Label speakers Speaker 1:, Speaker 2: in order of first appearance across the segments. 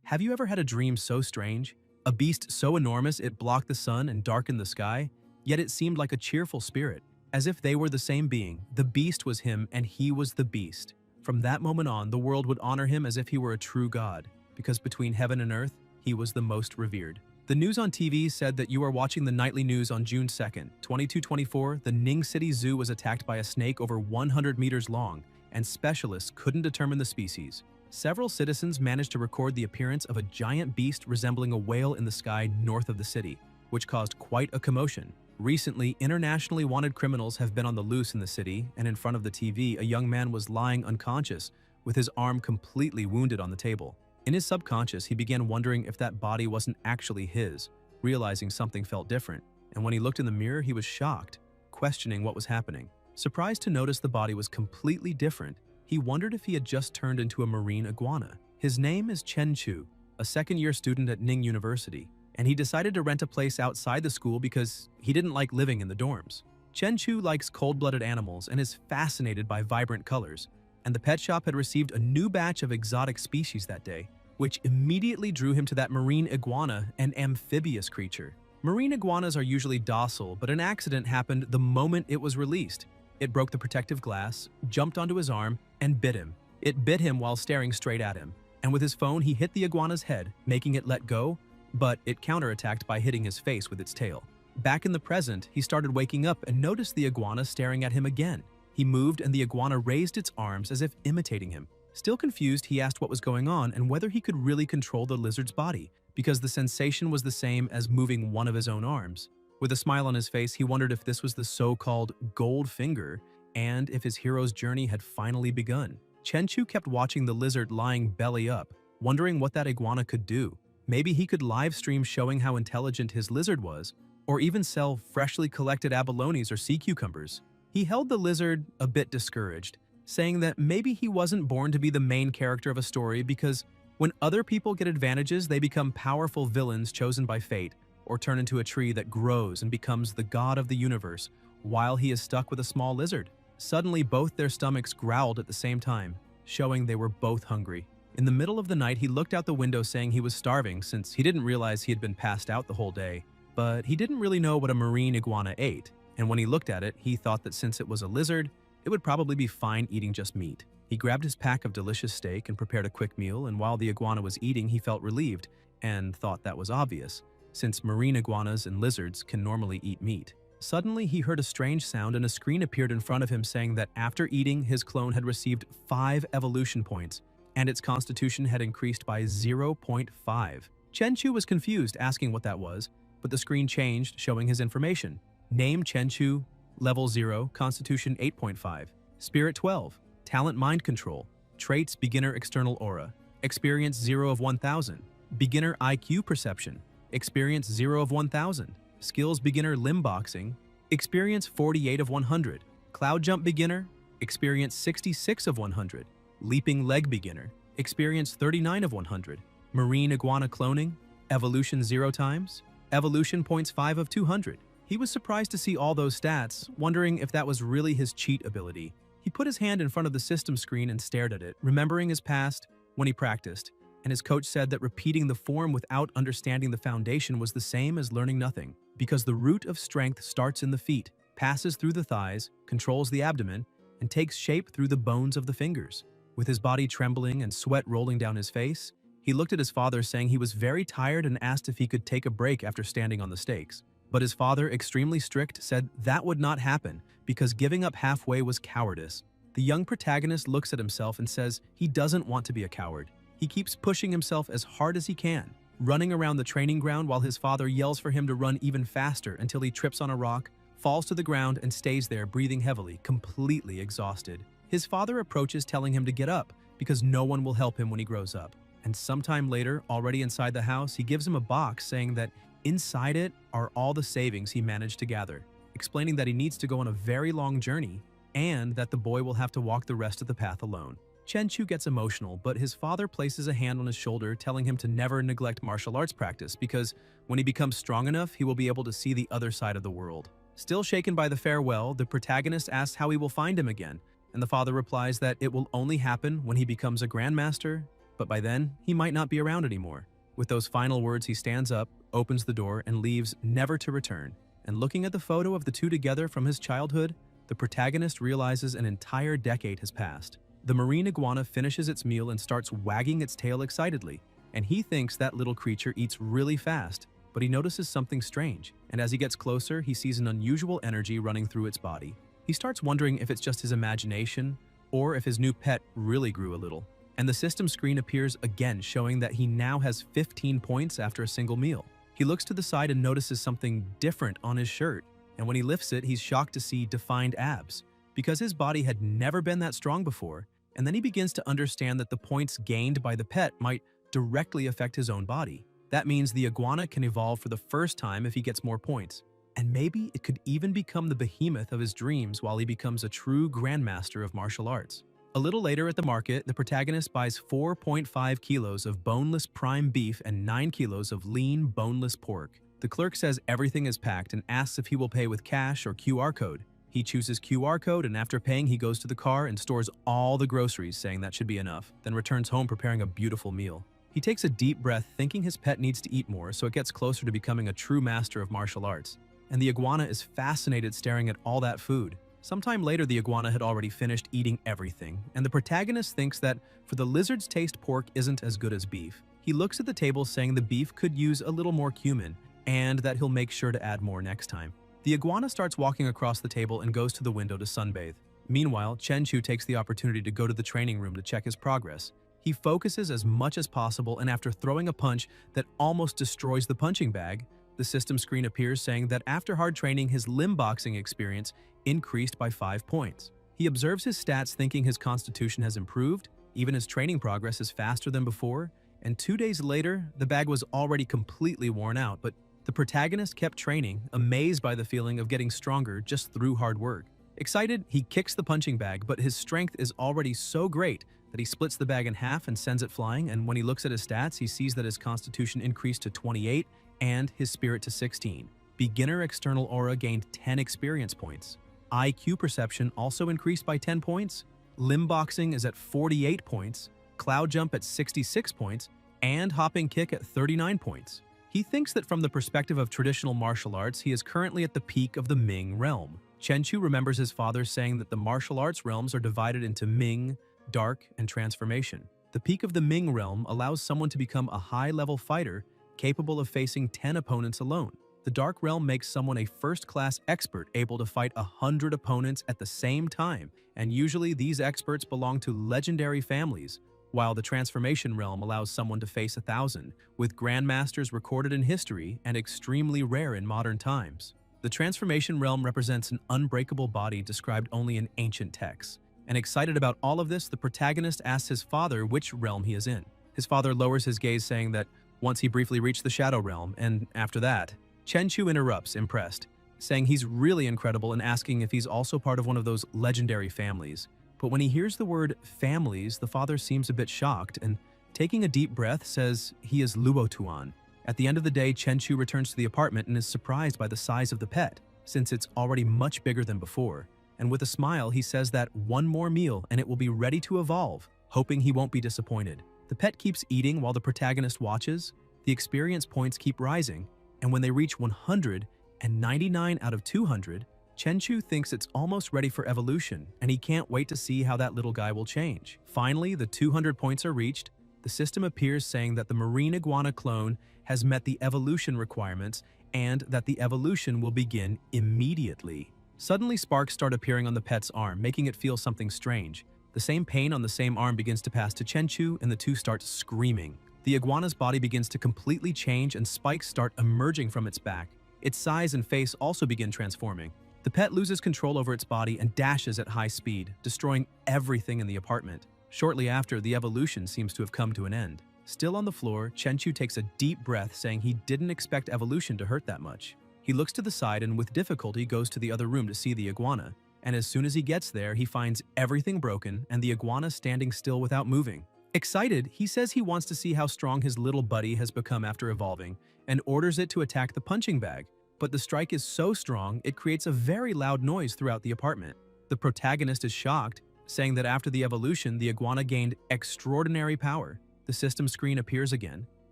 Speaker 1: Have you ever had a dream so strange? A beast so enormous it blocked the sun and darkened the sky? Yet it seemed like a cheerful spirit. As if they were the same being, the beast was him and he was the beast. From that moment on, the world would honor him as if he were a true god, because between heaven and earth, he was the most revered. The news on TV said that you are watching the nightly news on June 2nd, 2224, the Ning City Zoo was attacked by a snake over 100 meters long, and specialists couldn't determine the species. Several citizens managed to record the appearance of a giant beast resembling a whale in the sky north of the city, which caused quite a commotion. Recently, internationally wanted criminals have been on the loose in the city, and in front of the TV, a young man was lying unconscious, with his arm completely wounded on the table. In his subconscious, he began wondering if that body wasn't actually his, realizing something felt different, and when he looked in the mirror, he was shocked, questioning what was happening. Surprised to notice the body was completely different, he wondered if he had just turned into a marine iguana. His name is Chen Chu, a second-year student at Ning University, and he decided to rent a place outside the school because he didn't like living in the dorms. Chen Chu likes cold-blooded animals and is fascinated by vibrant colors, and the pet shop had received a new batch of exotic species that day, which immediately drew him to that marine iguana, an amphibious creature. Marine iguanas are usually docile, but an accident happened the moment it was released. It broke the protective glass, jumped onto his arm, and bit him. It bit him while staring straight at him, and with his phone he hit the iguana's head, making it let go, but it counterattacked by hitting his face with its tail. Back in the present, he started waking up and noticed the iguana staring at him again. He moved and the iguana raised its arms as if imitating him. Still confused, he asked what was going on and whether he could really control the lizard's body, because the sensation was the same as moving one of his own arms. With a smile on his face, he wondered if this was the so-called gold finger and if his hero's journey had finally begun. Chen Chu kept watching the lizard lying belly up, wondering what that iguana could do. Maybe he could live stream showing how intelligent his lizard was, or even sell freshly collected abalones or sea cucumbers. He held the lizard a bit discouraged, saying that maybe he wasn't born to be the main character of a story because when other people get advantages, they become powerful villains chosen by fate, or turn into a tree that grows and becomes the god of the universe, while he is stuck with a small lizard. Suddenly, both their stomachs growled at the same time, showing they were both hungry. In the middle of the night, he looked out the window saying he was starving since he didn't realize he had been passed out the whole day. But he didn't really know what a marine iguana ate, and when he looked at it, he thought that since it was a lizard, it would probably be fine eating just meat. He grabbed his pack of delicious steak and prepared a quick meal, and while the iguana was eating, he felt relieved and thought that was obvious, since marine iguanas and lizards can normally eat meat. Suddenly, he heard a strange sound and a screen appeared in front of him saying that after eating, his clone had received 5 evolution points, and its constitution had increased by 0.5. Chen Chu was confused, asking what that was, but the screen changed, showing his information. Name Chen Chu, Level 0, Constitution 8.5, Spirit 12, Talent Mind Control, Traits Beginner External Aura, Experience 0 of 1000, Beginner IQ Perception, Experience 0 of 1000, Skills Beginner Limb Boxing, Experience 48 of 100, Cloud Jump Beginner, Experience 66 of 100, Leaping Leg Beginner, Experience 39 of 100, Marine Iguana Cloning, Evolution 0 times, Evolution Points 5 of 200. He was surprised to see all those stats, wondering if that was really his cheat ability. He put his hand in front of the system screen and stared at it, remembering his past when he practiced, and his coach said that repeating the form without understanding the foundation was the same as learning nothing, because the root of strength starts in the feet, passes through the thighs, controls the abdomen, and takes shape through the bones of the fingers. With his body trembling and sweat rolling down his face, he looked at his father saying he was very tired and asked if he could take a break after standing on the stakes. But his father, extremely strict, said that would not happen because giving up halfway was cowardice. The young protagonist looks at himself and says he doesn't want to be a coward. He keeps pushing himself as hard as he can, running around the training ground while his father yells for him to run even faster until he trips on a rock, falls to the ground, and stays there breathing heavily, completely exhausted. His father approaches telling him to get up because no one will help him when he grows up. And sometime later, already inside the house, he gives him a box saying that inside it are all the savings he managed to gather, explaining that he needs to go on a very long journey and that the boy will have to walk the rest of the path alone. Chen Chu gets emotional, but his father places a hand on his shoulder telling him to never neglect martial arts practice because when he becomes strong enough, he will be able to see the other side of the world. Still shaken by the farewell, the protagonist asks how he will find him again, and the father replies that it will only happen when he becomes a grandmaster but by then, he might not be around anymore. With those final words, he stands up, opens the door, and leaves, never to return. And looking at the photo of the two together from his childhood, the protagonist realizes an entire decade has passed. The marine iguana finishes its meal and starts wagging its tail excitedly, and he thinks that little creature eats really fast, but he notices something strange, and as he gets closer, he sees an unusual energy running through its body. He starts wondering if it's just his imagination, or if his new pet really grew a little. And the system screen appears again, showing that he now has 15 points after a single meal. He looks to the side and notices something different on his shirt, and when he lifts it, he's shocked to see defined abs, because his body had never been that strong before, and then he begins to understand that the points gained by the pet might directly affect his own body. That means the iguana can evolve for the first time if he gets more points, and maybe it could even become the behemoth of his dreams while he becomes a true grandmaster of martial arts. A little later at the market, the protagonist buys 4.5 kilos of boneless prime beef and 9 kilos of lean, boneless pork. The clerk says everything is packed and asks if he will pay with cash or QR code. He chooses QR code, and after paying, he goes to the car and stores all the groceries, saying that should be enough, then returns home preparing a beautiful meal. He takes a deep breath, thinking his pet needs to eat more, so it gets closer to becoming a true master of martial arts. And the iguana is fascinated staring at all that food. Sometime later, the iguana had already finished eating everything, and the protagonist thinks that for the lizard's taste, pork isn't as good as beef. He looks at the table, saying the beef could use a little more cumin, and that he'll make sure to add more next time. The iguana starts walking across the table and goes to the window to sunbathe. Meanwhile, Chenchu takes the opportunity to go to the training room to check his progress. He focuses as much as possible, and after throwing a punch that almost destroys the punching bag, the system screen appears saying that after hard training, his limb boxing experience increased by 5 points. He observes his stats, thinking his constitution has improved, even his training progress is faster than before, and 2 days later, the bag was already completely worn out, but the protagonist kept training, amazed by the feeling of getting stronger just through hard work. Excited, he kicks the punching bag, but his strength is already so great that he splits the bag in half and sends it flying, and when he looks at his stats, he sees that his constitution increased to 28 and his spirit to 16. Beginner external aura gained 10 experience points. IQ perception also increased by 10 points. Limb boxing is at 48 points, cloud jump at 66 points, and hopping kick at 39 points. He thinks that from the perspective of traditional martial arts, he is currently at the peak of the Ming realm. Chenchu remembers his father saying that the martial arts realms are divided into Ming, Dark, and Transformation. The peak of the Ming realm allows someone to become a high-level fighter capable of facing 10 opponents alone. The Dark realm makes someone a first-class expert able to fight 100 opponents at the same time, and usually these experts belong to legendary families, while the Transformation realm allows someone to face 1,000, with grandmasters recorded in history and extremely rare in modern times. The Transformation realm represents an unbreakable body described only in ancient texts. And excited about all of this, the protagonist asks his father which realm he is in. His father lowers his gaze, saying that once he briefly reached the Shadow realm, and after that, Chenchu interrupts, impressed, saying he's really incredible and asking if he's also part of one of those legendary families. But when he hears the word families, the father seems a bit shocked and, taking a deep breath, says he is Luotuan. At the end of the day, Chenchu returns to the apartment and is surprised by the size of the pet, since it's already much bigger than before. And with a smile, he says that one more meal and it will be ready to evolve, hoping he won't be disappointed. The pet keeps eating while the protagonist watches. The experience points keep rising, and when they reach 100 and 99 out of 200, Chenchu thinks it's almost ready for evolution, and he can't wait to see how that little guy will change. Finally, the 200 points are reached. The system appears saying that the marine iguana clone has met the evolution requirements and that the evolution will begin immediately. Suddenly, sparks start appearing on the pet's arm, making it feel something strange. The same pain on the same arm begins to pass to Chenchu, and the two start screaming. The iguana's body begins to completely change, and spikes start emerging from its back. Its size and face also begin transforming. The pet loses control over its body and dashes at high speed, destroying everything in the apartment. Shortly after, the evolution seems to have come to an end. Still on the floor, Chenchu takes a deep breath, saying he didn't expect evolution to hurt that much. He looks to the side and with difficulty goes to the other room to see the iguana. And as soon as he gets there, he finds everything broken and the iguana standing still without moving. Excited, he says he wants to see how strong his little buddy has become after evolving and orders it to attack the punching bag. But the strike is so strong, it creates a very loud noise throughout the apartment. The protagonist is shocked, saying that after the evolution, the iguana gained extraordinary power. The system screen appears again.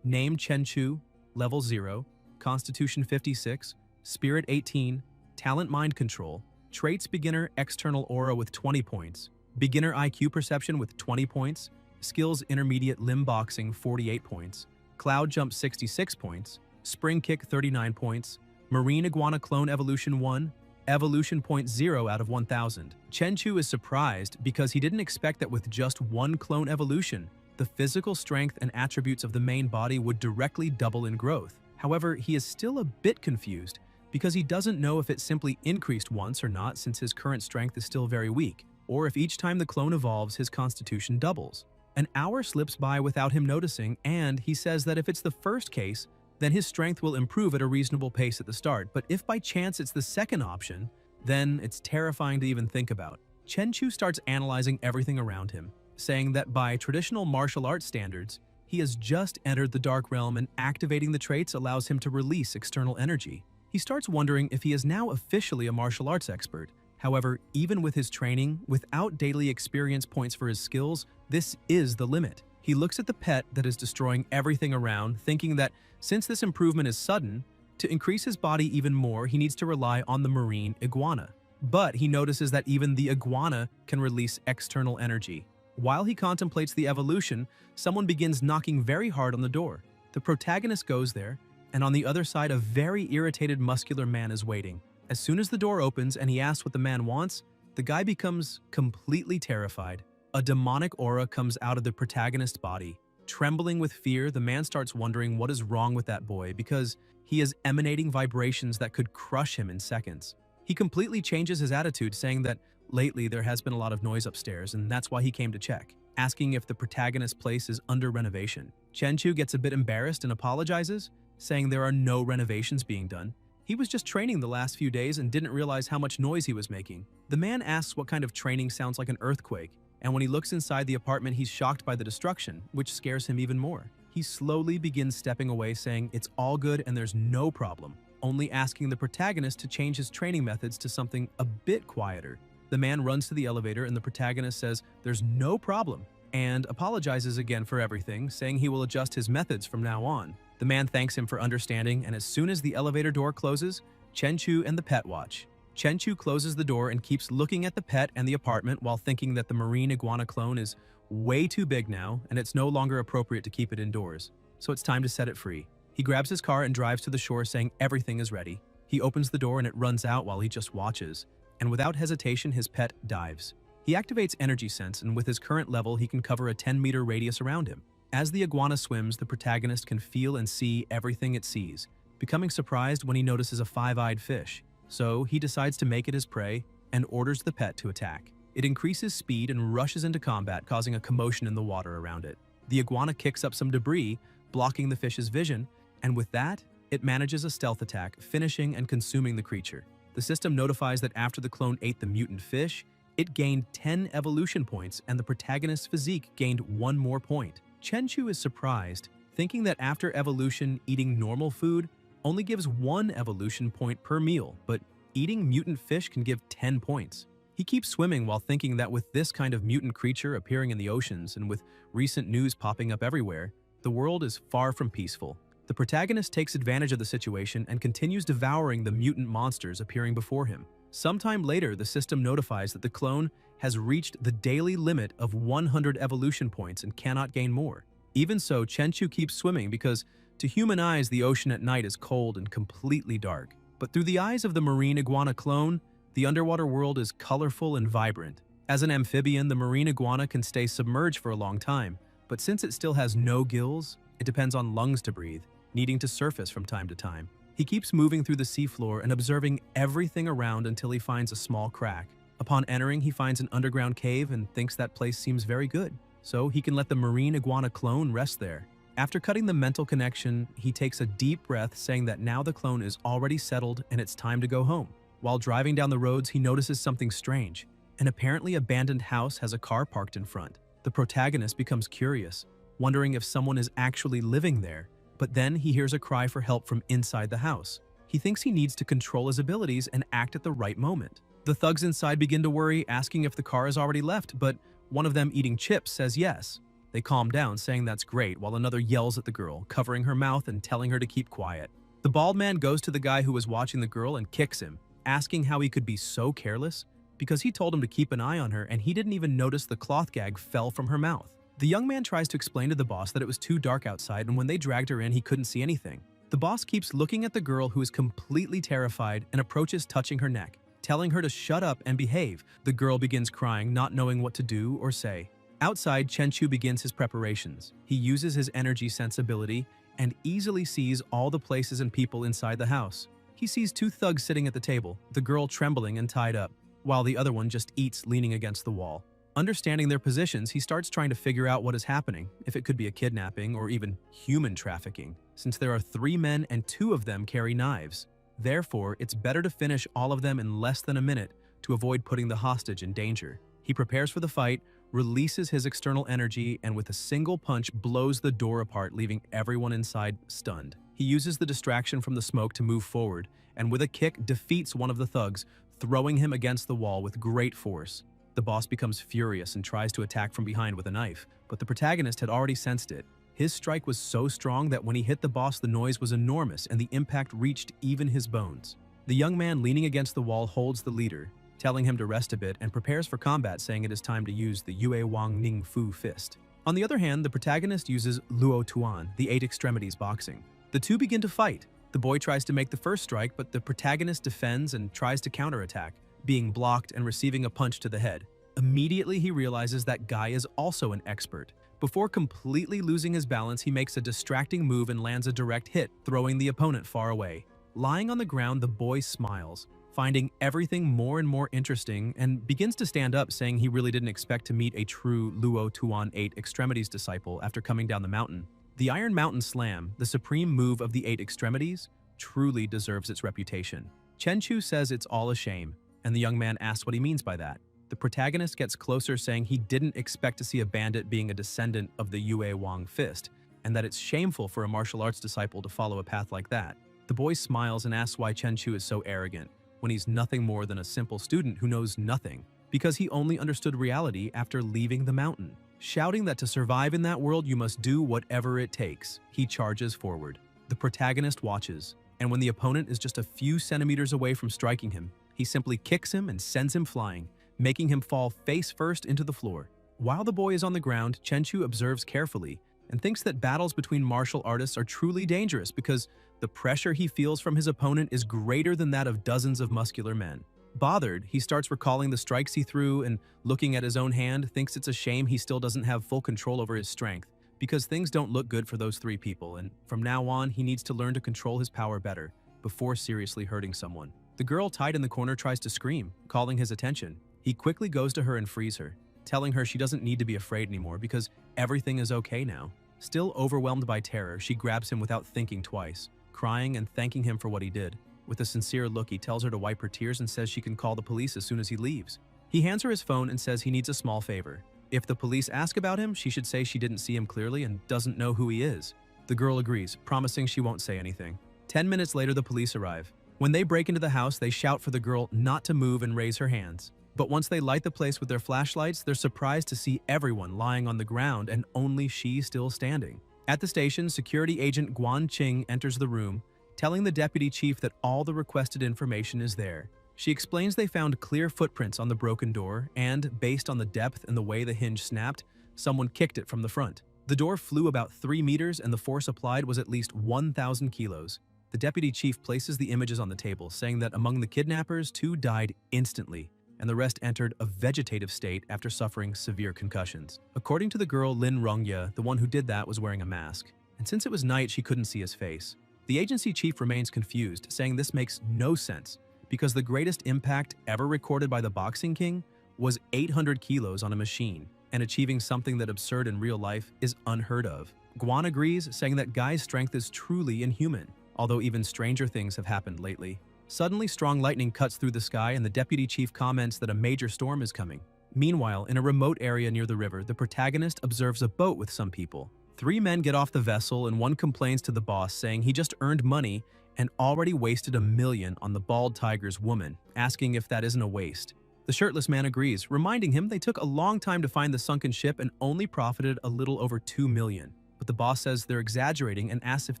Speaker 1: Name Chenchu, level 0, Constitution 56, Spirit 18, Talent Mind Control, Traits Beginner External Aura with 20 points, Beginner IQ Perception with 20 points, Skills Intermediate Limb Boxing 48 points, Cloud Jump 66 points, Spring Kick 39 points, Marine Iguana Clone Evolution 1, Evolution Point 0 out of 1000. Chenchu is surprised because he didn't expect that with just one clone evolution, the physical strength and attributes of the main body would directly double in growth. However, he is still a bit confused because he doesn't know if it simply increased once or not, since his current strength is still very weak, or if each time the clone evolves, his constitution doubles. An hour slips by without him noticing, and he says that if it's the first case, then his strength will improve at a reasonable pace at the start, but if by chance it's the second option, then it's terrifying to even think about. Chenchu starts analyzing everything around him, saying that by traditional martial arts standards, he has just entered the Dark Realm and activating the traits allows him to release external energy. He starts wondering if he is now officially a martial arts expert. However, even with his training, without daily experience points for his skills, this is the limit. He looks at the pet that is destroying everything around, thinking that since this improvement is sudden, to increase his body even more, he needs to rely on the marine iguana. But he notices that even the iguana can release external energy. While he contemplates the evolution, someone begins knocking very hard on the door. The protagonist goes there, and on the other side, a very irritated muscular man is waiting. As soon as the door opens and he asks what the man wants, the guy becomes completely terrified. A demonic aura comes out of the protagonist's body. Trembling with fear, the man starts wondering what is wrong with that boy because he is emanating vibrations that could crush him in seconds. He completely changes his attitude, saying that lately there has been a lot of noise upstairs and that's why he came to check, asking if the protagonist's place is under renovation. Chenchu gets a bit embarrassed and apologizes, saying there are no renovations being done. He was just training the last few days and didn't realize how much noise he was making. The man asks what kind of training sounds like an earthquake, and when he looks inside the apartment, he's shocked by the destruction, which scares him even more. He slowly begins stepping away, saying it's all good and there's no problem, only asking the protagonist to change his training methods to something a bit quieter. The man runs to the elevator and the protagonist says there's no problem and apologizes again for everything, saying he will adjust his methods from now on. The man thanks him for understanding, and as soon as the elevator door closes, Chenchu and the pet watch. Chenchu closes the door and keeps looking at the pet and the apartment while thinking that the marine iguana clone is way too big now and it's no longer appropriate to keep it indoors. So it's time to set it free. He grabs his car and drives to the shore, saying everything is ready. He opens the door and it runs out while he just watches. And without hesitation, his pet dives. He activates energy sense, and with his current level, he can cover a 10-meter radius around him. As the iguana swims, the protagonist can feel and see everything it sees, becoming surprised when he notices a 5-eyed fish. So he decides to make it his prey and orders the pet to attack. It increases speed and rushes into combat, causing a commotion in the water around it. The iguana kicks up some debris, blocking the fish's vision, and with that, it manages a stealth attack, finishing and consuming the creature. The system notifies that after the clone ate the mutant fish, it gained 10 evolution points and the protagonist's physique gained 1 more point. Chenchu is surprised, thinking that after evolution, eating normal food only gives 1 evolution point per meal, but eating mutant fish can give 10 points. He keeps swimming while thinking that with this kind of mutant creature appearing in the oceans and with recent news popping up everywhere, the world is far from peaceful. The protagonist takes advantage of the situation and continues devouring the mutant monsters appearing before him. Sometime later, the system notifies that the clone has reached the daily limit of 100 evolution points and cannot gain more. Even so, Chenchu keeps swimming because to human eyes, the ocean at night is cold and completely dark. But through the eyes of the marine iguana clone, the underwater world is colorful and vibrant. As an amphibian, the marine iguana can stay submerged for a long time, but since it still has no gills, it depends on lungs to breathe, needing to surface from time to time. He keeps moving through the seafloor and observing everything around until he finds a small crack. Upon entering, he finds an underground cave and thinks that place seems very good, so he can let the marine iguana clone rest there. After cutting the mental connection, he takes a deep breath, saying that now the clone is already settled and it's time to go home. While driving down the roads, he notices something strange. An apparently abandoned house has a car parked in front. The protagonist becomes curious, wondering if someone is actually living there, but then he hears a cry for help from inside the house. He thinks he needs to control his abilities and act at the right moment. The thugs inside begin to worry, asking if the car has already left, but one of them, eating chips, says yes. They calm down, saying that's great, while another yells at the girl, covering her mouth and telling her to keep quiet. The bald man goes to the guy who was watching the girl and kicks him, asking how he could be so careless, because he told him to keep an eye on her and he didn't even notice the cloth gag fell from her mouth. The young man tries to explain to the boss that it was too dark outside and when they dragged her in he couldn't see anything. The boss keeps looking at the girl who is completely terrified and approaches touching her neck, telling her to shut up and behave. The girl begins crying, not knowing what to do or say. Outside, Chenchu begins his preparations. He uses his energy sensibility and easily sees all the places and people inside the house. He sees two thugs sitting at the table, the girl trembling and tied up, while the other one just eats leaning against the wall. Understanding their positions, he starts trying to figure out what is happening, if it could be a kidnapping or even human trafficking, since there are 3 men and 2 of them carry knives. Therefore, it's better to finish all of them in less than a minute to avoid putting the hostage in danger. He prepares for the fight, releases his external energy, and with a single punch blows the door apart, leaving everyone inside stunned. He uses the distraction from the smoke to move forward, and with a kick defeats one of the thugs, throwing him against the wall with great force. The boss becomes furious and tries to attack from behind with a knife, but the protagonist had already sensed it. His strike was so strong that when he hit the boss, the noise was enormous and the impact reached even his bones. The young man leaning against the wall holds the leader, telling him to rest a bit and prepares for combat, saying it is time to use the Yue Wang Ning Fu fist. On the other hand, the protagonist uses Luo Tuan, the 8 extremities boxing. The two begin to fight. The boy tries to make the first strike, but the protagonist defends and tries to counterattack, being blocked and receiving a punch to the head. Immediately, he realizes that Guy is also an expert. Before completely losing his balance, he makes a distracting move and lands a direct hit, throwing the opponent far away. Lying on the ground, the boy smiles, finding everything more and more interesting, and begins to stand up, saying he really didn't expect to meet a true Luo Tuan 8 extremities disciple after coming down the mountain. The Iron Mountain Slam, the supreme move of the 8 extremities, truly deserves its reputation. Chenchu says it's all a shame, and the young man asks what he means by that. The protagonist gets closer, saying he didn't expect to see a bandit being a descendant of the Yue Wang fist, and that it's shameful for a martial arts disciple to follow a path like that. The boy smiles and asks why Chenchu is so arrogant, when he's nothing more than a simple student who knows nothing, because he only understood reality after leaving the mountain. Shouting that to survive in that world you must do whatever it takes, he charges forward. The protagonist watches, and when the opponent is just a few centimeters away from striking him, he simply kicks him and sends him flying, making him fall face first into the floor. While the boy is on the ground, Chenchu observes carefully and thinks that battles between martial artists are truly dangerous because the pressure he feels from his opponent is greater than that of dozens of muscular men. Bothered, he starts recalling the strikes he threw and, looking at his own hand, thinks it's a shame he still doesn't have full control over his strength, because things don't look good for those 3 people, and from now on he needs to learn to control his power better before seriously hurting someone. The girl tied in the corner tries to scream, calling his attention. He quickly goes to her and frees her, telling her she doesn't need to be afraid anymore because everything is okay now. Still overwhelmed by terror, she grabs him without thinking twice, crying and thanking him for what he did. With a sincere look, he tells her to wipe her tears and says she can call the police as soon as he leaves. He hands her his phone and says he needs a small favor. If the police ask about him, she should say she didn't see him clearly and doesn't know who he is. The girl agrees, promising she won't say anything. 10 minutes later, the police arrive. When they break into the house, they shout for the girl not to move and raise her hands. But once they light the place with their flashlights, they're surprised to see everyone lying on the ground and only she still standing. At the station, security agent Guan Qing enters the room, telling the deputy chief that all the requested information is there. She explains they found clear footprints on the broken door and, based on the depth and the way the hinge snapped, someone kicked it from the front. The door flew about 3 meters and the force applied was at least 1,000 kilos. The deputy chief places the images on the table, saying that among the kidnappers, 2 died instantly, and the rest entered a vegetative state after suffering severe concussions. According to the girl Lin Rongye, the one who did that was wearing a mask, and since it was night, she couldn't see his face. The agency chief remains confused, saying this makes no sense, because the greatest impact ever recorded by the Boxing King was 800 kilos on a machine, and achieving something that absurd in real life is unheard of. Guan agrees, saying that Guy's strength is truly inhuman, although even stranger things have happened lately. Suddenly, strong lightning cuts through the sky and the deputy chief comments that a major storm is coming. Meanwhile, in a remote area near the river, the protagonist observes a boat with some people. 3 men get off the vessel and one complains to the boss, saying he just earned money and already wasted $1 million on the bald tiger's woman, asking if that isn't a waste. The shirtless man agrees, reminding him they took a long time to find the sunken ship and only profited a little over 2 million. But the boss says they're exaggerating and asks if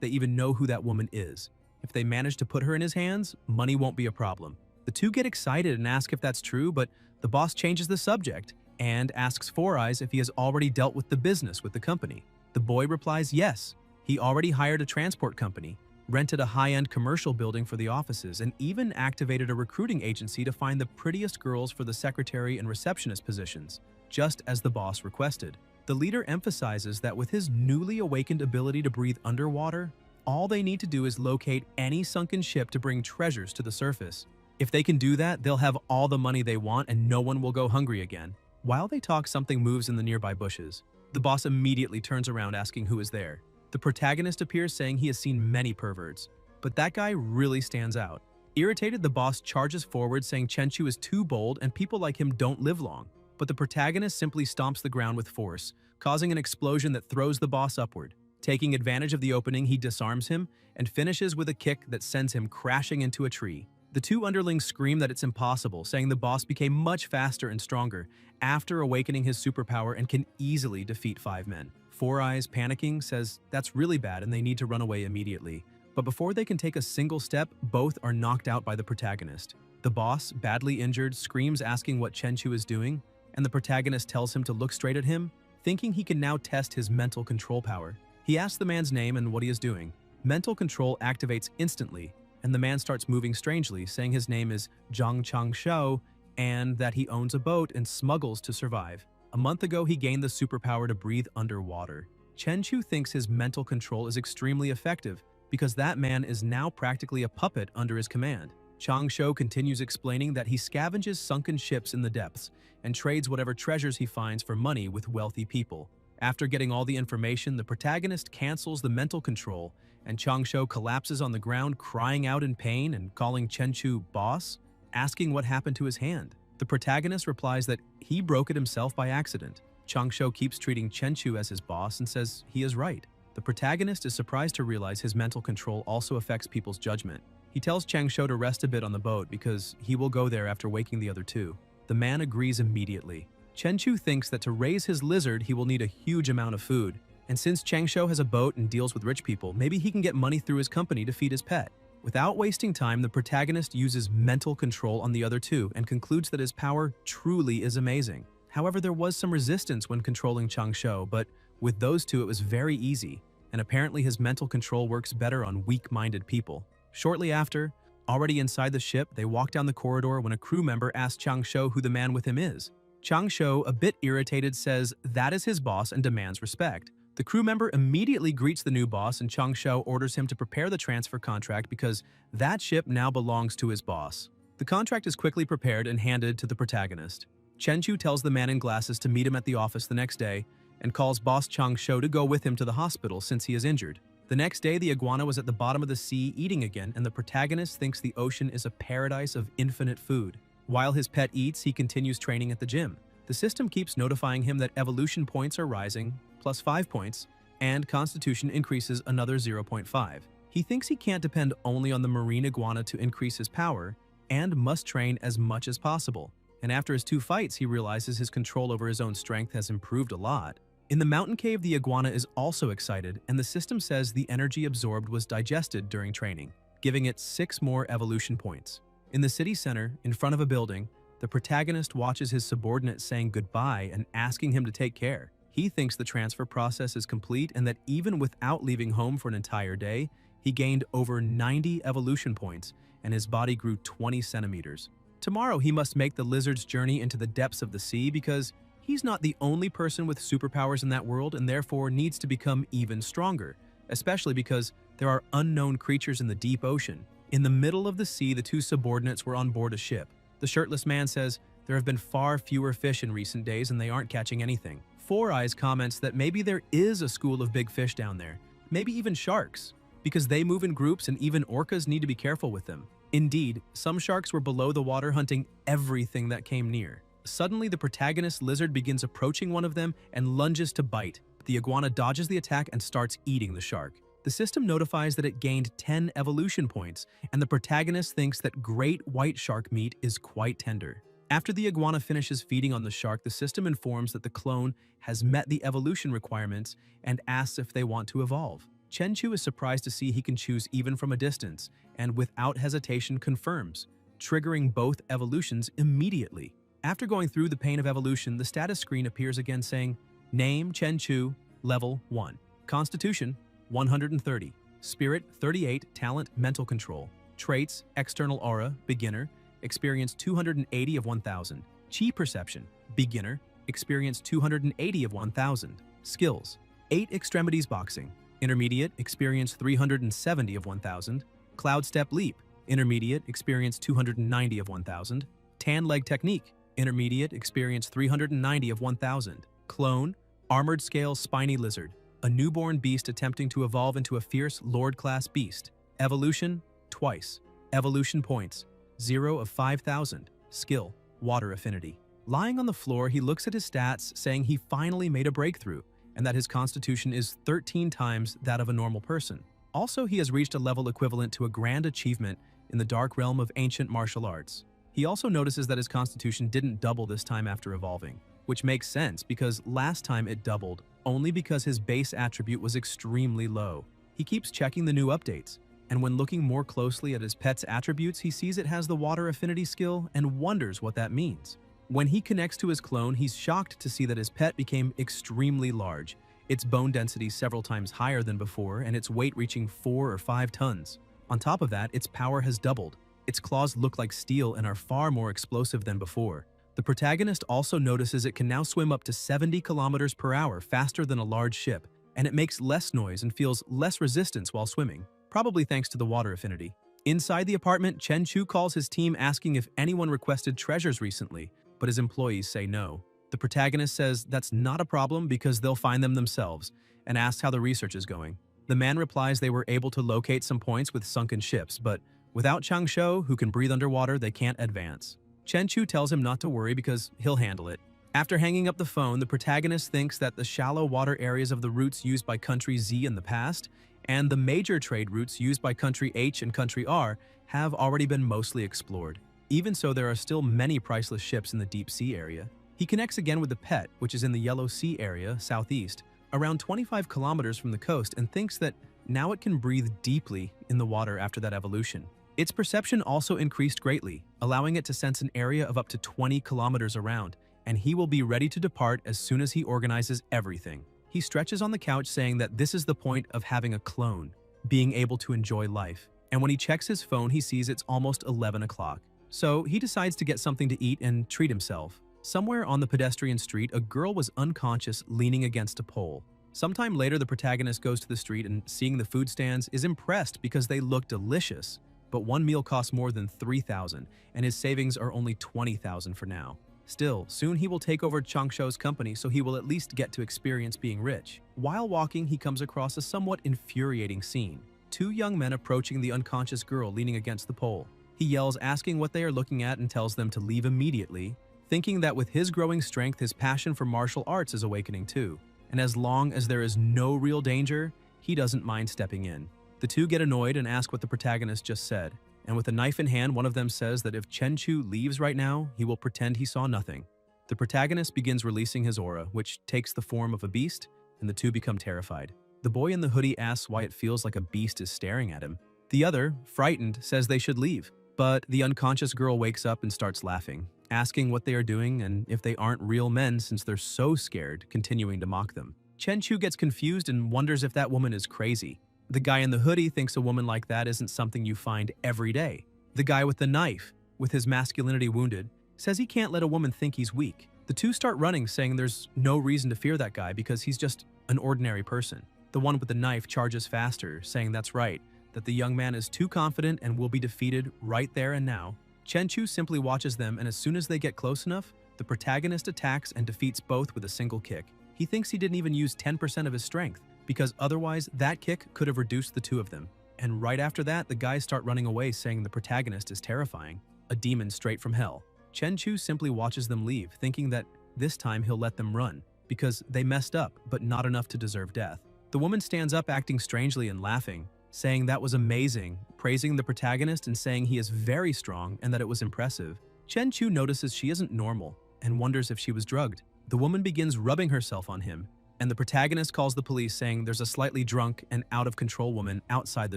Speaker 1: they even know who that woman is. If they manage to put her in his hands, money won't be a problem. The two get excited and ask if that's true, but the boss changes the subject and asks Four Eyes if he has already dealt with the business with the company. The boy replies yes. He already hired a transport company, rented a high-end commercial building for the offices, and even activated a recruiting agency to find the prettiest girls for the secretary and receptionist positions, just as the boss requested. The leader emphasizes that with his newly awakened ability to breathe underwater, all they need to do is locate any sunken ship to bring treasures to the surface. If they can do that, they'll have all the money they want and no one will go hungry again. While they talk, something moves in the nearby bushes. The boss immediately turns around asking who is there. The protagonist appears saying he has seen many perverts, but that guy really stands out. Irritated, the boss charges forward saying Chenchu is too bold and people like him don't live long. But the protagonist simply stomps the ground with force, causing an explosion that throws the boss upward. Taking advantage of the opening, he disarms him and finishes with a kick that sends him crashing into a tree. The two underlings scream that it's impossible, saying the boss became much faster and stronger after awakening his superpower and can easily defeat 5 men. Four Eyes, panicking, says that's really bad and they need to run away immediately. But before they can take a single step, both are knocked out by the protagonist. The boss, badly injured, screams asking what Chenchu is doing, and the protagonist tells him to look straight at him, thinking he can now test his mental control power. He asks the man's name and what he is doing. Mental control activates instantly, and the man starts moving strangely, saying his name is Zhang Changshou and that he owns a boat and smuggles to survive. A month ago, he gained the superpower to breathe underwater. Chenchu thinks his mental control is extremely effective because that man is now practically a puppet under his command. Changshou continues explaining that he scavenges sunken ships in the depths and trades whatever treasures he finds for money with wealthy people. After getting all the information, the protagonist cancels the mental control and Changshou collapses on the ground crying out in pain and calling Chenchu boss, asking what happened to his hand. The protagonist replies that he broke it himself by accident. Changshou keeps treating Chenchu as his boss and says he is right. The protagonist is surprised to realize his mental control also affects people's judgment. He tells Changshou to rest a bit on the boat because he will go there after waking the other two. The man agrees immediately. Chenchu thinks that to raise his lizard, he will need a huge amount of food. And since Changshou has a boat and deals with rich people, maybe he can get money through his company to feed his pet. Without wasting time, the protagonist uses mental control on the other two and concludes that his power truly is amazing. However, there was some resistance when controlling Changshou, but with those two it was very easy, and apparently his mental control works better on weak-minded people. Shortly after, already inside the ship, they walk down the corridor when a crew member asks Changshou who the man with him is. Changshou, a bit irritated, says that is his boss and demands respect. The crew member immediately greets the new boss and Changshou orders him to prepare the transfer contract because that ship now belongs to his boss. The contract is quickly prepared and handed to the protagonist. Chenchu tells the man in glasses to meet him at the office the next day and calls boss Changshou to go with him to the hospital since he is injured. The next day, the iguana was at the bottom of the sea eating again, and the protagonist thinks the ocean is a paradise of infinite food. While his pet eats, he continues training at the gym. The system keeps notifying him that evolution points are rising, plus 5 points, and constitution increases another 0.5. He thinks he can't depend only on the marine iguana to increase his power, and must train as much as possible. And after his 2 fights, he realizes his control over his own strength has improved a lot. In the mountain cave, the iguana is also excited, and the system says the energy absorbed was digested during training, giving it 6 more evolution points. In the city center, in front of a building, the protagonist watches his subordinate saying goodbye and asking him to take care. He thinks the transfer process is complete and that even without leaving home for an entire day, he gained over 90 evolution points and his body grew 20 centimeters. Tomorrow, he must make the lizard's journey into the depths of the sea because he's not the only person with superpowers in that world and therefore needs to become even stronger, especially because there are unknown creatures in the deep ocean. In the middle of the sea, the 2 subordinates were on board a ship. The shirtless man says there have been far fewer fish in recent days and they aren't catching anything. Four Eyes comments that maybe there is a school of big fish down there, maybe even sharks, because they move in groups and even orcas need to be careful with them. Indeed, some sharks were below the water hunting everything that came near. Suddenly, the protagonist lizard begins approaching one of them and lunges to bite. The iguana dodges the attack and starts eating the shark. The system notifies that it gained 10 evolution points, and the protagonist thinks that great white shark meat is quite tender. After the iguana finishes feeding on the shark, the system informs that the clone has met the evolution requirements and asks if they want to evolve. Chenchu is surprised to see he can choose even from a distance, and without hesitation confirms, triggering both evolutions immediately. After going through the pain of evolution, the status screen appears again saying, Name Chenchu, Level 1. Constitution, 130. Spirit, 38. Talent, Mental Control. Traits, External Aura, Beginner. Experience 280 of 1000. Chi Perception, Beginner. Experience 280 of 1000. Skills, 8 Extremities Boxing. Intermediate, experience 370 of 1000. Cloud Step Leap, Intermediate, experience 290 of 1000. Tan Leg Technique, Intermediate, experience 390 of 1000. Clone, Armored Scale Spiny Lizard, a newborn beast attempting to evolve into a fierce Lord-class beast. Evolution, twice. Evolution points, 0 of 5000. Skill, Water Affinity. Lying on the floor, he looks at his stats, saying he finally made a breakthrough, and that his constitution is 13 times that of a normal person. Also, he has reached a level equivalent to a grand achievement in the dark realm of ancient martial arts. He also notices that his constitution didn't double this time after evolving, which makes sense because last time it doubled only because his base attribute was extremely low. He keeps checking the new updates, and when looking more closely at his pet's attributes, he sees it has the Water Affinity skill and wonders what that means. When he connects to his clone, he's shocked to see that his pet became extremely large, its bone density several times higher than before, and its weight reaching 4 or 5 tons. On top of that, its power has doubled. Its claws look like steel and are far more explosive than before. The protagonist also notices it can now swim up to 70 kilometers per hour faster than a large ship, and it makes less noise and feels less resistance while swimming, probably thanks to the Water Affinity. Inside the apartment, Chenchu calls his team asking if anyone requested treasures recently, but his employees say no. The protagonist says that's not a problem because they'll find them themselves, and asks how the research is going. The man replies they were able to locate some points with sunken ships, but without Changsho, who can breathe underwater, they can't advance. Chenchu tells him not to worry because he'll handle it. After hanging up the phone, the protagonist thinks that the shallow water areas of the routes used by Country Z in the past and the major trade routes used by Country H and Country R have already been mostly explored. Even so, there are still many priceless ships in the deep sea area. He connects again with the pet, which is in the Yellow Sea area, southeast, around 25 kilometers from the coast, and thinks that now it can breathe deeply in the water after that evolution. Its perception also increased greatly, allowing it to sense an area of up to 20 kilometers around, and he will be ready to depart as soon as he organizes everything. He stretches on the couch saying that this is the point of having a clone, being able to enjoy life. And when he checks his phone, he sees it's almost 11 o'clock. So he decides to get something to eat and treat himself. Somewhere on the pedestrian street, a girl was unconscious leaning against a pole. Sometime later, the protagonist goes to the street and, seeing the food stands, is impressed because they look delicious. But one meal costs more than 3,000, and his savings are only 20,000 for now. Still, soon he will take over Changsho's company, so he will at least get to experience being rich. While walking, he comes across a somewhat infuriating scene. 2 young men approaching the unconscious girl leaning against the pole. He yells, asking what they are looking at, and tells them to leave immediately, thinking that with his growing strength, his passion for martial arts is awakening too. And as long as there is no real danger, he doesn't mind stepping in. The 2 get annoyed and ask what the protagonist just said. And with a knife in hand, one of them says that if Chenchu leaves right now, he will pretend he saw nothing. The protagonist begins releasing his aura, which takes the form of a beast, and the 2 become terrified. The boy in the hoodie asks why it feels like a beast is staring at him. The other, frightened, says they should leave. But the unconscious girl wakes up and starts laughing, asking what they are doing and if they aren't real men since they're so scared, continuing to mock them. Chenchu gets confused and wonders if that woman is crazy. The guy in the hoodie thinks a woman like that isn't something you find every day. The guy with the knife, with his masculinity wounded, says he can't let a woman think he's weak. The 2 start running, saying there's no reason to fear that guy because he's just an ordinary person. The one with the knife charges faster, saying that's right, that the young man is too confident and will be defeated right there and now. Chenchu simply watches them, and as soon as they get close enough, the protagonist attacks and defeats both with a single kick. He thinks he didn't even use 10% of his strength, because otherwise that kick could have reduced the 2 of them. And right after that, the guys start running away, saying the protagonist is terrifying, a demon straight from hell. Chenchu simply watches them leave, thinking that this time he'll let them run, because they messed up, but not enough to deserve death. The woman stands up acting strangely and laughing, saying that was amazing, praising the protagonist and saying he is very strong and that it was impressive. Chen Chu notices she isn't normal and wonders if she was drugged. The woman begins rubbing herself on him, and the protagonist calls the police saying there's a slightly drunk and out-of-control woman outside the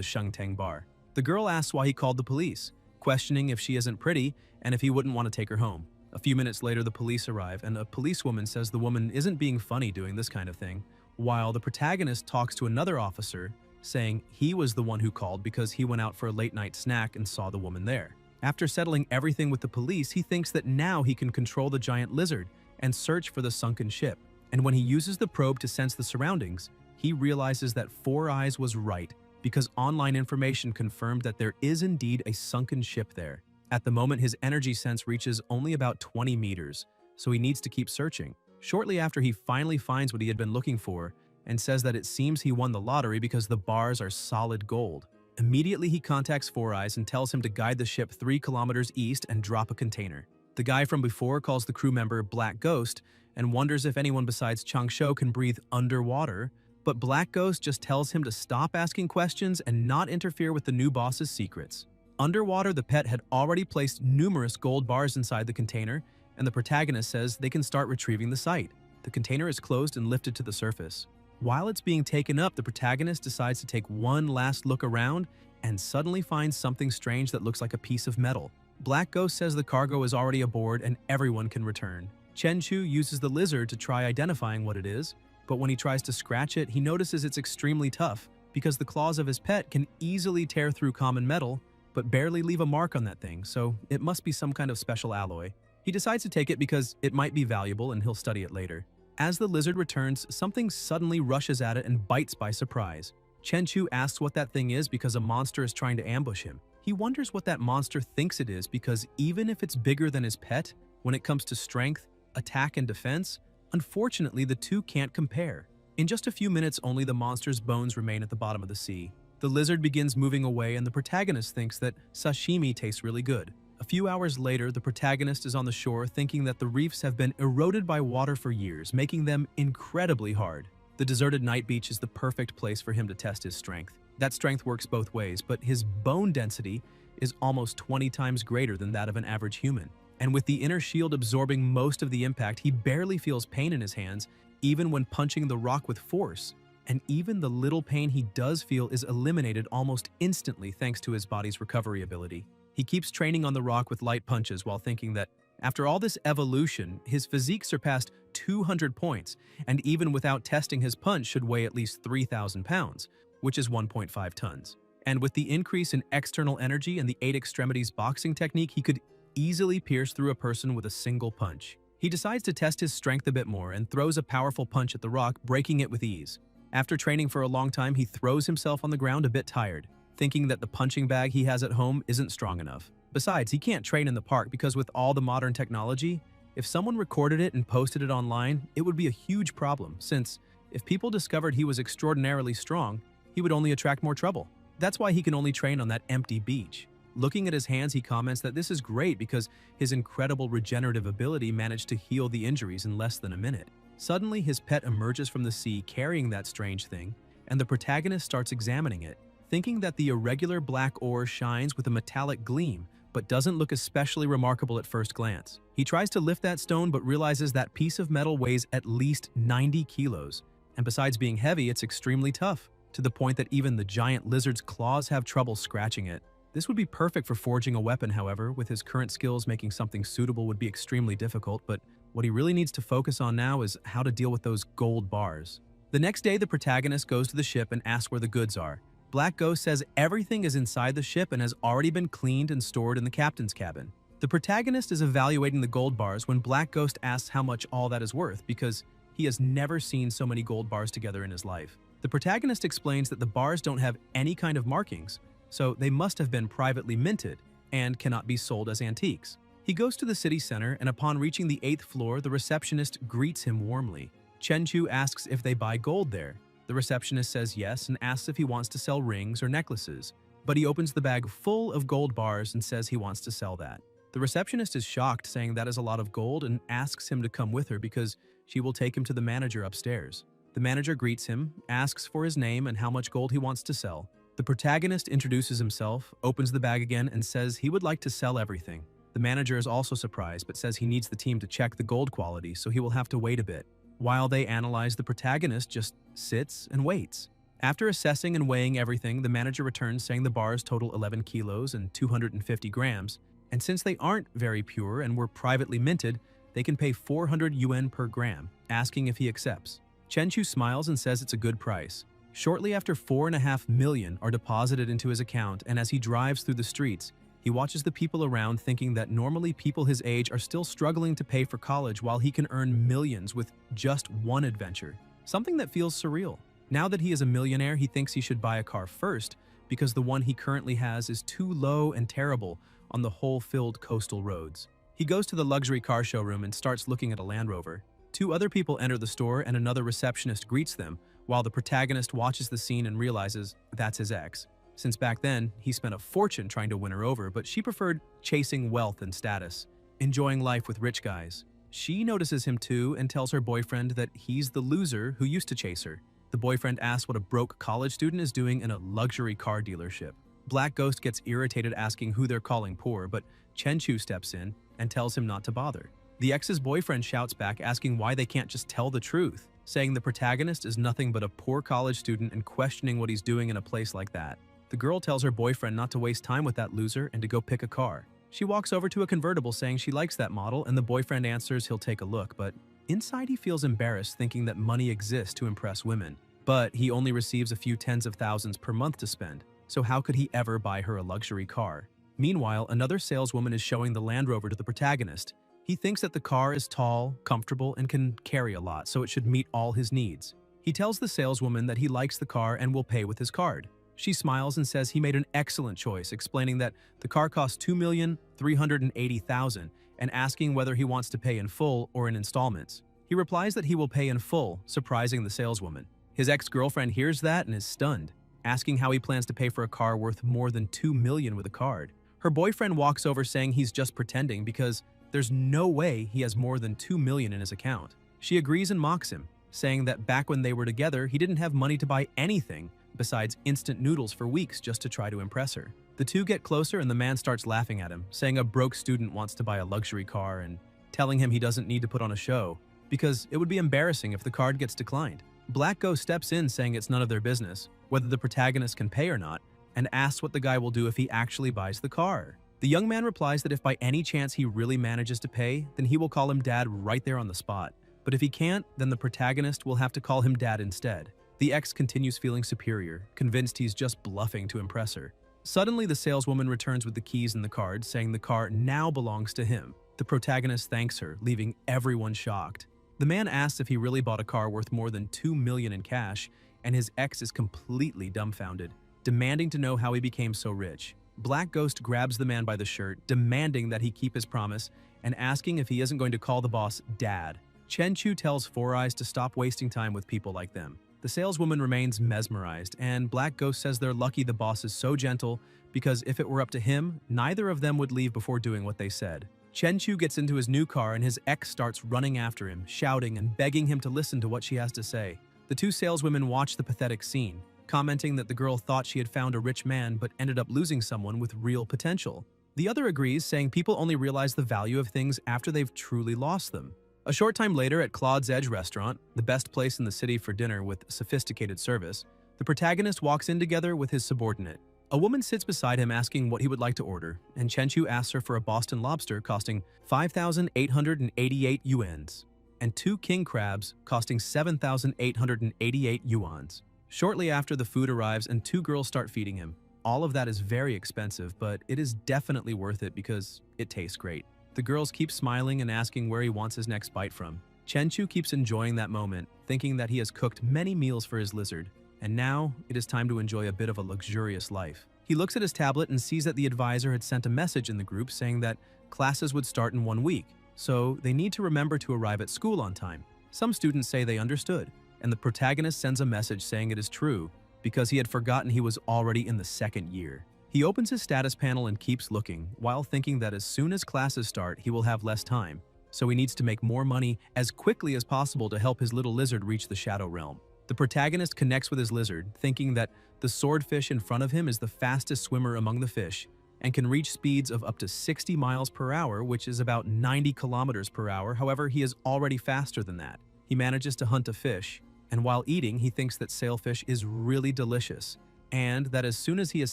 Speaker 1: Shengtang bar. The girl asks why he called the police, questioning if she isn't pretty and if he wouldn't want to take her home. A few minutes later, the police arrive, and a policewoman says the woman isn't being funny doing this kind of thing, while the protagonist talks to another officer, saying he was the one who called because he went out for a late-night snack and saw the woman there. After settling everything with the police, he thinks that now he can control the giant lizard and search for the sunken ship. And when he uses the probe to sense the surroundings, he realizes that Four Eyes was right because online information confirmed that there is indeed a sunken ship there. At the moment, his energy sense reaches only about 20 meters, so he needs to keep searching. Shortly after, he finally finds what he had been looking for and says that it seems he won the lottery because the bars are solid gold. Immediately, he contacts Four Eyes and tells him to guide the ship 3 kilometers east and drop a container. The guy from before calls the crew member Black Ghost and wonders if anyone besides Changsho can breathe underwater, but Black Ghost just tells him to stop asking questions and not interfere with the new boss's secrets. Underwater, the pet had already placed numerous gold bars inside the container, and the protagonist says they can start retrieving the site. The container is closed and lifted to the surface. While it's being taken up, the protagonist decides to take one last look around and suddenly finds something strange that looks like a piece of metal. Black Ghost says the cargo is already aboard and everyone can return. Chen Chu uses the lizard to try identifying what it is, but when he tries to scratch it, he notices it's extremely tough because the claws of his pet can easily tear through common metal, but barely leave a mark on that thing, so it must be some kind of special alloy. He decides to take it because it might be valuable and he'll study it later. As the lizard returns, something suddenly rushes at it and bites by surprise. Chen Chu asks what that thing is because a monster is trying to ambush him. He wonders what that monster thinks it is because even if it's bigger than his pet, when it comes to strength, attack, and defense, unfortunately the two can't compare. In just a few minutes only, the monster's bones remain at the bottom of the sea. The lizard begins moving away and the protagonist thinks that sashimi tastes really good. A few hours later, the protagonist is on the shore thinking that the reefs have been eroded by water for years, making them incredibly hard. The deserted night beach is the perfect place for him to test his strength. That strength works both ways, but his bone density is almost 20 times greater than that of an average human. And with the inner shield absorbing most of the impact, he barely feels pain in his hands, even when punching the rock with force. And even the little pain he does feel is eliminated almost instantly thanks to his body's recovery ability. He keeps training on the rock with light punches while thinking that, after all this evolution, his physique surpassed 200 points, and even without testing, his punch should weigh at least 3,000 pounds, which is 1.5 tons. And with the increase in external energy and the 8 extremities boxing technique, he could easily pierce through a person with a single punch. He decides to test his strength a bit more and throws a powerful punch at the rock, breaking it with ease. After training for a long time, he throws himself on the ground a bit tired, thinking that the punching bag he has at home isn't strong enough. Besides, he can't train in the park because with all the modern technology, if someone recorded it and posted it online, it would be a huge problem, since if people discovered he was extraordinarily strong, he would only attract more trouble. That's why he can only train on that empty beach. Looking at his hands, he comments that this is great because his incredible regenerative ability managed to heal the injuries in less than a minute. Suddenly, his pet emerges from the sea carrying that strange thing, and the protagonist starts examining it, thinking that the irregular black ore shines with a metallic gleam, but doesn't look especially remarkable at first glance. He tries to lift that stone but realizes that piece of metal weighs at least 90 kilos, and besides being heavy, it's extremely tough, to the point that even the giant lizard's claws have trouble scratching it. This would be perfect for forging a weapon, however. With his current skills, making something suitable would be extremely difficult, but what he really needs to focus on now is how to deal with those gold bars. The next day, the protagonist goes to the ship and asks where the goods are. Black Ghost says everything is inside the ship and has already been cleaned and stored in the captain's cabin. The protagonist is evaluating the gold bars when Black Ghost asks how much all that is worth because he has never seen so many gold bars together in his life. The protagonist explains that the bars don't have any kind of markings, so they must have been privately minted and cannot be sold as antiques. He goes to the city center, and upon reaching the 8th floor, the receptionist greets him warmly. Chen Chu asks if they buy gold there. The receptionist says yes and asks if he wants to sell rings or necklaces, but he opens the bag full of gold bars and says he wants to sell that. The receptionist is shocked, saying that is a lot of gold, and asks him to come with her because she will take him to the manager upstairs. The manager greets him, asks for his name and how much gold he wants to sell. The protagonist introduces himself, opens the bag again, and says he would like to sell everything. The The manager is also surprised but says he needs the team to check the gold quality, so he will have to wait a bit. While they analyze, the protagonist just sits and waits. After assessing and weighing everything, the manager returns saying the bars total 11 kilos and 250 grams, and since they aren't very pure and were privately minted, they can pay 400 yuan per gram, asking if he accepts. Chenchu smiles and says it's a good price. Shortly after, 4.5 million are deposited into his account, and as he drives through the streets, he watches the people around thinking that normally people his age are still struggling to pay for college while he can earn millions with just one adventure. Something that feels surreal. Now that he is a millionaire, he thinks he should buy a car first because the one he currently has is too low and terrible on the hole-filled coastal roads. He goes to the luxury car showroom and starts looking at a Land Rover. Two other people enter the store and another receptionist greets them, while the protagonist watches the scene and realizes that's his ex. Since back then, he spent a fortune trying to win her over, but she preferred chasing wealth and status, enjoying life with rich guys. She notices him too and tells her boyfriend that he's the loser who used to chase her. The boyfriend asks what a broke college student is doing in a luxury car dealership. Black Ghost gets irritated asking who they're calling poor, but Chenchu steps in and tells him not to bother. The ex's boyfriend shouts back asking why they can't just tell the truth, saying the protagonist is nothing but a poor college student and questioning what he's doing in a place like that. The girl tells her boyfriend not to waste time with that loser and to go pick a car. She walks over to a convertible saying she likes that model, and the boyfriend answers he'll take a look, but inside he feels embarrassed thinking that money exists to impress women. But he only receives a few tens of thousands per month to spend, so how could he ever buy her a luxury car? Meanwhile, another saleswoman is showing the Land Rover to the protagonist. He thinks that the car is tall, comfortable, and can carry a lot, so it should meet all his needs. He tells the saleswoman that he likes the car and will pay with his card. She smiles and says he made an excellent choice, explaining that the car costs 2,380,000 and asking whether he wants to pay in full or in installments. He replies that he will pay in full, surprising the saleswoman. His ex-girlfriend hears that and is stunned, asking how he plans to pay for a car worth more than 2 million with a card. Her boyfriend walks over saying he's just pretending because there's no way he has more than 2 million in his account. She agrees and mocks him, saying that back when they were together, he didn't have money to buy anything besides instant noodles for weeks just to try to impress her. The two get closer and the man starts laughing at him, saying a broke student wants to buy a luxury car and telling him he doesn't need to put on a show because it would be embarrassing if the card gets declined. Black Ghost steps in saying it's none of their business, whether the protagonist can pay or not, and asks what the guy will do if he actually buys the car. The young man replies that if by any chance he really manages to pay, then he will call him dad right there on the spot. But if he can't, then the protagonist will have to call him dad instead. The ex continues feeling superior, convinced he's just bluffing to impress her. Suddenly, the saleswoman returns with the keys and the card, saying the car now belongs to him. The protagonist thanks her, leaving everyone shocked. The man asks if he really bought a car worth more than 2 million in cash, and his ex is completely dumbfounded, demanding to know how he became so rich. Black Ghost grabs the man by the shirt, demanding that he keep his promise, and asking if he isn't going to call the boss Dad. Chenchu tells Four Eyes to stop wasting time with people like them. The saleswoman remains mesmerized, and Black Ghost says they're lucky the boss is so gentle because if it were up to him, neither of them would leave before doing what they said. Chenchu gets into his new car and his ex starts running after him, shouting and begging him to listen to what she has to say. The two saleswomen watch the pathetic scene, commenting that the girl thought she had found a rich man but ended up losing someone with real potential. The other agrees, saying people only realize the value of things after they've truly lost them. A short time later at Claude's Edge restaurant, the best place in the city for dinner with sophisticated service, the protagonist walks in together with his subordinate. A woman sits beside him asking what he would like to order, and Chenchu asks her for a Boston lobster costing 5,888 yuans and 2 king crabs costing 7,888 yuans. Shortly after, the food arrives and 2 girls start feeding him. All of that is very expensive, but it is definitely worth it because it tastes great. The girls keep smiling and asking where he wants his next bite from. Chenchu keeps enjoying that moment, thinking that he has cooked many meals for his lizard, and now it is time to enjoy a bit of a luxurious life. He looks at his tablet and sees that the advisor had sent a message in the group saying that classes would start in 1 week, so they need to remember to arrive at school on time. Some students say they understood, and the protagonist sends a message saying it is true because he had forgotten he was already in the 2nd year. He opens his status panel and keeps looking, while thinking that as soon as classes start, he will have less time, so he needs to make more money as quickly as possible to help his little lizard reach the Shadow Realm. The protagonist connects with his lizard, thinking that the swordfish in front of him is the fastest swimmer among the fish, and can reach speeds of up to 60 miles per hour, which is about 90 kilometers per hour. However, he is already faster than that. He manages to hunt a fish, and while eating, he thinks that sailfish is really delicious, and that as soon as he is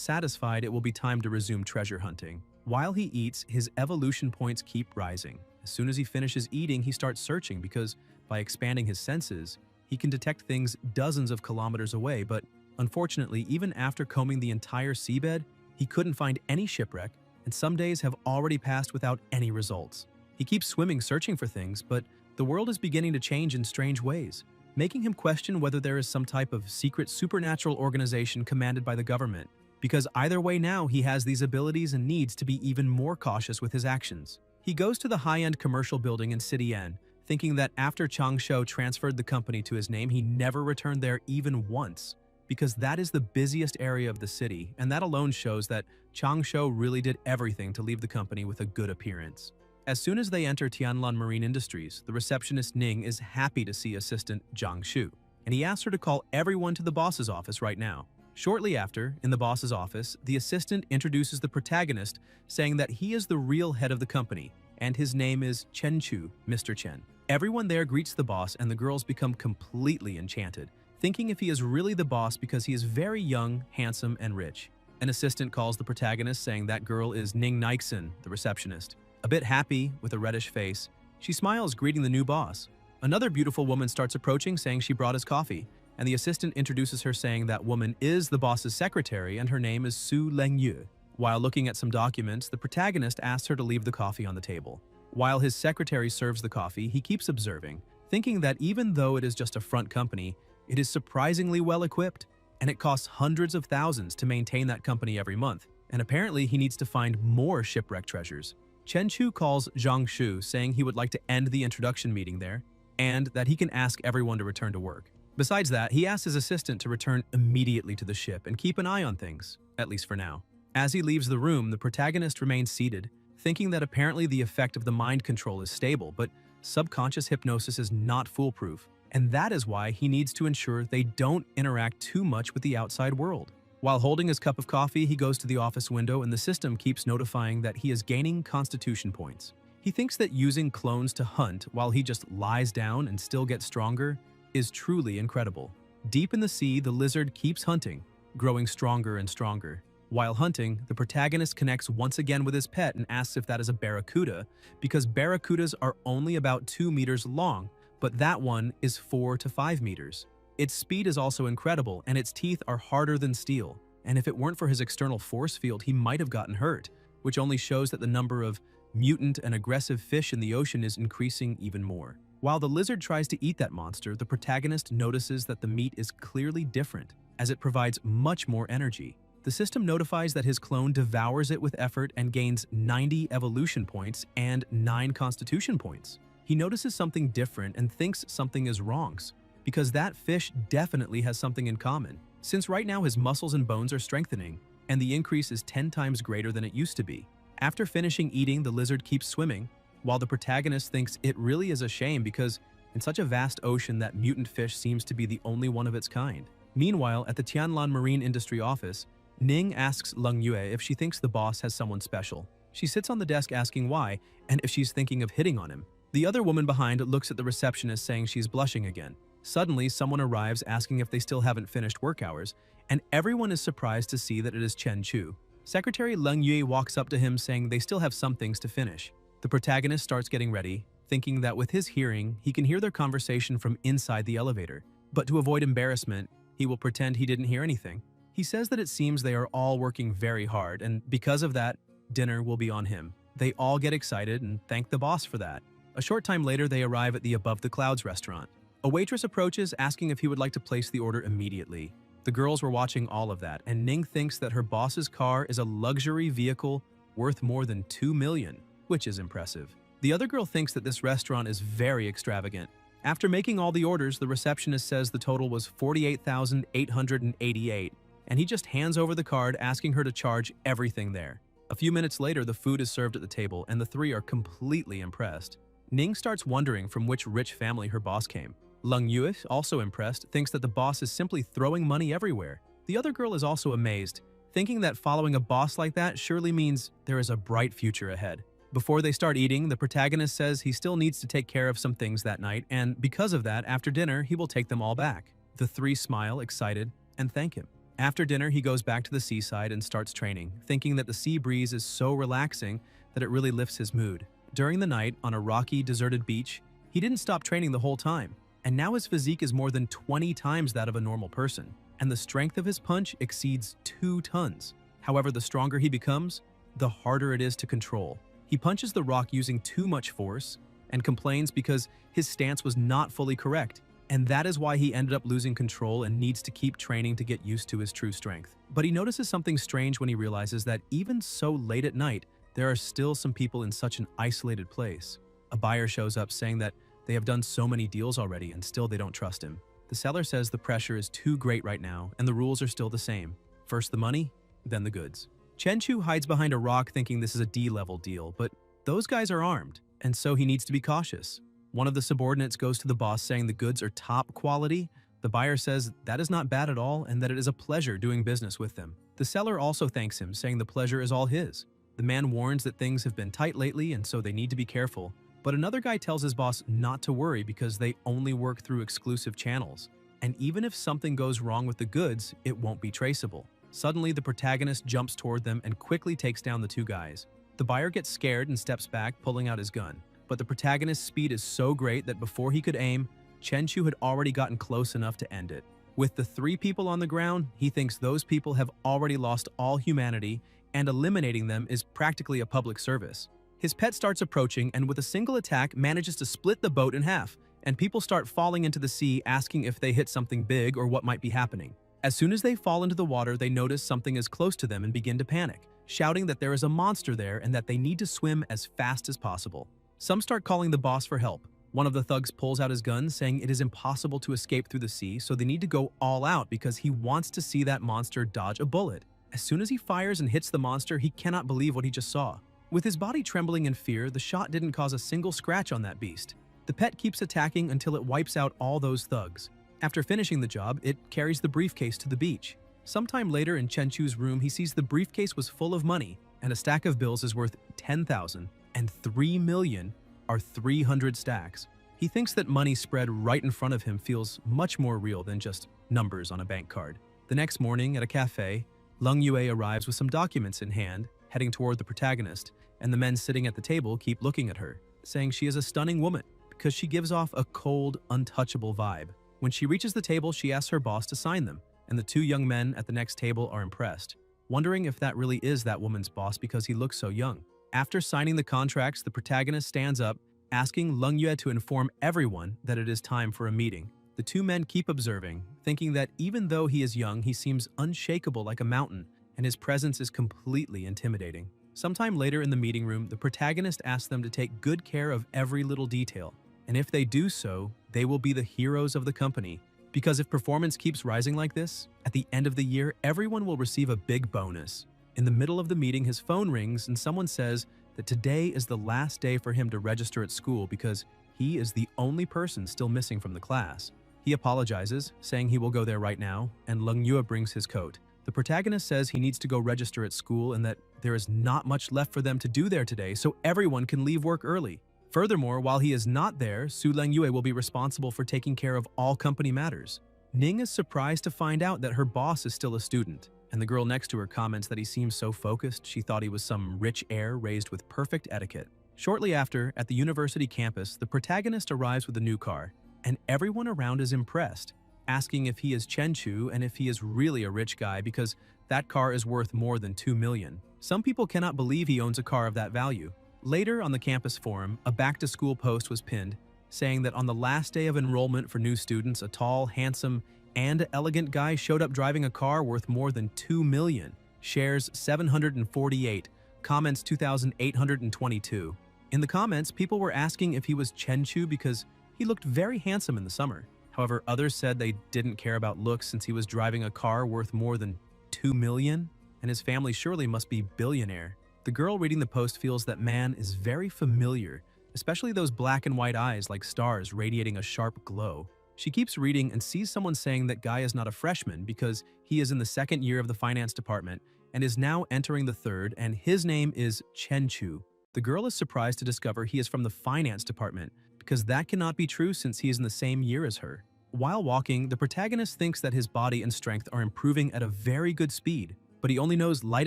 Speaker 1: satisfied, it will be time to resume treasure hunting. While he eats, his evolution points keep rising. As soon as he finishes eating, he starts searching because, by expanding his senses, he can detect things dozens of kilometers away, but unfortunately, even after combing the entire seabed, he couldn't find any shipwreck, and some days have already passed without any results. He keeps swimming searching for things, but the world is beginning to change in strange ways, making him question whether there is some type of secret supernatural organization commanded by the government, because either way now he has these abilities and needs to be even more cautious with his actions. He goes to the high-end commercial building in City N, thinking that after Changsho transferred the company to his name, he never returned there even once, because that is the busiest area of the city, and that alone shows that Changsho really did everything to leave the company with a good appearance. As soon as they enter Tianlan Marine Industries, the receptionist Ning is happy to see assistant Zhang Shu, and he asks her to call everyone to the boss's office right now. Shortly after, in the boss's office, the assistant introduces the protagonist, saying that he is the real head of the company, and his name is Chen Chu, Mr. Chen. Everyone there greets the boss, and the girls become completely enchanted, thinking if he is really the boss because he is very young, handsome, and rich. An assistant calls the protagonist, saying that girl is Ning Nixon, the receptionist. A bit happy, with a reddish face, she smiles, greeting the new boss. Another beautiful woman starts approaching, saying she brought us coffee, and the assistant introduces her, saying that woman is the boss's secretary and her name is Su Lengyu. While looking at some documents, the protagonist asks her to leave the coffee on the table. While his secretary serves the coffee, he keeps observing, thinking that even though it is just a front company, it is surprisingly well equipped, and it costs hundreds of thousands to maintain that company every month, and apparently he needs to find more shipwreck treasures. Chen Chu calls Zhang Shu, saying he would like to end the introduction meeting there, and that he can ask everyone to return to work. Besides that, he asks his assistant to return immediately to the ship and keep an eye on things, at least for now. As he leaves the room, the protagonist remains seated, thinking that apparently the effect of the mind control is stable, but subconscious hypnosis is not foolproof, and that is why he needs to ensure they don't interact too much with the outside world. While holding his cup of coffee, he goes to the office window and the system keeps notifying that he is gaining constitution points. He thinks that using clones to hunt while he just lies down and still gets stronger is truly incredible. Deep in the sea, the lizard keeps hunting, growing stronger and stronger. While hunting, the protagonist connects once again with his pet and asks if that is a barracuda, because barracudas are only about 2 meters long, but that one is 4 to 5 meters. Its speed is also incredible, and its teeth are harder than steel, and if it weren't for his external force field, he might have gotten hurt, which only shows that the number of mutant and aggressive fish in the ocean is increasing even more. While the lizard tries to eat that monster, the protagonist notices that the meat is clearly different, as it provides much more energy. The system notifies that his clone devours it with effort and gains 90 evolution points and 9 constitution points. He notices something different and thinks something is wrong, because that fish definitely has something in common, since right now his muscles and bones are strengthening, and the increase is 10 times greater than it used to be. After finishing eating, the lizard keeps swimming, while the protagonist thinks it really is a shame because in such a vast ocean that mutant fish seems to be the only one of its kind. Meanwhile, at the Tianlan Marine Industry office, Ning asks Leng Yue if she thinks the boss has someone special. She sits on the desk asking why, and if she's thinking of hitting on him. The other woman behind looks at the receptionist, saying she's blushing again. Suddenly, someone arrives asking if they still haven't finished work hours, and everyone is surprised to see that it is Chen Chu. Secretary Leng Yue walks up to him, saying they still have some things to finish. The protagonist starts getting ready, thinking that with his hearing, he can hear their conversation from inside the elevator. But to avoid embarrassment, he will pretend he didn't hear anything. He says that it seems they are all working very hard, and because of that, dinner will be on him. They all get excited and thank the boss for that. A short time later, they arrive at the Above the Clouds restaurant. A waitress approaches, asking if he would like to place the order immediately. The girls were watching all of that, and Ning thinks that her boss's car is a luxury vehicle worth more than 2 million, which is impressive. The other girl thinks that this restaurant is very extravagant. After making all the orders, the receptionist says the total was 48,888, and he just hands over the card, asking her to charge everything there. A few minutes later, the food is served at the table, and the three are completely impressed. Ning starts wondering from which rich family her boss came. Leng Yue, also impressed, thinks that the boss is simply throwing money everywhere. The other girl is also amazed, thinking that following a boss like that surely means there is a bright future ahead. Before they start eating, the protagonist says he still needs to take care of some things that night, and because of that, after dinner, he will take them all back. The three smile, excited, and thank him. After dinner, he goes back to the seaside and starts training, thinking that the sea breeze is so relaxing that it really lifts his mood. During the night, on a rocky, deserted beach, he didn't stop training the whole time, and now his physique is more than 20 times that of a normal person, and the strength of his punch exceeds 2 tons. However, the stronger he becomes, the harder it is to control. He punches the rock using too much force and complains because his stance was not fully correct, and that is why he ended up losing control and needs to keep training to get used to his true strength. But he notices something strange when he realizes that even so late at night, there are still some people in such an isolated place. A buyer shows up saying that they have done so many deals already and still they don't trust him. The seller says the pressure is too great right now and the rules are still the same. First the money, then the goods. Chenchu hides behind a rock thinking this is a D-level deal, but those guys are armed, and so he needs to be cautious. One of the subordinates goes to the boss saying the goods are top quality. The buyer says that is not bad at all and that it is a pleasure doing business with them. The seller also thanks him, saying the pleasure is all his. The man warns that things have been tight lately and so they need to be careful. But another guy tells his boss not to worry because they only work through exclusive channels. And even if something goes wrong with the goods, it won't be traceable. Suddenly, the protagonist jumps toward them and quickly takes down the two guys. The buyer gets scared and steps back, pulling out his gun. But the protagonist's speed is so great that before he could aim, Chenchu had already gotten close enough to end it. With the 3 people on the ground, he thinks those people have already lost all humanity, and eliminating them is practically a public service. His pet starts approaching and with a single attack manages to split the boat in half, and people start falling into the sea asking if they hit something big or what might be happening. As soon as they fall into the water, they notice something is close to them and begin to panic, shouting that there is a monster there and that they need to swim as fast as possible. Some start calling the boss for help. One of the thugs pulls out his gun, saying it is impossible to escape through the sea, so they need to go all out because he wants to see that monster dodge a bullet. As soon as he fires and hits the monster, he cannot believe what he just saw. With his body trembling in fear, the shot didn't cause a single scratch on that beast. The pet keeps attacking until it wipes out all those thugs. After finishing the job, it carries the briefcase to the beach. Sometime later in Chenchu's room, he sees the briefcase was full of money, and a stack of bills is worth 10,000, and 3 million are 300 stacks. He thinks that money spread right in front of him feels much more real than just numbers on a bank card. The next morning, at a cafe, Lung Yue arrives with some documents in hand, heading toward the protagonist, and the men sitting at the table keep looking at her, saying she is a stunning woman because she gives off a cold, untouchable vibe. When she reaches the table, she asks her boss to sign them, and the 2 young men at the next table are impressed, wondering if that really is that woman's boss because he looks so young. After signing the contracts, the protagonist stands up, asking Lung Yue to inform everyone that it is time for a meeting. The 2 men keep observing, thinking that even though he is young, he seems unshakable like a mountain, and his presence is completely intimidating. Sometime later in the meeting room, the protagonist asks them to take good care of every little detail, and if they do so, they will be the heroes of the company. Because if performance keeps rising like this, at the end of the year, everyone will receive a big bonus. In the middle of the meeting, his phone rings and someone says that today is the last day for him to register at school because he is the only person still missing from the class. He apologizes, saying he will go there right now, and Lung Yue brings his coat. The protagonist says he needs to go register at school and that there is not much left for them to do there today, so everyone can leave work early. Furthermore, while he is not there, Su Lengyue will be responsible for taking care of all company matters. Ning is surprised to find out that her boss is still a student, and the girl next to her comments that he seems so focused she thought he was some rich heir raised with perfect etiquette. Shortly after, at the university campus, the protagonist arrives with a new car, and everyone around is impressed, asking if he is Chenchu and if he is really a rich guy because that car is worth more than 2 million. Some people cannot believe he owns a car of that value. Later on the campus forum, a back-to-school post was pinned, saying that on the last day of enrollment for new students, a tall, handsome, and elegant guy showed up driving a car worth more than 2 million. Shares 748, comments 2,822. In the comments, people were asking if he was Chenchu because he looked very handsome in the summer. However, others said they didn't care about looks since he was driving a car worth more than 2 million, and his family surely must be billionaire. The girl reading the post feels that man is very familiar, especially those black and white eyes like stars radiating a sharp glow. She keeps reading and sees someone saying that guy is not a freshman because he is in the 2nd year of the finance department and is now entering the third, and his name is Chenchu. The girl is surprised to discover he is from the finance department, because that cannot be true since he is in the same year as her. While walking, the protagonist thinks that his body and strength are improving at a very good speed, but he only knows light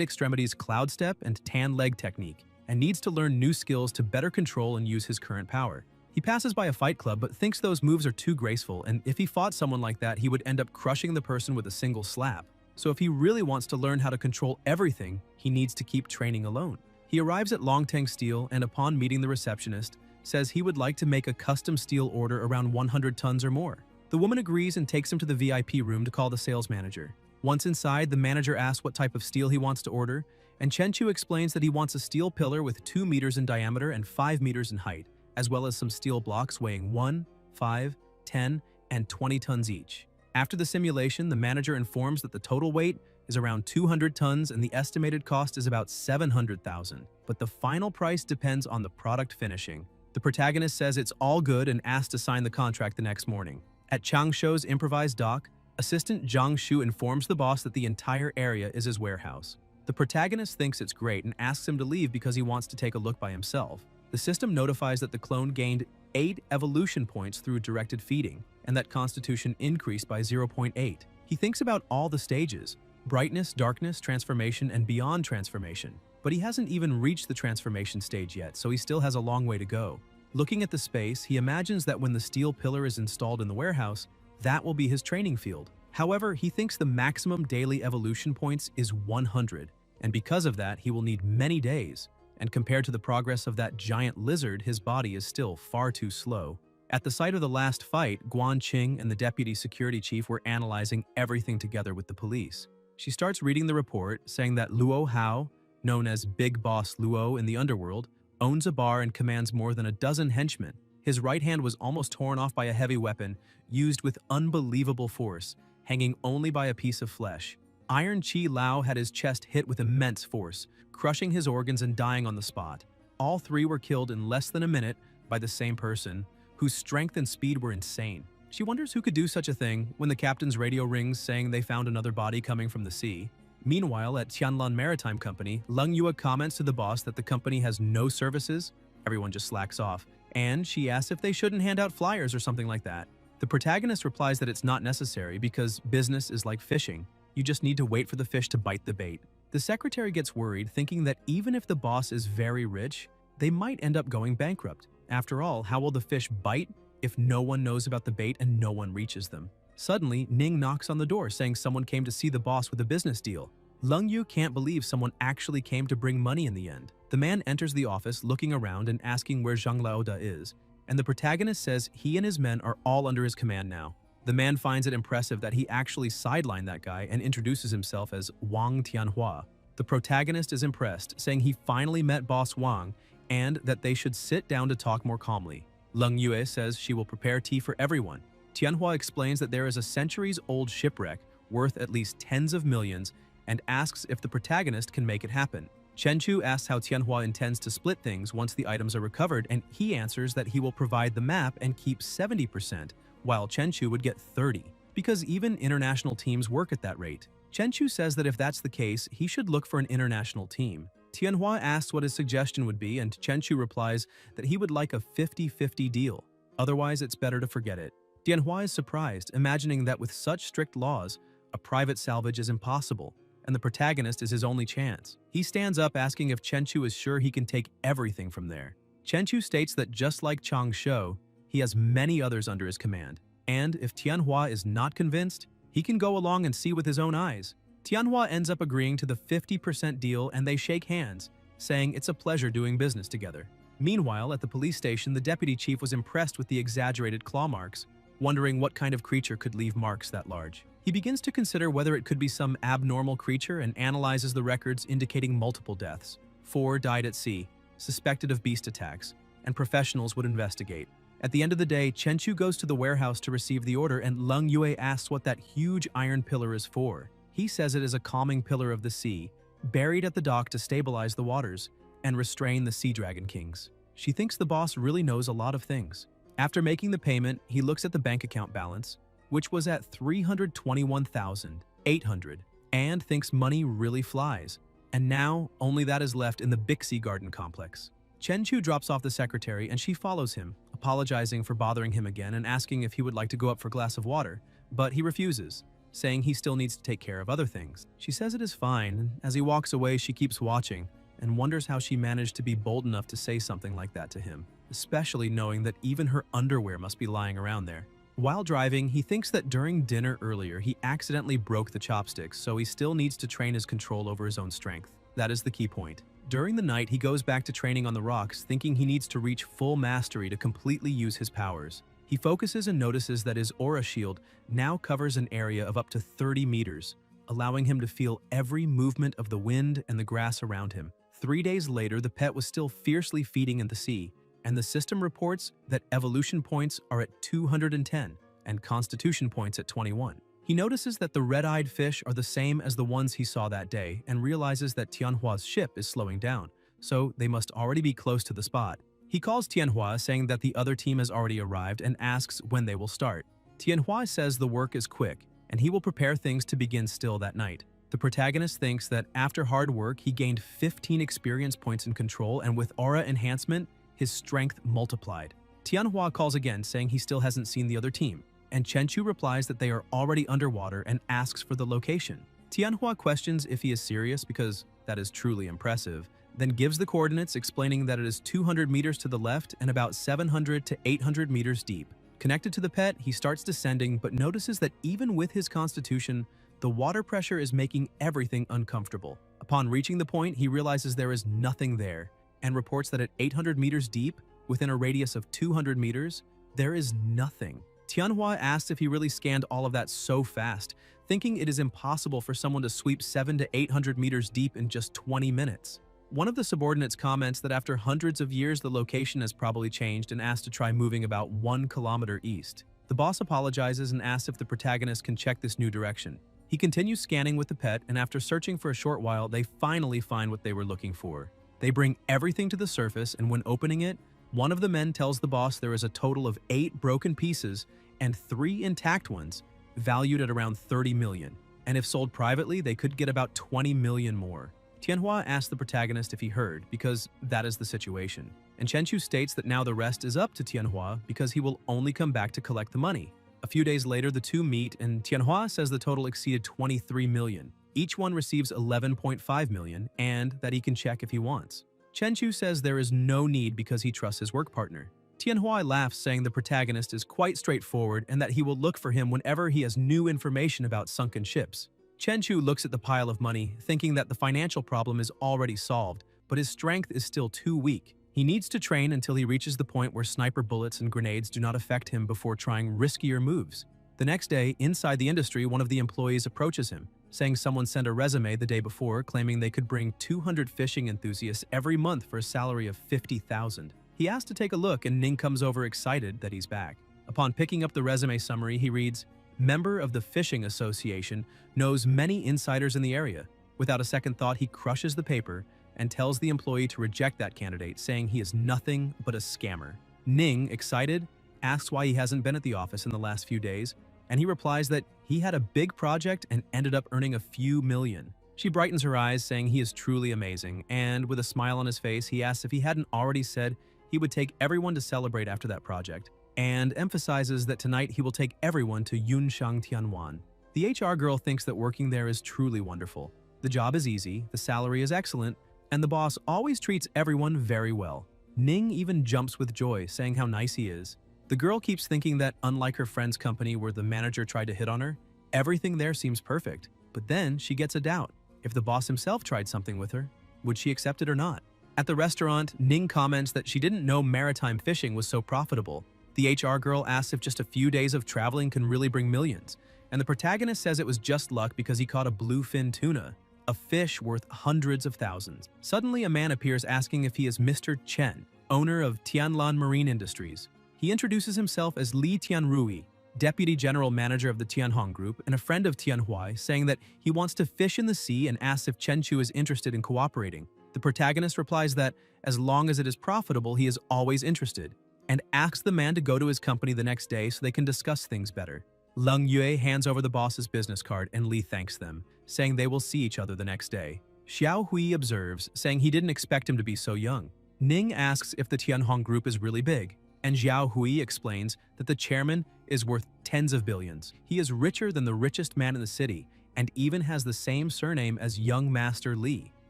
Speaker 1: extremities cloud step and tan leg technique, and needs to learn new skills to better control and use his current power. He passes by a fight club but thinks those moves are too graceful, and if he fought someone like that, he would end up crushing the person with a single slap. So if he really wants to learn how to control everything, he needs to keep training alone. He arrives at Longtang Steel and upon meeting the receptionist, says he would like to make a custom steel order around 100 tons or more. The woman agrees and takes him to the VIP room to call the sales manager. Once inside, the manager asks what type of steel he wants to order, and Chenchu explains that he wants a steel pillar with 2 meters in diameter and 5 meters in height, as well as some steel blocks weighing 1, 5, 10, and 20 tons each. After the simulation, the manager informs that the total weight is around 200 tons and the estimated cost is about 700,000, but the final price depends on the product finishing. The protagonist says it's all good and asks to sign the contract the next morning. At Changshou's improvised dock, assistant Zhang Shu informs the boss that the entire area is his warehouse. The protagonist thinks it's great and asks him to leave because he wants to take a look by himself. The system notifies that the clone gained 8 evolution points through directed feeding, and that constitution increased by 0.8. He thinks about all the stages: brightness, darkness, transformation, and beyond transformation. But he hasn't even reached the transformation stage yet, so he still has a long way to go. Looking at the space, he imagines that when the steel pillar is installed in the warehouse, that will be his training field. However, he thinks the maximum daily evolution points is 100, and because of that, he will need many days. And compared to the progress of that giant lizard, his body is still far too slow. At the site of the last fight, Guan Qing and the deputy security chief were analyzing everything together with the police. She starts reading the report, saying that Luo Hao, known as Big Boss Luo in the underworld, owns a bar and commands more than a dozen henchmen. His right hand was almost torn off by a heavy weapon, used with unbelievable force, hanging only by a piece of flesh. Iron Chi Lao had his chest hit with immense force, crushing his organs and dying on the spot. All three were killed in less than a minute by the same person, whose strength and speed were insane. She wonders who could do such a thing when the captain's radio rings saying they found another body coming from the sea. Meanwhile, at Tianlan Maritime Company, Leng Yue comments to the boss that the company has no services. Everyone just slacks off, and she asks if they shouldn't hand out flyers or something like that. The protagonist replies that it's not necessary because business is like fishing. You just need to wait for the fish to bite the bait. The secretary gets worried, thinking that even if the boss is very rich, they might end up going bankrupt. After all, how will the fish bite if no one knows about the bait and no one reaches them? Suddenly, Ning knocks on the door saying someone came to see the boss with a business deal. Leng Yu can't believe someone actually came to bring money in the end. The man enters the office looking around and asking where Zhang Laoda is, and the protagonist says he and his men are all under his command now. The man finds it impressive that he actually sidelined that guy and introduces himself as Wang Tianhua. The protagonist is impressed, saying he finally met boss Wang and that they should sit down to talk more calmly. Leng Yue says she will prepare tea for everyone. Tianhua explains that there is a centuries-old shipwreck worth at least tens of millions and asks if the protagonist can make it happen. Chenchu asks how Tianhua intends to split things once the items are recovered, and he answers that he will provide the map and keep 70%, while Chenchu would get 30%, because even international teams work at that rate. Chenchu says that if that's the case, he should look for an international team. Tianhua asks what his suggestion would be, and Chenchu replies that he would like a 50-50 deal. Otherwise, it's better to forget it. Tianhua is surprised, imagining that with such strict laws, a private salvage is impossible, and the protagonist is his only chance. He stands up asking if Chenchu is sure he can take everything from there. Chenchu states that just like Chang Shou, he has many others under his command, and if Tianhua is not convinced, he can go along and see with his own eyes. Tianhua ends up agreeing to the 50% deal and they shake hands, saying it's a pleasure doing business together. Meanwhile, at the police station, the deputy chief was impressed with the exaggerated claw marks, wondering what kind of creature could leave marks that large. He begins to consider whether it could be some abnormal creature and analyzes the records indicating multiple deaths. 4 died at sea, suspected of beast attacks, and professionals would investigate. At the end of the day, Chenchu goes to the warehouse to receive the order, and Leng Yue asks what that huge iron pillar is for. He says it is a calming pillar of the sea, buried at the dock to stabilize the waters and restrain the sea dragon kings. She thinks the boss really knows a lot of things. After making the payment, he looks at the bank account balance, which was at 321,800. and thinks money really flies. And now, only that is left in the Bixi Garden complex. Chenchu drops off the secretary and she follows him, apologizing for bothering him again and asking if he would like to go up for a glass of water, but he refuses, saying he still needs to take care of other things. She says it is fine, and as he walks away she keeps watching and wonders how she managed to be bold enough to say something like that to him, especially knowing that even her underwear must be lying around there. While driving, he thinks that during dinner earlier he accidentally broke the chopsticks, so he still needs to train his control over his own strength. That is the key point. During the night, he goes back to training on the rocks, thinking he needs to reach full mastery to completely use his powers. He focuses and notices that his aura shield now covers an area of up to 30 meters, allowing him to feel every movement of the wind and the grass around him. 3 days later, the pet was still fiercely feeding in the sea, and the system reports that evolution points are at 210 and constitution points at 21. He notices that the red-eyed fish are the same as the ones he saw that day and realizes that Tianhua's ship is slowing down, so they must already be close to the spot. He calls Tianhua, saying that the other team has already arrived and asks when they will start. Tianhua says the work is quick and he will prepare things to begin still that night. The protagonist thinks that after hard work, he gained 15 experience points in control, and with aura enhancement, his strength multiplied. Tianhua calls again, saying he still hasn't seen the other team, and Chenchu replies that they are already underwater and asks for the location. Tianhua questions if he is serious because that is truly impressive, then gives the coordinates, explaining that it is 200 meters to the left and about 700 to 800 meters deep. Connected to the pet, he starts descending but notices that even with his constitution, the water pressure is making everything uncomfortable. Upon reaching the point, he realizes there is nothing there and reports that at 800 meters deep, within a radius of 200 meters, there is nothing. Tianhua asks if he really scanned all of that so fast, thinking it is impossible for someone to sweep 700 to 800 meters deep in just 20 minutes. One of the subordinates comments that after hundreds of years the location has probably changed and asks to try moving about 1 kilometer east. The boss apologizes and asks if the protagonist can check this new direction. He continues scanning with the pet, and after searching for a short while, they finally find what they were looking for. They bring everything to the surface, and when opening it, one of the men tells the boss there is a total of 8 broken pieces and 3 intact ones, valued at around 30 million. And if sold privately, they could get about 20 million more. Tianhua asks the protagonist if he heard, because that is the situation. And Chenchu states that now the rest is up to Tianhua because he will only come back to collect the money. A few days later, the two meet, and Tianhua says the total exceeded 23 million. Each one receives 11.5 million, and that he can check if he wants. Chenchu says there is no need because he trusts his work partner. Tianhua laughs, saying the protagonist is quite straightforward and that he will look for him whenever he has new information about sunken ships. Chenchu looks at the pile of money, thinking that the financial problem is already solved, but his strength is still too weak. He needs to train until he reaches the point where sniper bullets and grenades do not affect him before trying riskier moves. The next day, inside the industry, one of the employees approaches him, saying someone sent a resume the day before claiming they could bring 200 fishing enthusiasts every month for a salary of 50,000. He asks to take a look, and Ning comes over excited that he's back. Upon picking up the resume summary, he reads, "Member of the Fishing Association, knows many insiders in the area." Without a second thought, he crushes the paper and tells the employee to reject that candidate, saying he is nothing but a scammer. Ning, excited, asks why he hasn't been at the office in the last few days, and he replies that he had a big project and ended up earning a few million. She brightens her eyes, saying he is truly amazing, and with a smile on his face, he asks if he hadn't already said he would take everyone to celebrate after that project, and emphasizes that tonight he will take everyone to Yunshang Tianwan. The HR girl thinks that working there is truly wonderful. The job is easy, the salary is excellent, and the boss always treats everyone very well. Ning even jumps with joy, saying how nice he is. The girl keeps thinking that unlike her friend's company where the manager tried to hit on her, everything there seems perfect. But then she gets a doubt. If the boss himself tried something with her, would she accept it or not? At the restaurant, Ning comments that she didn't know maritime fishing was so profitable. The HR girl asks if just a few days of traveling can really bring millions, and the protagonist says it was just luck because he caught a bluefin tuna, a fish worth hundreds of thousands. Suddenly, a man appears asking if he is Mr. Chen, owner of Tianlan Marine Industries. He introduces himself as Li Tianrui, deputy general manager of the Tianhong Group and a friend of Tianhui, saying that he wants to fish in the sea and asks if Chenchu is interested in cooperating. The protagonist replies that as long as it is profitable, he is always interested, and asks the man to go to his company the next day so they can discuss things better. Leng Yue hands over the boss's business card and Li thanks them, saying they will see each other the next day. Xiao Hui observes, saying he didn't expect him to be so young. Ning asks if the Tianhong group is really big, and Xiao Hui explains that the chairman is worth tens of billions. He is richer than the richest man in the city, and even has the same surname as young Master Li,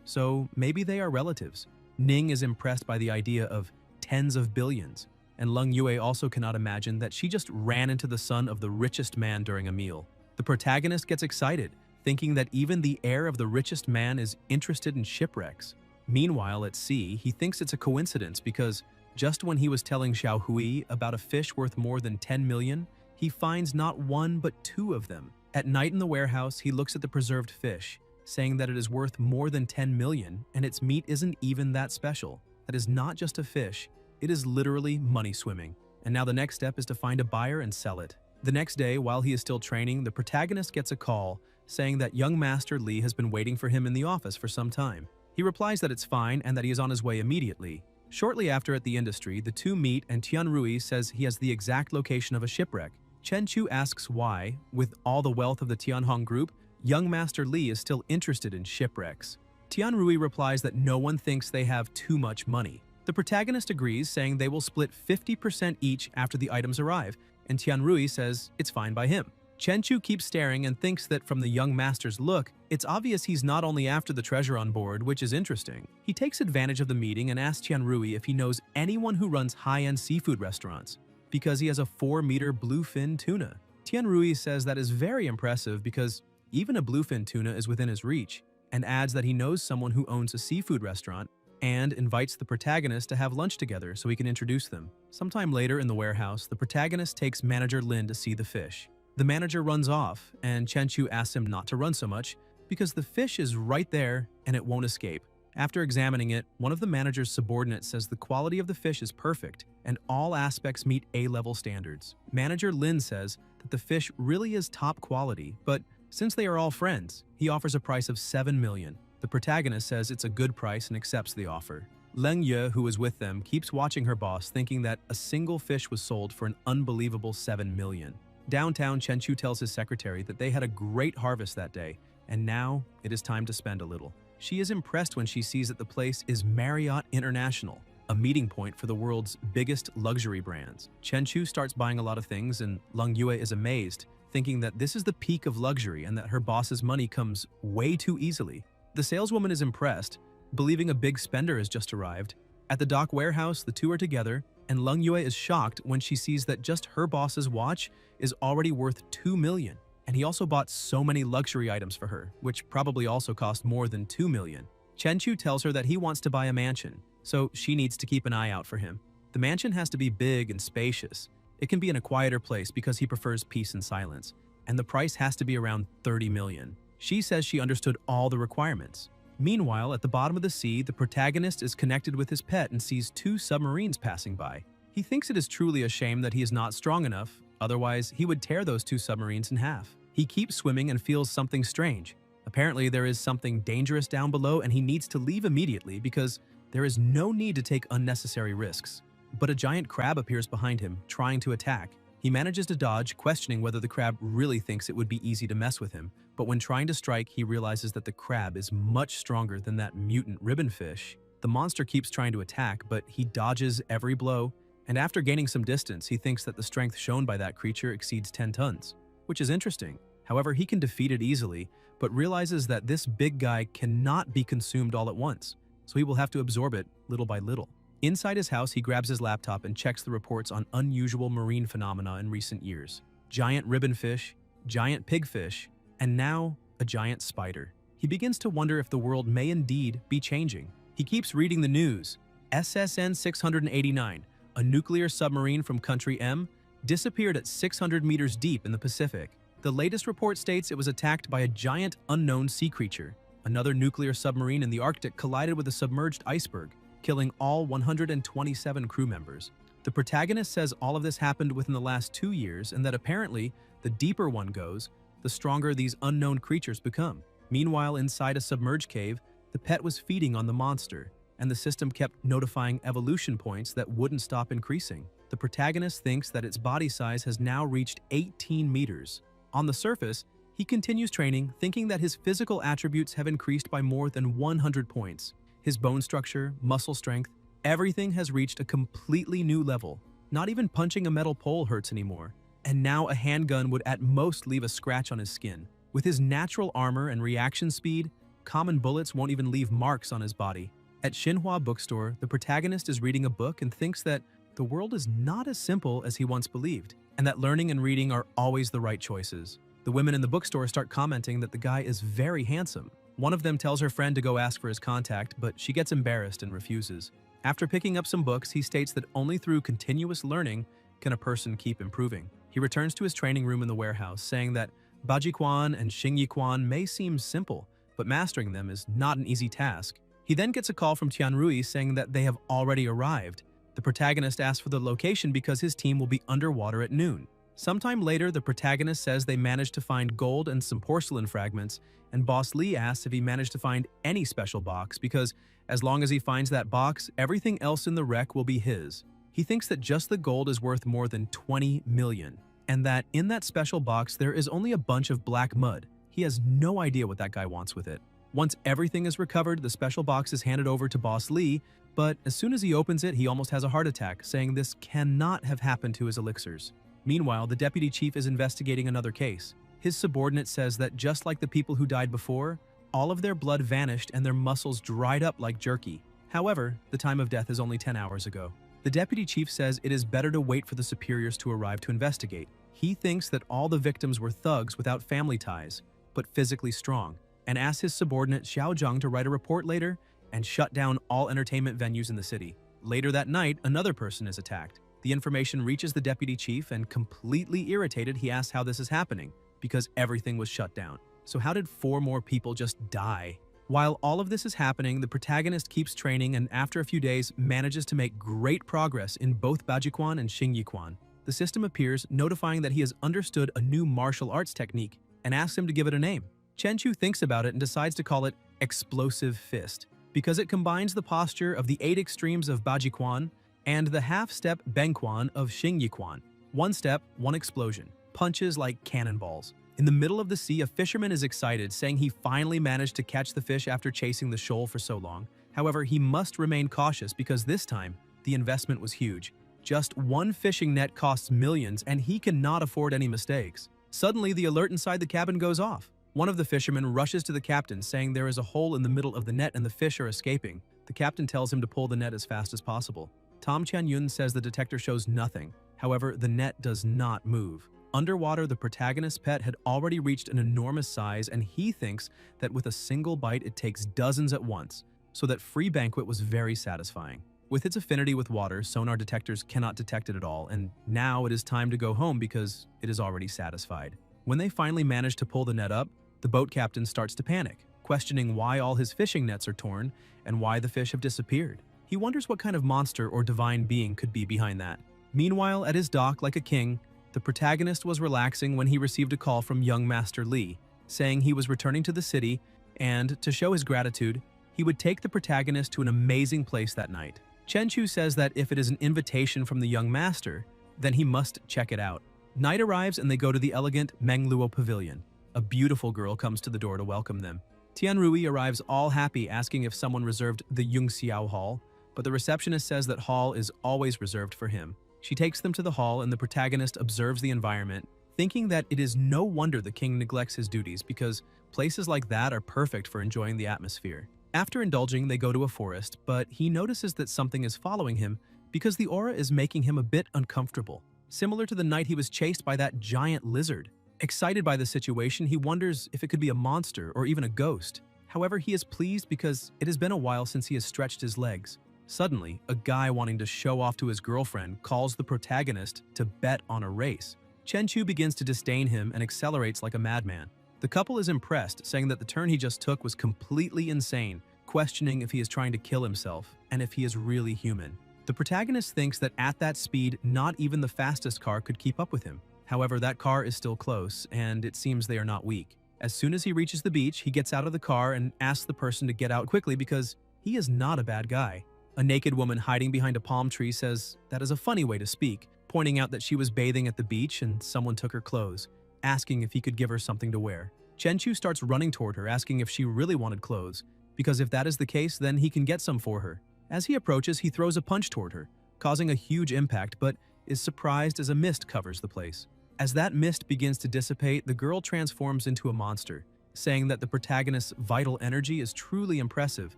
Speaker 1: so maybe they are relatives. Ning is impressed by the idea of tens of billions, and Leng Yue also cannot imagine that she just ran into the son of the richest man during a meal. The protagonist gets excited, thinking that even the heir of the richest man is interested in shipwrecks. Meanwhile, at sea, he thinks it's a coincidence because just when he was telling Xiao Hui about a fish worth more than 10 million, he finds not one but two of them. At night in the warehouse, he looks at the preserved fish, saying that it is worth more than 10 million and its meat isn't even that special. That is not just a fish, it is literally money swimming. And now the next step is to find a buyer and sell it. The next day, while he is still training, the protagonist gets a call saying that young Master Li has been waiting for him in the office for some time. He replies that it's fine and that he is on his way immediately. Shortly after at the industry, the two meet and Tianrui says he has the exact location of a shipwreck. Chen Chu asks why, with all the wealth of the Tianhong group, young Master Li is still interested in shipwrecks. Tianrui replies that no one thinks they have too much money. The protagonist agrees, saying they will split 50% each after the items arrive, and Tianrui says it's fine by him. Chen Chu keeps staring and thinks that from the young master's look, it's obvious he's not only after the treasure on board, which is interesting. He takes advantage of the meeting and asks Tianrui if he knows anyone who runs high-end seafood restaurants, because he has a 4-meter bluefin tuna. Tianrui says that is very impressive because even a bluefin tuna is within his reach, and adds that he knows someone who owns a seafood restaurant and invites the protagonist to have lunch together so he can introduce them. Sometime later in the warehouse, the protagonist takes manager Lin to see the fish. The manager runs off, and Chen Chu asks him not to run so much because the fish is right there and it won't escape. After examining it, one of the manager's subordinates says the quality of the fish is perfect and all aspects meet A-level standards. Manager Lin says that the fish really is top quality, but since they are all friends, he offers a price of 7 million. The protagonist says it's a good price and accepts the offer. Leng Ye, who is with them, keeps watching her boss, thinking that a single fish was sold for an unbelievable 7 million. Downtown, Chen Chu tells his secretary that they had a great harvest that day, and now it is time to spend a little. She is impressed when she sees that the place is Marriott International, a meeting point for the world's biggest luxury brands. Chen Chu starts buying a lot of things, and Leng Yue is amazed, thinking that this is the peak of luxury and that her boss's money comes way too easily. The saleswoman is impressed, believing a big spender has just arrived. At the dock warehouse, the two are together, and Leng Yue is shocked when she sees that just her boss's watch is already worth 2 million. And he also bought so many luxury items for her, which probably also cost more than 2 million. Chen Chu tells her that he wants to buy a mansion, so she needs to keep an eye out for him. The mansion has to be big and spacious. It can be in a quieter place because he prefers peace and silence, and the price has to be around 30 million. She says she understood all the requirements. Meanwhile, at the bottom of the sea, the protagonist is connected with his pet and sees 2 submarines passing by. He thinks it is truly a shame that he is not strong enough, otherwise he would tear those 2 submarines in half. He keeps swimming and feels something strange. Apparently there is something dangerous down below and he needs to leave immediately because there is no need to take unnecessary risks. But a giant crab appears behind him, trying to attack. He manages to dodge, questioning whether the crab really thinks it would be easy to mess with him, but when trying to strike, he realizes that the crab is much stronger than that mutant ribbonfish. The monster keeps trying to attack, but he dodges every blow, and after gaining some distance, he thinks that the strength shown by that creature exceeds 10 tons, which is interesting. However, he can defeat it easily, but realizes that this big guy cannot be consumed all at once, so he will have to absorb it little by little. Inside his house, he grabs his laptop and checks the reports on unusual marine phenomena in recent years. Giant ribbonfish, giant pigfish, and now a giant spider. He begins to wonder if the world may indeed be changing. He keeps reading the news. SSN 689, a nuclear submarine from country M, disappeared at 600 meters deep in the Pacific. The latest report states it was attacked by a giant unknown sea creature. Another nuclear submarine in the Arctic collided with a submerged iceberg, killing all 127 crew members. The protagonist says all of this happened within the last 2 years and that apparently, the deeper one goes, the stronger these unknown creatures become. Meanwhile, inside a submerged cave, the pet was feeding on the monster, and the system kept notifying evolution points that wouldn't stop increasing. the protagonist thinks that its body size has now reached 18 meters. On the surface, he continues training, thinking that his physical attributes have increased by more than 100 points. His bone structure, muscle strength, everything has reached a completely new level. Not even punching a metal pole hurts anymore. And now a handgun would at most leave a scratch on his skin. With his natural armor and reaction speed, common bullets won't even leave marks on his body. At Xinhua bookstore, the protagonist is reading a book and thinks that the world is not as simple as he once believed, and that learning and reading are always the right choices. The women in the bookstore start commenting that the guy is very handsome. One of them tells her friend to go ask for his contact, but she gets embarrassed and refuses. After picking up some books, he states that only through continuous learning can a person keep improving. He returns to his training room in the warehouse, saying that Bajikwan and Xingyikwan may seem simple, but mastering them is not an easy task. He then gets a call from Tianrui saying that they have already arrived. The protagonist asks for the location because his team will be underwater at noon. Sometime later, the protagonist says they managed to find gold and some porcelain fragments, and Boss Lee asks if he managed to find any special box because as long as he finds that box, everything else in the wreck will be his. He thinks that just the gold is worth more than 20 million, and that in that special box there is only a bunch of black mud. He has no idea what that guy wants with it. Once everything is recovered, the special box is handed over to Boss Lee, but as soon as he opens it, he almost has a heart attack, saying this cannot have happened to his elixirs. Meanwhile, the deputy chief is investigating another case. His subordinate says that just like the people who died before, all of their blood vanished and their muscles dried up like jerky. However, the time of death is only 10 hours ago. The deputy chief says it is better to wait for the superiors to arrive to investigate. He thinks that all the victims were thugs without family ties, but physically strong, and asks his subordinate Xiao Zhang to write a report later and shut down all entertainment venues in the city. Later that night, another person is attacked. The information reaches the deputy chief, and completely irritated, he asks how this is happening, because everything was shut down. So how did 4 more people just die? While all of this is happening, the protagonist keeps training and after a few days manages to make great progress in both Bajikwan and Xingyikwan. The system appears, notifying that he has understood a new martial arts technique and asks him to give it a name. Chen Chu thinks about it and decides to call it Explosive Fist, because it combines the posture of the 8 extremes of Bajikwan and the half-step Bengquan of Xingyikwan. 1 step, 1 explosion. Punches like cannonballs. In the middle of the sea, a fisherman is excited, saying he finally managed to catch the fish after chasing the shoal for so long. However, he must remain cautious because this time, the investment was huge. Just 1 fishing net costs millions, and he cannot afford any mistakes. Suddenly, the alert inside the cabin goes off. One of the fishermen rushes to the captain, saying there is a hole in the middle of the net and the fish are escaping. The captain tells him to pull the net as fast as possible. Tom Chan-yun says the detector shows nothing. However, the net does not move. Underwater, the protagonist's pet had already reached an enormous size, and he thinks that with a single bite it takes dozens at once, so that free banquet was very satisfying. With its affinity with water, sonar detectors cannot detect it at all, and now it is time to go home because it is already satisfied. When they finally manage to pull the net up, the boat captain starts to panic, questioning why all his fishing nets are torn and why the fish have disappeared. He wonders what kind of monster or divine being could be behind that. Meanwhile, at his dock like a king, the protagonist was relaxing when he received a call from young Master Lee, saying he was returning to the city and, to show his gratitude, he would take the protagonist to an amazing place that night. Chen Chu says that if it is an invitation from the young master, then he must check it out. Night arrives and they go to the elegant Mengluo Pavilion. A beautiful girl comes to the door to welcome them. Tianrui arrives all happy, asking if someone reserved the Yungxiao Hall, but the receptionist says that hall is always reserved for him. She takes them to the hall and the protagonist observes the environment, thinking that it is no wonder the king neglects his duties because places like that are perfect for enjoying the atmosphere. After indulging, they go to a forest, but he notices that something is following him because the aura is making him a bit uncomfortable, similar to the night he was chased by that giant lizard. Excited by the situation, he wonders if it could be a monster or even a ghost. However, he is pleased because it has been a while since he has stretched his legs. Suddenly, a guy wanting to show off to his girlfriend calls the protagonist to bet on a race. Chen Chu begins to disdain him and accelerates like a madman. The couple is impressed, saying that the turn he just took was completely insane, questioning if he is trying to kill himself and if he is really human. The protagonist thinks that at that speed, not even the fastest car could keep up with him. However, that car is still close, and it seems they are not weak. As soon as he reaches the beach, he gets out of the car and asks the person to get out quickly because he is not a bad guy. A naked woman hiding behind a palm tree says that is a funny way to speak, pointing out that she was bathing at the beach and someone took her clothes, asking if he could give her something to wear. Chenchu starts running toward her, asking if she really wanted clothes, because if that is the case, then he can get some for her. As he approaches, he throws a punch toward her, causing a huge impact, but is surprised as a mist covers the place. As that mist begins to dissipate, the girl transforms into a monster, saying that the protagonist's vital energy is truly impressive,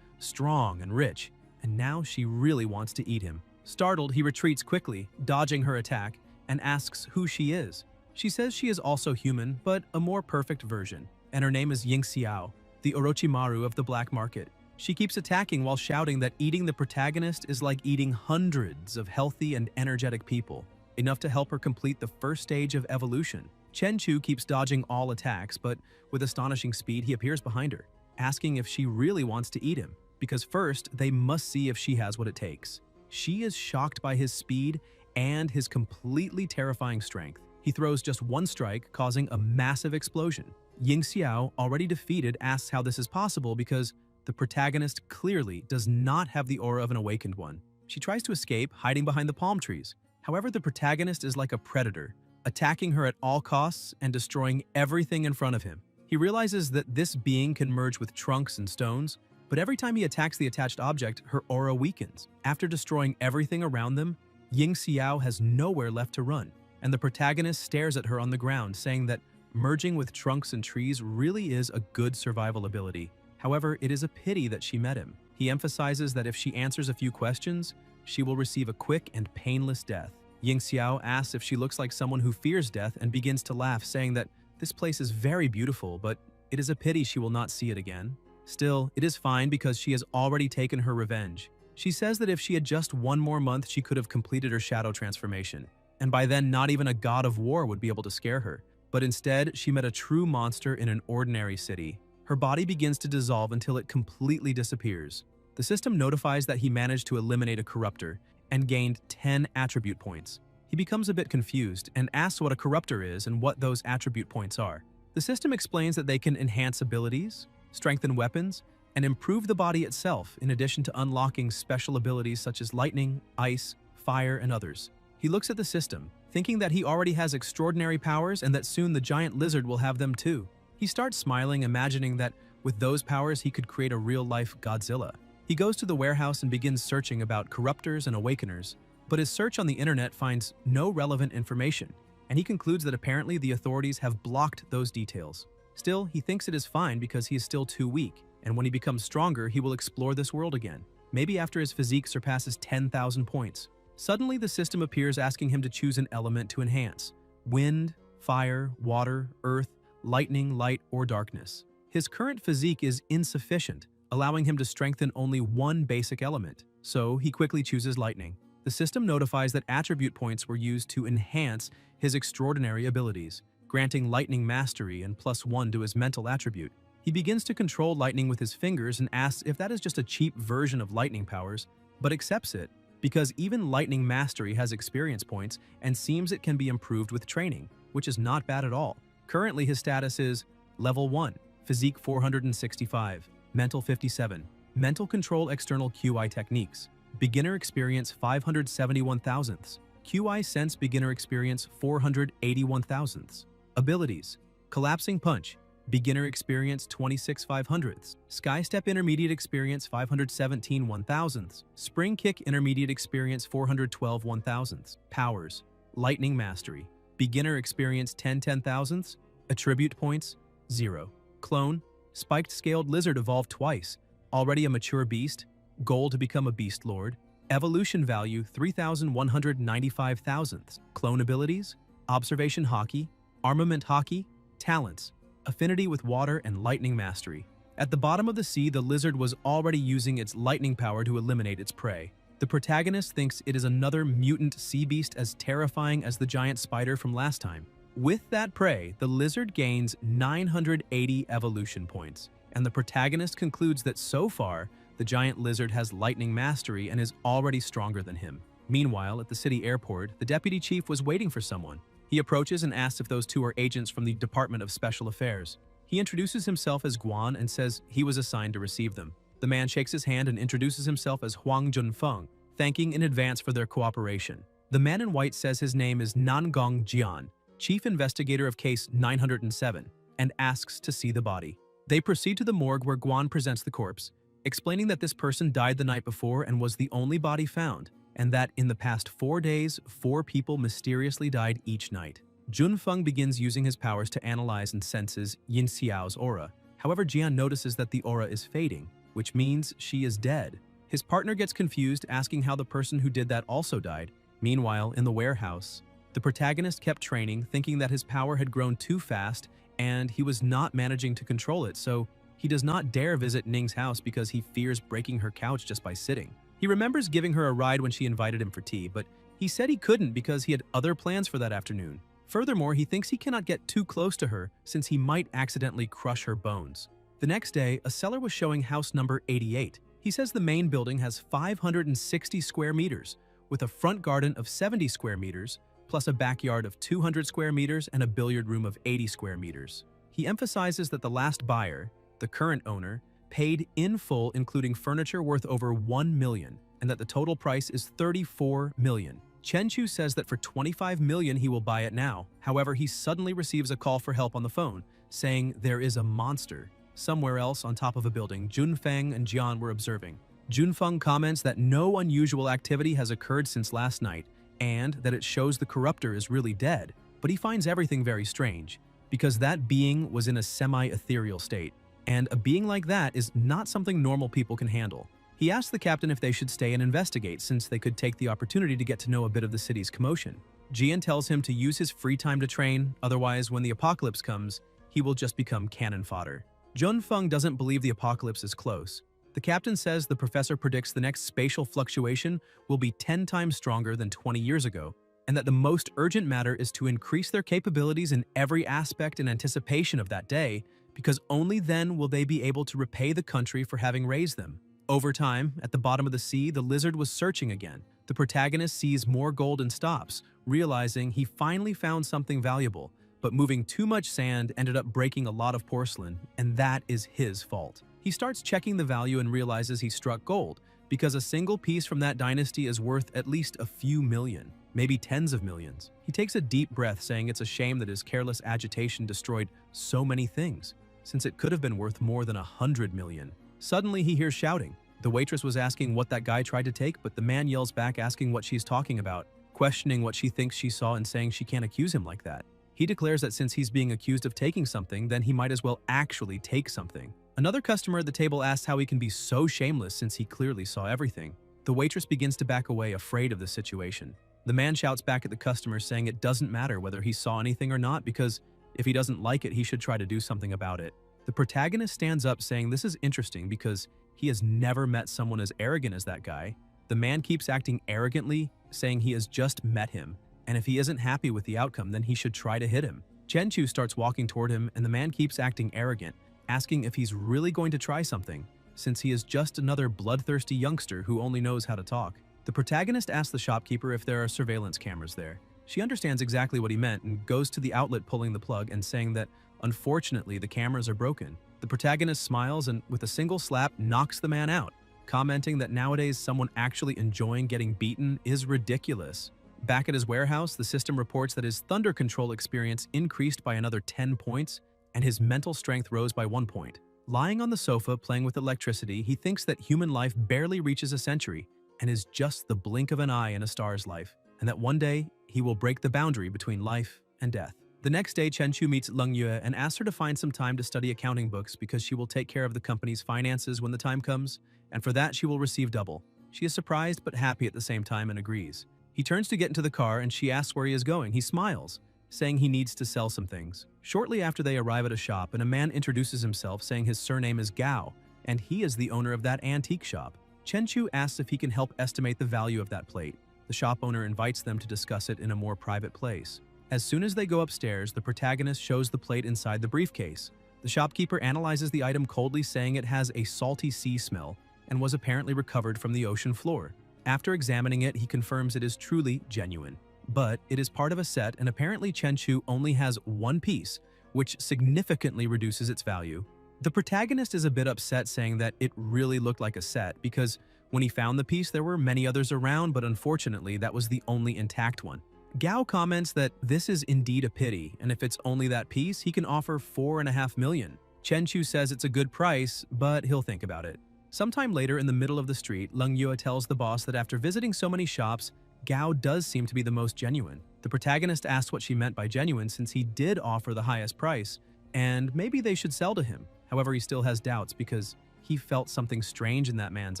Speaker 1: strong, and rich, and now she really wants to eat him. Startled, he retreats quickly, dodging her attack, and asks who she is. She says she is also human, but a more perfect version, and her name is Ying Xiao, the Orochimaru of the black market. She keeps attacking while shouting that eating the protagonist is like eating hundreds of healthy and energetic people, enough to help her complete the first stage of evolution. Chenchu keeps dodging all attacks, but with astonishing speed, he appears behind her, asking if she really wants to eat him, because first, they must see if she has what it takes. She is shocked by his speed and his completely terrifying strength. He throws just one strike, causing a massive explosion. Ying Xiao, already defeated, asks how this is possible because the protagonist clearly does not have the aura of an awakened one. She tries to escape, hiding behind the palm trees. However, the protagonist is like a predator, attacking her at all costs and destroying everything in front of him. He realizes that this being can merge with trunks and stones, but every time he attacks the attached object, her aura weakens. After destroying everything around them, Ying Xiao has nowhere left to run, and the protagonist stares at her on the ground, saying that merging with trunks and trees really is a good survival ability. However, it is a pity that she met him. He emphasizes that if she answers a few questions, she will receive a quick and painless death. Ying Xiao asks if she looks like someone who fears death and begins to laugh, saying that this place is very beautiful, but it is a pity she will not see it again. Still, it is fine because she has already taken her revenge. She says that if she had just one more month, she could have completed her shadow transformation, and by then not even a god of war would be able to scare her. But instead, she met a true monster in an ordinary city. Her body begins to dissolve until it completely disappears. The system notifies that he managed to eliminate a corruptor and gained 10 attribute points. He becomes a bit confused and asks what a corruptor is and what those attribute points are. The system explains that they can enhance abilities, strengthen weapons, and improve the body itself, in addition to unlocking special abilities such as lightning, ice, fire, and others. He looks at the system, thinking that he already has extraordinary powers and that soon the giant lizard will have them too. He starts smiling, imagining that with those powers he could create a real-life Godzilla. He goes to the warehouse and begins searching about corruptors and awakeners, but his search on the internet finds no relevant information, and he concludes that apparently the authorities have blocked those details. Still, he thinks it is fine because he is still too weak, and when he becomes stronger, he will explore this world again, maybe after his physique surpasses 10,000 points. Suddenly, the system appears asking him to choose an element to enhance: wind, fire, water, earth, lightning, light, or darkness. His current physique is insufficient, allowing him to strengthen only one basic element, so he quickly chooses lightning. The system notifies that attribute points were used to enhance his extraordinary abilities, granting lightning mastery and +1 to his mental attribute. He begins to control lightning with his fingers and asks if that is just a cheap version of lightning powers, but accepts it because even lightning mastery has experience points and seems it can be improved with training, which is not bad at all. Currently, his status is Level 1, Physique 465, Mental 57, Mental Control External QI Techniques, Beginner Experience 571 thousandths, QI Sense Beginner Experience 481 thousandths. Abilities: Collapsing Punch, Beginner Experience 26 500ths, Sky Step Intermediate Experience 517 1,000ths, Spring Kick Intermediate Experience 412 1,000ths. Powers: Lightning Mastery, Beginner Experience 10 10,000ths, Attribute Points 0. Clone: Spiked Scaled Lizard evolved twice, already a mature beast, goal to become a Beast Lord, evolution value 3,195 thousandths. Clone abilities: Observation Hockey, Armament Hockey, Talents, Affinity with Water, and Lightning Mastery. At the bottom of the sea, the lizard was already using its lightning power to eliminate its prey. The protagonist thinks it is another mutant sea beast as terrifying as the giant spider from last time. With that prey, the lizard gains 980 evolution points, and the protagonist concludes that so far, the giant lizard has lightning mastery and is already stronger than him. Meanwhile, at the city airport, the deputy chief was waiting for someone. He approaches and asks if those two are agents from the Department of Special Affairs. He introduces himself as Guan and says he was assigned to receive them. The man shakes his hand and introduces himself as Huang Junfeng, thanking in advance for their cooperation. The man in white says his name is Nangong Jian, chief investigator of case 907, and asks to see the body. They proceed to the morgue where Guan presents the corpse, explaining that this person died the night before and was the only body found, and that in the past 4 days, 4 people mysteriously died each night. Junfeng begins using his powers to analyze and senses Yin Xiao's aura. However, Jian notices that the aura is fading, which means she is dead. His partner gets confused, asking how the person who did that also died. Meanwhile, in the warehouse, the protagonist kept training, thinking that his power had grown too fast and he was not managing to control it, so he does not dare visit Ning's house because he fears breaking her couch just by sitting. He remembers giving her a ride when she invited him for tea, but he said he couldn't because he had other plans for that afternoon. Furthermore, he thinks he cannot get too close to her since he might accidentally crush her bones. The next day, a seller was showing house number 88. He says the main building has 560 square meters, with a front garden of 70 square meters, plus a backyard of 200 square meters and a billiard room of 80 square meters. He emphasizes that the last buyer, the current owner, paid in full including furniture worth over 1 million, and that the total price is 34 million. Chen Chu says that for 25 million he will buy it now. However, he suddenly receives a call for help on the phone, saying there is a monster somewhere else on top of a building Junfeng and Jian were observing. Junfeng comments that no unusual activity has occurred since last night, and that it shows the corruptor is really dead, but he finds everything very strange, because that being was in a semi-ethereal state, and a being like that is not something normal people can handle. He asks the captain if they should stay and investigate, since they could take the opportunity to get to know a bit of the city's commotion. Jian tells him to use his free time to train, otherwise when the apocalypse comes, he will just become cannon fodder. Junfeng doesn't believe the apocalypse is close. The captain says the professor predicts the next spatial fluctuation will be 10 times stronger than 20 years ago, and that the most urgent matter is to increase their capabilities in every aspect in anticipation of that day, because only then will they be able to repay the country for having raised them. Over time, at the bottom of the sea, the lizard was searching again. The protagonist sees more gold and stops, realizing he finally found something valuable, but moving too much sand ended up breaking a lot of porcelain, and that is his fault. He starts checking the value and realizes he struck gold, because a single piece from that dynasty is worth at least a few million, maybe tens of millions. He takes a deep breath, saying it's a shame that his careless agitation destroyed so many things, since it could have been worth more than 100 million. Suddenly, he hears shouting. The waitress was asking what that guy tried to take, but the man yells back asking what she's talking about, questioning what she thinks she saw and saying she can't accuse him like that. He declares that since he's being accused of taking something, then he might as well actually take something. Another customer at the table asks how he can be so shameless since he clearly saw everything. The waitress begins to back away, afraid of the situation. The man shouts back at the customer, saying it doesn't matter whether he saw anything or not, because if he doesn't like it, he should try to do something about it. The protagonist stands up, saying this is interesting because he has never met someone as arrogant as that guy. The man keeps acting arrogantly, saying he has just met him, and if he isn't happy with the outcome, then he should try to hit him. Chen Chu starts walking toward him, and the man keeps acting arrogant, asking if he's really going to try something, since he is just another bloodthirsty youngster who only knows how to talk. The protagonist asks the shopkeeper if there are surveillance cameras there. She understands exactly what he meant and goes to the outlet pulling the plug and saying that, unfortunately, the cameras are broken. The protagonist smiles and, with a single slap, knocks the man out, commenting that nowadays someone actually enjoying getting beaten is ridiculous. Back at his warehouse, the system reports that his thunder control experience increased by another 10 points, and his mental strength rose by 1 point. Lying on the sofa playing with electricity, he thinks that human life barely reaches a century and is just the blink of an eye in a star's life, and that one day he will break the boundary between life and death. The next day, Chen Chu meets Leng Yue and asks her to find some time to study accounting books because she will take care of the company's finances when the time comes, and for that she will receive double. She is surprised but happy at the same time and agrees. He turns to get into the car and she asks where he is going. He smiles, saying he needs to sell some things. Shortly after, they arrive at a shop and a man introduces himself, saying his surname is Gao, and he is the owner of that antique shop. Chen Chu asks if he can help estimate the value of that plate. The shop owner invites them to discuss it in a more private place. As soon as they go upstairs, the protagonist shows the plate inside the briefcase. The shopkeeper analyzes the item coldly, saying it has a salty sea smell and was apparently recovered from the ocean floor. After examining it, he confirms it is truly genuine. But it is part of a set, and apparently Chen Chu only has one piece, which significantly reduces its value. The protagonist is a bit upset, saying that it really looked like a set because when he found the piece there were many others around, but unfortunately that was the only intact one. Gao comments that this is indeed a pity, and if it's only that piece, he can offer 4.5 million. Chenchu says it's a good price, but he'll think about it. Sometime later in the middle of the street, Leng Yue tells the boss that after visiting so many shops, Gao does seem to be the most genuine. The protagonist asks what she meant by genuine since he did offer the highest price, and maybe they should sell to him. However, he still has doubts because he felt something strange in that man's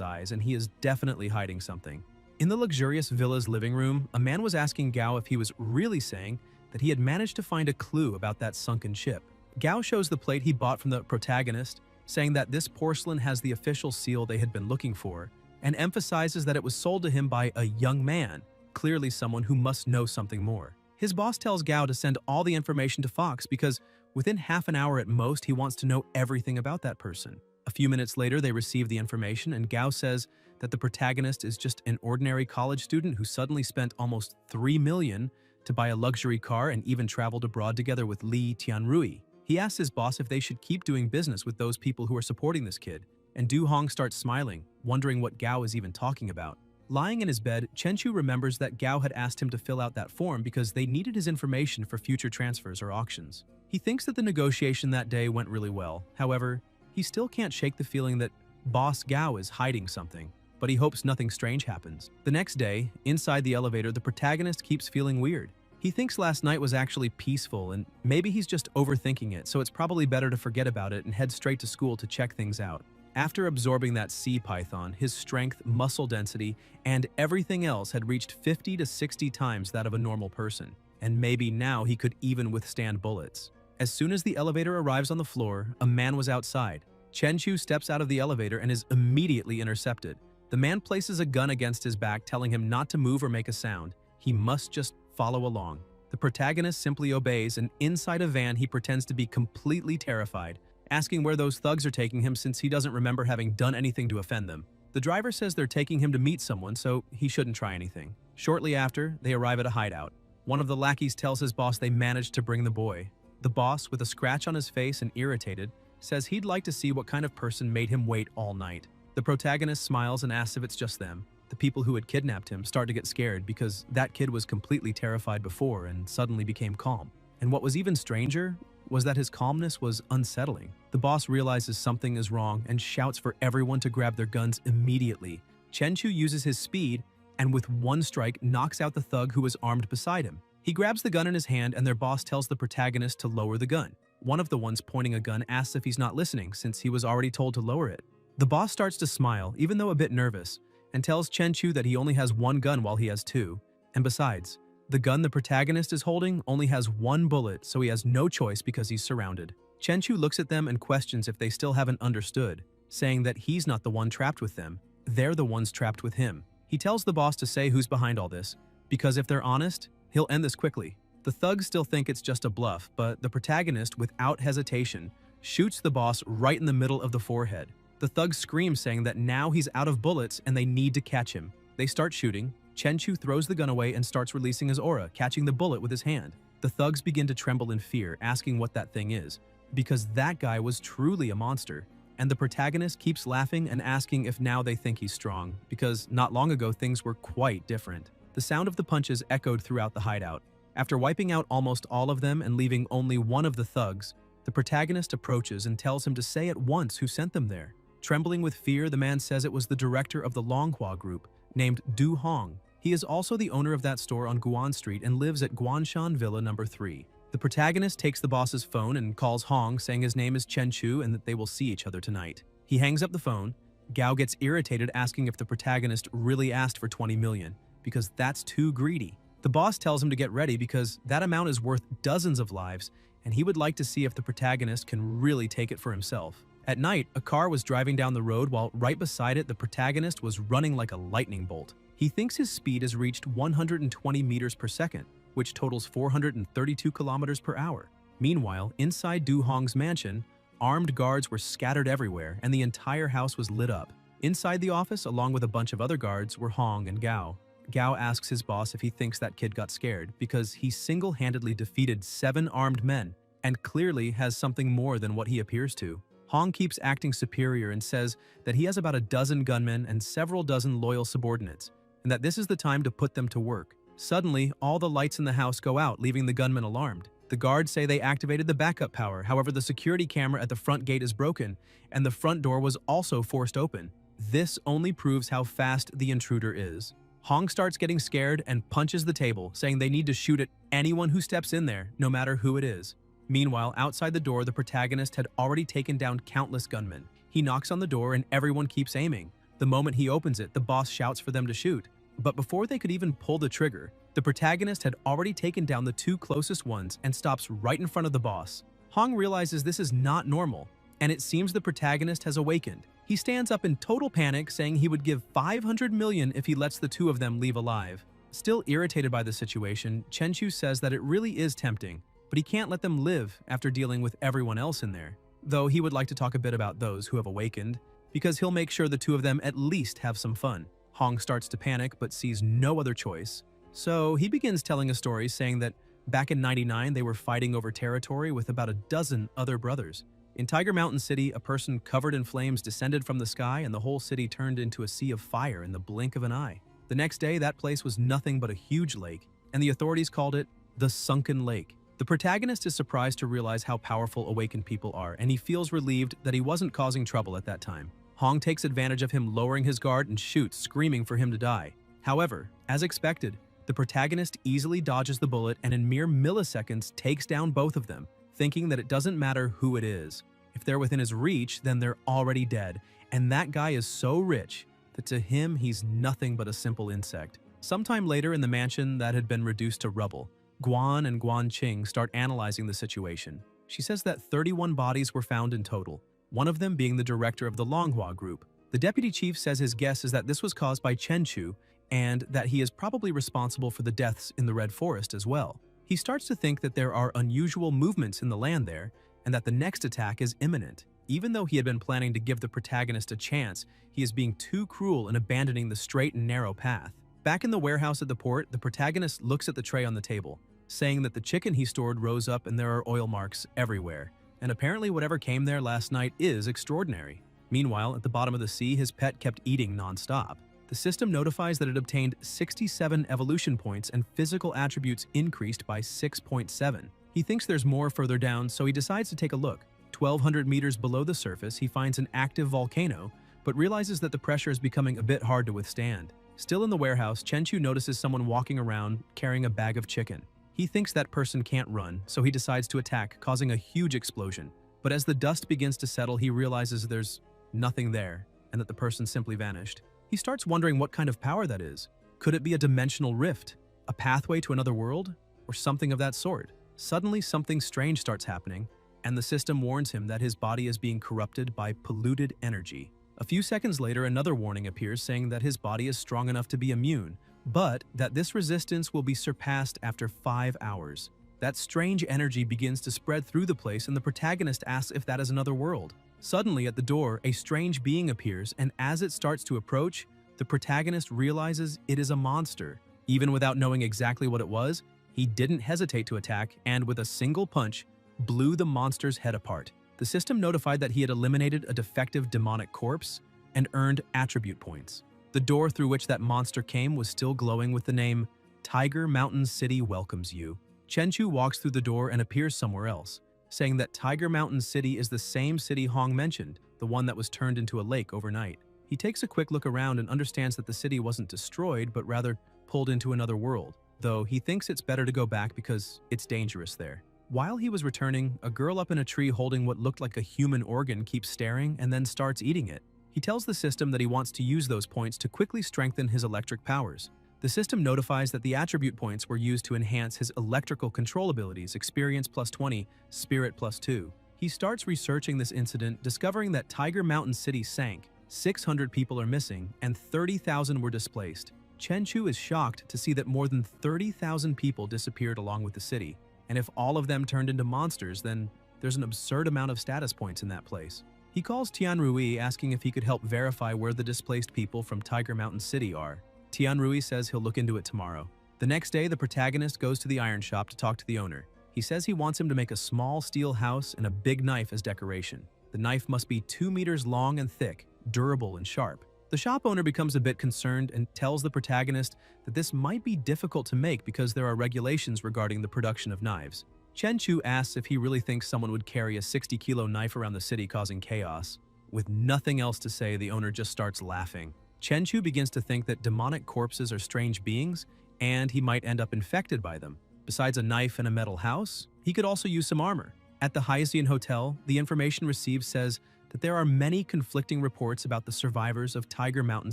Speaker 1: eyes, and he is definitely hiding something. In the luxurious villa's living room, a man was asking Gao if he was really saying that he had managed to find a clue about that sunken ship. Gao shows the plate he bought from the protagonist, saying that this porcelain has the official seal they had been looking for, and emphasizes that it was sold to him by a young man, clearly someone who must know something more. His boss tells Gao to send all the information to Fox because within half an hour at most, he wants to know everything about that person. A few minutes later, they receive the information, and Gao says that the protagonist is just an ordinary college student who suddenly spent almost 3 million to buy a luxury car and even traveled abroad together with Li Tianrui. He asks his boss if they should keep doing business with those people who are supporting this kid, and Du Hong starts smiling, wondering what Gao is even talking about. Lying in his bed, Chenchu remembers that Gao had asked him to fill out that form because they needed his information for future transfers or auctions. He thinks that the negotiation that day went really well. However, he still can't shake the feeling that Boss Gao is hiding something, but he hopes nothing strange happens. The next day, inside the elevator, the protagonist keeps feeling weird. He thinks last night was actually peaceful, and maybe he's just overthinking it, so it's probably better to forget about it and head straight to school to check things out. After absorbing that sea python, his strength, muscle density, and everything else had reached 50 to 60 times that of a normal person, and maybe now he could even withstand bullets. As soon as the elevator arrives on the floor, a man was outside. Chenchu steps out of the elevator and is immediately intercepted. The man places a gun against his back, telling him not to move or make a sound. He must just follow along. The protagonist simply obeys, and inside a van he pretends to be completely terrified, asking where those thugs are taking him since he doesn't remember having done anything to offend them. The driver says they're taking him to meet someone, so he shouldn't try anything. Shortly after, they arrive at a hideout. One of the lackeys tells his boss they managed to bring the boy. The boss, with a scratch on his face and irritated, says he'd like to see what kind of person made him wait all night. The protagonist smiles and asks if it's just them. The people who had kidnapped him start to get scared because that kid was completely terrified before and suddenly became calm. And what was even stranger was that his calmness was unsettling. The boss realizes something is wrong and shouts for everyone to grab their guns immediately. Chenchu uses his speed and with one strike knocks out the thug who was armed beside him. He grabs the gun in his hand and their boss tells the protagonist to lower the gun. One of the ones pointing a gun asks if he's not listening since he was already told to lower it. The boss starts to smile, even though a bit nervous, and tells Chenchu that he only has one gun while he has two. And besides, the gun the protagonist is holding only has one bullet, so he has no choice because he's surrounded. Chenchu looks at them and questions if they still haven't understood, saying that he's not the one trapped with them, they're the ones trapped with him. He tells the boss to say who's behind all this, because if they're honest, he'll end this quickly. The thugs still think it's just a bluff, but the protagonist, without hesitation, shoots the boss right in the middle of the forehead. The thugs scream, saying that now he's out of bullets and they need to catch him. They start shooting. Chenchu throws the gun away and starts releasing his aura, catching the bullet with his hand. The thugs begin to tremble in fear, asking what that thing is, because that guy was truly a monster. And the protagonist keeps laughing and asking if now they think he's strong, because not long ago things were quite different. The sound of the punches echoed throughout the hideout. After wiping out almost all of them and leaving only one of the thugs, the protagonist approaches and tells him to say at once who sent them there. Trembling with fear, the man says it was the director of the Longhua group, named Du Hong. He is also the owner of that store on Guan Street and lives at Guanshan Villa number 3. The protagonist takes the boss's phone and calls Hong, saying his name is Chenchu and that they will see each other tonight. He hangs up the phone. Gao gets irritated, asking if the protagonist really asked for 20 million, because that's too greedy. The boss tells him to get ready because that amount is worth dozens of lives, and he would like to see if the protagonist can really take it for himself. At night, a car was driving down the road while right beside it the protagonist was running like a lightning bolt. He thinks his speed has reached 120 meters per second, which totals 432 kilometers per hour. Meanwhile, inside Du Hong's mansion, armed guards were scattered everywhere and the entire house was lit up. Inside the office, along with a bunch of other guards, were Hong and Gao. Gao asks his boss if he thinks that kid got scared because he single-handedly defeated 7 armed men and clearly has something more than what he appears to. Hong keeps acting superior and says that he has about a dozen gunmen and several dozen loyal subordinates, and that this is the time to put them to work. Suddenly, all the lights in the house go out, leaving the gunmen alarmed. The guards say they activated the backup power, however the security camera at the front gate is broken, and the front door was also forced open. This only proves how fast the intruder is. Hong starts getting scared and punches the table, saying they need to shoot at anyone who steps in there, no matter who it is. Meanwhile, outside the door, the protagonist had already taken down countless gunmen. He knocks on the door and everyone keeps aiming. The moment he opens it, the boss shouts for them to shoot. But before they could even pull the trigger, the protagonist had already taken down the two closest ones and stops right in front of the boss. Hong realizes this is not normal, and it seems the protagonist has awakened. He stands up in total panic, saying he would give 500 million if he lets the two of them leave alive. Still irritated by the situation, Chenchu says that it really is tempting, but he can't let them live after dealing with everyone else in there. Though he would like to talk a bit about those who have awakened, because he'll make sure the two of them at least have some fun. Hong starts to panic but sees no other choice. So he begins telling a story saying that back in '99 they were fighting over territory with about a dozen other brothers. In Tiger Mountain City, a person covered in flames descended from the sky and the whole city turned into a sea of fire in the blink of an eye. The next day, that place was nothing but a huge lake, and the authorities called it the Sunken Lake. The protagonist is surprised to realize how powerful awakened people are, and he feels relieved that he wasn't causing trouble at that time. Hong takes advantage of him lowering his guard and shoots, screaming for him to die. However, as expected, the protagonist easily dodges the bullet and in mere milliseconds takes down both of them, thinking that it doesn't matter who it is. If they're within his reach, then they're already dead, and that guy is so rich that to him he's nothing but a simple insect. Sometime later in the mansion that had been reduced to rubble, Guan and Guan Qing start analyzing the situation. She says that 31 bodies were found in total, one of them being the director of the Longhua group. The deputy chief says his guess is that this was caused by Chen Chu and that he is probably responsible for the deaths in the Red Forest as well. He starts to think that there are unusual movements in the land there and that the next attack is imminent. Even though he had been planning to give the protagonist a chance, he is being too cruel in abandoning the straight and narrow path. Back in the warehouse at the port, the protagonist looks at the tray on the table, saying that the chicken he stored rose up and there are oil marks everywhere. And apparently whatever came there last night is extraordinary. Meanwhile, at the bottom of the sea, his pet kept eating non-stop. The system notifies that it obtained 67 evolution points and physical attributes increased by 6.7. He thinks there's more further down, so he decides to take a look. 1,200 meters below the surface, he finds an active volcano, but realizes that the pressure is becoming a bit hard to withstand. Still in the warehouse, Chenchu notices someone walking around carrying a bag of chicken. He thinks that person can't run, so he decides to attack, causing a huge explosion. But as the dust begins to settle, he realizes there's nothing there, and that the person simply vanished. He starts wondering what kind of power that is. Could it be a dimensional rift, a pathway to another world, or something of that sort? Suddenly, something strange starts happening, and the system warns him that his body is being corrupted by polluted energy. A few seconds later, another warning appears saying that his body is strong enough to be immune, but that this resistance will be surpassed after 5 hours. That strange energy begins to spread through the place, and the protagonist asks if that is another world. Suddenly, at the door, a strange being appears, and as it starts to approach, the protagonist realizes it is a monster. Even without knowing exactly what it was, he didn't hesitate to attack, and with a single punch, blew the monster's head apart. The system notified that he had eliminated a defective demonic corpse and earned attribute points. The door through which that monster came was still glowing with the name, Tiger Mountain City welcomes you. Chenchu walks through the door and appears somewhere else, saying that Tiger Mountain City is the same city Hong mentioned, the one that was turned into a lake overnight. He takes a quick look around and understands that the city wasn't destroyed, but rather pulled into another world, though he thinks it's better to go back because it's dangerous there. While he was returning, a girl up in a tree holding what looked like a human organ keeps staring and then starts eating it. He tells the system that he wants to use those points to quickly strengthen his electric powers. The system notifies that the attribute points were used to enhance his electrical control abilities, experience plus 20, spirit plus 2. He starts researching this incident, discovering that Tiger Mountain City sank, 600 people are missing, and 30,000 were displaced. Chenchu is shocked to see that more than 30,000 people disappeared along with the city. And if all of them turned into monsters, then there's an absurd amount of status points in that place. He calls Tian Rui, asking if he could help verify where the displaced people from Tiger Mountain City are. Tian Rui says he'll look into it tomorrow. The next day, the protagonist goes to the iron shop to talk to the owner. He says he wants him to make a small steel house and a big knife as decoration. The knife must be 2 meters long and thick, durable and sharp. The shop owner becomes a bit concerned and tells the protagonist that this might be difficult to make because there are regulations regarding the production of knives. Chen-Chu asks if he really thinks someone would carry a 60-kilo knife around the city causing chaos. With nothing else to say, the owner just starts laughing. Chen-Chu begins to think that demonic corpses are strange beings, and he might end up infected by them. Besides a knife and a metal house, he could also use some armor. At the Hysian Hotel, the information received says that there are many conflicting reports about the survivors of Tiger Mountain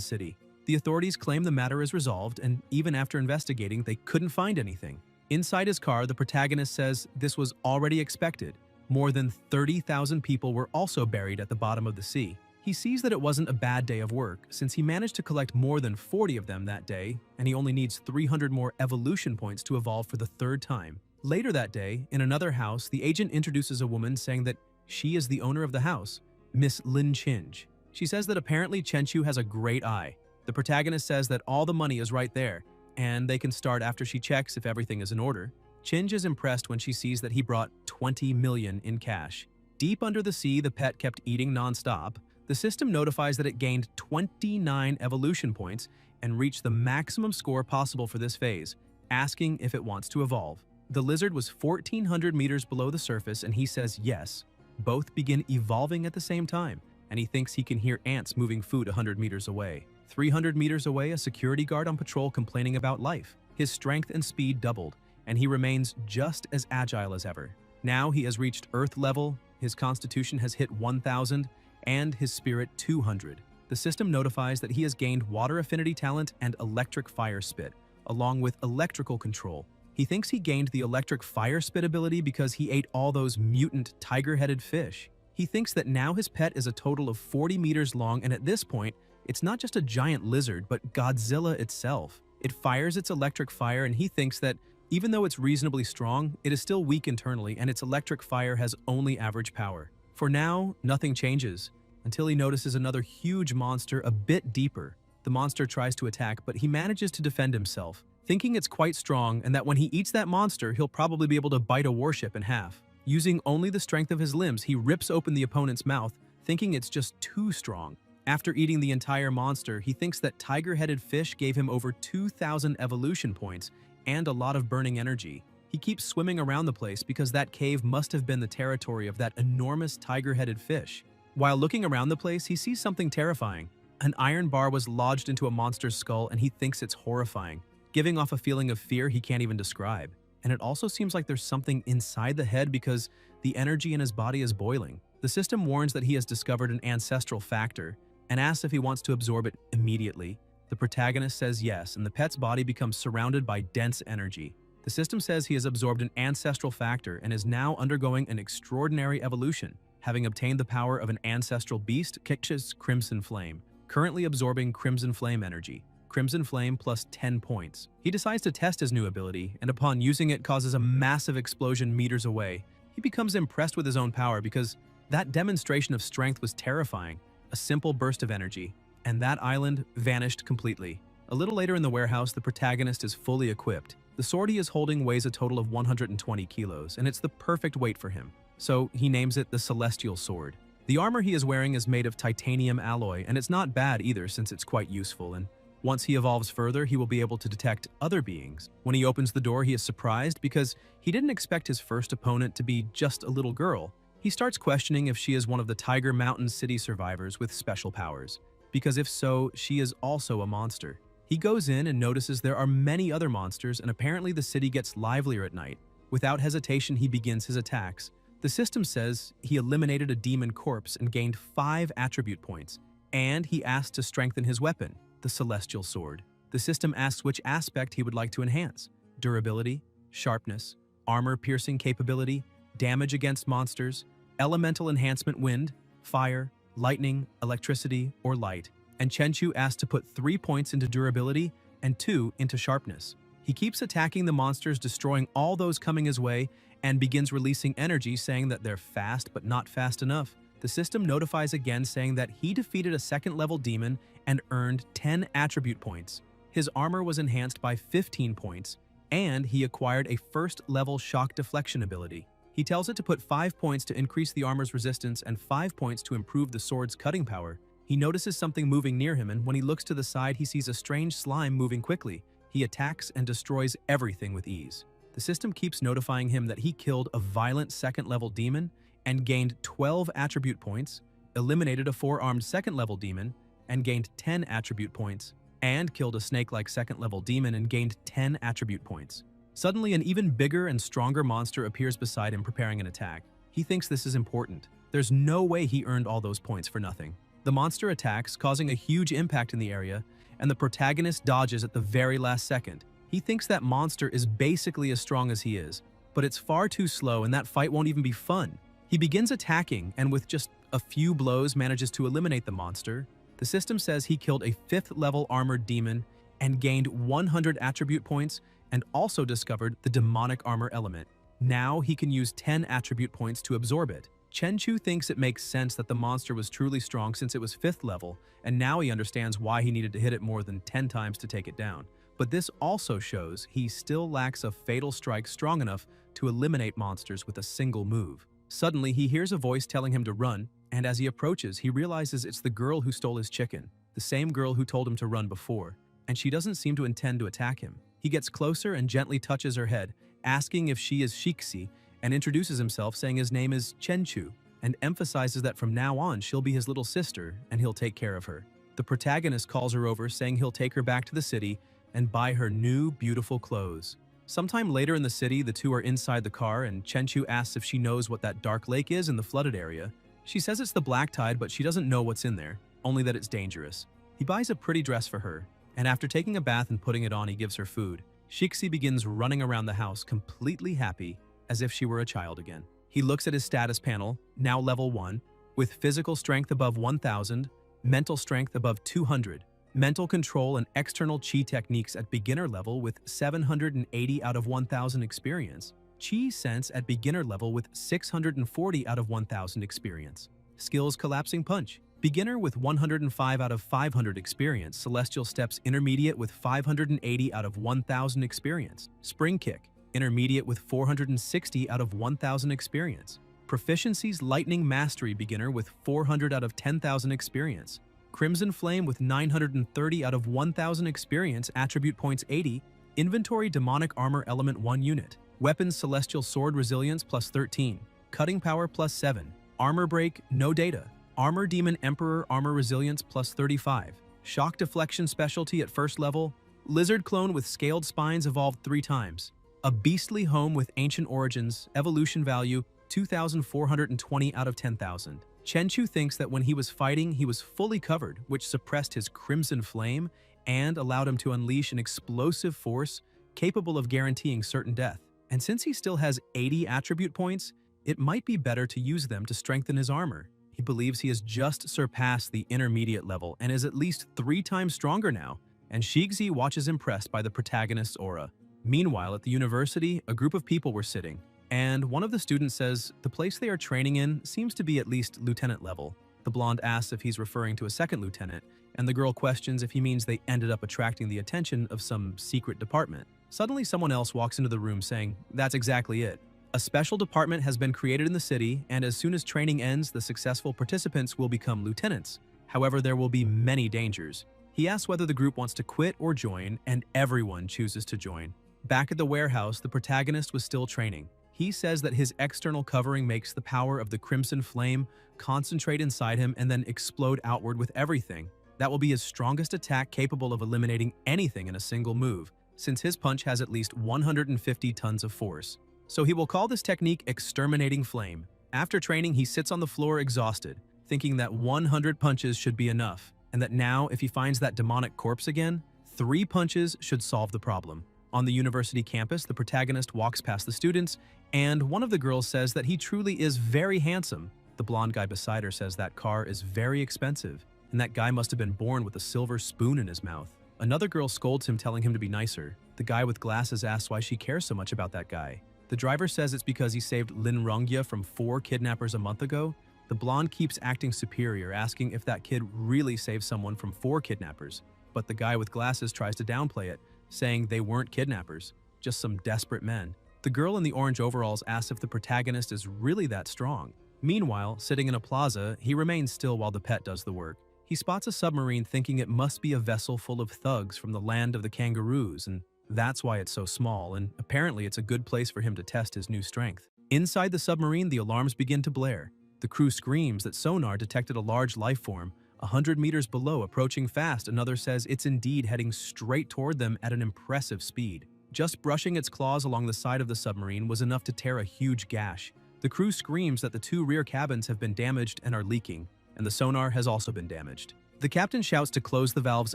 Speaker 1: City. The authorities claim the matter is resolved, and even after investigating, they couldn't find anything. Inside his car, the protagonist says this was already expected. More than 30,000 people were also buried at the bottom of the sea. He sees that it wasn't a bad day of work, since he managed to collect more than 40 of them that day, and he only needs 300 more evolution points to evolve for the third time. Later that day, in another house, the agent introduces a woman saying that she is the owner of the house, Miss Lin Chinj. She says that apparently Chen-Chu has a great eye. The protagonist says that all the money is right there, and they can start after she checks if everything is in order. Chinj is impressed when she sees that he brought 20 million in cash. Deep under the sea, the pet kept eating non-stop. The system notifies that it gained 29 evolution points and reached the maximum score possible for this phase, asking if it wants to evolve. The lizard was 1,400 meters below the surface, and he says yes. Both begin evolving at the same time, and he thinks he can hear ants moving food 100 meters away. 300 meters away, a security guard on patrol complaining about life. His strength and speed doubled, and he remains just as agile as ever. Now he has reached Earth level, his constitution has hit 1,000, and his spirit 200. The system notifies that he has gained water affinity talent and electric fire spit, along with electrical control. He thinks he gained the electric fire spit ability because he ate all those mutant tiger-headed fish. He thinks that now his pet is a total of 40 meters long, and at this point, it's not just a giant lizard, but Godzilla itself. It fires its electric fire, and he thinks that even though it's reasonably strong, it is still weak internally, and its electric fire has only average power. For now, nothing changes, until he notices another huge monster a bit deeper. The monster tries to attack, but he manages to defend himself, thinking it's quite strong and that when he eats that monster, he'll probably be able to bite a warship in half. Using only the strength of his limbs, he rips open the opponent's mouth, thinking it's just too strong. After eating the entire monster, he thinks that tiger-headed fish gave him over 2,000 evolution points and a lot of burning energy. He keeps swimming around the place because that cave must have been the territory of that enormous tiger-headed fish. While looking around the place, he sees something terrifying. An iron bar was lodged into a monster's skull, and he thinks it's horrifying, giving off a feeling of fear he can't even describe. And it also seems like there's something inside the head because the energy in his body is boiling. The system warns that he has discovered an ancestral factor and asks if he wants to absorb it immediately. The protagonist says yes, and the pet's body becomes surrounded by dense energy. The system says he has absorbed an ancestral factor and is now undergoing an extraordinary evolution, having obtained the power of an ancestral beast, Kiksh's Crimson Flame, currently absorbing Crimson Flame energy. Crimson Flame plus 10 points. He decides to test his new ability, and upon using it causes a massive explosion meters away. He becomes impressed with his own power because that demonstration of strength was terrifying, a simple burst of energy, and that island vanished completely. A little later in the warehouse, the protagonist is fully equipped. The sword he is holding weighs a total of 120 kilos, and it's the perfect weight for him, so he names it the Celestial Sword. The armor he is wearing is made of titanium alloy, and it's not bad either since it's quite useful, and once he evolves further, he will be able to detect other beings. When he opens the door, he is surprised because he didn't expect his first opponent to be just a little girl. He starts questioning if she is one of the Tiger Mountain City survivors with special powers, because if so, she is also a monster. He goes in and notices there are many other monsters, and apparently the city gets livelier at night. Without hesitation, he begins his attacks. The system says he eliminated a demon corpse and gained 5 attribute points, and he asked to strengthen his weapon, the Celestial Sword. The system asks which aspect he would like to enhance: durability, sharpness, armor-piercing capability, damage against monsters, elemental enhancement wind, fire, lightning, electricity, or light. And Chen-Chu asked to put 3 points into durability and 2 into sharpness. He keeps attacking the monsters, destroying all those coming his way, and begins releasing energy saying that they're fast but not fast enough. The system notifies again saying that he defeated a second-level demon and earned 10 attribute points. His armor was enhanced by 15 points, and he acquired a first-level shock deflection ability. He tells it to put 5 points to increase the armor's resistance and 5 points to improve the sword's cutting power. He notices something moving near him, and when he looks to the side, he sees a strange slime moving quickly. He attacks and destroys everything with ease. The system keeps notifying him that he killed a violent second-level demon and gained 12 attribute points, eliminated a 4-armed second-level demon and gained 10 attribute points, and killed a snake-like second-level demon and gained 10 attribute points. Suddenly, an even bigger and stronger monster appears beside him preparing an attack. He thinks this is important. There's no way he earned all those points for nothing. The monster attacks, causing a huge impact in the area, and the protagonist dodges at the very last second. He thinks that monster is basically as strong as he is, but it's far too slow and that fight won't even be fun. He begins attacking and with just a few blows manages to eliminate the monster. The system says he killed a 5th-level armored demon and gained 100 attribute points and also discovered the demonic armor element. Now he can use 10 attribute points to absorb it. Chenchu thinks it makes sense that the monster was truly strong since it was 5th level, and now he understands why he needed to hit it more than 10 times to take it down. But this also shows he still lacks a fatal strike strong enough to eliminate monsters with a single move. Suddenly, he hears a voice telling him to run, and as he approaches, he realizes it's the girl who stole his chicken, the same girl who told him to run before, and she doesn't seem to intend to attack him. He gets closer and gently touches her head, asking if she is Shiki, and introduces himself saying his name is Chenchu, and emphasizes that from now on she'll be his little sister and he'll take care of her. The protagonist calls her over saying he'll take her back to the city and buy her new, beautiful clothes. Sometime later in the city, the two are inside the car and Chenchu asks if she knows what that dark lake is in the flooded area. She says it's the black tide, but she doesn't know what's in there, only that it's dangerous. He buys a pretty dress for her, and after taking a bath and putting it on, he gives her food. Shiki begins running around the house, completely happy, as if she were a child again. He looks at his status panel, now level 1, with physical strength above 1,000, mental strength above 200, mental control and external chi techniques at beginner level with 780 out of 1,000 experience, chi sense at beginner level with 640 out of 1,000 experience, skills collapsing punch, beginner with 105 out of 500 experience, celestial steps intermediate with 580 out of 1,000 experience, spring kick, intermediate with 460 out of 1,000 experience, proficiencies lightning mastery beginner with 400 out of 10,000 experience, Crimson Flame with 930 out of 1,000 experience, attribute points 80, inventory demonic armor element 1 unit, weapons celestial sword resilience plus 13, cutting power plus 7, armor break no data, armor demon emperor armor resilience plus 35, shock deflection specialty at first level, lizard clone with scaled spines evolved 3 times, a beastly home with ancient origins, evolution value 2,420 out of 10,000. Chenchu thinks that when he was fighting, he was fully covered, which suppressed his crimson flame and allowed him to unleash an explosive force capable of guaranteeing certain death. And since he still has 80 attribute points, it might be better to use them to strengthen his armor. He believes he has just surpassed the intermediate level and is at least 3 times stronger now, and Shiki watches impressed by the protagonist's aura. Meanwhile, at the university, a group of people were sitting, and one of the students says the place they are training in seems to be at least lieutenant level. The blonde asks if he's referring to a second lieutenant, and the girl questions if he means they ended up attracting the attention of some secret department. Suddenly, someone else walks into the room saying, "That's exactly it. A special department has been created in the city, and as soon as training ends, the successful participants will become lieutenants. However, there will be many dangers." He asks whether the group wants to quit or join, and everyone chooses to join. Back at the warehouse, the protagonist was still training. He says that his external covering makes the power of the Crimson Flame concentrate inside him and then explode outward with everything. That will be his strongest attack, capable of eliminating anything in a single move, since his punch has at least 150 tons of force. So he will call this technique Exterminating Flame. After training, he sits on the floor exhausted, thinking that 100 punches should be enough, and that now, if he finds that demonic corpse again, 3 punches should solve the problem. On the university campus, the protagonist walks past the students, and one of the girls says that he truly is very handsome. The blonde guy beside her says that car is very expensive, and that guy must have been born with a silver spoon in his mouth. Another girl scolds him, telling him to be nicer. The guy with glasses asks why she cares so much about that guy. The driver says it's because he saved Lin Rongya from 4 kidnappers a month ago. The blonde keeps acting superior, asking if that kid really saved someone from 4 kidnappers. But the guy with glasses tries to downplay it, saying they weren't kidnappers, just some desperate men. The girl in the orange overalls asks if the protagonist is really that strong. Meanwhile, sitting in a plaza, he remains still while the pet does the work. He spots a submarine thinking it must be a vessel full of thugs from the land of the kangaroos, and that's why it's so small, and apparently it's a good place for him to test his new strength. Inside the submarine, the alarms begin to blare. The crew screams that sonar detected a large life form 100 meters below, approaching fast. Another says it's indeed heading straight toward them at an impressive speed. Just brushing its claws along the side of the submarine was enough to tear a huge gash. The crew screams that the 2 rear cabins have been damaged and are leaking, and the sonar has also been damaged. The captain shouts to close the valves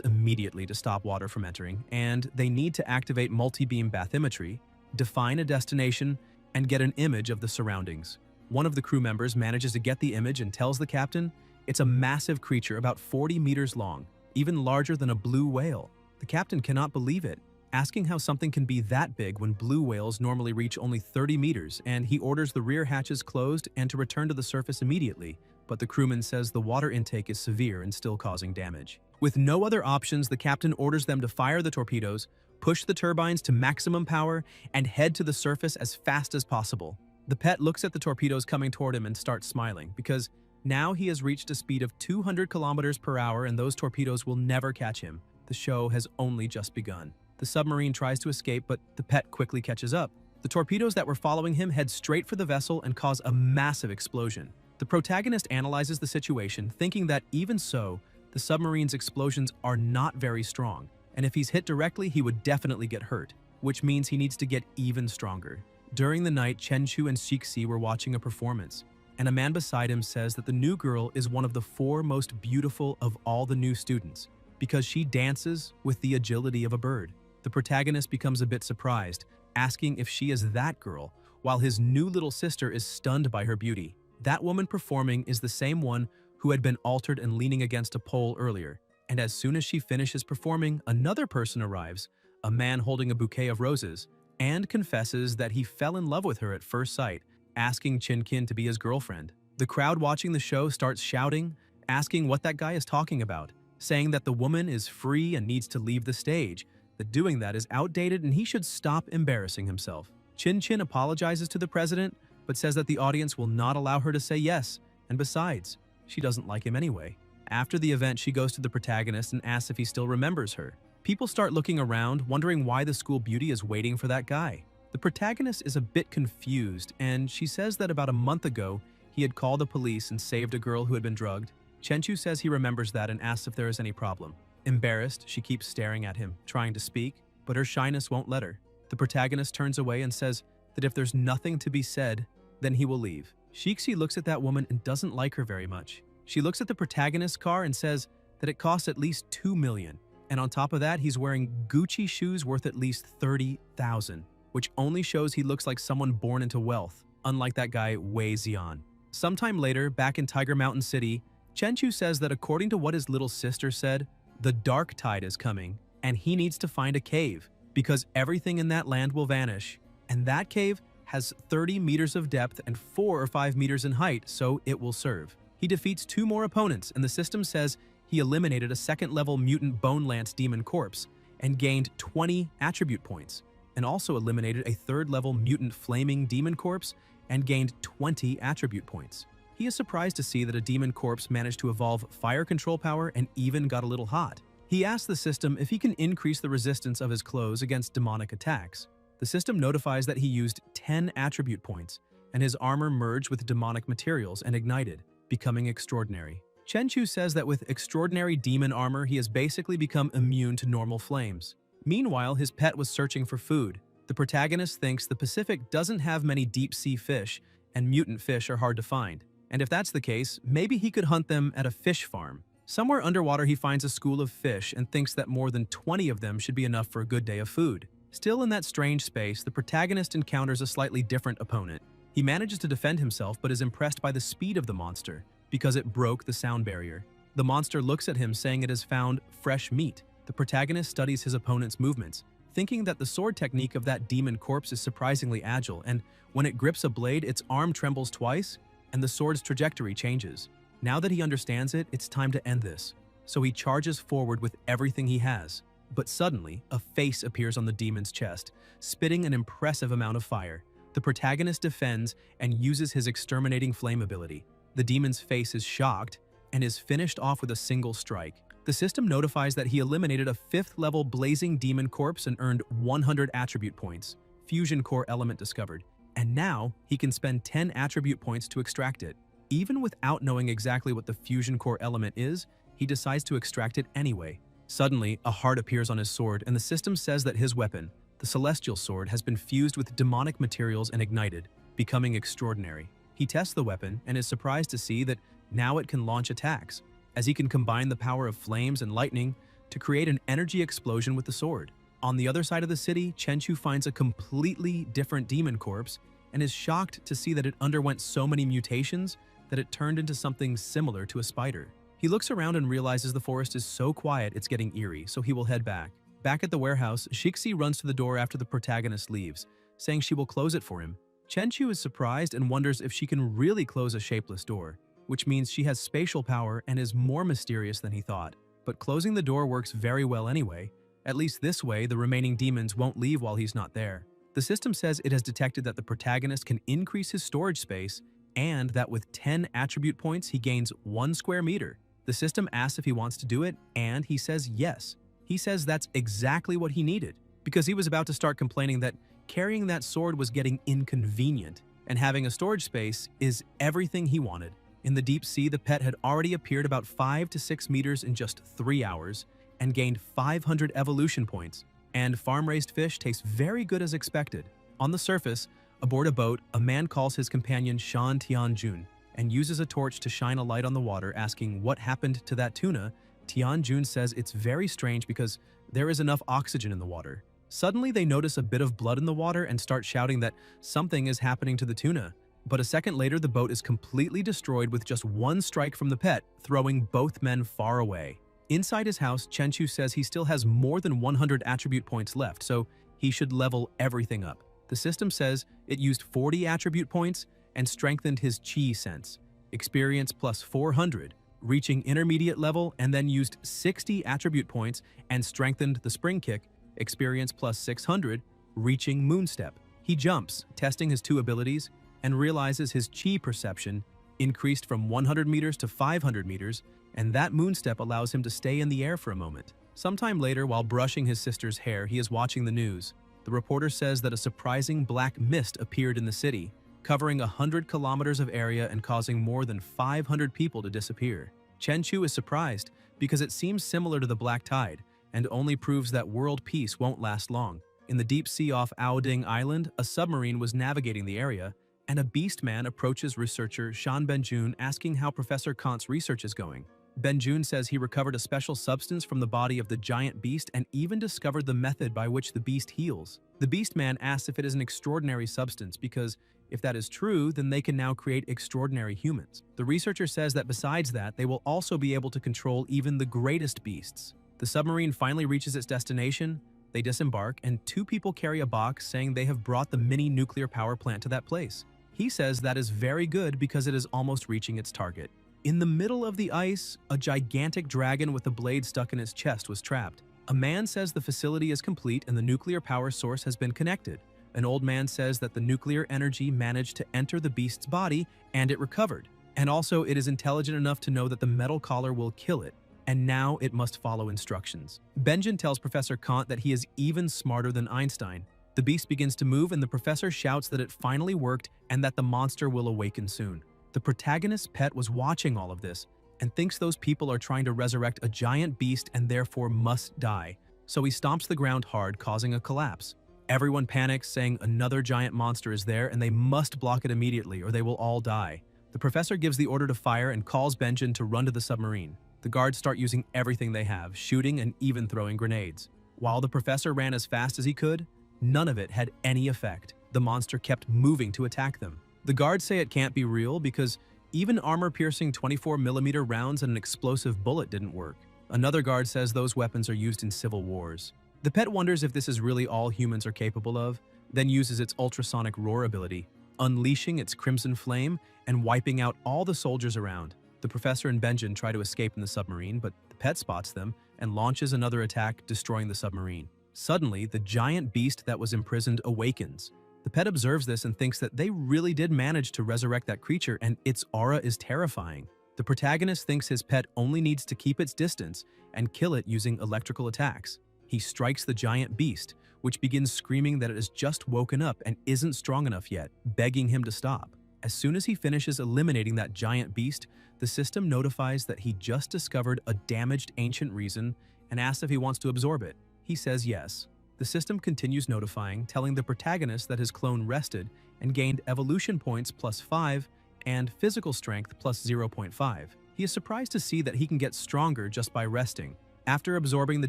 Speaker 1: immediately to stop water from entering, and they need to activate multi-beam bathymetry, define a destination, and get an image of the surroundings. One of the crew members manages to get the image and tells the captain it's a massive creature about 40 meters long, even larger than a blue whale. The captain cannot believe it, asking how something can be that big when blue whales normally reach only 30 meters, and he orders the rear hatches closed and to return to the surface immediately, but the crewman says the water intake is severe and still causing damage. With no other options, the captain orders them to fire the torpedoes, push the turbines to maximum power, and head to the surface as fast as possible. The pet looks at the torpedoes coming toward him and starts smiling, because now he has reached a speed of 200 kilometers per hour and those torpedoes will never catch him. The show has only just begun. The submarine tries to escape, but the pet quickly catches up. The torpedoes that were following him head straight for the vessel and cause a massive explosion. The protagonist analyzes the situation, thinking that even so, the submarine's explosions are not very strong, and if he's hit directly, he would definitely get hurt, which means he needs to get even stronger. During the night, Chenchu and Shiki were watching a performance, and a man beside him says that the new girl is one of the 4 most beautiful of all the new students, because she dances with the agility of a bird. The protagonist becomes a bit surprised, asking if she is that girl, while his new little sister is stunned by her beauty. That woman performing is the same one who had been altered and leaning against a pole earlier, and as soon as she finishes performing, another person arrives, a man holding a bouquet of roses, and confesses that he fell in love with her at first sight, asking Chinkin to be his girlfriend. The crowd watching the show starts shouting, asking what that guy is talking about, saying that the woman is free and needs to leave the stage, that doing that is outdated and he should stop embarrassing himself. Chin Chin apologizes to the president, but says that the audience will not allow her to say yes, and besides, she doesn't like him anyway. After the event, she goes to the protagonist and asks if he still remembers her. People start looking around, wondering why the school beauty is waiting for that guy. The protagonist is a bit confused, and she says that about a month ago, he had called the police and saved a girl who had been drugged. Chenchu says he remembers that and asks if there is any problem. Embarrassed, she keeps staring at him, trying to speak, but her shyness won't let her. The protagonist turns away and says that if there's nothing to be said, then he will leave. Shiki looks at that woman and doesn't like her very much. She looks at the protagonist's car and says that it costs at least $2 million, and on top of that, he's wearing Gucci shoes worth at least $30,000, which only shows he looks like someone born into wealth, unlike that guy Wei Xian. Sometime later, back in Tiger Mountain City, Chenchu says that according to what his little sister said, the dark tide is coming, and he needs to find a cave, because everything in that land will vanish, and that cave has 30 meters of depth and 4 or 5 meters in height, so it will serve. He defeats 2 more opponents, and the system says he eliminated a second-level mutant Bone Lance demon corpse and gained 20 attribute points, and also eliminated a 3rd-level mutant flaming demon corpse and gained 20 attribute points. He is surprised to see that a demon corpse managed to evolve fire control power and even got a little hot. He asks the system if he can increase the resistance of his clothes against demonic attacks. The system notifies that he used 10 attribute points, and his armor merged with demonic materials and ignited, becoming extraordinary. Chenchu says that with extraordinary demon armor, he has basically become immune to normal flames. Meanwhile, his pet was searching for food. The protagonist thinks the Pacific doesn't have many deep-sea fish, and mutant fish are hard to find. And if that's the case, maybe he could hunt them at a fish farm. Somewhere underwater, he finds a school of fish and thinks that more than 20 of them should be enough for a good day of food. Still in that strange space, the protagonist encounters a slightly different opponent. He manages to defend himself but is impressed by the speed of the monster, because it broke the sound barrier. The monster looks at him saying it has found fresh meat. The protagonist studies his opponent's movements, thinking that the sword technique of that demon corpse is surprisingly agile, and when it grips a blade, its arm trembles twice, and the sword's trajectory changes. Now that he understands it, it's time to end this. So he charges forward with everything he has. But suddenly, a face appears on the demon's chest, spitting an impressive amount of fire. The protagonist defends and uses his exterminating flame ability. The demon's face is shocked and is finished off with a single strike. The system notifies that he eliminated a 5th-level blazing demon corpse and earned 100 attribute points. Fusion core element discovered. And now, he can spend 10 attribute points to extract it. Even without knowing exactly what the fusion core element is, he decides to extract it anyway. Suddenly, a heart appears on his sword, and the system says that his weapon, the Celestial Sword, has been fused with demonic materials and ignited, becoming extraordinary. He tests the weapon and is surprised to see that now it can launch attacks, as he can combine the power of flames and lightning to create an energy explosion with the sword. On the other side of the city, Chenchu finds a completely different demon corpse and is shocked to see that it underwent so many mutations that it turned into something similar to a spider. He looks around and realizes the forest is so quiet it's getting eerie, so he will head back. Back at the warehouse, Shiki runs to the door after the protagonist leaves, saying she will close it for him. Chenchu is surprised and wonders if she can really close a shapeless door, which means she has spatial power and is more mysterious than he thought. But closing the door works very well anyway. At least this way, the remaining demons won't leave while he's not there. The system says it has detected that the protagonist can increase his storage space and that with 10 attribute points, he gains 1 square meter. The system asks if he wants to do it, and he says yes. He says that's exactly what he needed, because he was about to start complaining that carrying that sword was getting inconvenient, and having a storage space is everything he wanted. In the deep sea, the pet had already appeared about 5 to 6 meters in just 3 hours and gained 500 evolution points, and farm-raised fish taste very good as expected. On the surface, aboard a boat, a man calls his companion Shan Tianjun and uses a torch to shine a light on the water, asking what happened to that tuna. Tianjun says it's very strange because there is enough oxygen in the water. Suddenly, they notice a bit of blood in the water and start shouting that something is happening to the tuna. But a second later, the boat is completely destroyed with just 1 strike from the pet, throwing both men far away. Inside his house, Chenchu says he still has more than 100 attribute points left, so he should level everything up. The system says it used 40 attribute points and strengthened his chi sense, experience plus 400, reaching intermediate level, and then used 60 attribute points and strengthened the spring kick, experience plus 600, reaching moonstep. He jumps, testing his 2 abilities, and realizes his chi perception increased from 100 meters to 500 meters, and that moonstep allows him to stay in the air for a moment. Sometime later, while brushing his sister's hair, he is watching the news. The reporter says that a surprising black mist appeared in the city, covering 100 kilometers of area and causing more than 500 people to disappear. Chenchu is surprised because it seems similar to the Black Tide and only proves that world peace won't last long. In the deep sea off Aoding Island, a submarine was navigating the area, and a beast man approaches researcher Shan Benjun asking how Professor Kant's research is going. Benjun says he recovered a special substance from the body of the giant beast and even discovered the method by which the beast heals. The beast man asks if it is an extraordinary substance because if that is true, then they can now create extraordinary humans. The researcher says that besides that, they will also be able to control even the greatest beasts. The submarine finally reaches its destination, they disembark, and 2 people carry a box saying they have brought the mini nuclear power plant to that place. He says that is very good because it is almost reaching its target. In the middle of the ice, a gigantic dragon with a blade stuck in its chest was trapped. A man says the facility is complete and the nuclear power source has been connected. An old man says that the nuclear energy managed to enter the beast's body and it recovered. And also, it is intelligent enough to know that the metal collar will kill it, and now it must follow instructions. Benjamin tells Professor Kant that he is even smarter than Einstein. The beast begins to move and the professor shouts that it finally worked and that the monster will awaken soon. The protagonist's pet was watching all of this and thinks those people are trying to resurrect a giant beast and therefore must die. So he stomps the ground hard, causing a collapse. Everyone panics, saying another giant monster is there and they must block it immediately or they will all die. The professor gives the order to fire and calls Benjamin to run to the submarine. The guards start using everything they have, shooting and even throwing grenades. While the professor ran as fast as he could, none of it had any effect. The monster kept moving to attack them. The guards say it can't be real because even armor-piercing 24mm rounds and an explosive bullet didn't work. Another guard says those weapons are used in civil wars. The pet wonders if this is really all humans are capable of, then uses its ultrasonic roar ability, unleashing its crimson flame and wiping out all the soldiers around. The professor and Benjamin try to escape in the submarine, but the pet spots them and launches another attack, destroying the submarine. Suddenly, the giant beast that was imprisoned awakens. The pet observes this and thinks that they really did manage to resurrect that creature, and its aura is terrifying. The protagonist thinks his pet only needs to keep its distance and kill it using electrical attacks. He strikes the giant beast, which begins screaming that it has just woken up and isn't strong enough yet, begging him to stop. As soon as he finishes eliminating that giant beast, the system notifies that he just discovered a damaged ancient reason and asks if he wants to absorb it. He says yes. The system continues notifying, telling the protagonist that his clone rested and gained evolution points +5 and physical strength +0.5. He is surprised to see that he can get stronger just by resting. After absorbing the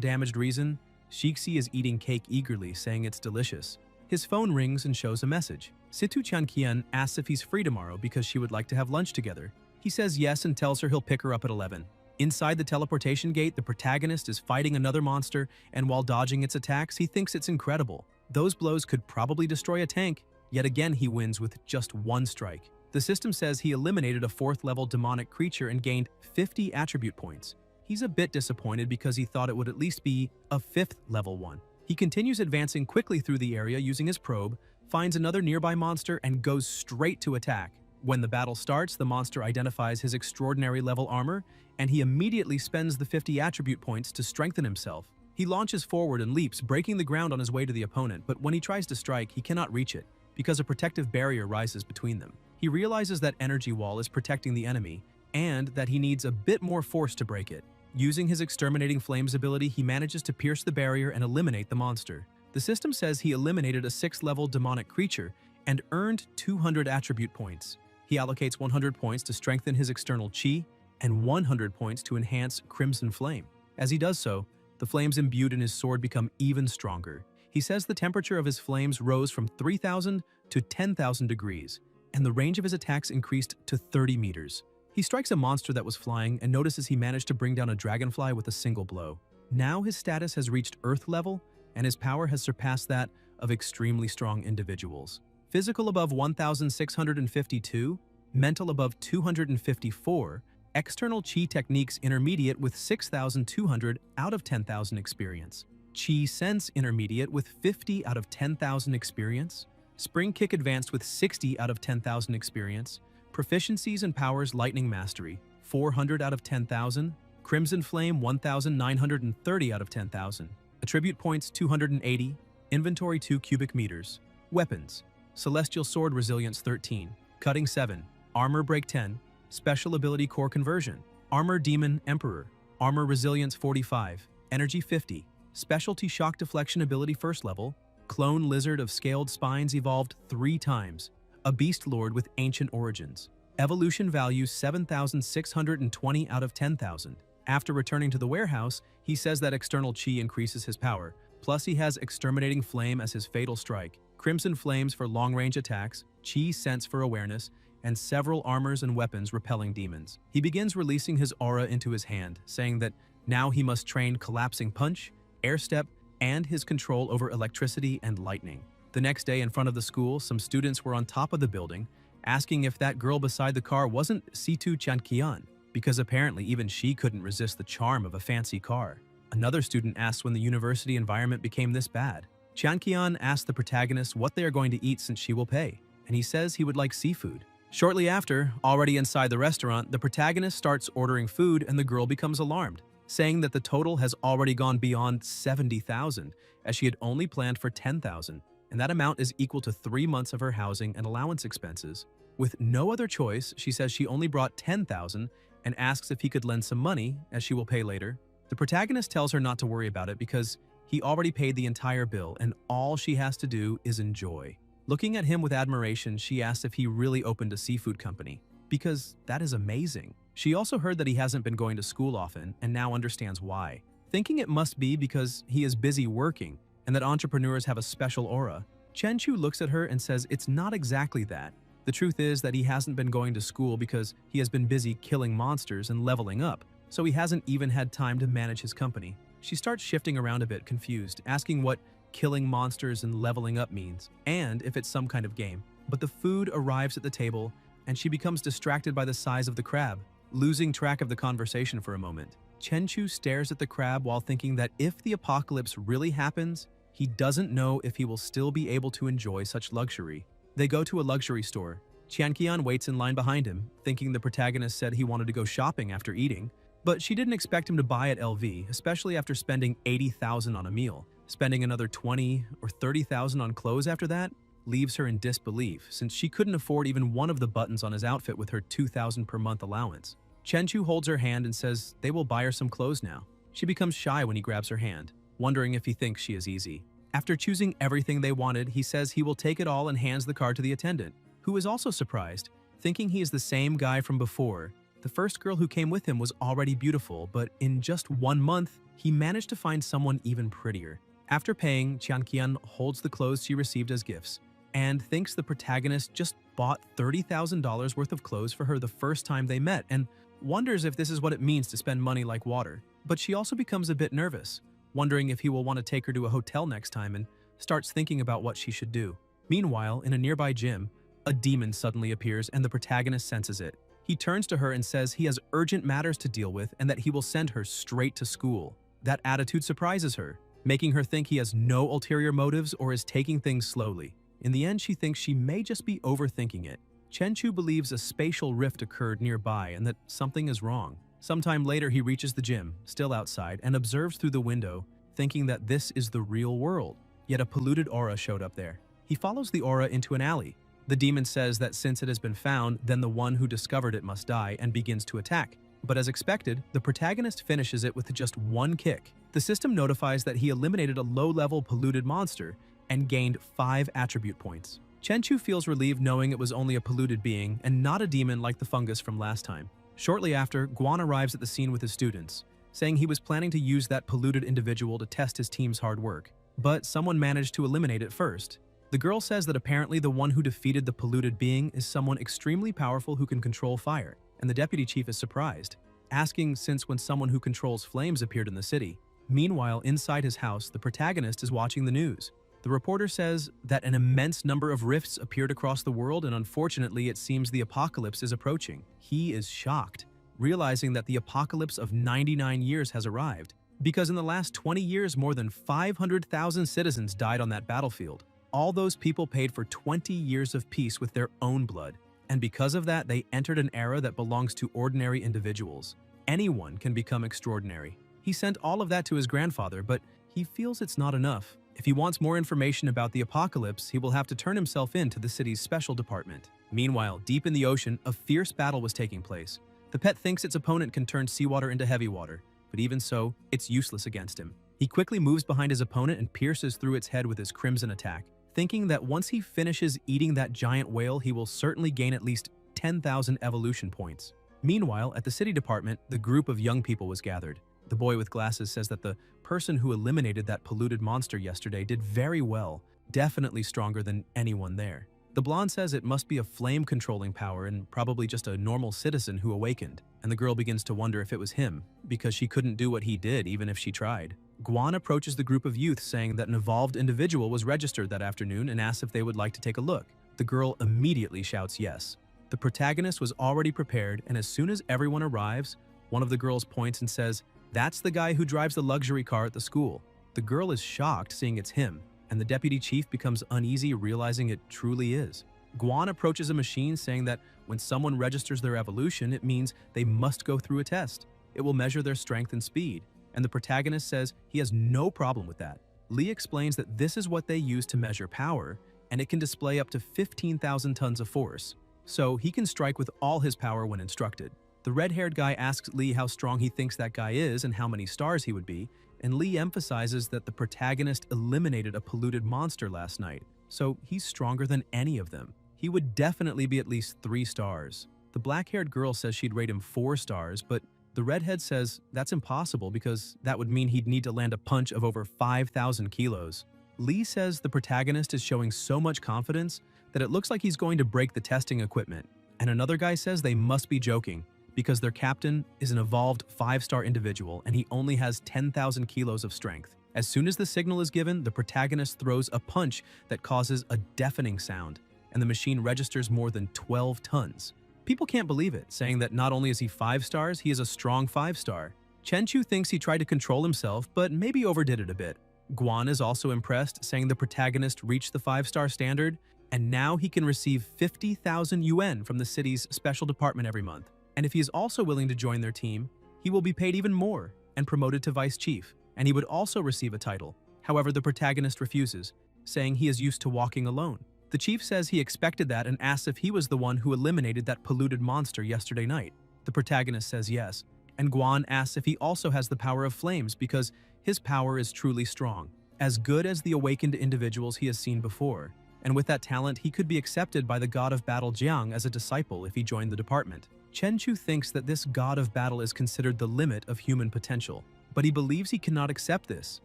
Speaker 1: damaged reason, Shiki is eating cake eagerly, saying it's delicious. His phone rings and shows a message. Situ Chankian asks if he's free tomorrow because she would like to have lunch together. He says yes and tells her he'll pick her up at 11. Inside the teleportation gate, the protagonist is fighting another monster, and while dodging its attacks, he thinks it's incredible. Those blows could probably destroy a tank. Yet again, he wins with just one strike. The system says he eliminated a 4th-level demonic creature and gained 50 attribute points. He's a bit disappointed because he thought it would at least be a 5th-level one. He continues advancing quickly through the area using his probe, finds another nearby monster, and goes straight to attack. When the battle starts, the monster identifies his extraordinary level armor, and he immediately spends the 50 attribute points to strengthen himself. He launches forward and leaps, breaking the ground on his way to the opponent, but when he tries to strike, he cannot reach it, because a protective barrier rises between them. He realizes that energy wall is protecting the enemy, and that he needs a bit more force to break it. Using his Exterminating Flames ability, he manages to pierce the barrier and eliminate the monster. The system says he eliminated a 6th-level demonic creature and earned 200 attribute points. He allocates 100 points to strengthen his external chi and 100 points to enhance Crimson Flame. As he does so, the flames imbued in his sword become even stronger. He says the temperature of his flames rose from 3,000 to 10,000 degrees, and the range of his attacks increased to 30 meters. He strikes a monster that was flying and notices he managed to bring down a dragonfly with a single blow. Now his status has reached Earth level, and his power has surpassed that of extremely strong individuals. Physical above 1,652, mental above 254, external chi techniques intermediate with 6,200 out of 10,000 experience. Chi sense intermediate with 50 out of 10,000 experience. Spring kick advanced with 60 out of 10,000 experience. Proficiencies and powers lightning mastery 400 out of 10,000. Crimson flame 1,930 out of 10,000. Attribute points 280. Inventory 2 cubic meters. Weapons: celestial sword resilience 13, cutting 7, armor break 10, special ability core conversion, armor demon emperor, armor resilience 45, energy 50, specialty shock deflection ability 1st level, clone lizard of scaled spines evolved 3 times, a beast lord with ancient origins. Evolution value 7,620 out of 10,000. After returning to the warehouse, he says that external chi increases his power, plus he has Exterminating Flame as his fatal strike, Crimson Flames for long-range attacks, Chi Sense for awareness, and several armors and weapons repelling demons. He begins releasing his aura into his hand, saying that now he must train Collapsing Punch, Air Step, and his control over electricity and lightning. The next day in front of the school, some students were on top of the building, asking if that girl beside the car wasn't Situ Chankian, because apparently even she couldn't resist the charm of a fancy car. Another student asks when the university environment became this bad. Chankian asks the protagonist what they are going to eat since she will pay, and he says he would like seafood. Shortly after, already inside the restaurant, the protagonist starts ordering food and the girl becomes alarmed, saying that the total has already gone beyond 70,000, as she had only planned for 10,000. And that amount is equal to 3 months of her housing and allowance expenses. With no other choice, she says she only brought 10,000 and asks if he could lend some money, as she will pay later. The protagonist tells her not to worry about it because he already paid the entire bill and all she has to do is enjoy. Looking at him with admiration, she asks if he really opened a seafood company, because that is amazing. She also heard that he hasn't been going to school often and now understands why. Thinking it must be because he is busy working and that entrepreneurs have a special aura, Chen Chu looks at her and says it's not exactly that. The truth is that he hasn't been going to school because he has been busy killing monsters and leveling up, so he hasn't even had time to manage his company. She starts shifting around a bit, confused, asking what killing monsters and leveling up means, and if it's some kind of game. But the food arrives at the table, and she becomes distracted by the size of the crab, losing track of the conversation for a moment. Chenchu stares at the crab while thinking that if the apocalypse really happens, he doesn't know if he will still be able to enjoy such luxury. They go to a luxury store. Qianqian waits in line behind him, thinking the protagonist said he wanted to go shopping after eating. But she didn't expect him to buy at LV, especially after spending 80,000 on a meal. Spending another 20 or 30,000 on clothes after that leaves her in disbelief, since she couldn't afford even one of the buttons on his outfit with her 2,000 per month allowance. Chenchu holds her hand and says they will buy her some clothes now. She becomes shy when he grabs her hand, wondering if he thinks she is easy. After choosing everything they wanted, he says he will take it all and hands the card to the attendant, who is also surprised, thinking he is the same guy from before. The first girl who came with him was already beautiful, but in just 1 month, he managed to find someone even prettier. After paying, Qianqian holds the clothes she received as gifts, and thinks the protagonist just bought $30,000 worth of clothes for her the first time they met, and wonders if this is what it means to spend money like water. But she also becomes a bit nervous, wondering if he will want to take her to a hotel next time, and starts thinking about what she should do. Meanwhile, in a nearby gym, a demon suddenly appears and the protagonist senses it. He turns to her and says he has urgent matters to deal with and that he will send her straight to school. That attitude surprises her, making her think he has no ulterior motives or is taking things slowly. In the end, she thinks she may just be overthinking it. Chenchu believes a spatial rift occurred nearby and that something is wrong. Sometime later, he reaches the gym, still outside, and observes through the window, thinking that this is the real world. Yet a polluted aura showed up there. He follows the aura into an alley. The demon says that since it has been found, then the one who discovered it must die and begins to attack. But as expected, the protagonist finishes it with just one kick. The system notifies that he eliminated a low-level polluted monster and gained 5 attribute points. Chenchu feels relieved knowing it was only a polluted being and not a demon like the fungus from last time. Shortly after, Guan arrives at the scene with his students, saying he was planning to use that polluted individual to test his team's hard work. But someone managed to eliminate it first. The girl says that apparently the one who defeated the polluted being is someone extremely powerful who can control fire, and the deputy chief is surprised, asking since when someone who controls flames appeared in the city. Meanwhile, inside his house, the protagonist is watching the news. The reporter says that an immense number of rifts appeared across the world, and unfortunately it seems the apocalypse is approaching. He is shocked, realizing that the apocalypse of 99 years has arrived, because in the last 20 years more than 500,000 citizens died on that battlefield. All those people paid for 20 years of peace with their own blood, and because of that they entered an era that belongs to ordinary individuals. Anyone can become extraordinary. He sent all of that to his grandfather, but he feels it's not enough. If he wants more information about the apocalypse, he will have to turn himself in to the city's special department. Meanwhile, deep in the ocean, a fierce battle was taking place. The pet thinks its opponent can turn seawater into heavy water, but even so, it's useless against him. He quickly moves behind his opponent and pierces through its head with his crimson attack, thinking that once he finishes eating that giant whale, he will certainly gain at least 10,000 evolution points. Meanwhile, at the city department, the group of young people was gathered. The boy with glasses says that the person who eliminated that polluted monster yesterday did very well, definitely stronger than anyone there. The blonde says it must be a flame-controlling power and probably just a normal citizen who awakened, and the girl begins to wonder if it was him, because she couldn't do what he did even if she tried. Guan approaches the group of youth saying that an evolved individual was registered that afternoon and asks if they would like to take a look. The girl immediately shouts yes. The protagonist was already prepared, and as soon as everyone arrives, one of the girls points and says, "That's the guy who drives the luxury car at the school." The girl is shocked seeing it's him, and the deputy chief becomes uneasy realizing it truly is. Guan approaches a machine saying that when someone registers their evolution, it means they must go through a test. It will measure their strength and speed, and the protagonist says he has no problem with that. Lee explains that this is what they use to measure power, and it can display up to 15,000 tons of force, so he can strike with all his power when instructed. The red-haired guy asks Lee how strong he thinks that guy is and how many stars he would be, and Lee emphasizes that the protagonist eliminated a polluted monster last night, so he's stronger than any of them. He would definitely be at least 3 stars. The black-haired girl says she'd rate him 4 stars, but the redhead says that's impossible because that would mean he'd need to land a punch of over 5,000 kilos. Lee says the protagonist is showing so much confidence that it looks like he's going to break the testing equipment, and another guy says they must be joking, because their captain is an evolved 5-star individual and he only has 10,000 kilos of strength. As soon as the signal is given, the protagonist throws a punch that causes a deafening sound, and the machine registers more than 12 tons. People can't believe it, saying that not only is he 5 stars, he is a strong 5-star. Chenchu thinks he tried to control himself, but maybe overdid it a bit. Guan is also impressed, saying the protagonist reached the 5-star standard, and now he can receive 50,000 yuan from the city's special department every month. And if he is also willing to join their team, he will be paid even more and promoted to vice chief, and he would also receive a title. However, the protagonist refuses, saying he is used to walking alone. The chief says he expected that and asks if he was the one who eliminated that polluted monster yesterday night. The protagonist says yes, and Guan asks if he also has the power of flames because his power is truly strong, as good as the awakened individuals he has seen before. And with that talent, he could be accepted by the god of battle Jiang as a disciple if he joined the department. Chenchu thinks that this god of battle is considered the limit of human potential, but he believes he cannot accept this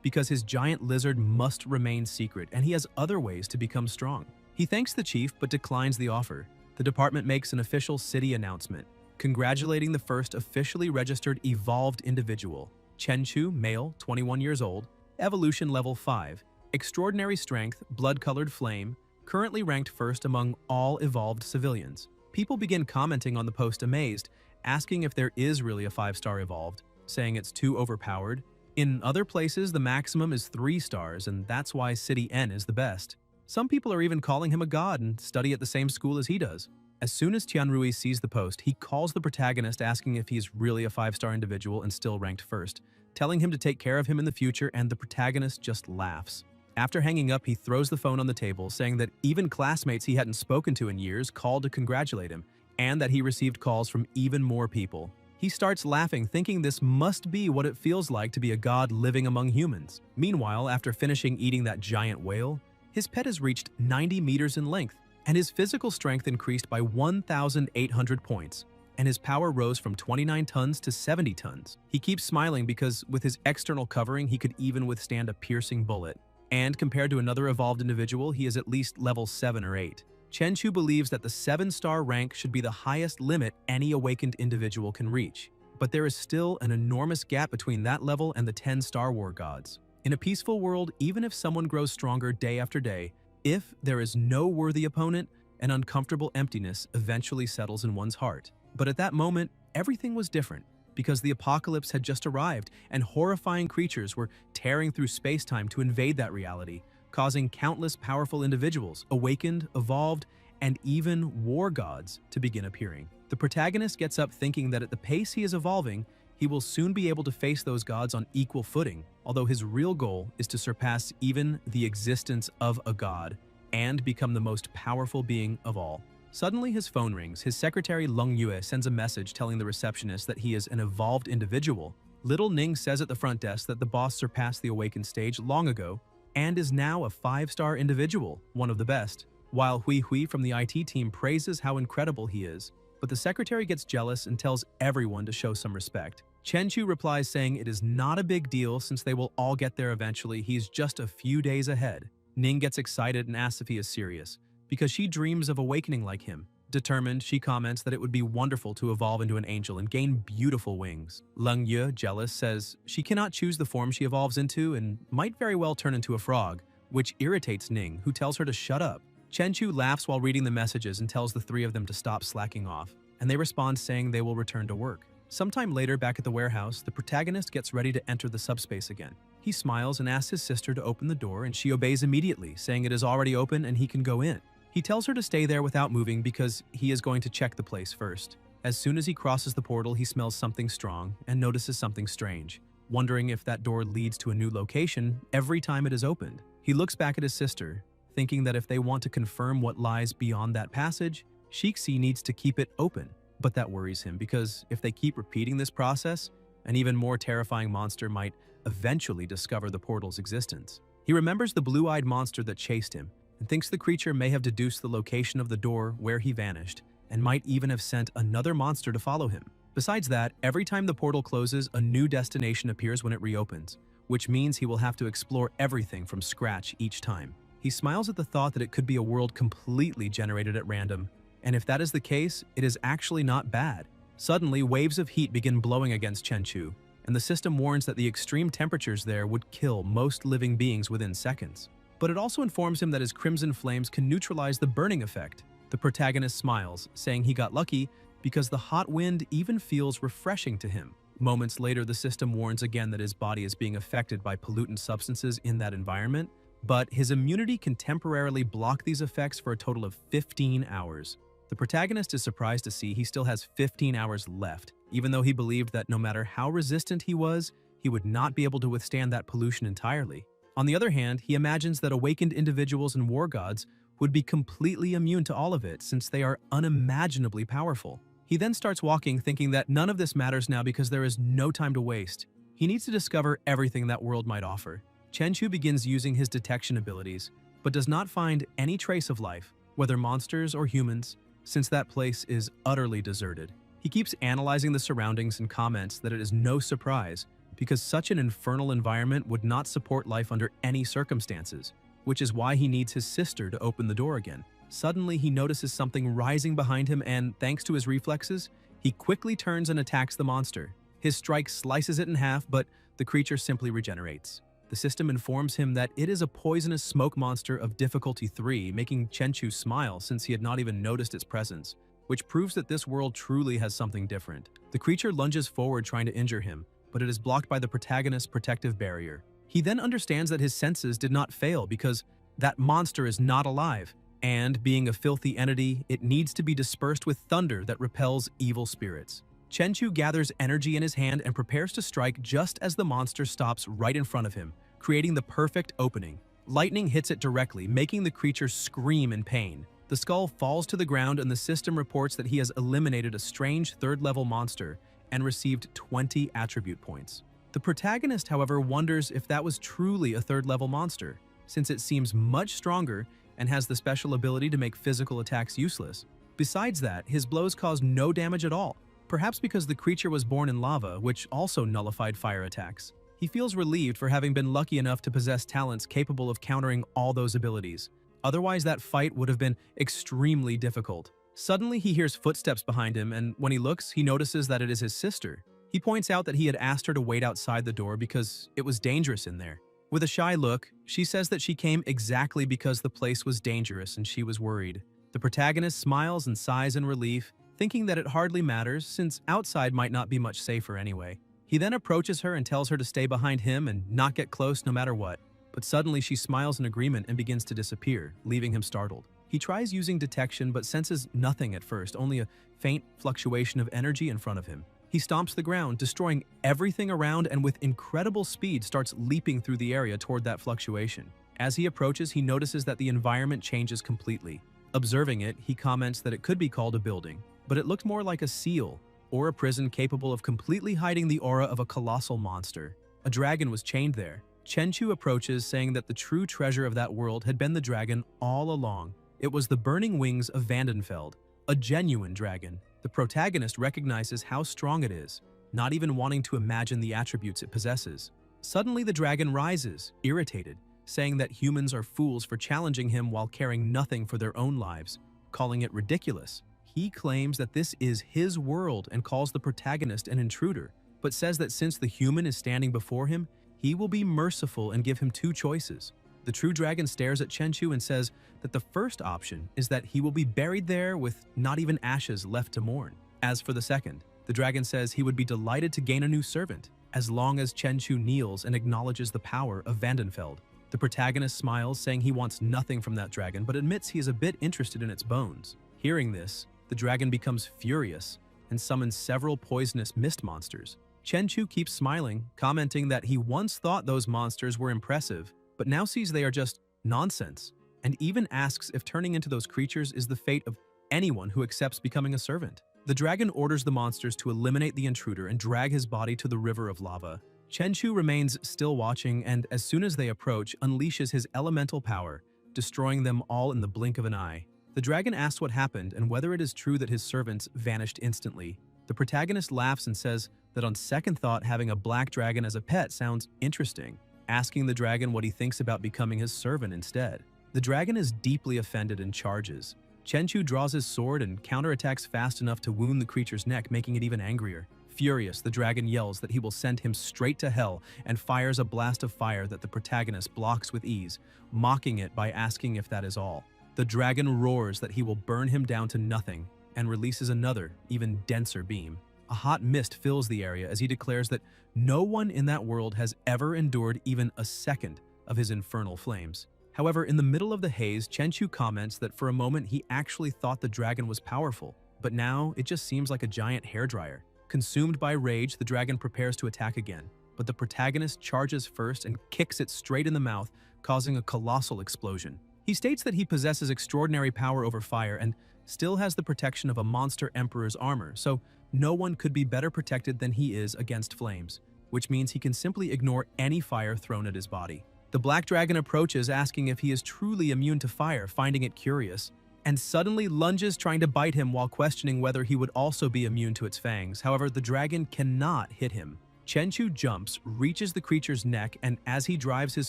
Speaker 1: because his giant lizard must remain secret and he has other ways to become strong. He thanks the chief but declines the offer. The department makes an official city announcement, congratulating the first officially registered evolved individual. Chenchu, male, 21 years old, evolution level 5, extraordinary strength, blood-colored flame, currently ranked first among all evolved civilians. People begin commenting on the post amazed, asking if there is really a 5-star evolved, saying it's too overpowered. In other places, the maximum is 3 stars, and that's why City N is the best. Some people are even calling him a god and study at the same school as he does. As soon as Tianrui sees the post, he calls the protagonist asking if he's really a 5-star individual and still ranked first, telling him to take care of him in the future, and the protagonist just laughs. After hanging up, he throws the phone on the table, saying that even classmates he hadn't spoken to in years called to congratulate him, and that he received calls from even more people. He starts laughing, thinking this must be what it feels like to be a god living among humans. Meanwhile, after finishing eating that giant whale, his pet has reached 90 meters in length, and his physical strength increased by 1,800 points, and his power rose from 29 tons to 70 tons. He keeps smiling because with his external covering, he could even withstand a piercing bullet. And compared to another evolved individual, he is at least level 7 or 8. Chenchu believes that the 7-star rank should be the highest limit any awakened individual can reach. But there is still an enormous gap between that level and the 10 Star War gods. In a peaceful world, even if someone grows stronger day after day, if there is no worthy opponent, an uncomfortable emptiness eventually settles in one's heart. But at that moment, everything was different, because the apocalypse had just arrived and horrifying creatures were tearing through space-time to invade that reality, causing countless powerful individuals, awakened, evolved, and even war gods to begin appearing. The protagonist gets up thinking that at the pace he is evolving, he will soon be able to face those gods on equal footing, although his real goal is to surpass even the existence of a god and become the most powerful being of all. Suddenly his phone rings. His secretary Lung Yue sends a message telling the receptionist that he is an evolved individual. Little Ning says at the front desk that the boss surpassed the awakened stage long ago and is now a 5-star individual, one of the best, while Hui Hui from the IT team praises how incredible he is. But the secretary gets jealous and tells everyone to show some respect. Chenchu replies saying it is not a big deal since they will all get there eventually, he's just a few days ahead. Ning gets excited and asks if he is serious, because she dreams of awakening like him. Determined, she comments that it would be wonderful to evolve into an angel and gain beautiful wings. Lung Ye, jealous, says she cannot choose the form she evolves into and might very well turn into a frog, which irritates Ning, who tells her to shut up. Chenchu laughs while reading the messages and tells the three of them to stop slacking off, and they respond saying they will return to work. Sometime later, back at the warehouse, the protagonist gets ready to enter the subspace again. He smiles and asks his sister to open the door, and she obeys immediately, saying it is already open and he can go in. He tells her to stay there without moving because he is going to check the place first. As soon as he crosses the portal, he smells something strong and notices something strange, wondering if that door leads to a new location every time it is opened. He looks back at his sister, thinking that if they want to confirm what lies beyond that passage, Shiki needs to keep it open. But that worries him because if they keep repeating this process, an even more terrifying monster might eventually discover the portal's existence. He remembers the blue-eyed monster that chased him and thinks the creature may have deduced the location of the door where he vanished and might even have sent another monster to follow him. Besides that, every time the portal closes, a new destination appears when it reopens, which means he will have to explore everything from scratch each time. He smiles at the thought that it could be a world completely generated at random, and if that is the case, it is actually not bad. Suddenly, waves of heat begin blowing against Chenchu, and the system warns that the extreme temperatures there would kill most living beings within seconds. But it also informs him that his crimson flames can neutralize the burning effect. The protagonist smiles, saying he got lucky because the hot wind even feels refreshing to him. Moments later, the system warns again that his body is being affected by pollutant substances in that environment, but his immunity can temporarily block these effects for a total of 15 hours. The protagonist is surprised to see he still has 15 hours left, even though he believed that no matter how resistant he was, he would not be able to withstand that pollution entirely. On the other hand, he imagines that awakened individuals and war gods would be completely immune to all of it since they are unimaginably powerful. He then starts walking, thinking that none of this matters now because there is no time to waste. He needs to discover everything that world might offer. Chenchu begins using his detection abilities, but does not find any trace of life, whether monsters or humans, since that place is utterly deserted. He keeps analyzing the surroundings and comments that it is no surprise, because such an infernal environment would not support life under any circumstances, which is why he needs his sister to open the door again. Suddenly, he notices something rising behind him and, thanks to his reflexes, he quickly turns and attacks the monster. His strike slices it in half, but the creature simply regenerates. The system informs him that it is a poisonous smoke monster of difficulty 3, making Chenchu smile since he had not even noticed its presence, which proves that this world truly has something different. The creature lunges forward trying to injure him, but it is blocked by the protagonist's protective barrier. He then understands that his senses did not fail because that monster is not alive, and being a filthy entity, it needs to be dispersed with thunder that repels evil spirits. Chenchu gathers energy in his hand and prepares to strike just as the monster stops right in front of him, creating the perfect opening. Lightning hits it directly, making the creature scream in pain. The skull falls to the ground and the system reports that he has eliminated a strange third-level monster and received 20 attribute points. The protagonist, however, wonders if that was truly a third-level monster, since it seems much stronger and has the special ability to make physical attacks useless. Besides that, his blows caused no damage at all, perhaps because the creature was born in lava, which also nullified fire attacks. He feels relieved for having been lucky enough to possess talents capable of countering all those abilities. Otherwise, that fight would have been extremely difficult. Suddenly, he hears footsteps behind him, and when he looks, he notices that it is his sister. He points out that he had asked her to wait outside the door because it was dangerous in there. With a shy look, she says that she came exactly because the place was dangerous and she was worried. The protagonist smiles and sighs in relief, thinking that it hardly matters since outside might not be much safer anyway. He then approaches her and tells her to stay behind him and not get close no matter what. But suddenly she smiles in agreement and begins to disappear, leaving him startled. He tries using detection but senses nothing at first, only a faint fluctuation of energy in front of him. He stomps the ground, destroying everything around, and with incredible speed starts leaping through the area toward that fluctuation. As he approaches, he notices that the environment changes completely. Observing it, he comments that it could be called a building, but it looked more like a seal or a prison capable of completely hiding the aura of a colossal monster. A dragon was chained there. Chenchu approaches, saying that the true treasure of that world had been the dragon all along. It was the burning wings of Vandenfeld, a genuine dragon. The protagonist recognizes how strong it is, not even wanting to imagine the attributes it possesses. Suddenly, the dragon rises, irritated, saying that humans are fools for challenging him while caring nothing for their own lives, calling it ridiculous. He claims that this is his world and calls the protagonist an intruder, but says that since the human is standing before him, he will be merciful and give him two choices. The true dragon stares at Chenchu and says that the first option is that he will be buried there with not even ashes left to mourn. As for the second, the dragon says he would be delighted to gain a new servant, as long as Chenchu kneels and acknowledges the power of Vandenfeld. The protagonist smiles, saying he wants nothing from that dragon, but admits he is a bit interested in its bones. Hearing this, the dragon becomes furious and summons several poisonous mist monsters. Chenchu keeps smiling, commenting that he once thought those monsters were impressive, but now sees they are just nonsense, and even asks if turning into those creatures is the fate of anyone who accepts becoming a servant. The dragon orders the monsters to eliminate the intruder and drag his body to the river of lava. Chenchu remains still watching, and as soon as they approach, unleashes his elemental power, destroying them all in the blink of an eye. The dragon asks what happened and whether it is true that his servants vanished instantly. The protagonist laughs and says that on second thought, having a black dragon as a pet sounds interesting, asking the dragon what he thinks about becoming his servant instead. The dragon is deeply offended and charges. Chenchu draws his sword and counterattacks fast enough to wound the creature's neck, making it even angrier. Furious, the dragon yells that he will send him straight to hell and fires a blast of fire that the protagonist blocks with ease, mocking it by asking if that is all. The dragon roars that he will burn him down to nothing and releases another, even denser beam. A hot mist fills the area as he declares that no one in that world has ever endured even a second of his infernal flames. However, in the middle of the haze, Chenchu comments that for a moment he actually thought the dragon was powerful, but now it just seems like a giant hairdryer. Consumed by rage, the dragon prepares to attack again, but the protagonist charges first and kicks it straight in the mouth, causing a colossal explosion. He states that he possesses extraordinary power over fire and still has the protection of a monster emperor's armor, so no one could be better protected than he is against flames, which means he can simply ignore any fire thrown at his body. The black dragon approaches, asking if he is truly immune to fire, finding it curious, and suddenly lunges, trying to bite him while questioning whether he would also be immune to its fangs. However, the dragon cannot hit him. Chenchu jumps, reaches the creature's neck, and as he drives his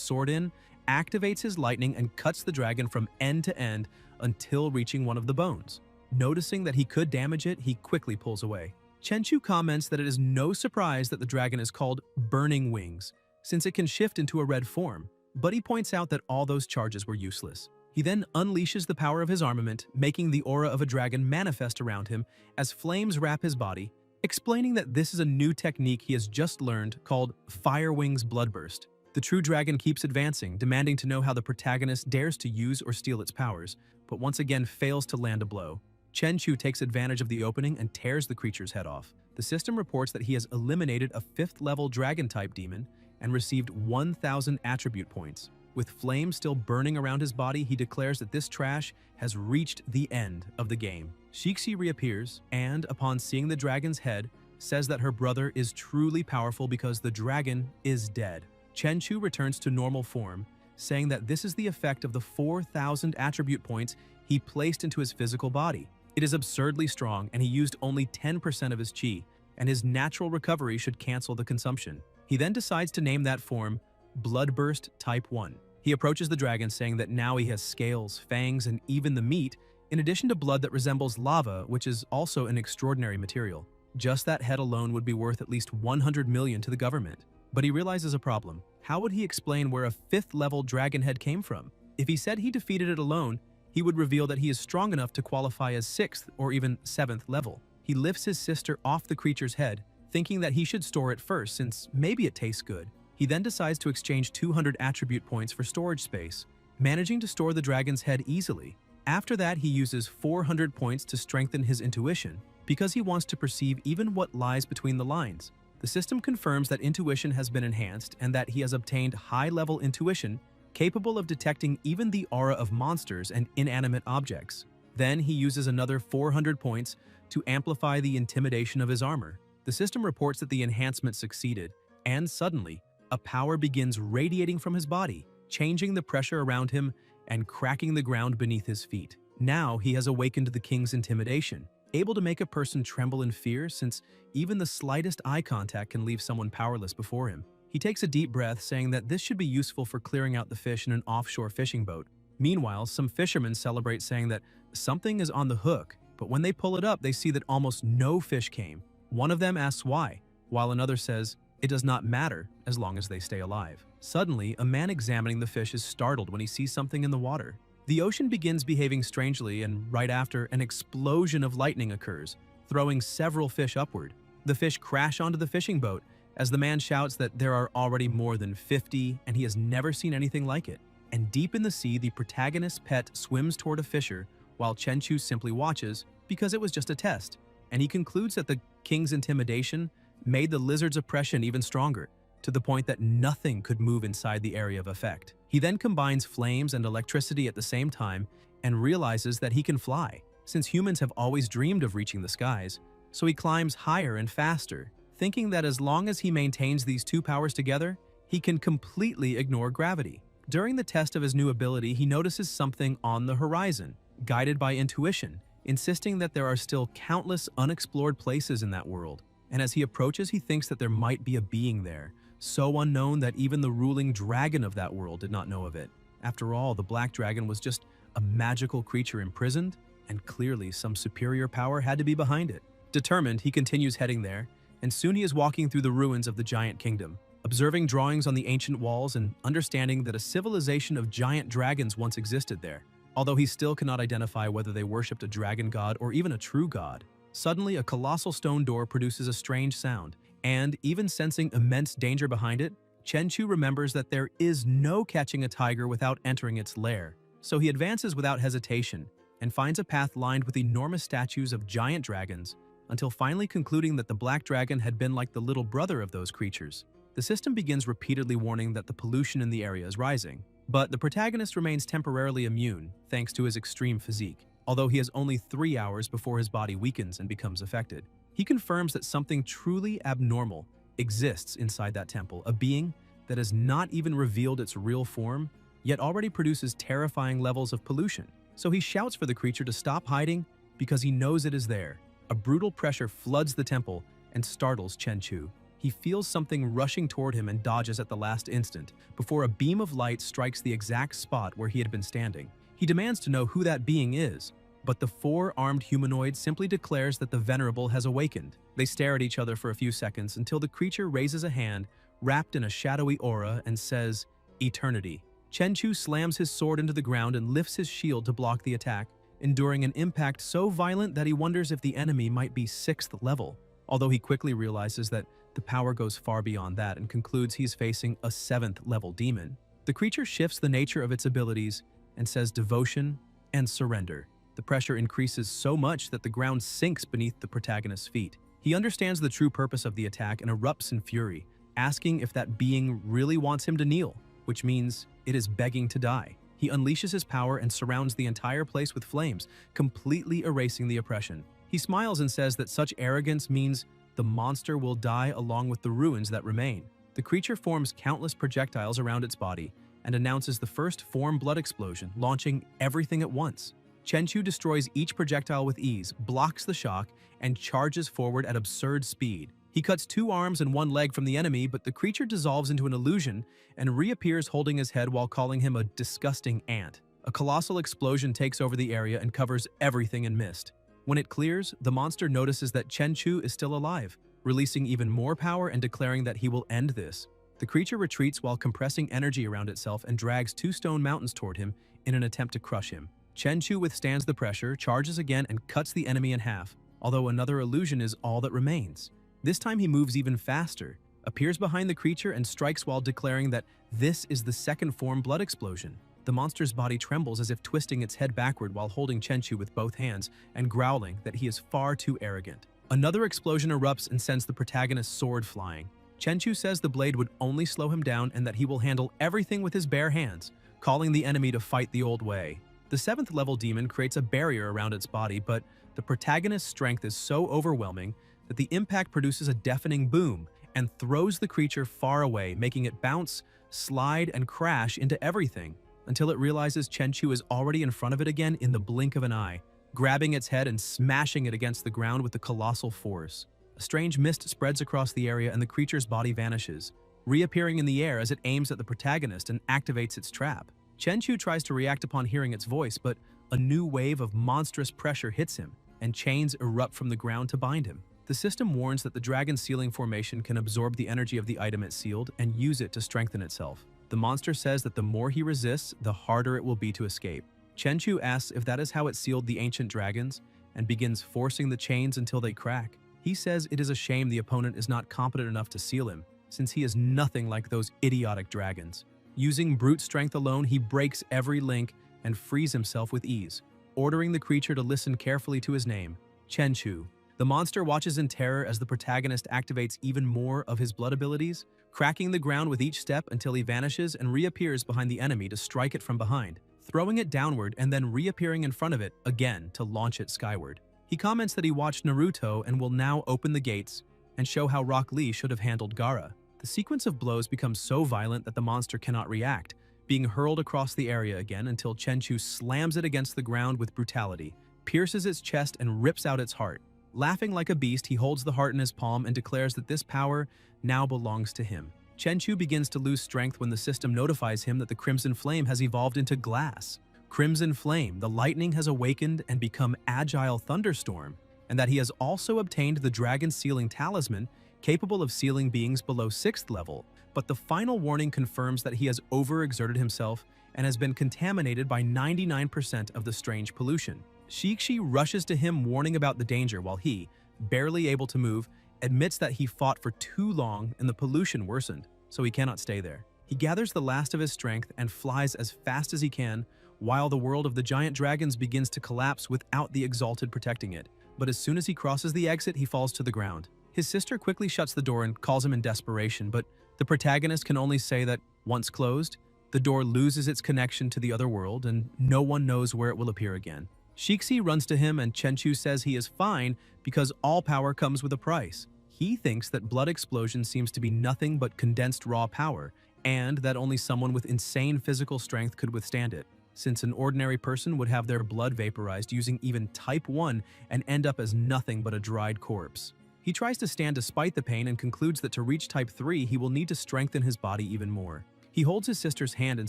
Speaker 1: sword in, activates his lightning and cuts the dragon from end to end until reaching one of the bones. Noticing that he could damage it, he quickly pulls away. Chenchu comments that it is no surprise that the dragon is called Burning Wings, since it can shift into a red form, but he points out that all those charges were useless. He then unleashes the power of his armament, making the aura of a dragon manifest around him as flames wrap his body, explaining that this is a new technique he has just learned called Fire Wings Bloodburst. The true dragon keeps advancing, demanding to know how the protagonist dares to use or steal its powers, but once again fails to land a blow. Chenchu takes advantage of the opening and tears the creature's head off. The system reports that he has eliminated a 5th-level dragon-type demon and received 1,000 attribute points. With flames still burning around his body, he declares that this trash has reached the end of the game. Shiki reappears and, upon seeing the dragon's head, says that her brother is truly powerful because the dragon is dead. Chenchu returns to normal form, saying that this is the effect of the 4,000 attribute points he placed into his physical body. It is absurdly strong, and he used only 10% of his chi, and his natural recovery should cancel the consumption. He then decides to name that form Bloodburst Type 1. He approaches the dragon, saying that now he has scales, fangs, and even the meat, in addition to blood that resembles lava, which is also an extraordinary material. Just that head alone would be worth at least 100 million to the government. But he realizes a problem. How would he explain where a 5th-level dragon head came from? If he said he defeated it alone, he would reveal that he is strong enough to qualify as 6th or even 7th level. He lifts his sister off the creature's head, thinking that he should store it first since maybe it tastes good. He then decides to exchange 200 attribute points for storage space, managing to store the dragon's head easily. After that, he uses 400 points to strengthen his intuition, because he wants to perceive even what lies between the lines. The system confirms that intuition has been enhanced and that he has obtained high-level intuition capable of detecting even the aura of monsters and inanimate objects. Then he uses another 400 points to amplify the intimidation of his armor. The system reports that the enhancement succeeded, and suddenly, a power begins radiating from his body, changing the pressure around him and cracking the ground beneath his feet. Now he has awakened the king's intimidation, able to make a person tremble in fear since even the slightest eye contact can leave someone powerless before him. He takes a deep breath, saying that this should be useful for clearing out the fish in an offshore fishing boat. Meanwhile, some fishermen celebrate, saying that something is on the hook, but when they pull it up, they see that almost no fish came. One of them asks why, while another says it does not matter as long as they stay alive. Suddenly, a man examining the fish is startled when he sees something in the water. The ocean begins behaving strangely, and right after, an explosion of lightning occurs, throwing several fish upward. The fish crash onto the fishing boat as the man shouts that there are already more than 50 and he has never seen anything like it. And deep in the sea, the protagonist's pet swims toward a fisher while Chenchu simply watches because it was just a test. And he concludes that the king's intimidation made the lizard's oppression even stronger, to the point that nothing could move inside the area of effect. He then combines flames and electricity at the same time and realizes that he can fly, since humans have always dreamed of reaching the skies. So he climbs higher and faster, thinking that as long as he maintains these two powers together, he can completely ignore gravity. During the test of his new ability, he notices something on the horizon, guided by intuition, insisting that there are still countless unexplored places in that world. And as he approaches, he thinks that there might be a being there, so unknown that even the ruling dragon of that world did not know of it. After all, the black dragon was just a magical creature imprisoned, and clearly some superior power had to be behind it. Determined, he continues heading there, and soon he is walking through the ruins of the giant kingdom, observing drawings on the ancient walls and understanding that a civilization of giant dragons once existed there, although he still cannot identify whether they worshipped a dragon god or even a true god. Suddenly, a colossal stone door produces a strange sound, and even sensing immense danger behind it, Chenchu remembers that there is no catching a tiger without entering its lair. So he advances without hesitation and finds a path lined with enormous statues of giant dragons, until finally concluding that the black dragon had been like the little brother of those creatures. The system begins repeatedly warning that the pollution in the area is rising, but the protagonist remains temporarily immune thanks to his extreme physique, although he has only 3 hours before his body weakens and becomes affected. He confirms that something truly abnormal exists inside that temple, a being that has not even revealed its real form, yet already produces terrifying levels of pollution. So he shouts for the creature to stop hiding because he knows it is there. A brutal pressure floods the temple and startles Chenchu. He feels something rushing toward him and dodges at the last instant, before a beam of light strikes the exact spot where he had been standing. He demands to know who that being is, but the 4-armed humanoid simply declares that the Venerable has awakened. They stare at each other for a few seconds until the creature raises a hand wrapped in a shadowy aura and says, "Eternity." Chenchu slams his sword into the ground and lifts his shield to block the attack, enduring an impact so violent that he wonders if the enemy might be 6th level, although he quickly realizes that the power goes far beyond that and concludes he's facing a 7th level demon. The creature shifts the nature of its abilities and says devotion and surrender. The pressure increases so much that the ground sinks beneath the protagonist's feet. He understands the true purpose of the attack and erupts in fury, asking if that being really wants him to kneel, which means it is begging to die. He unleashes his power and surrounds the entire place with flames, completely erasing the oppression. He smiles and says that such arrogance means the monster will die along with the ruins that remain. The creature forms countless projectiles around its body and announces the first form blood explosion, launching everything at once. Chenchu destroys each projectile with ease, blocks the shock, and charges forward at absurd speed. He cuts 2 arms and 1 leg from the enemy, but the creature dissolves into an illusion and reappears holding his head while calling him a disgusting ant. A colossal explosion takes over the area and covers everything in mist. When it clears, the monster notices that Chenchu is still alive, releasing even more power and declaring that he will end this. The creature retreats while compressing energy around itself and drags 2 stone mountains toward him in an attempt to crush him. Chenchu withstands the pressure, charges again, and cuts the enemy in half, although another illusion is all that remains. This time he moves even faster, appears behind the creature, and strikes while declaring that this is the 2nd form blood explosion. The monster's body trembles as if twisting its head backward while holding Chenchu with both hands and growling that he is far too arrogant. Another explosion erupts and sends the protagonist's sword flying. Chenchu says the blade would only slow him down and that he will handle everything with his bare hands, calling the enemy to fight the old way. The 7th level demon creates a barrier around its body, but the protagonist's strength is so overwhelming that the impact produces a deafening boom and throws the creature far away, making it bounce, slide, and crash into everything, until it realizes Chenchu is already in front of it again in the blink of an eye, grabbing its head and smashing it against the ground with a colossal force. A strange mist spreads across the area and the creature's body vanishes, reappearing in the air as it aims at the protagonist and activates its trap. Chenchu tries to react upon hearing its voice, but a new wave of monstrous pressure hits him, and chains erupt from the ground to bind him. The system warns that the dragon sealing formation can absorb the energy of the item it sealed and use it to strengthen itself. The monster says that the more he resists, the harder it will be to escape. Chenchu asks if that is how it sealed the ancient dragons, and begins forcing the chains until they crack. He says it is a shame the opponent is not competent enough to seal him, since he is nothing like those idiotic dragons. Using brute strength alone, he breaks every link and frees himself with ease, ordering the creature to listen carefully to his name, Chenchu. The monster watches in terror as the protagonist activates even more of his blood abilities, cracking the ground with each step until he vanishes and reappears behind the enemy to strike it from behind, throwing it downward and then reappearing in front of it again to launch it skyward. He comments that he watched Naruto and will now open the gates and show how Rock Lee should have handled Gaara. The sequence of blows becomes so violent that the monster cannot react, being hurled across the area again until Chenchu slams it against the ground with brutality, pierces its chest, and rips out its heart. Laughing like a beast, he holds the heart in his palm and declares that this power now belongs to him. Chenchu begins to lose strength when the system notifies him that the Crimson Flame has evolved into glass. Crimson Flame, the lightning has awakened and become Agile Thunderstorm, and that he has also obtained the Dragon Sealing Talisman, capable of sealing beings below 6th level, but the final warning confirms that he has overexerted himself and has been contaminated by 99% of the strange pollution. Shiki rushes to him warning about the danger while he, barely able to move, admits that he fought for too long and the pollution worsened, so he cannot stay there. He gathers the last of his strength and flies as fast as he can, while the world of the giant dragons begins to collapse without the Exalted protecting it. But as soon as he crosses the exit, he falls to the ground. His sister quickly shuts the door and calls him in desperation, but the protagonist can only say that, once closed, the door loses its connection to the other world and no one knows where it will appear again. Shiki runs to him and Chenchu says he is fine because all power comes with a price. He thinks that blood explosion seems to be nothing but condensed raw power, and that only someone with insane physical strength could withstand it, since an ordinary person would have their blood vaporized using even type 1 and end up as nothing but a dried corpse. He tries to stand despite the pain and concludes that to reach type 3 he will need to strengthen his body even more. He holds his sister's hand and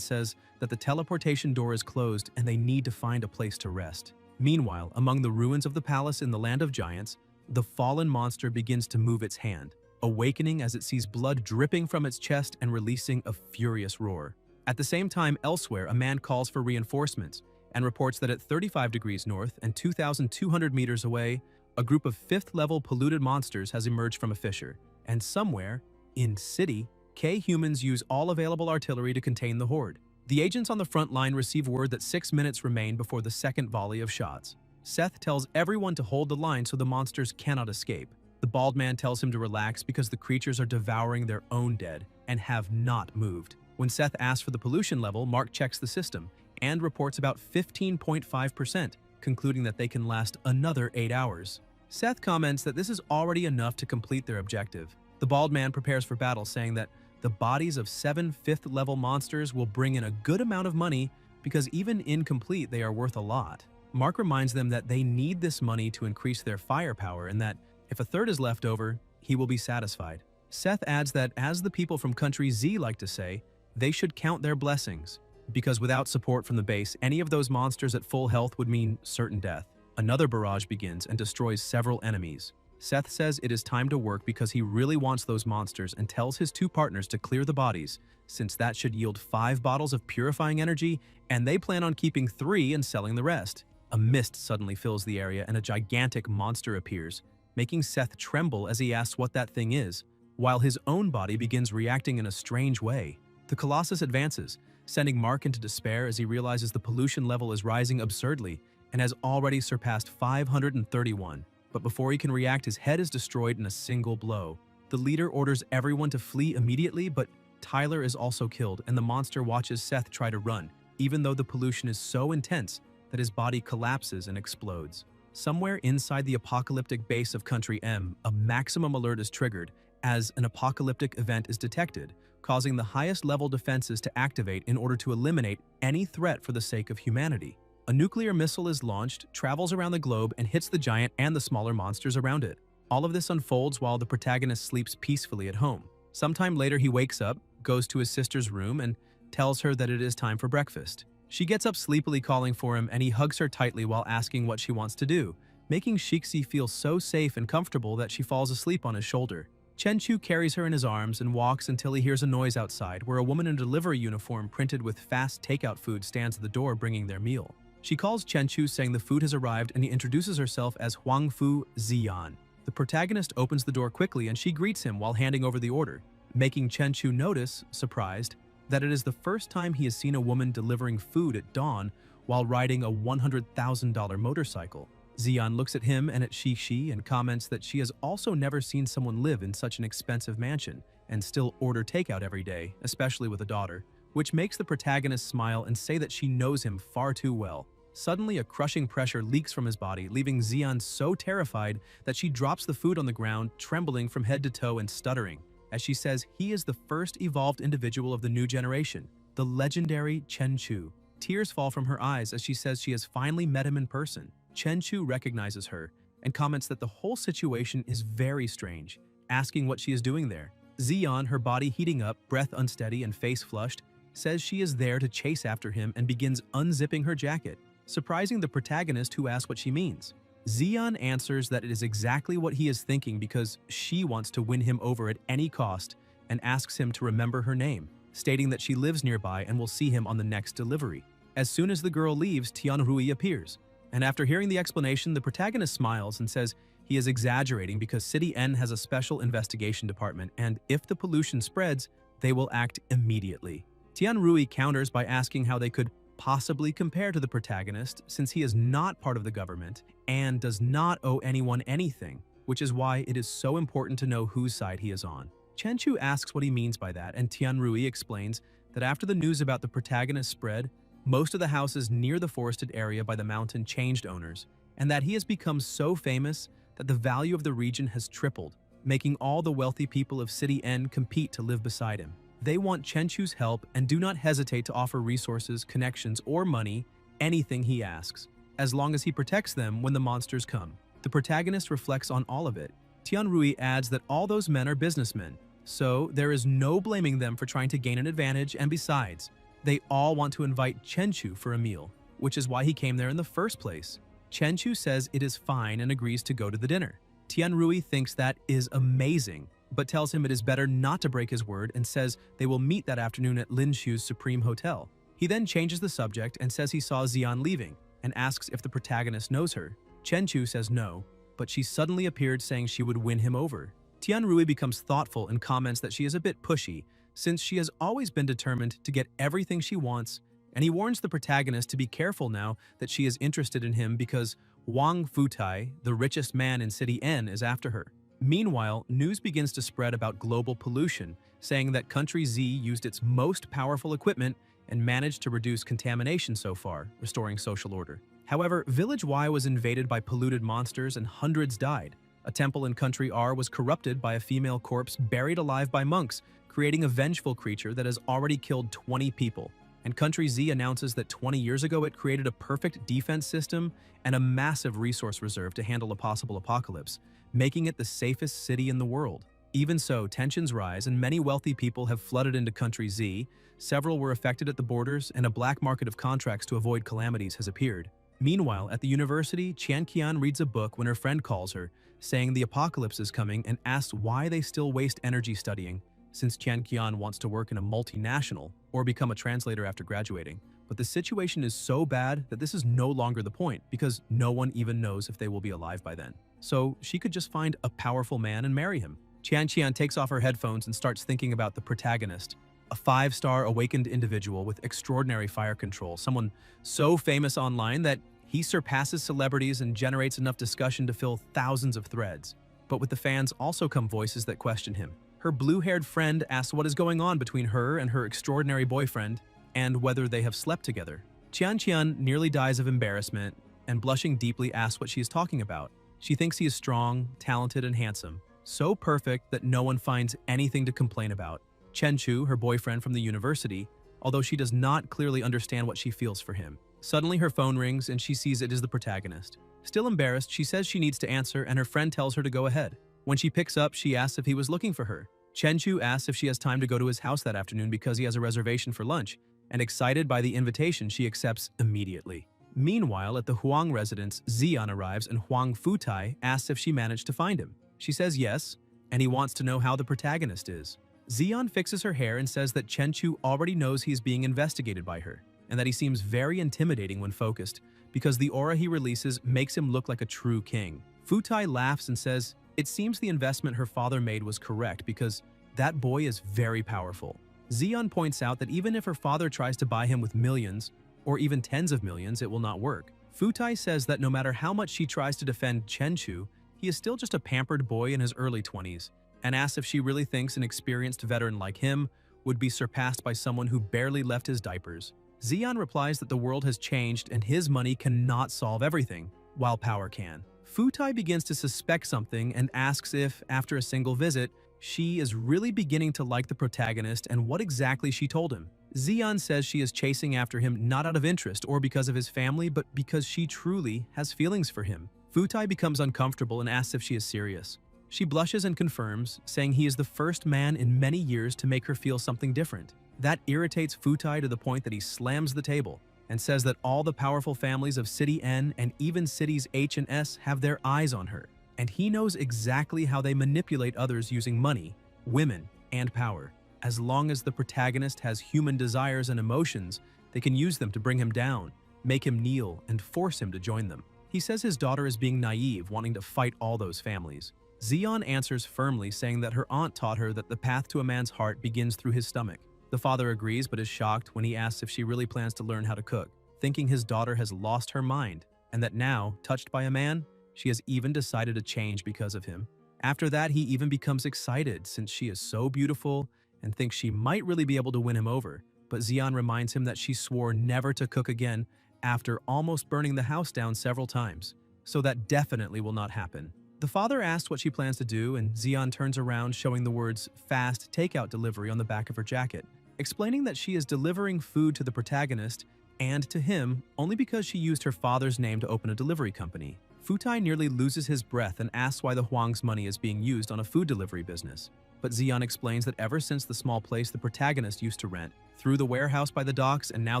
Speaker 1: says that the teleportation door is closed and they need to find a place to rest. Meanwhile, among the ruins of the palace in the land of giants, the fallen monster begins to move its hand, awakening as it sees blood dripping from its chest and releasing a furious roar. At the same time, elsewhere, a man calls for reinforcements and reports that at 35 degrees north and 2,200 meters away, a group of 5th-level polluted monsters has emerged from a fissure. And somewhere, in City, K-humans use all available artillery to contain the horde. The agents on the front line receive word that 6 minutes remain before the second volley of shots. Seth tells everyone to hold the line so the monsters cannot escape. The bald man tells him to relax because the creatures are devouring their own dead and have not moved. When Seth asks for the pollution level, Mark checks the system and reports about 15.5%, concluding that they can last another 8 hours. Seth comments that this is already enough to complete their objective. The bald man prepares for battle, saying that the bodies of 7 5th-level monsters will bring in a good amount of money because even incomplete, they are worth a lot. Mark reminds them that they need this money to increase their firepower and that if a third is left over, he will be satisfied. Seth adds that, as the people from Country Z like to say, they should count their blessings, because without support from the base, any of those monsters at full health would mean certain death. Another barrage begins and destroys several enemies. Seth says it is time to work because he really wants those monsters and tells his 2 partners to clear the bodies, since that should yield 5 bottles of purifying energy, and they plan on keeping 3 and selling the rest. A mist suddenly fills the area and a gigantic monster appears, making Seth tremble as he asks what that thing is, while his own body begins reacting in a strange way. The Colossus advances, sending Mark into despair as he realizes the pollution level is rising absurdly and has already surpassed 531. But before he can react, his head is destroyed in a single blow. The leader orders everyone to flee immediately, but Tyler is also killed, and the monster watches Seth try to run, even though the pollution is so intense that his body collapses and explodes. Somewhere inside the apocalyptic base of Country M, a maximum alert is triggered as an apocalyptic event is detected, causing the highest level defenses to activate in order to eliminate any threat for the sake of humanity. A nuclear missile is launched, travels around the globe, and hits the giant and the smaller monsters around it. All of this unfolds while the protagonist sleeps peacefully at home. Sometime later, he wakes up, goes to his sister's room, and tells her that it is time for breakfast. She gets up sleepily calling for him, and he hugs her tightly while asking what she wants to do, making Shiki feel so safe and comfortable that she falls asleep on his shoulder. Chenchu carries her in his arms and walks until he hears a noise outside, where a woman in a delivery uniform printed with fast takeout food stands at the door bringing their meal. She calls Chenchu, saying the food has arrived, and he introduces herself as Huangfu Ziyan. The protagonist opens the door quickly and she greets him while handing over the order, making Chenchu notice, surprised, that it is the first time he has seen a woman delivering food at dawn while riding a $100,000 motorcycle. Ziyan looks at him and at Shiki and comments that she has also never seen someone live in such an expensive mansion and still order takeout every day, especially with a daughter, which makes the protagonist smile and say that she knows him far too well. Suddenly, a crushing pressure leaks from his body, leaving Ziyan so terrified that she drops the food on the ground, trembling from head to toe and stuttering, as she says he is the first evolved individual of the new generation, the legendary Chenchu. Tears fall from her eyes as she says she has finally met him in person. Chenchu recognizes her and comments that the whole situation is very strange, asking what she is doing there. Ziyan, her body heating up, breath unsteady and face flushed, says she is there to chase after him and begins unzipping her jacket, surprising the protagonist who asks what she means. Ziyan answers that it is exactly what he is thinking because she wants to win him over at any cost and asks him to remember her name, stating that she lives nearby and will see him on the next delivery. As soon as the girl leaves, Tianrui appears, And after hearing the explanation, the protagonist smiles and says he is exaggerating because City N has a special investigation department, and if the pollution spreads, they will act immediately. Tianrui counters by asking how they could possibly compare to the protagonist since he is not part of the government and does not owe anyone anything, which is why it is so important to know whose side he is on. Chenchu asks what he means by that, and Tianrui explains that after the news about the protagonist spread, most of the houses near the forested area by the mountain changed owners, and that he has become so famous that the value of the region has tripled, making all the wealthy people of City N compete to live beside him. They want Chenchu's help and do not hesitate to offer resources, connections, or money, anything he asks, as long as he protects them when the monsters come. The protagonist reflects on all of it. Tianrui adds that all those men are businessmen, so there is no blaming them for trying to gain an advantage, and besides, they all want to invite Chenchu for a meal, which is why he came there in the first place. Chenchu says it is fine and agrees to go to the dinner. Tianrui thinks that is amazing, but tells him it is better not to break his word and says they will meet that afternoon at Lin Shu's Supreme Hotel. He then changes the subject and says he saw Xian leaving and asks if the protagonist knows her. Chenchu says no, but she suddenly appeared saying she would win him over. Tianrui becomes thoughtful and comments that she is a bit pushy since she has always been determined to get everything she wants, and he warns the protagonist to be careful now that she is interested in him because Wang Futai, the richest man in City N, is after her. Meanwhile, news begins to spread about global pollution, saying that Country Z used its most powerful equipment and managed to reduce contamination so far, restoring social order. However, Village Y was invaded by polluted monsters and hundreds died. A temple in Country R was corrupted by a female corpse buried alive by monks, creating a vengeful creature that has already killed 20 people. And Country Z announces that 20 years ago it created a perfect defense system and a massive resource reserve to handle a possible apocalypse, making it the safest city in the world. Even so, tensions rise and many wealthy people have flooded into Country Z, several were affected at the borders, and a black market of contracts to avoid calamities has appeared. Meanwhile, at the university, Qian Qian reads a book when her friend calls her, saying the apocalypse is coming, and asks why they still waste energy studying, since Qian Qian wants to work in a multinational or become a translator after graduating. But the situation is so bad that this is no longer the point, because no one even knows if they will be alive by then. So she could just find a powerful man and marry him. Qian Qian takes off her headphones and starts thinking about the protagonist, a 5-star awakened individual with extraordinary fire control, someone so famous online that he surpasses celebrities and generates enough discussion to fill thousands of threads. But with the fans also come voices that question him. Her blue-haired friend asks what is going on between her and her extraordinary boyfriend, and whether they have slept together. Qian Qian nearly dies of embarrassment, and blushing deeply asks what she is talking about. She thinks he is strong, talented, and handsome, so perfect that no one finds anything to complain about. Chenchu, her boyfriend from the university, although she does not clearly understand what she feels for him. Suddenly her phone rings and she sees it is the protagonist. Still embarrassed, she says she needs to answer and her friend tells her to go ahead. When she picks up, she asks if he was looking for her. Chenchu asks if she has time to go to his house that afternoon because he has a reservation for lunch, and excited by the invitation, she accepts immediately. Meanwhile, at the Huang residence, Xian arrives and Huang Futai asks if she managed to find him. She says yes, and he wants to know how the protagonist is. Xian fixes her hair and says that Chenchu already knows he is being investigated by her, and that he seems very intimidating when focused, because the aura he releases makes him look like a true king. Futai laughs and says it seems the investment her father made was correct because that boy is very powerful. Xian points out that even if her father tries to buy him with millions, or even tens of millions, it will not work. Futai says that no matter how much she tries to defend Chenchu, he is still just a pampered boy in his early 20s, and asks if she really thinks an experienced veteran like him would be surpassed by someone who barely left his diapers. Xian replies that the world has changed and his money cannot solve everything, while power can. Futai begins to suspect something and asks if, after a single visit, she is really beginning to like the protagonist and what exactly she told him. Xian says she is chasing after him not out of interest or because of his family, but because she truly has feelings for him. Futai becomes uncomfortable and asks if she is serious. She blushes and confirms, saying he is the first man in many years to make her feel something different. That irritates Futai to the point that he slams the table and says that all the powerful families of City N and even cities H and S have their eyes on her, and he knows exactly how they manipulate others using money, women, and power. As long as the protagonist has human desires and emotions, they can use them to bring him down, make him kneel, and force him to join them. He says his daughter is being naive, wanting to fight all those families. Zeon answers firmly, saying that her aunt taught her that the path to a man's heart begins through his stomach. The father agrees but is shocked when he asks if she really plans to learn how to cook, thinking his daughter has lost her mind, and that now, touched by a man, she has even decided to change because of him. After that, he even becomes excited since she is so beautiful and thinks she might really be able to win him over. But Zeon reminds him that she swore never to cook again after almost burning the house down several times, so that definitely will not happen. The father asks what she plans to do, and Zeon turns around showing the words "fast takeout delivery" on the back of her jacket, explaining that she is delivering food to the protagonist and to him only because she used her father's name to open a delivery company. Futai nearly loses his breath and asks why the Huang's money is being used on a food delivery business. But Zeon explains that ever since the small place the protagonist used to rent, through the warehouse by the docks and now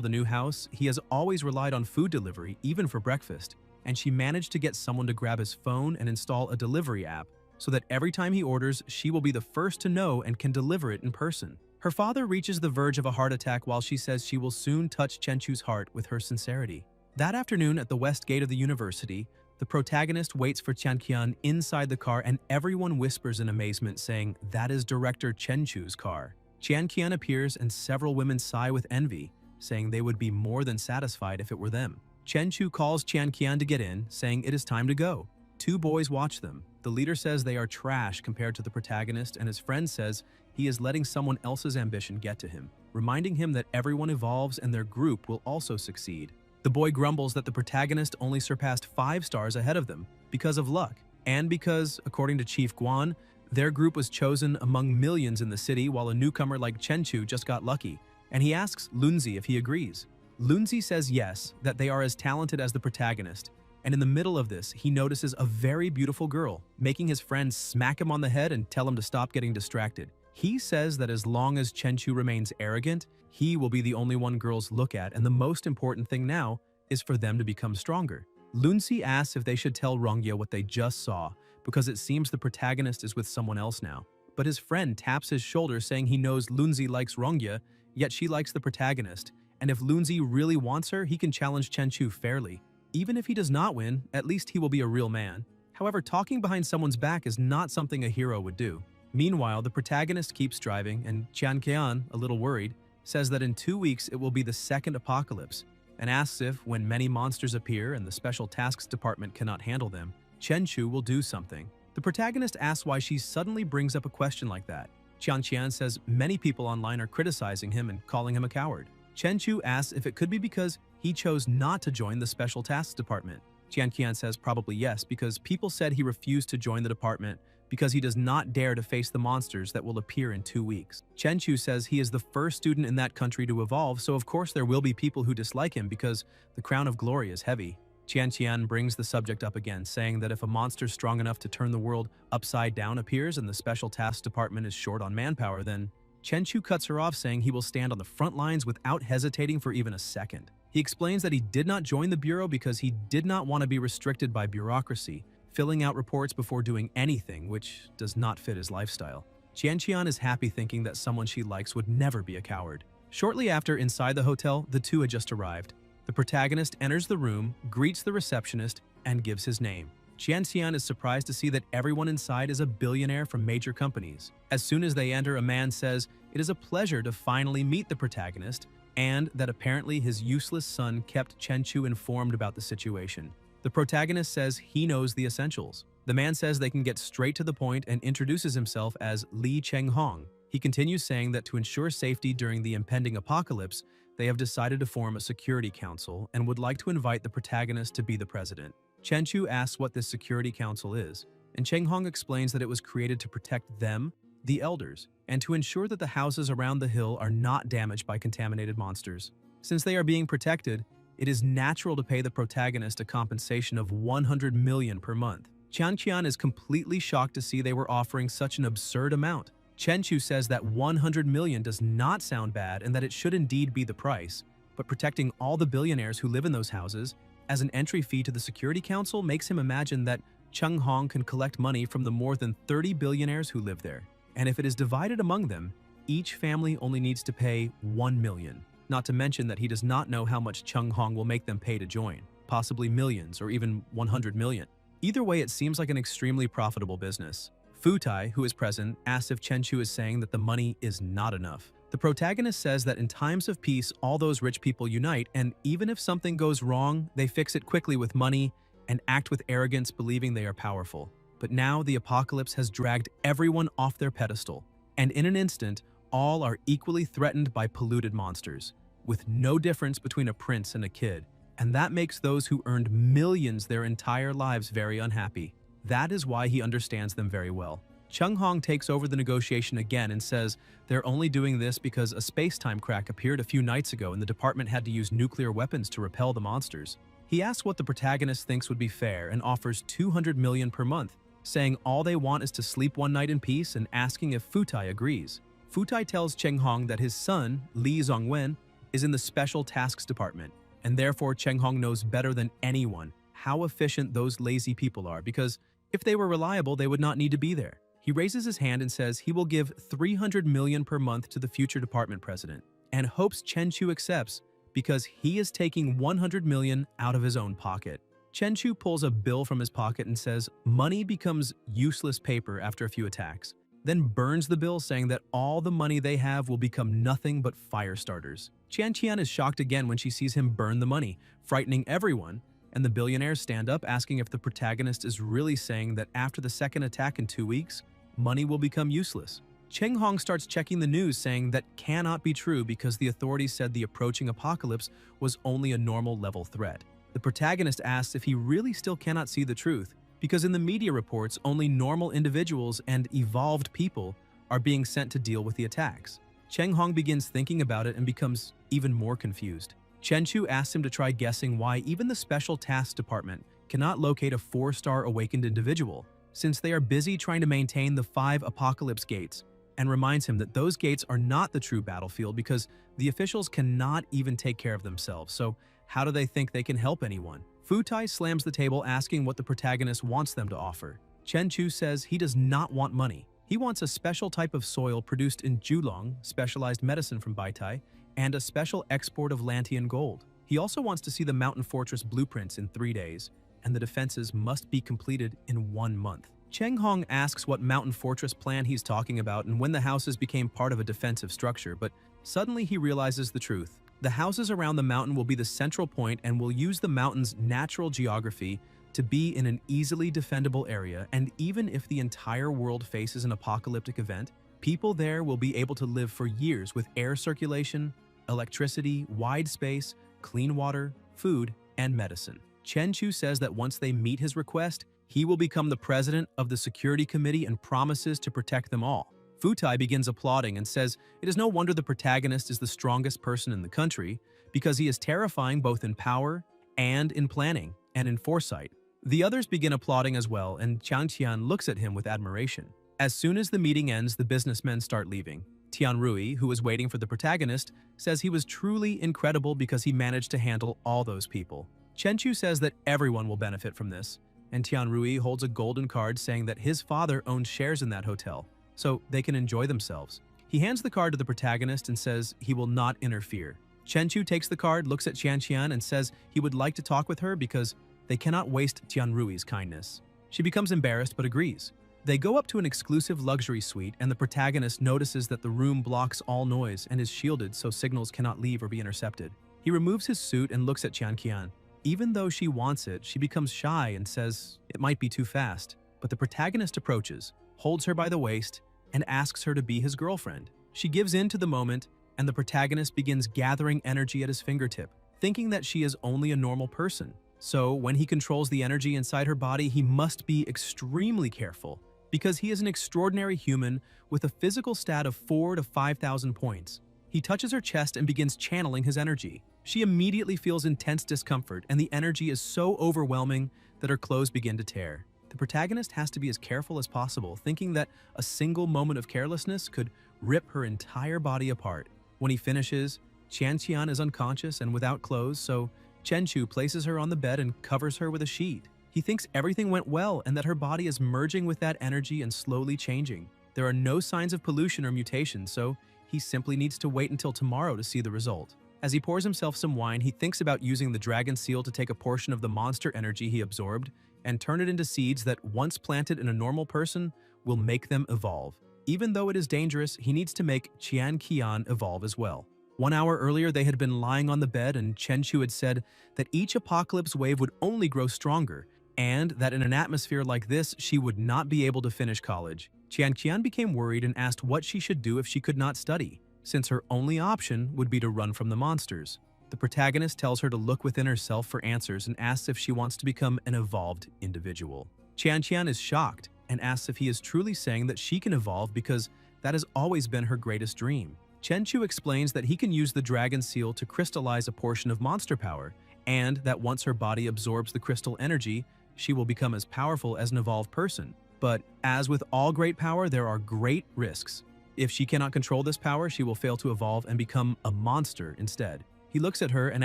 Speaker 1: the new house, he has always relied on food delivery, even for breakfast, and she managed to get someone to grab his phone and install a delivery app so that every time he orders, she will be the first to know and can deliver it in person. Her father reaches the verge of a heart attack while she says she will soon touch Chenchu's heart with her sincerity. That afternoon at the west gate of the university, the protagonist waits for Qian inside the car and everyone whispers in amazement, saying that is director Chenchu's car. Qian appears and several women sigh with envy, saying they would be more than satisfied if it were them. Chenchu calls Qian to get in, saying it is time to go. Two boys watch them. The leader says they are trash compared to the protagonist, and his friend says he is letting someone else's ambition get to him, reminding him that everyone evolves and their group will also succeed. The boy grumbles that the protagonist only surpassed 5 stars ahead of them because of luck, and because, according to Chief Guan, their group was chosen among millions in the city while a newcomer like Chenchu just got lucky, and he asks Lunzi if he agrees. Lunzi says yes, that they are as talented as the protagonist, and in the middle of this, he notices a very beautiful girl, making his friends smack him on the head and tell him to stop getting distracted. He says that as long as Chenchu remains arrogant, he will be the only one girls look at, and the most important thing now is for them to become stronger. Lunzi asks if they should tell Rongye what they just saw, because it seems the protagonist is with someone else now. But his friend taps his shoulder saying he knows Lunzi likes Rongye, yet she likes the protagonist, and if Lunzi really wants her, he can challenge Chenchu fairly. Even if he does not win, at least he will be a real man. However, talking behind someone's back is not something a hero would do. Meanwhile, the protagonist keeps driving, and Qian, a little worried, says that in 2 weeks it will be the second apocalypse, and asks if, when many monsters appear and the special tasks department cannot handle them, Chenchu will do something. The protagonist asks why she suddenly brings up a question like that. Qian says many people online are criticizing him and calling him a coward. Chenchu asks if it could be because he chose not to join the special tasks department. Qian says probably yes, because people said he refused to join the department because he does not dare to face the monsters that will appear in 2 weeks. Chenchu says he is the first student in that country to evolve, so of course there will be people who dislike him because the crown of glory is heavy. Qian brings the subject up again, saying that if a monster strong enough to turn the world upside down appears and the special tasks department is short on manpower, then Chenchu cuts her off, saying he will stand on the front lines without hesitating for even a second. He explains that he did not join the bureau because he did not want to be restricted by bureaucracy, filling out reports before doing anything, which does not fit his lifestyle. Qian is happy, thinking that someone she likes would never be a coward. Shortly after, inside the hotel, the two had just arrived. The protagonist enters the room, greets the receptionist, and gives his name. Qian is surprised to see that everyone inside is a billionaire from major companies. As soon as they enter, a man says it is a pleasure to finally meet the protagonist, and that apparently his useless son kept Chenchu informed about the situation. The protagonist says he knows the essentials. The man says they can get straight to the point and introduces himself as Li Chenghong. He continues saying that to ensure safety during the impending apocalypse, they have decided to form a security council and would like to invite the protagonist to be the president. Chenchu asks what this security council is, and Chenghong explains that it was created to protect them, the elders, and to ensure that the houses around the hill are not damaged by contaminated monsters. Since they are being protected, it is natural to pay the protagonist a compensation of 100 million per month. Qian is completely shocked to see they were offering such an absurd amount. Chenchu says that 100 million does not sound bad and that it should indeed be the price, but protecting all the billionaires who live in those houses as an entry fee to the Security Council makes him imagine that Chenghong can collect money from the more than 30 billionaires who live there. And if it is divided among them, each family only needs to pay 1 million. not to mention that he does not know how much Chung Hong will make them pay to join, possibly millions or even 100 million. Either way, it seems like an extremely profitable business. Futai, who is present, asks if Chenchu is saying that the money is not enough. The protagonist says that in times of peace, all those rich people unite, and even if something goes wrong, they fix it quickly with money and act with arrogance, believing they are powerful. But now the apocalypse has dragged everyone off their pedestal, and in an instant, all are equally threatened by polluted monsters, with no difference between a prince and a kid. And that makes those who earned millions their entire lives very unhappy. That is why he understands them very well. Chung Hong takes over the negotiation again and says they're only doing this because a space-time crack appeared a few nights ago and the department had to use nuclear weapons to repel the monsters. He asks what the protagonist thinks would be fair and offers 200 million per month, saying all they want is to sleep one night in peace and asking if Futai agrees. Futai tells Cheng Hong that his son, Li Zongwen, is in the Special Tasks Department, and therefore Cheng Hong knows better than anyone how efficient those lazy people are, because if they were reliable, they would not need to be there. He raises his hand and says he will give 300 million per month to the future department president, and hopes Chen Chu accepts because he is taking 100 million out of his own pocket. Chen Chu pulls a bill from his pocket and says money becomes useless paper after a few attacks, then burns the bill, saying that all the money they have will become nothing but fire starters. Qian Qian is shocked again when she sees him burn the money, frightening everyone, and the billionaires stand up asking if the protagonist is really saying that after the second attack in 2 weeks, money will become useless. Cheng Hong starts checking the news, saying that cannot be true because the authorities said the approaching apocalypse was only a normal level threat. The protagonist asks if he really still cannot see the truth, because in the media reports, only normal individuals and evolved people are being sent to deal with the attacks. Cheng Hong begins thinking about it and becomes even more confused. Chen Chu asks him to try guessing why even the Special Tasks Department cannot locate a 4-star awakened individual, since they are busy trying to maintain the 5 apocalypse gates, and reminds him that those gates are not the true battlefield because the officials cannot even take care of themselves, so how do they think they can help anyone? Futai slams the table asking what the protagonist wants them to offer. Chen Chu says he does not want money. He wants a special type of soil produced in Julong, specialized medicine from Baitai, and a special export of Lantian gold. He also wants to see the mountain fortress blueprints in 3 days, and the defenses must be completed in 1 month. Cheng Hong asks what mountain fortress plan he's talking about and when the houses became part of a defensive structure, but suddenly he realizes the truth. The houses around the mountain will be the central point and will use the mountain's natural geography to be in an easily defendable area, and even if the entire world faces an apocalyptic event, people there will be able to live for years with air circulation, electricity, wide space, clean water, food, and medicine. Chen Chu says that once they meet his request, he will become the president of the security committee and promises to protect them all. Futai begins applauding and says it is no wonder the protagonist is the strongest person in the country, because he is terrifying both in power and in planning and in foresight. The others begin applauding as well, and Chang Qian looks at him with admiration. As soon as the meeting ends, the businessmen start leaving. Tian Rui, who was waiting for the protagonist, says he was truly incredible because he managed to handle all those people. Chen Chu says that everyone will benefit from this, and Tian Rui holds a golden card saying that his father owns shares in that hotel, so they can enjoy themselves. He hands the card to the protagonist and says he will not interfere. Chen Chu takes the card, looks at Qian Qian, and says he would like to talk with her because they cannot waste Tian Rui's kindness. She becomes embarrassed but agrees. They go up to an exclusive luxury suite, and the protagonist notices that the room blocks all noise and is shielded so signals cannot leave or be intercepted. He removes his suit and looks at Qian Qian. Even though she wants it, she becomes shy and says it might be too fast. But the protagonist approaches, holds her by the waist, and asks her to be his girlfriend. She gives in to the moment, and the protagonist begins gathering energy at his fingertip, thinking that she is only a normal person. So when he controls the energy inside her body, he must be extremely careful, because he is an extraordinary human with a physical stat of 4 to 5,000 points. He touches her chest and begins channeling his energy. She immediately feels intense discomfort, and the energy is so overwhelming that her clothes begin to tear. The protagonist has to be as careful as possible, thinking that a single moment of carelessness could rip her entire body apart. When he finishes, Qian Qian is unconscious and without clothes, so Chen Chu places her on the bed and covers her with a sheet. He thinks everything went well and that her body is merging with that energy and slowly changing. There are no signs of pollution or mutation, so he simply needs to wait until tomorrow to see the result. As he pours himself some wine, he thinks about using the dragon seal to take a portion of the monster energy he absorbed and turn it into seeds that, once planted in a normal person, will make them evolve. Even though it is dangerous, he needs to make Qian Qian evolve as well. 1 hour earlier, they had been lying on the bed, and Chen Chu had said that each apocalypse wave would only grow stronger, and that in an atmosphere like this, she would not be able to finish college. Qian Qian became worried and asked what she should do if she could not study, since her only option would be to run from the monsters. The protagonist tells her to look within herself for answers and asks if she wants to become an evolved individual. Qian Qian is shocked and asks if he is truly saying that she can evolve because that has always been her greatest dream. Chen Chu explains that he can use the dragon seal to crystallize a portion of monster power, and that once her body absorbs the crystal energy, she will become as powerful as an evolved person. But as with all great power, there are great risks. If she cannot control this power, she will fail to evolve and become a monster instead. He looks at her and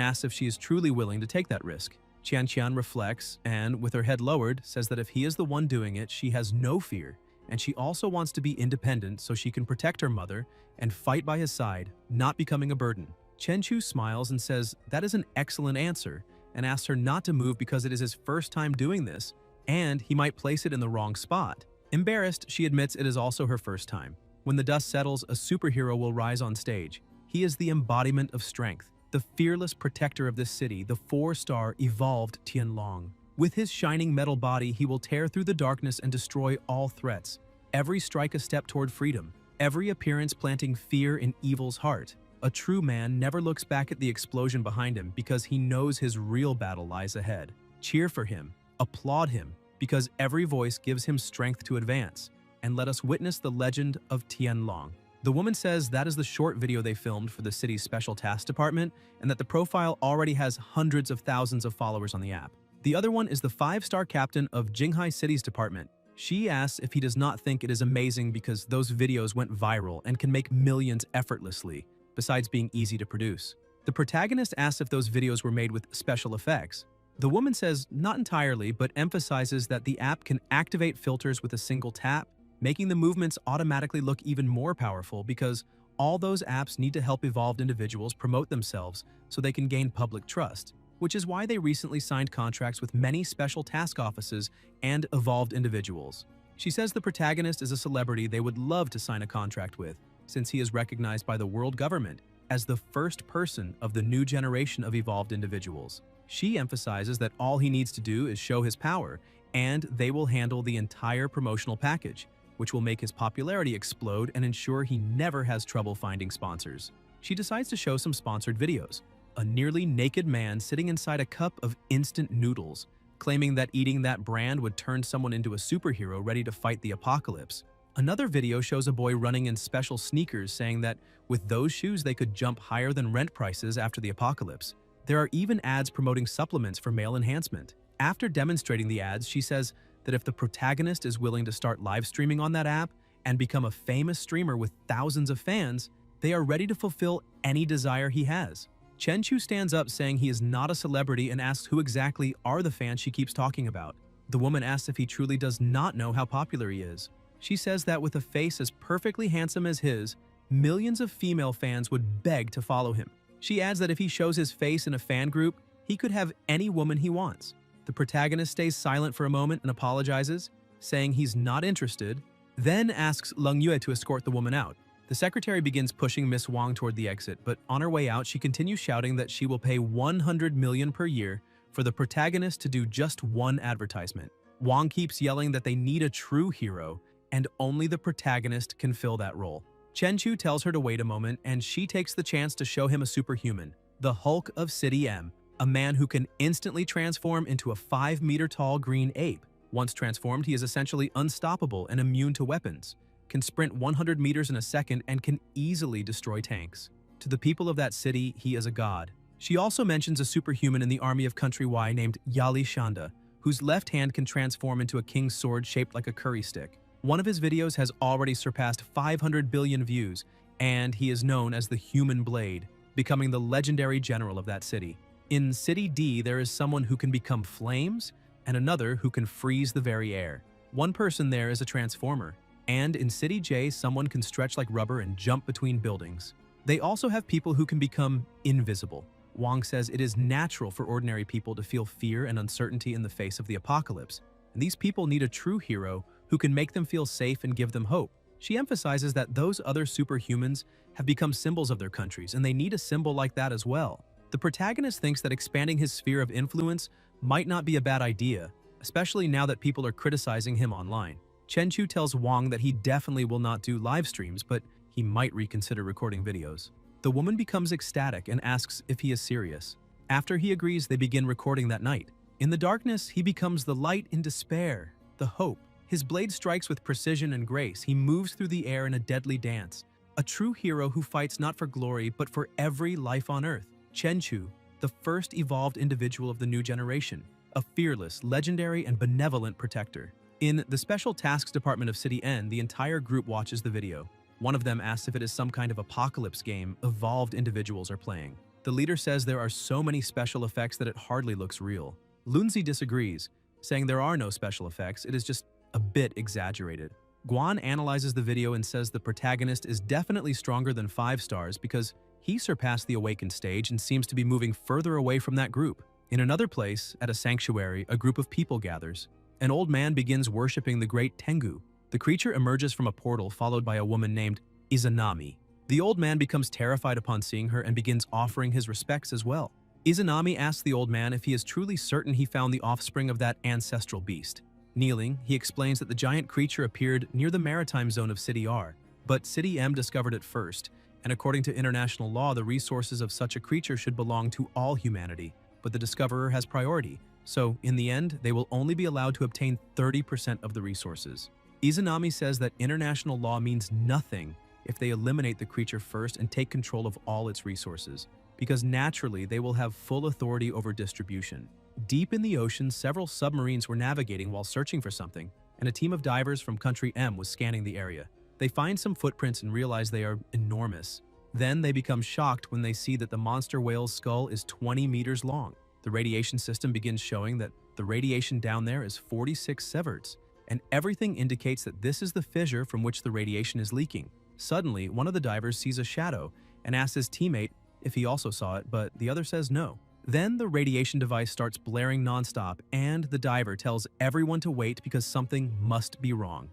Speaker 1: asks if she is truly willing to take that risk. Qian Qian reflects and, with her head lowered, says that if he is the one doing it, she has no fear, and she also wants to be independent so she can protect her mother and fight by his side, not becoming a burden. Chen Chu smiles and says that is an excellent answer, and asks her not to move because it is his first time doing this, and he might place it in the wrong spot. Embarrassed, she admits it is also her first time. When the dust settles, a superhero will rise on stage. He is the embodiment of strength, the fearless protector of this city, the 4-star evolved Tianlong. With his shining metal body, he will tear through the darkness and destroy all threats. Every strike a step toward freedom, every appearance planting fear in evil's heart. A true man never looks back at the explosion behind him because he knows his real battle lies ahead. Cheer for him, applaud him, because every voice gives him strength to advance. And let us witness the legend of Tianlong. The woman says that is the short video they filmed for the city's special task department, and that the profile already has hundreds of thousands of followers on the app. The other one is the 5-star captain of Jinghai City's department. She asks if he does not think it is amazing because those videos went viral and can make millions effortlessly, besides being easy to produce. The protagonist asks if those videos were made with special effects. The woman says not entirely, but emphasizes that the app can activate filters with a single tap, making the movements automatically look even more powerful because all those apps need to help evolved individuals promote themselves so they can gain public trust, which is why they recently signed contracts with many special task offices and evolved individuals. She says the protagonist is a celebrity they would love to sign a contract with, since he is recognized by the world government as the first person of the new generation of evolved individuals. She emphasizes that all he needs to do is show his power, and they will handle the entire promotional package, which will make his popularity explode and ensure he never has trouble finding sponsors. She decides to show some sponsored videos. A nearly naked man sitting inside a cup of instant noodles, claiming that eating that brand would turn someone into a superhero ready to fight the apocalypse. Another video shows a boy running in special sneakers saying that with those shoes they could jump higher than rent prices after the apocalypse. There are even ads promoting supplements for male enhancement. After demonstrating the ads, she says that if the protagonist is willing to start live streaming on that app and become a famous streamer with thousands of fans, they are ready to fulfill any desire he has. Chen Chu stands up saying he is not a celebrity and asks who exactly are the fans she keeps talking about. The woman asks if he truly does not know how popular he is. She says that with a face as perfectly handsome as his, millions of female fans would beg to follow him. She adds that if he shows his face in a fan group, he could have any woman he wants. The protagonist stays silent for a moment and apologizes, saying he's not interested, then asks Leng Yue to escort the woman out. The secretary begins pushing Miss Wang toward the exit, but on her way out, she continues shouting that she will pay 100 million per year for the protagonist to do just one advertisement. Wang keeps yelling that they need a true hero, and only the protagonist can fill that role. Chen Chu tells her to wait a moment, and she takes the chance to show him a superhuman, the Hulk of City M, a man who can instantly transform into a 5-meter-tall green ape. Once transformed, he is essentially unstoppable and immune to weapons, can sprint 100 meters in a second, and can easily destroy tanks. To the people of that city, he is a god. She also mentions a superhuman in the army of Country Y named Yali Shanda, whose left hand can transform into a king's sword shaped like a curry stick. One of his videos has already surpassed 500 billion views, and he is known as the Human Blade, becoming the legendary general of that city. In City D, there is someone who can become flames, and another who can freeze the very air. One person there is a transformer, and in City J, someone can stretch like rubber and jump between buildings. They also have people who can become invisible. Wang says it is natural for ordinary people to feel fear and uncertainty in the face of the apocalypse, and these people need a true hero who can make them feel safe and give them hope. She emphasizes that those other superhumans have become symbols of their countries, and they need a symbol like that as well. The protagonist thinks that expanding his sphere of influence might not be a bad idea, especially now that people are criticizing him online. Chenchu tells Wang that he definitely will not do live streams, but he might reconsider recording videos. The woman becomes ecstatic and asks if he is serious. After he agrees, they begin recording that night. In the darkness, he becomes the light in despair, the hope. His blade strikes with precision and grace. He moves through the air in a deadly dance. A true hero who fights not for glory, but for every life on Earth. Chenchu, the first evolved individual of the new generation, a fearless, legendary, and benevolent protector. In the Special Tasks Department of City N, the entire group watches the video. One of them asks if it is some kind of apocalypse game evolved individuals are playing. The leader says there are so many special effects that it hardly looks real. Lunzi disagrees, saying there are no special effects, it is just a bit exaggerated. Guan analyzes the video and says the protagonist is definitely stronger than 5 stars because he surpassed the awakened stage and seems to be moving further away from that group. In another place, at a sanctuary, a group of people gathers. An old man begins worshipping the great Tengu. The creature emerges from a portal followed by a woman named Izanami. The old man becomes terrified upon seeing her and begins offering his respects as well. Izanami asks the old man if he is truly certain he found the offspring of that ancestral beast. Kneeling, he explains that the giant creature appeared near the maritime zone of City R, but City M discovered it first, and according to international law, the resources of such a creature should belong to all humanity, but the discoverer has priority, so in the end, they will only be allowed to obtain 30% of the resources. Izanami says that international law means nothing if they eliminate the creature first and take control of all its resources, because naturally they will have full authority over distribution. Deep in the ocean, several submarines were navigating while searching for something, and a team of divers from Country M was scanning the area. They find some footprints and realize they are enormous. Then they become shocked when they see that the monster whale's skull is 20 meters long. The radiation system begins showing that the radiation down there is 46 sieverts, and everything indicates that this is the fissure from which the radiation is leaking. Suddenly, one of the divers sees a shadow and asks his teammate if he also saw it, but the other says no. Then the radiation device starts blaring nonstop, and the diver tells everyone to wait because something must be wrong.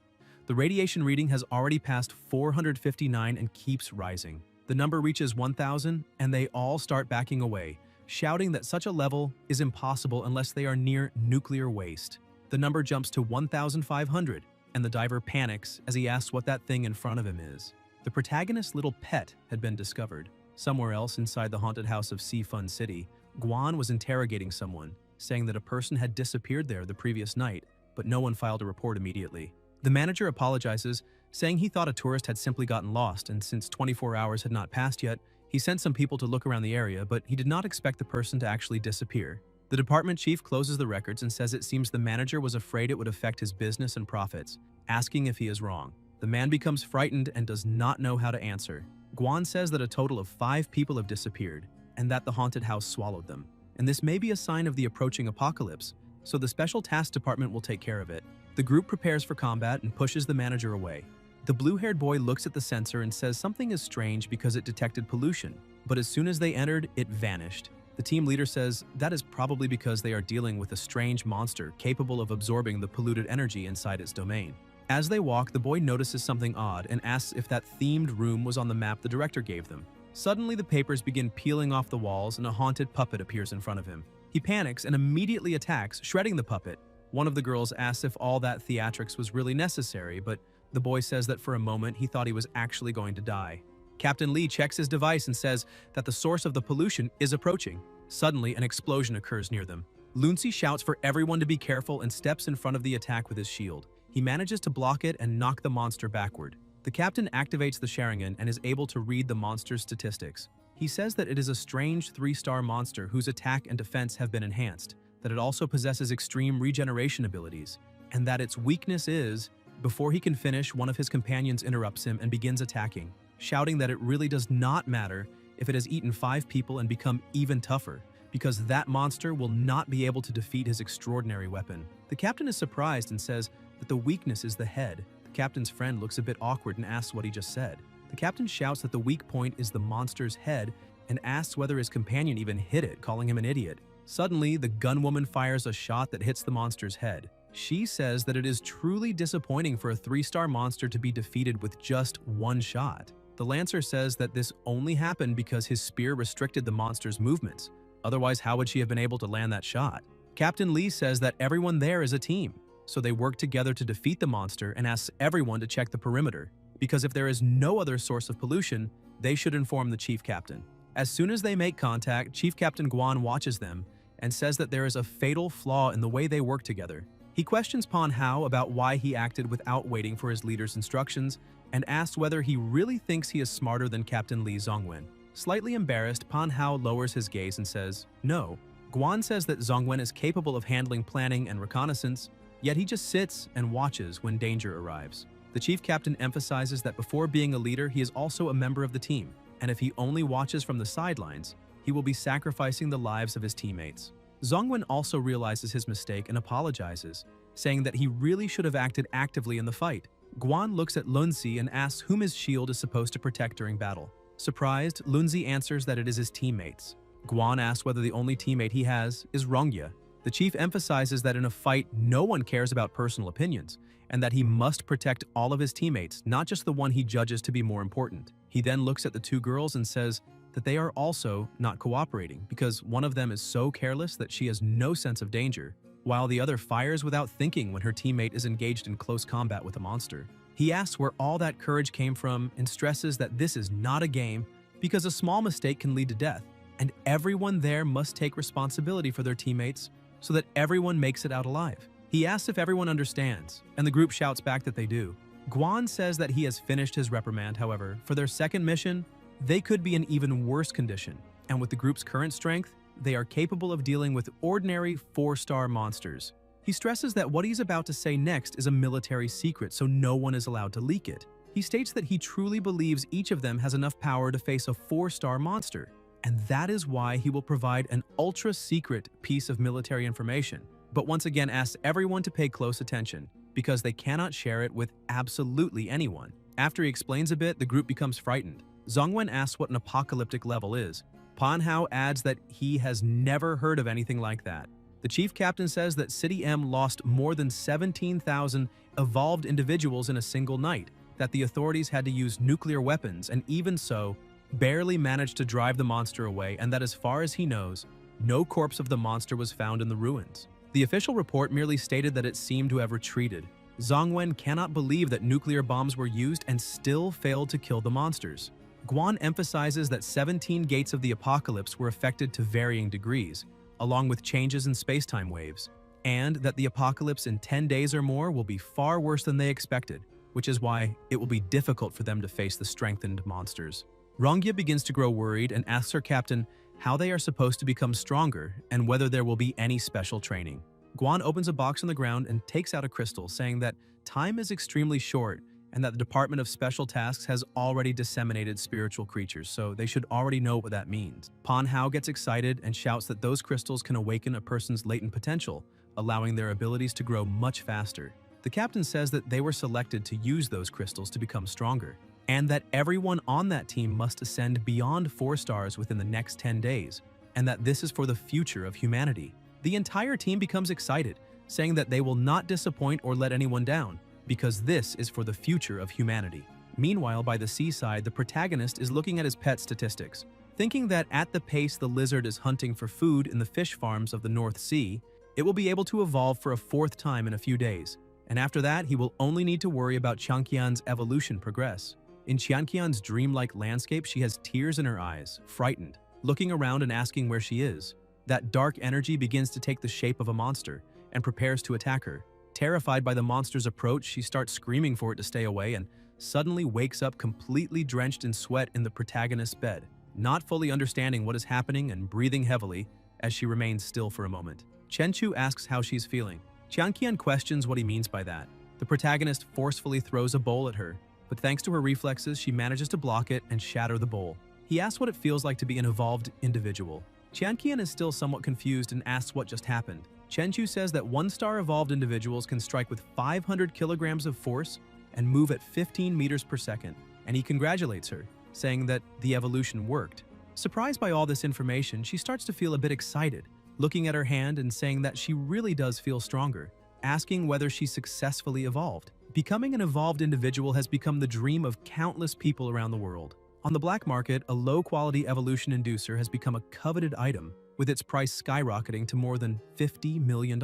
Speaker 1: The radiation reading has already passed 459 and keeps rising. The number reaches 1,000, and they all start backing away, shouting that such a level is impossible unless they are near nuclear waste. The number jumps to 1,500, and the diver panics as he asks what that thing in front of him is. The protagonist's little pet had been discovered. Somewhere else inside the haunted house of Seafun City, Guan was interrogating someone, saying that a person had disappeared there the previous night, but no one filed a report immediately. The manager apologizes, saying he thought a tourist had simply gotten lost, and since 24 hours had not passed yet, he sent some people to look around the area, but he did not expect the person to actually disappear. The department chief closes the records and says it seems the manager was afraid it would affect his business and profits, asking if he is wrong. The man becomes frightened and does not know how to answer. Guan says that a total of 5 people have disappeared, and that the haunted house swallowed them. And this may be a sign of the approaching apocalypse, so the Special Task Department will take care of it. The group prepares for combat and pushes the manager away. The blue-haired boy looks at the sensor and says something is strange because it detected pollution, but as soon as they entered, it vanished. The team leader says that is probably because they are dealing with a strange monster capable of absorbing the polluted energy inside its domain. As they walk, the boy notices something odd and asks if that themed room was on the map the director gave them. Suddenly, the papers begin peeling off the walls and a haunted puppet appears in front of him. He panics and immediately attacks, shredding the puppet. One of the girls asks if all that theatrics was really necessary, but the boy says that for a moment he thought he was actually going to die. Captain Lee checks his device and says that the source of the pollution is approaching. Suddenly, an explosion occurs near them. Lunzi shouts for everyone to be careful and steps in front of the attack with his shield. He manages to block it and knock the monster backward. The captain activates the Sharingan and is able to read the monster's statistics. He says that it is a strange 3-star monster whose attack and defense have been enhanced, that it also possesses extreme regeneration abilities, and that its weakness is... Before he can finish, one of his companions interrupts him and begins attacking, shouting that it really does not matter if it has eaten 5 people and become even tougher, because that monster will not be able to defeat his extraordinary weapon. The captain is surprised and says that the weakness is the head. The captain's friend looks a bit awkward and asks what he just said. The captain shouts that the weak point is the monster's head and asks whether his companion even hit it, calling him an idiot. Suddenly, the gunwoman fires a shot that hits the monster's head. She says that it is truly disappointing for a 3-star monster to be defeated with just one shot. The Lancer says that this only happened because his spear restricted the monster's movements. Otherwise, how would she have been able to land that shot? Captain Lee says that everyone there is a team, so they work together to defeat the monster and asks everyone to check the perimeter, because if there is no other source of pollution, they should inform the chief captain. As soon as they make contact, Chief Captain Guan watches them and says that there is a fatal flaw in the way they work together. He questions Pan Hao about why he acted without waiting for his leader's instructions and asks whether he really thinks he is smarter than Captain Lee Zongwen. Slightly embarrassed, Pan Hao lowers his gaze and says, "No." Guan says that Zongwen is capable of handling planning and reconnaissance, yet he just sits and watches when danger arrives. The chief captain emphasizes that before being a leader, he is also a member of the team, and if he only watches from the sidelines, he will be sacrificing the lives of his teammates. Zongwen also realizes his mistake and apologizes, saying that he really should have acted actively in the fight. Guan looks at Lunzi and asks whom his shield is supposed to protect during battle. Surprised, Lunzi answers that it is his teammates. Guan asks whether the only teammate he has is Rongya. The chief emphasizes that in a fight, no one cares about personal opinions, and that he must protect all of his teammates, not just the one he judges to be more important. He then looks at the 2 girls and says that they are also not cooperating because one of them is so careless that she has no sense of danger, while the other fires without thinking when her teammate is engaged in close combat with a monster. He asks where all that courage came from and stresses that this is not a game because a small mistake can lead to death, and everyone there must take responsibility for their teammates so that everyone makes it out alive. He asks if everyone understands, and the group shouts back that they do. Guan says that he has finished his reprimand, however, for their second mission, they could be in even worse condition, and with the group's current strength, they are capable of dealing with ordinary 4-star monsters. He stresses that what he's about to say next is a military secret, so no one is allowed to leak it. He states that he truly believes each of them has enough power to face a 4-star monster, and that is why he will provide an ultra-secret piece of military information, but once again asks everyone to pay close attention, because they cannot share it with absolutely anyone. After he explains a bit, the group becomes frightened. Zongwen asks what an apocalyptic level is. Pan Hao adds that he has never heard of anything like that. The chief captain says that City M lost more than 17,000 evolved individuals in a single night, that the authorities had to use nuclear weapons and even so, barely managed to drive the monster away, and that as far as he knows, no corpse of the monster was found in the ruins. The official report merely stated that it seemed to have retreated. Zongwen cannot believe that nuclear bombs were used and still failed to kill the monsters. Guan emphasizes that 17 gates of the apocalypse were affected to varying degrees, along with changes in space-time waves, and that the apocalypse in 10 days or more will be far worse than they expected, which is why it will be difficult for them to face the strengthened monsters. Rongya begins to grow worried and asks her captain how they are supposed to become stronger and whether there will be any special training. Guan opens a box on the ground and takes out a crystal, saying that time is extremely short and that the Department of Special Tasks has already disseminated spiritual creatures, so they should already know what that means. Pan Hao gets excited and shouts that those crystals can awaken a person's latent potential, allowing their abilities to grow much faster. The captain says that they were selected to use those crystals to become stronger, and that everyone on that team must ascend beyond 4 stars within the next 10 days, and that this is for the future of humanity. The entire team becomes excited, saying that they will not disappoint or let anyone down, because this is for the future of humanity. Meanwhile, by the seaside, the protagonist is looking at his pet statistics, thinking that at the pace the lizard is hunting for food in the fish farms of the North Sea, it will be able to evolve for a 4th time in a few days, and after that, he will only need to worry about Qianqian's evolution progress. In Qianqian's dreamlike landscape, she has tears in her eyes, frightened, looking around and asking where she is. That dark energy begins to take the shape of a monster and prepares to attack her. Terrified by the monster's approach, she starts screaming for it to stay away and suddenly wakes up completely drenched in sweat in the protagonist's bed, not fully understanding what is happening and breathing heavily as she remains still for a moment. Chenchu asks how she's feeling. Qianqian questions what he means by that. The protagonist forcefully throws a bowl at her, but thanks to her reflexes, she manages to block it and shatter the bowl. He asks what it feels like to be an evolved individual. Qianqian is still somewhat confused and asks what just happened. Chenchu says that 1-star evolved individuals can strike with 500 kilograms of force and move at 15 meters per second. and he congratulates her, saying that the evolution worked. Surprised by all this information, she starts to feel a bit excited, looking at her hand and saying that she really does feel stronger, asking whether she successfully evolved. Becoming an evolved individual has become the dream of countless people around the world. On the black market, a low-quality evolution inducer has become a coveted item, with its price skyrocketing to more than $50 million.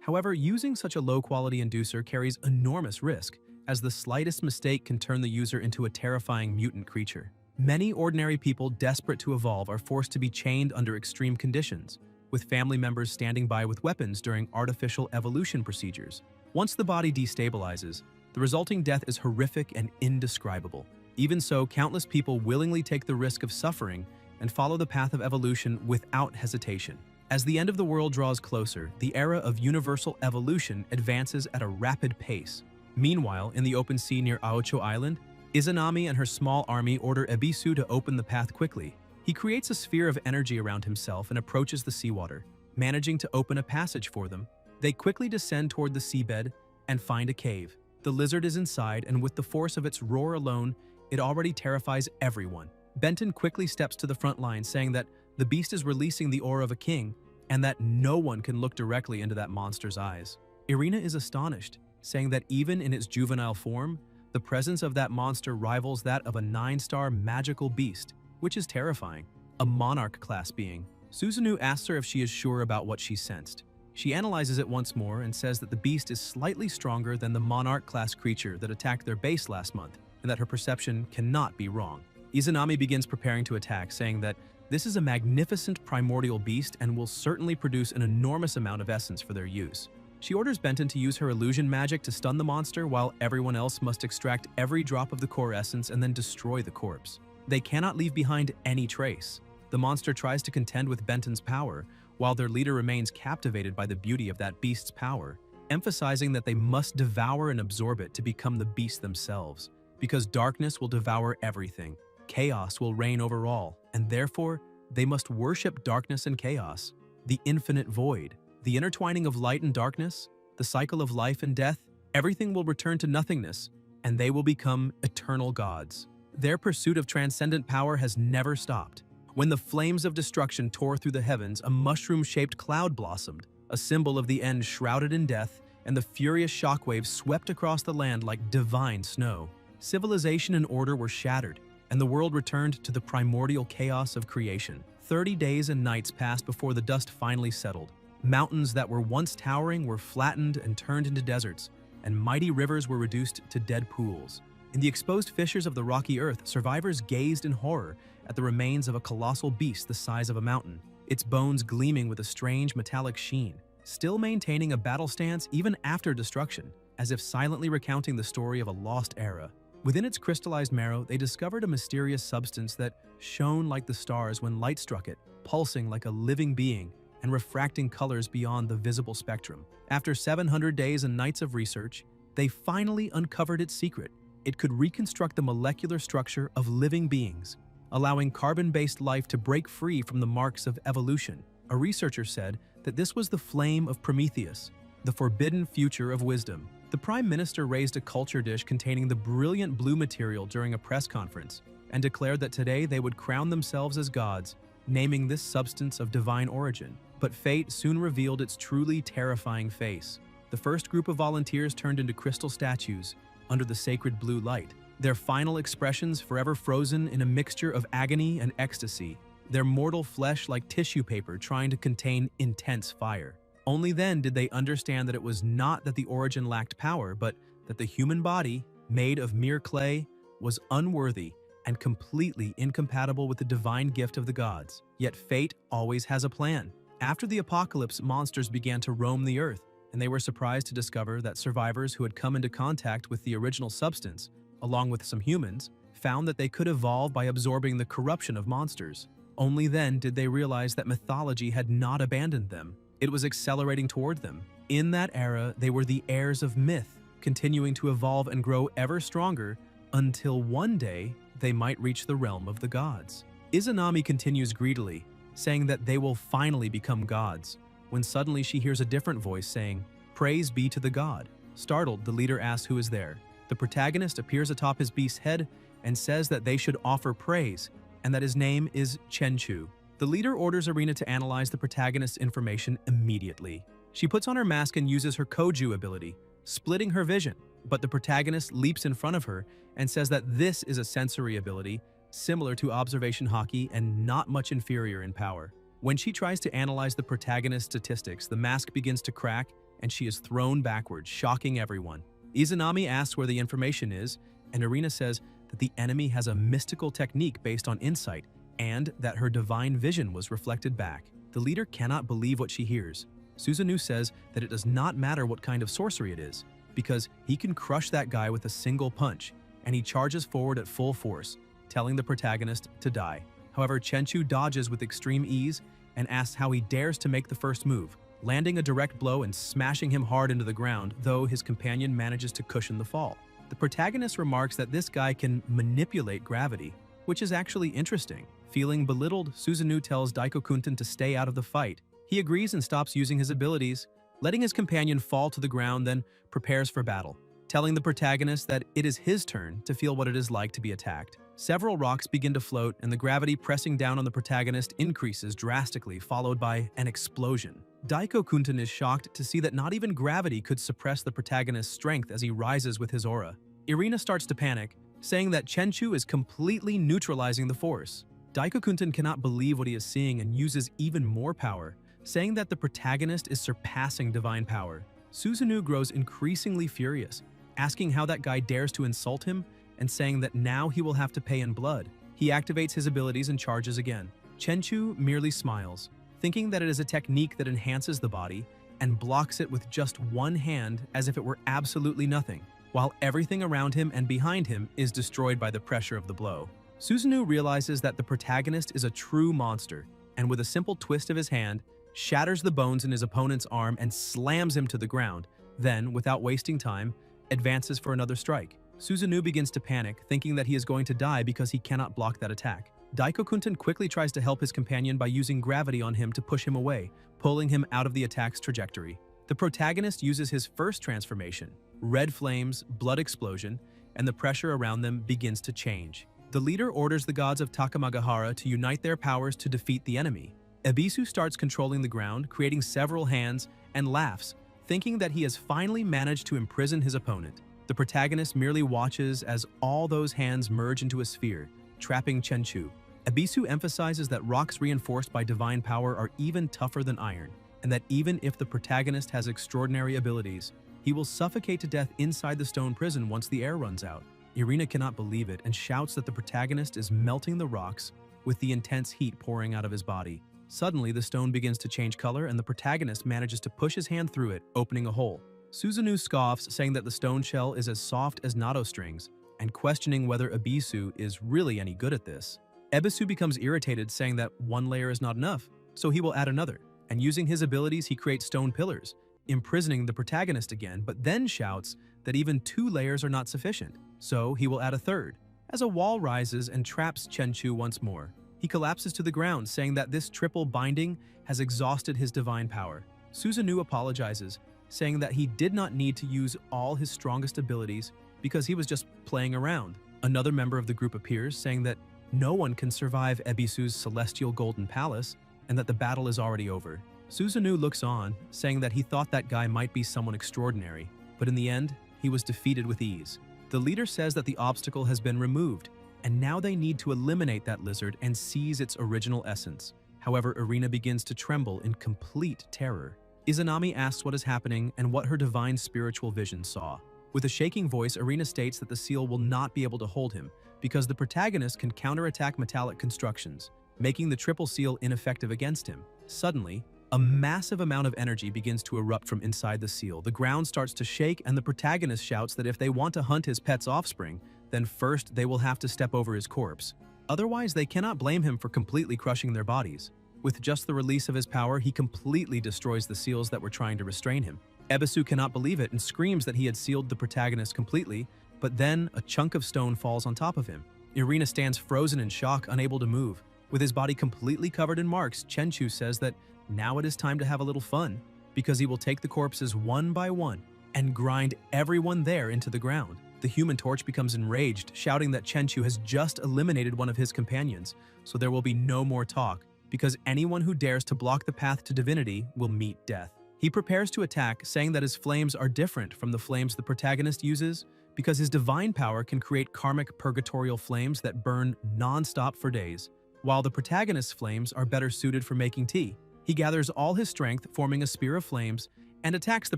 Speaker 1: However, using such a low-quality inducer carries enormous risk, as the slightest mistake can turn the user into a terrifying mutant creature. Many ordinary people desperate to evolve are forced to be chained under extreme conditions, with family members standing by with weapons during artificial evolution procedures. Once the body destabilizes, the resulting death is horrific and indescribable. Even so, countless people willingly take the risk of suffering and follow the path of evolution without hesitation. As the end of the world draws closer, the era of universal evolution advances at a rapid pace. Meanwhile, in the open sea near Aocho Island, Izanami and her small army order Ebisu to open the path quickly. He creates a sphere of energy around himself and approaches the seawater, managing to open a passage for them. They quickly descend toward the seabed and find a cave. The lizard is inside, and with the force of its roar alone, it already terrifies everyone. Bitten quickly steps to the front line, saying that the beast is releasing the aura of a king and that no one can look directly into that monster's eyes. Irina is astonished, saying that even in its juvenile form, the presence of that monster rivals that of a 9-star magical beast, which is terrifying. A monarch-class being. Susanoo asks her if she is sure about what she sensed. She analyzes it once more and says that the beast is slightly stronger than the monarch-class creature that attacked their base last month, and that her perception cannot be wrong. Izanami begins preparing to attack, saying that this is a magnificent primordial beast and will certainly produce an enormous amount of essence for their use. She orders Bitten to use her illusion magic to stun the monster, while everyone else must extract every drop of the core essence and then destroy the corpse. They cannot leave behind any trace. The monster tries to contend with Benton's power, while their leader remains captivated by the beauty of that beast's power, emphasizing that they must devour and absorb it to become the beast themselves. Because darkness will devour everything, chaos will reign over all, and therefore, they must worship darkness and chaos, the infinite void, the intertwining of light and darkness, the cycle of life and death. Everything will return to nothingness, and they will become eternal gods. Their pursuit of transcendent power has never stopped. When the flames of destruction tore through the heavens, a mushroom-shaped cloud blossomed, a symbol of the end shrouded in death, and the furious shockwaves swept across the land like divine snow. Civilization and order were shattered, and the world returned to the primordial chaos of creation. 30 days and nights passed before the dust finally settled. Mountains that were once towering were flattened and turned into deserts, and mighty rivers were reduced to dead pools. In the exposed fissures of the rocky earth, survivors gazed in horror at the remains of a colossal beast the size of a mountain, its bones gleaming with a strange metallic sheen, still maintaining a battle stance even after destruction, as if silently recounting the story of a lost era. Within its crystallized marrow, they discovered a mysterious substance that shone like the stars when light struck it, pulsing like a living being and refracting colors beyond the visible spectrum. After 700 days and nights of research, they finally uncovered its secret. It could reconstruct the molecular structure of living beings, allowing carbon-based life to break free from the marks of evolution. A researcher said that this was the flame of Prometheus, the forbidden future of wisdom. The Prime Minister raised a culture dish containing the brilliant blue material during a press conference and declared that today they would crown themselves as gods, naming this substance of divine origin. But fate soon revealed its truly terrifying face. The first group of volunteers turned into crystal statues under the sacred blue light, their final expressions forever frozen in a mixture of agony and ecstasy, their mortal flesh like tissue paper trying to contain intense fire. Only then did they understand that it was not that the origin lacked power, but that the human body, made of mere clay, was unworthy and completely incompatible with the divine gift of the gods. Yet fate always has a plan. After the apocalypse, monsters began to roam the earth, and they were surprised to discover that survivors who had come into contact with the original substance, along with some humans, found that they could evolve by absorbing the corruption of monsters. Only then did they realize that mythology had not abandoned them. It was accelerating toward them. In that era, they were the heirs of myth, continuing to evolve and grow ever stronger until one day they might reach the realm of the gods. Izanami continues greedily, saying that they will finally become gods, when suddenly she hears a different voice saying, "Praise be to the god." Startled, the leader asks who is there. The protagonist appears atop his beast's head and says that they should offer praise, and that his name is Chenchu. The leader orders Irina to analyze the protagonist's information immediately. She puts on her mask and uses her Koju ability, splitting her vision, but the protagonist leaps in front of her and says that this is a sensory ability, similar to observation haki and not much inferior in power. When she tries to analyze the protagonist's statistics, the mask begins to crack and she is thrown backwards, shocking everyone. Izanami asks where the information is, and Irina says that the enemy has a mystical technique based on insight and that her divine vision was reflected back. The leader cannot believe what she hears. Susanoo says that it does not matter what kind of sorcery it is, because he can crush that guy with a single punch, and he charges forward at full force, telling the protagonist to die. However, Chenchu dodges with extreme ease and asks how he dares to make the first move, landing a direct blow and smashing him hard into the ground, though his companion manages to cushion the fall. The protagonist remarks that this guy can manipulate gravity, which is actually interesting. Feeling belittled, Susanoo tells Daiko-kunten to stay out of the fight. He agrees and stops using his abilities, letting his companion fall to the ground, then prepares for battle, telling the protagonist that it is his turn to feel what it is like to be attacked. Several rocks begin to float, and the gravity pressing down on the protagonist increases drastically, followed by an explosion. Daiko-kunten is shocked to see that not even gravity could suppress the protagonist's strength as he rises with his aura. Irina starts to panic, saying that Chenchu is completely neutralizing the force. Daiko-kunten cannot believe what he is seeing and uses even more power, saying that the protagonist is surpassing divine power. Susanoo grows increasingly furious, asking how that guy dares to insult him and saying that now he will have to pay in blood. He activates his abilities and charges again. Chenchu merely smiles, thinking that it is a technique that enhances the body and blocks it with just one hand as if it were absolutely nothing, while everything around him and behind him is destroyed by the pressure of the blow. Susanoo realizes that the protagonist is a true monster, and with a simple twist of his hand, shatters the bones in his opponent's arm and slams him to the ground, then, without wasting time, advances for another strike. Susanoo begins to panic, thinking that he is going to die because he cannot block that attack. Daiko-kunten quickly tries to help his companion by using gravity on him to push him away, pulling him out of the attack's trajectory. The protagonist uses his first transformation, red flames, blood explosion, and the pressure around them begins to change. The leader orders the gods of Takamagahara to unite their powers to defeat the enemy. Ebisu starts controlling the ground, creating several hands, and laughs, thinking that he has finally managed to imprison his opponent. The protagonist merely watches as all those hands merge into a sphere, trapping Chenchu. Ebisu emphasizes that rocks reinforced by divine power are even tougher than iron, and that even if the protagonist has extraordinary abilities, he will suffocate to death inside the stone prison once the air runs out. Irina cannot believe it and shouts that the protagonist is melting the rocks with the intense heat pouring out of his body. Suddenly, the stone begins to change color and the protagonist manages to push his hand through it, opening a hole. Susanoo scoffs, saying that the stone shell is as soft as natto strings, and questioning whether Ebisu is really any good at this. Ebisu becomes irritated, saying that one layer is not enough, so he will add another, and using his abilities he creates stone pillars, imprisoning the protagonist again, but then shouts that even 2 layers are not sufficient, so he will add a third. As a wall rises and traps Chenchu once more, he collapses to the ground, saying that this triple binding has exhausted his divine power. Susanoo apologizes, saying that he did not need to use all his strongest abilities because he was just playing around. Another member of the group appears, saying that no one can survive Ebisu's celestial golden palace and that the battle is already over. Susanoo looks on, saying that he thought that guy might be someone extraordinary, but in the end, he was defeated with ease. The leader says that the obstacle has been removed, and now they need to eliminate that lizard and seize its original essence. However, Irina begins to tremble in complete terror. Izanami asks what is happening and what her divine spiritual vision saw. With a shaking voice, Irina states that the seal will not be able to hold him because the protagonist can counterattack metallic constructions, making the triple seal ineffective against him. Suddenly, a massive amount of energy begins to erupt from inside the seal. The ground starts to shake and the protagonist shouts that if they want to hunt his pet's offspring, then first they will have to step over his corpse. Otherwise, they cannot blame him for completely crushing their bodies. With just the release of his power, he completely destroys the seals that were trying to restrain him. Ebisu cannot believe it and screams that he had sealed the protagonist completely, but then a chunk of stone falls on top of him. Irina stands frozen in shock, unable to move. With his body completely covered in marks, Chenchu says that now it is time to have a little fun, because he will take the corpses one by one and grind everyone there into the ground. The The Human Torch becomes enraged, shouting that Chenchu has just eliminated one of his companions, so there will be no more talk, because anyone who dares to block the path to divinity will meet death. He prepares to attack, saying that his flames are different from the flames the protagonist uses, because his divine power can create karmic purgatorial flames that burn non-stop for days, while the protagonist's flames are better suited for making tea. He gathers all his strength, forming a spear of flames, and attacks the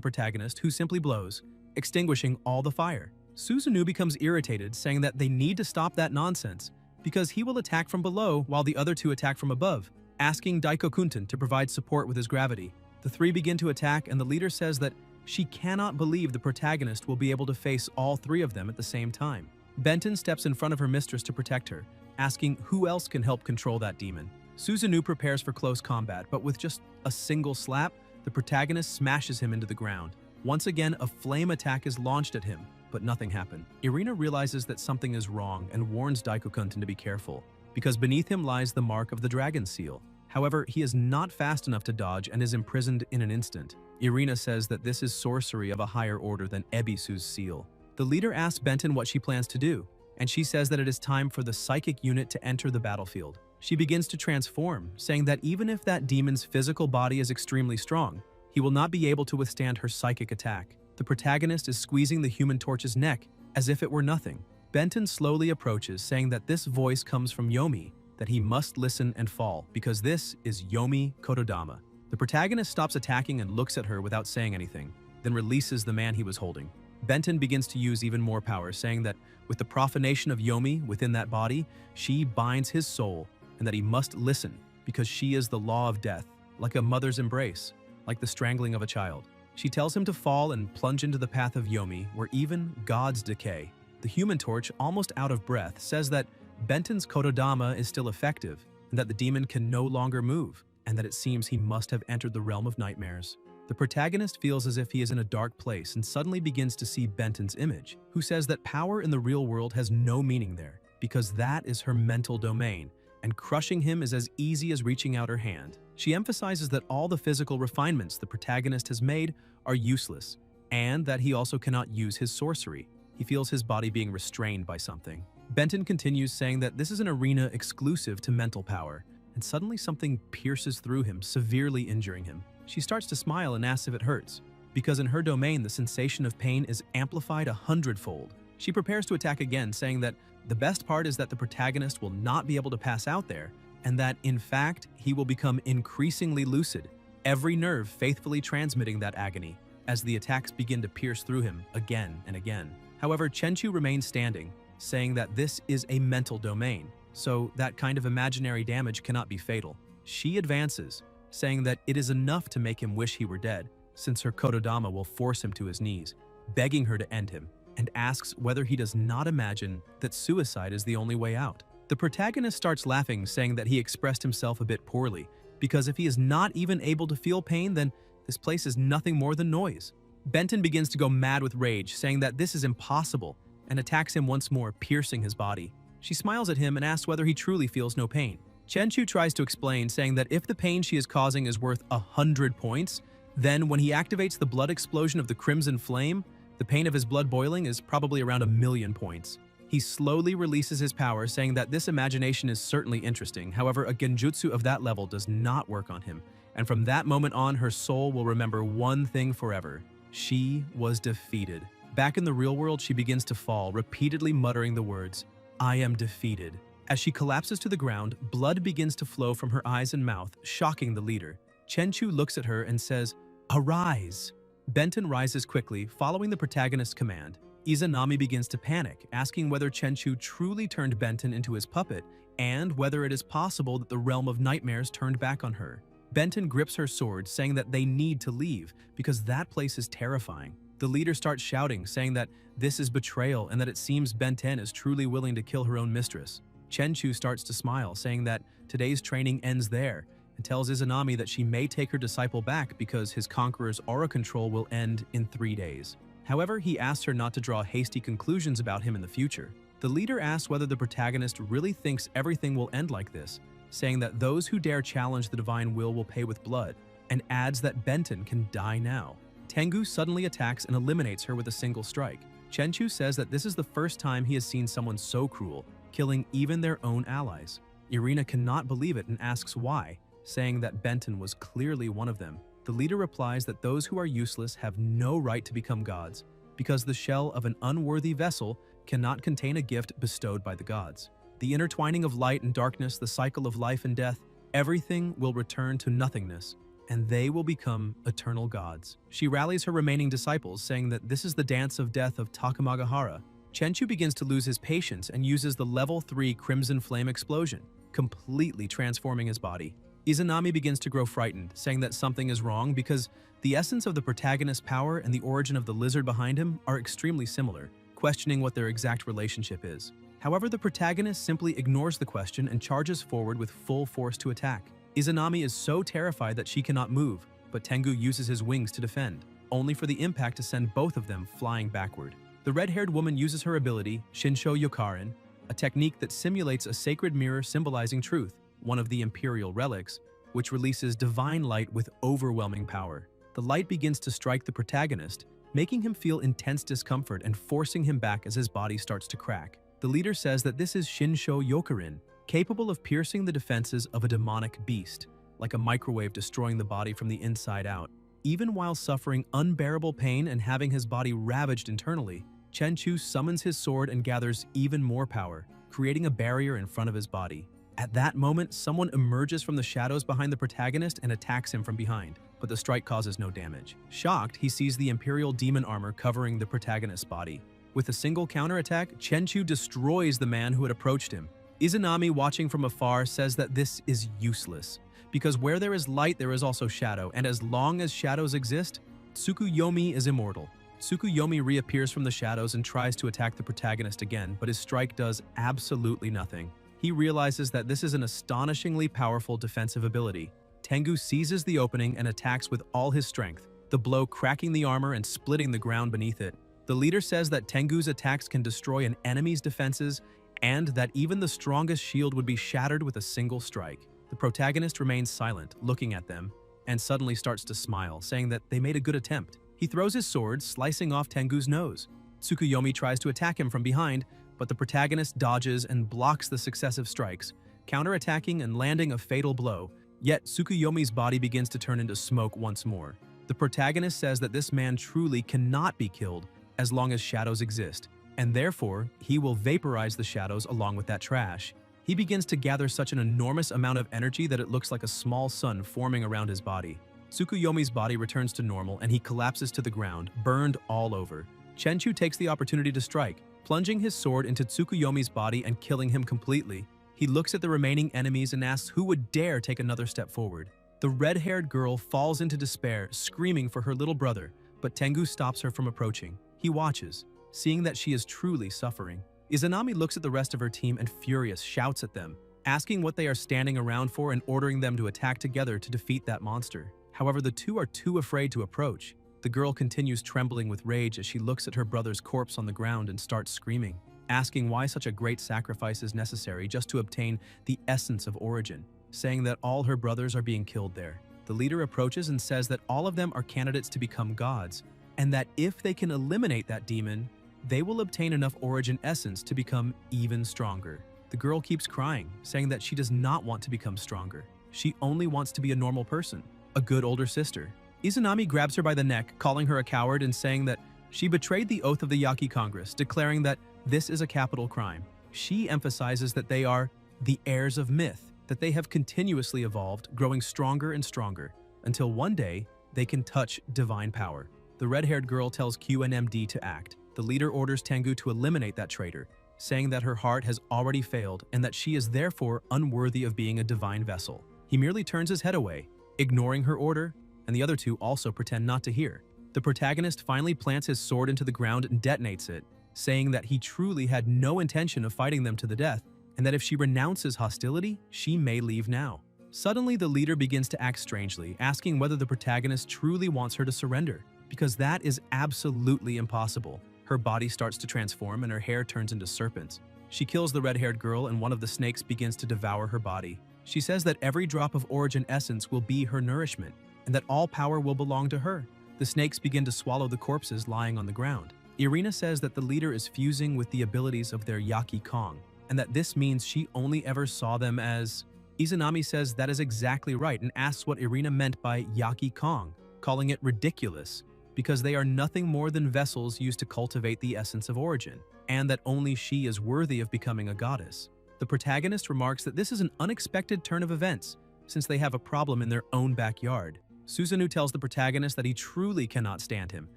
Speaker 1: protagonist, who simply blows, extinguishing all the fire. Susanoo becomes irritated, saying that they need to stop that nonsense, because he will attack from below while the other two attack from above, asking Daikokunten to provide support with his gravity. The three begin to attack, and the leader says that she cannot believe the protagonist will be able to face all three of them at the same time. Bitten steps in front of her mistress to protect her, asking who else can help control that demon. Susanoo prepares for close combat, but with just a single slap, the protagonist smashes him into the ground. Once again, a flame attack is launched at him, but nothing happened. Irina realizes that something is wrong and warns Daikokunten to be careful, because beneath him lies the mark of the dragon seal. However, he is not fast enough to dodge and is imprisoned in an instant. Irina says that this is sorcery of a higher order than Ebisu's seal. The leader asks Bitten what she plans to do, and she says that it is time for the psychic unit to enter the battlefield. She begins to transform, saying that even if that demon's physical body is extremely strong, he will not be able to withstand her psychic attack. The protagonist is squeezing the Human Torch's neck as if it were nothing. Bitten slowly approaches, saying that this voice comes from Yomi, that he must listen and fall, because this is Yomi Kotodama. The protagonist stops attacking and looks at her without saying anything, then releases the man he was holding. Bitten begins to use even more power, saying that with the profanation of Yomi within that body, she binds his soul, and that he must listen, because she is the law of death, like a mother's embrace, like the strangling of a child. She tells him to fall and plunge into the path of Yomi, where even gods decay. The Human Torch, almost out of breath, says that Benton's Kotodama is still effective, and that the demon can no longer move, and that it seems he must have entered the realm of nightmares. The protagonist feels as if he is in a dark place and suddenly begins to see Benton's image, who says that power in the real world has no meaning there, because that is her mental domain, and crushing him is as easy as reaching out her hand. She emphasizes that all the physical refinements the protagonist has made are useless, and that he also cannot use his sorcery. He feels his body being restrained by something. Bitten continues, saying that this is an arena exclusive to mental power, and suddenly something pierces through him, severely injuring him. She starts to smile and asks if it hurts, because in her domain the sensation of pain is amplified 100-fold. She prepares to attack again, saying that the best part is that the protagonist will not be able to pass out there, and that, in fact, he will become increasingly lucid, every nerve faithfully transmitting that agony, as the attacks begin to pierce through him again and again. However, Chenchu remains standing, saying that this is a mental domain, so that kind of imaginary damage cannot be fatal. She advances, saying that it is enough to make him wish he were dead, since her Kotodama will force him to his knees, begging her to end him, and asks whether he does not imagine that suicide is the only way out. The protagonist starts laughing, saying that he expressed himself a bit poorly, because if he is not even able to feel pain, then this place is nothing more than noise. Bitten begins to go mad with rage, saying that this is impossible, and attacks him once more, piercing his body. She smiles at him and asks whether he truly feels no pain. Chenchu tries to explain, saying that if the pain she is causing is worth 100 points, then when he activates the blood explosion of the Crimson Flame, the pain of his blood boiling is probably around 1,000,000 points. He slowly releases his power, saying that this imagination is certainly interesting. However, a genjutsu of that level does not work on him, and from that moment on, her soul will remember one thing forever. She was defeated. Back in the real world, she begins to fall, repeatedly muttering the words, "I am defeated." As she collapses to the ground, blood begins to flow from her eyes and mouth, shocking the leader. Chenchu looks at her and says, "Arise!" Bitten rises quickly, following the protagonist's command. Izanami begins to panic, asking whether Chenchu truly turned Bitten into his puppet, and whether it is possible that the realm of nightmares turned back on her. Bitten grips her sword, saying that they need to leave, because that place is terrifying. The leader starts shouting, saying that this is betrayal and that it seems Bitten is truly willing to kill her own mistress. Chenchu starts to smile, saying that today's training ends there, and tells Izanami that she may take her disciple back because his conqueror's aura control will end in 3 days. However, he asks her not to draw hasty conclusions about him in the future. The leader asks whether the protagonist really thinks everything will end like this, saying that those who dare challenge the divine will pay with blood, and adds that Bitten can die now. Tengu suddenly attacks and eliminates her with a single strike. Chenchu says that this is the first time he has seen someone so cruel, killing even their own allies. Irina cannot believe it and asks why, saying that Bitten was clearly one of them. The leader replies that those who are useless have no right to become gods, because the shell of an unworthy vessel cannot contain a gift bestowed by the gods. The intertwining of light and darkness, the cycle of life and death, everything will return to nothingness, and they will become eternal gods. She rallies her remaining disciples, saying that this is the dance of death of Takamagahara. Chenchu begins to lose his patience and uses the level 3 Crimson Flame explosion, completely transforming his body. Izanami begins to grow frightened, saying that something is wrong because the essence of the protagonist's power and the origin of the lizard behind him are extremely similar, questioning what their exact relationship is. However, the protagonist simply ignores the question and charges forward with full force to attack. Izanami is so terrified that she cannot move, but Tengu uses his wings to defend, only for the impact to send both of them flying backward. The red-haired woman uses her ability, Shinsho Yokarin, a technique that simulates a sacred mirror symbolizing truth, one of the imperial relics, which releases divine light with overwhelming power. The light begins to strike the protagonist, making him feel intense discomfort and forcing him back as his body starts to crack. The leader says that this is Shinsho Yokarin, capable of piercing the defenses of a demonic beast, like a microwave destroying the body from the inside out. Even while suffering unbearable pain and having his body ravaged internally, Chenchu summons his sword and gathers even more power, creating a barrier in front of his body. At that moment, someone emerges from the shadows behind the protagonist and attacks him from behind, but the strike causes no damage. Shocked, he sees the Imperial demon armor covering the protagonist's body. With a single counterattack, Chenchu destroys the man who had approached him. Izanami, watching from afar, says that this is useless, because where there is light there is also shadow, and as long as shadows exist, Tsukuyomi is immortal. Tsukuyomi reappears from the shadows and tries to attack the protagonist again, but his strike does absolutely nothing. He realizes that this is an astonishingly powerful defensive ability. Tengu seizes the opening and attacks with all his strength, the blow cracking the armor and splitting the ground beneath it. The leader says that Tengu's attacks can destroy an enemy's defenses and that even the strongest shield would be shattered with a single strike. The protagonist remains silent, looking at them, and suddenly starts to smile, saying that they made a good attempt. He throws his sword, slicing off Tengu's nose. Tsukuyomi tries to attack him from behind, but the protagonist dodges and blocks the successive strikes, counterattacking and landing a fatal blow, yet Tsukuyomi's body begins to turn into smoke once more. The protagonist says that this man truly cannot be killed as long as shadows exist, and therefore, he will vaporize the shadows along with that trash. He begins to gather such an enormous amount of energy that it looks like a small sun forming around his body. Tsukuyomi's body returns to normal and he collapses to the ground, burned all over. Chenchu takes the opportunity to strike, plunging his sword into Tsukuyomi's body and killing him completely. He looks at the remaining enemies and asks who would dare take another step forward. The red-haired girl falls into despair, screaming for her little brother, but Tengu stops her from approaching. He watches, seeing that she is truly suffering. Izanami looks at the rest of her team and furious shouts at them, asking what they are standing around for and ordering them to attack together to defeat that monster. However, the two are too afraid to approach. The girl continues trembling with rage as she looks at her brother's corpse on the ground and starts screaming, asking why such a great sacrifice is necessary just to obtain the essence of origin, saying that all her brothers are being killed there. The leader approaches and says that all of them are candidates to become gods, and that if they can eliminate that demon, they will obtain enough origin essence to become even stronger. The girl keeps crying, saying that she does not want to become stronger. She only wants to be a normal person, a good older sister. Izanami grabs her by the neck, calling her a coward and saying that she betrayed the oath of the Yaki Congress, declaring that this is a capital crime. She emphasizes that they are the heirs of myth, that they have continuously evolved, growing stronger and stronger, until one day they can touch divine power. The red-haired girl tells QNMD to act. The leader orders Tengu to eliminate that traitor, saying that her heart has already failed and that she is therefore unworthy of being a divine vessel. He merely turns his head away, ignoring her order, and the other two also pretend not to hear. The protagonist finally plants his sword into the ground and detonates it, saying that he truly had no intention of fighting them to the death, and that if she renounces hostility, she may leave now. Suddenly, the leader begins to act strangely, asking whether the protagonist truly wants her to surrender, because that is absolutely impossible. Her body starts to transform and her hair turns into serpents. She kills the red-haired girl and one of the snakes begins to devour her body. She says that every drop of origin essence will be her nourishment, and that all power will belong to her. The snakes begin to swallow the corpses lying on the ground. Irina says that the leader is fusing with the abilities of their Yaki Kong, and that this means she only ever saw them as… Izanami says that is exactly right and asks what Irina meant by Yaki Kong, calling it ridiculous, because they are nothing more than vessels used to cultivate the essence of origin, and that only she is worthy of becoming a goddess. The protagonist remarks that this is an unexpected turn of events, since they have a problem in their own backyard. Susanoo tells the protagonist that he truly cannot stand him,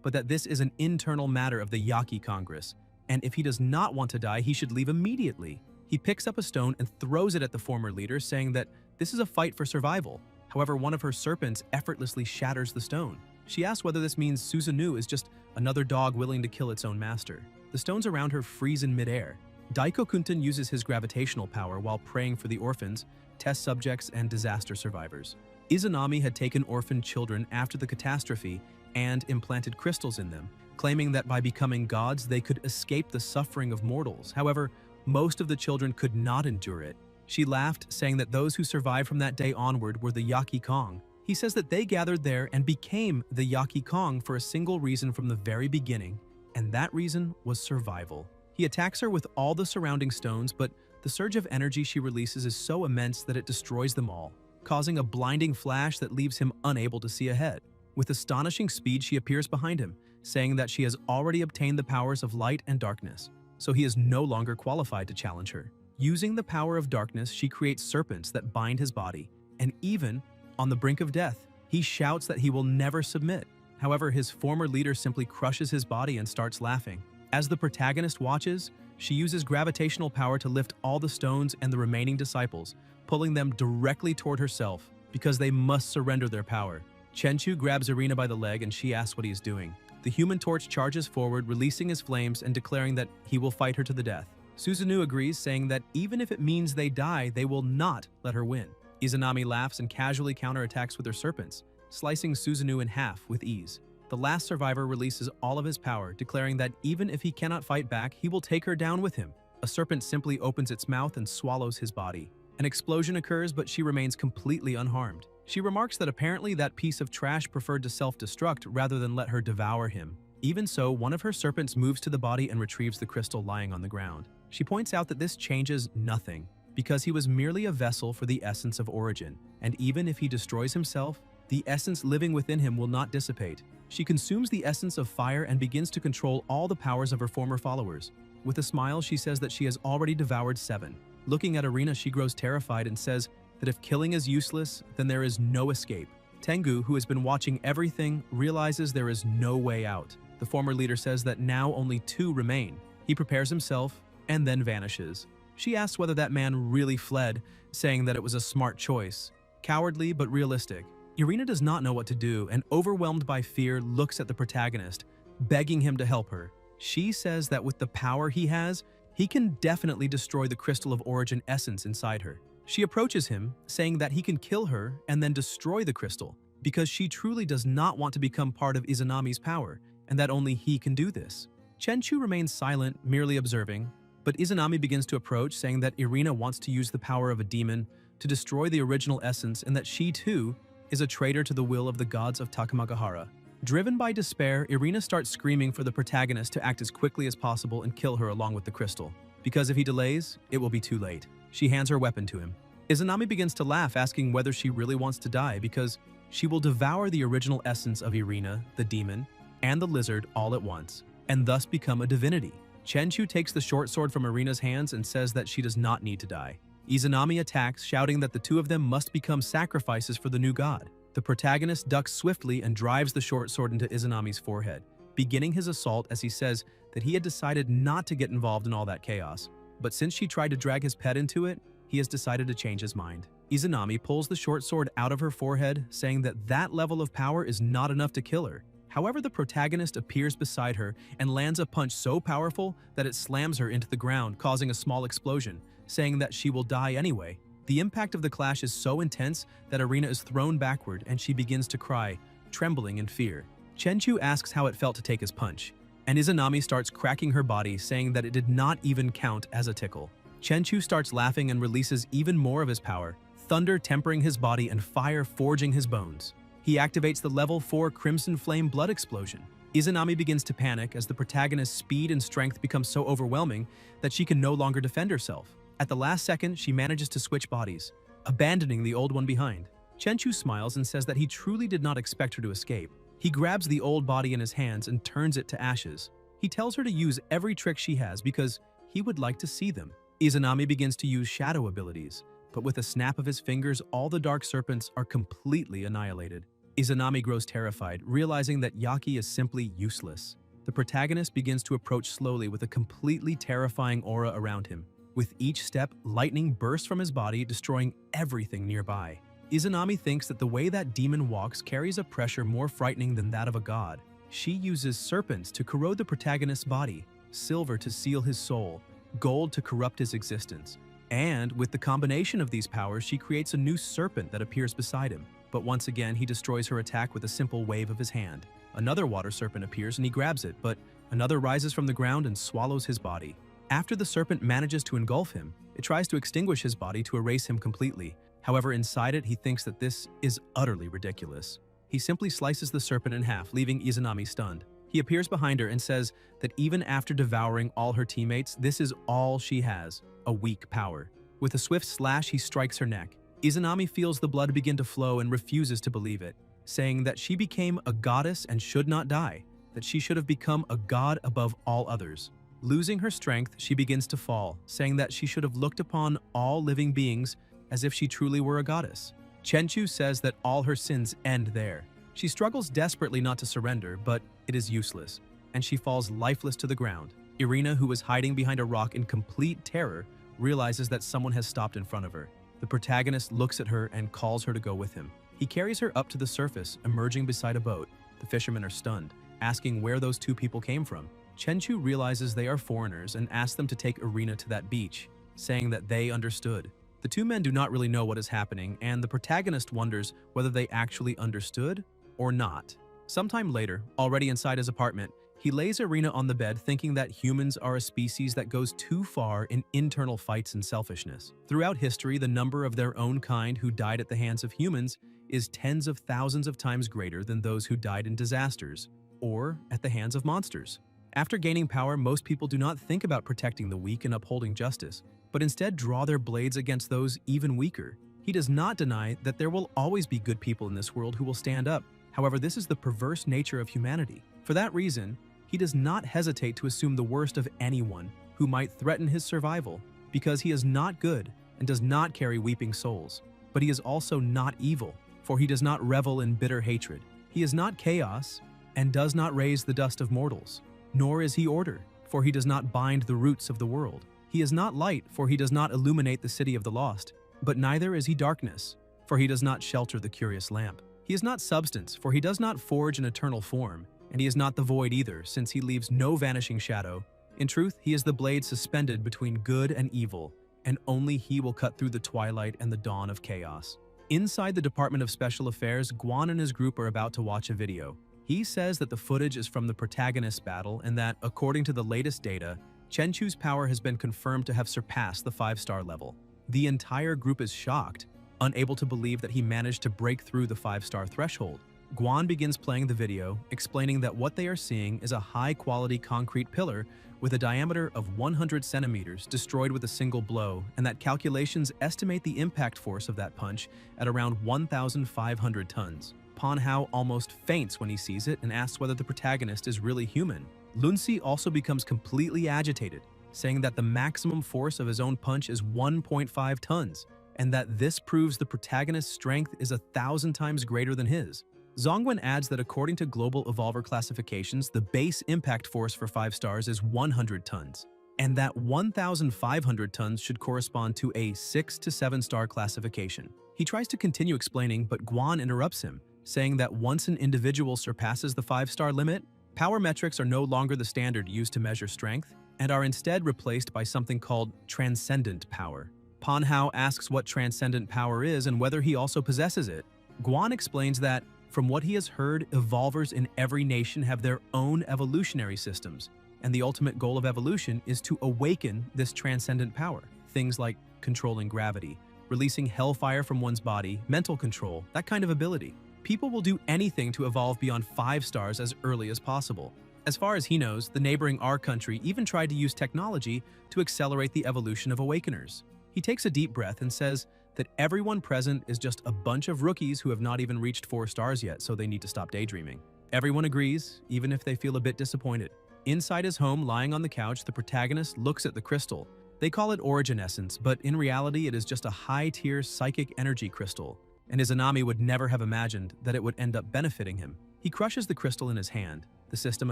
Speaker 1: but that this is an internal matter of the Yaki Congress, and if he does not want to die, he should leave immediately. He picks up a stone and throws it at the former leader, saying that this is a fight for survival. However, one of her serpents effortlessly shatters the stone. She asks whether this means Susanoo is just another dog willing to kill its own master. The stones around her freeze in midair. Daiko-kunten uses his gravitational power while praying for the orphans, test subjects, and disaster survivors. Izanami had taken orphaned children after the catastrophe and implanted crystals in them, claiming that by becoming gods they could escape the suffering of mortals. However, most of the children could not endure it. She laughed, saying that those who survived from that day onward were the Yaki Kong. He says that they gathered there and became the Yaki Kong for a single reason from the very beginning, and that reason was survival. He attacks her with all the surrounding stones, but the surge of energy she releases is so immense that it destroys them all, causing a blinding flash that leaves him unable to see ahead. With astonishing speed, she appears behind him, saying that she has already obtained the powers of light and darkness, so he is no longer qualified to challenge her. Using the power of darkness, she creates serpents that bind his body, and even on the brink of death, he shouts that he will never submit. However, his former leader simply crushes his body and starts laughing. As the protagonist watches, she uses gravitational power to lift all the stones and the remaining disciples, pulling them directly toward herself because they must surrender their power. Chenchu grabs Irina by the leg and she asks what he is doing. The Human Torch charges forward, releasing his flames and declaring that he will fight her to the death. Susanoo agrees, saying that even if it means they die, they will not let her win. Izanami laughs and casually counterattacks with her serpents, slicing Susanoo in half with ease. The last survivor releases all of his power, declaring that even if he cannot fight back, he will take her down with him. A serpent simply opens its mouth and swallows his body. An explosion occurs, but she remains completely unharmed. She remarks that apparently that piece of trash preferred to self-destruct rather than let her devour him. Even so, one of her serpents moves to the body and retrieves the crystal lying on the ground. She points out that this changes nothing, because he was merely a vessel for the essence of origin, and even if he destroys himself, the essence living within him will not dissipate. She consumes the essence of fire and begins to control all the powers of her former followers. With a smile, she says that she has already devoured 7. Looking at Irina, she grows terrified and says that if killing is useless, then there is no escape. Tengu, who has been watching everything, realizes there is no way out. The former leader says that now only 2 remain. He prepares himself and then vanishes. She asks whether that man really fled, saying that it was a smart choice. Cowardly but realistic. Irina does not know what to do and, overwhelmed by fear, looks at the protagonist, begging him to help her. She says that with the power he has, he can definitely destroy the crystal of origin essence inside her. She approaches him, saying that he can kill her and then destroy the crystal, because she truly does not want to become part of Izanami's power, and that only he can do this. Chenchu remains silent, merely observing, but Izanami begins to approach, saying that Irina wants to use the power of a demon to destroy the original essence and that she, too, is a traitor to the will of the gods of Takamagahara. Driven by despair, Irina starts screaming for the protagonist to act as quickly as possible and kill her along with the crystal, because if he delays, it will be too late. She hands her weapon to him. Izanami begins to laugh, asking whether she really wants to die because she will devour the original essence of Irina, the demon, and the lizard all at once, and thus become a divinity. Chenchu takes the short sword from Irina's hands and says that she does not need to die. Izanami attacks, shouting that the 2 of them must become sacrifices for the new god. The protagonist ducks swiftly and drives the short sword into Izanami's forehead, beginning his assault as he says that he had decided not to get involved in all that chaos. But since she tried to drag his pet into it, he has decided to change his mind. Izanami pulls the short sword out of her forehead, saying that that level of power is not enough to kill her. However, the protagonist appears beside her and lands a punch so powerful that it slams her into the ground, causing a small explosion, saying that she will die anyway. The impact of the clash is so intense that Irina is thrown backward and she begins to cry, trembling in fear. Chenchu asks how it felt to take his punch, and Izanami starts cracking her body, saying that it did not even count as a tickle. Chenchu starts laughing and releases even more of his power, thunder tempering his body and fire forging his bones. He activates the level 4 Crimson Flame Blood Explosion. Izanami begins to panic as the protagonist's speed and strength become so overwhelming that she can no longer defend herself. At the last second, she manages to switch bodies, abandoning the old one behind. Chenchu smiles and says that he truly did not expect her to escape. He grabs the old body in his hands and turns it to ashes. He tells her to use every trick she has because he would like to see them. Izanami begins to use shadow abilities, but with a snap of his fingers, all the dark serpents are completely annihilated. Izanami grows terrified, realizing that Yaki is simply useless. The protagonist begins to approach slowly with a completely terrifying aura around him. With each step, lightning bursts from his body, destroying everything nearby. Izanami thinks that the way that demon walks carries a pressure more frightening than that of a god. She uses serpents to corrode the protagonist's body, silver to seal his soul, gold to corrupt his existence. And with the combination of these powers, she creates a new serpent that appears beside him. But once again, he destroys her attack with a simple wave of his hand. Another water serpent appears and he grabs it, but another rises from the ground and swallows his body. After the serpent manages to engulf him, it tries to extinguish his body to erase him completely. However, inside it, he thinks that this is utterly ridiculous. He simply slices the serpent in half, leaving Izanami stunned. He appears behind her and says that even after devouring all her teammates, this is all she has, a weak power. With a swift slash, he strikes her neck. Izanami feels the blood begin to flow and refuses to believe it, saying that she became a goddess and should not die, that she should have become a god above all others. Losing her strength, she begins to fall, saying that she should have looked upon all living beings as if she truly were a goddess. Chenchu says that all her sins end there. She struggles desperately not to surrender, but it is useless, and she falls lifeless to the ground. Irina, who is hiding behind a rock in complete terror, realizes that someone has stopped in front of her. The protagonist looks at her and calls her to go with him. He carries her up to the surface, emerging beside a boat. The fishermen are stunned, asking where those two people came from. Chenchu realizes they are foreigners and asks them to take Irina to that beach, saying that they understood. The two men do not really know what is happening, and the protagonist wonders whether they actually understood or not. Sometime later, already inside his apartment, he lays Irina on the bed thinking that humans are a species that goes too far in internal fights and selfishness. Throughout history, the number of their own kind who died at the hands of humans is tens of thousands of times greater than those who died in disasters or at the hands of monsters. After gaining power, most people do not think about protecting the weak and upholding justice, but instead draw their blades against those even weaker. He does not deny that there will always be good people in this world who will stand up. However, this is the perverse nature of humanity. For that reason, he does not hesitate to assume the worst of anyone who might threaten his survival, because he is not good and does not carry weeping souls. But he is also not evil, for he does not revel in bitter hatred. He is not chaos and does not raise the dust of mortals. Nor is he order, for he does not bind the roots of the world. He is not light, for he does not illuminate the city of the lost. But neither is he darkness, for he does not shelter the curious lamp. He is not substance, for he does not forge an eternal form. And he is not the void either, since he leaves no vanishing shadow. In truth, he is the blade suspended between good and evil, and only he will cut through the twilight and the dawn of chaos. Inside the Department of Special Affairs, Guan and his group are about to watch a video. He says that the footage is from the protagonist's battle and that, according to the latest data, Chenchu's power has been confirmed to have surpassed the 5-star level. The entire group is shocked, unable to believe that he managed to break through the 5-star threshold. Guan begins playing the video, explaining that what they are seeing is a high-quality concrete pillar with a diameter of 100 centimeters destroyed with a single blow, and that calculations estimate the impact force of that punch at around 1,500 tons. Manhwa almost faints when he sees it and asks whether the protagonist is really human. Lunsi also becomes completely agitated, saying that the maximum force of his own punch is 1.5 tons, and that this proves the protagonist's strength is 1,000 times greater than his. Zongwen adds that according to global evolver classifications, the base impact force for 5 stars is 100 tons, and that 1,500 tons should correspond to a 6 to 7 star classification. He tries to continue explaining, but Guan interrupts him, saying that once an individual surpasses the 5-star limit, power metrics are no longer the standard used to measure strength, and are instead replaced by something called transcendent power. Manhwa asks what transcendent power is and whether he also possesses it. Guan explains that, from what he has heard, evolvers in every nation have their own evolutionary systems, and the ultimate goal of evolution is to awaken this transcendent power. Things like controlling gravity, releasing hellfire from one's body, mental control, that kind of ability. People will do anything to evolve beyond 5 stars as early as possible. As far as he knows, the neighboring R country even tried to use technology to accelerate the evolution of awakeners. He takes a deep breath and says that everyone present is just a bunch of rookies who have not even reached 4 stars yet, so they need to stop daydreaming. Everyone agrees, even if they feel a bit disappointed. Inside his home, lying on the couch, the protagonist looks at the crystal. They call it Origin Essence, but in reality it is just a high-tier psychic energy crystal, and Izanami would never have imagined that it would end up benefiting him. He crushes the crystal in his hand. The system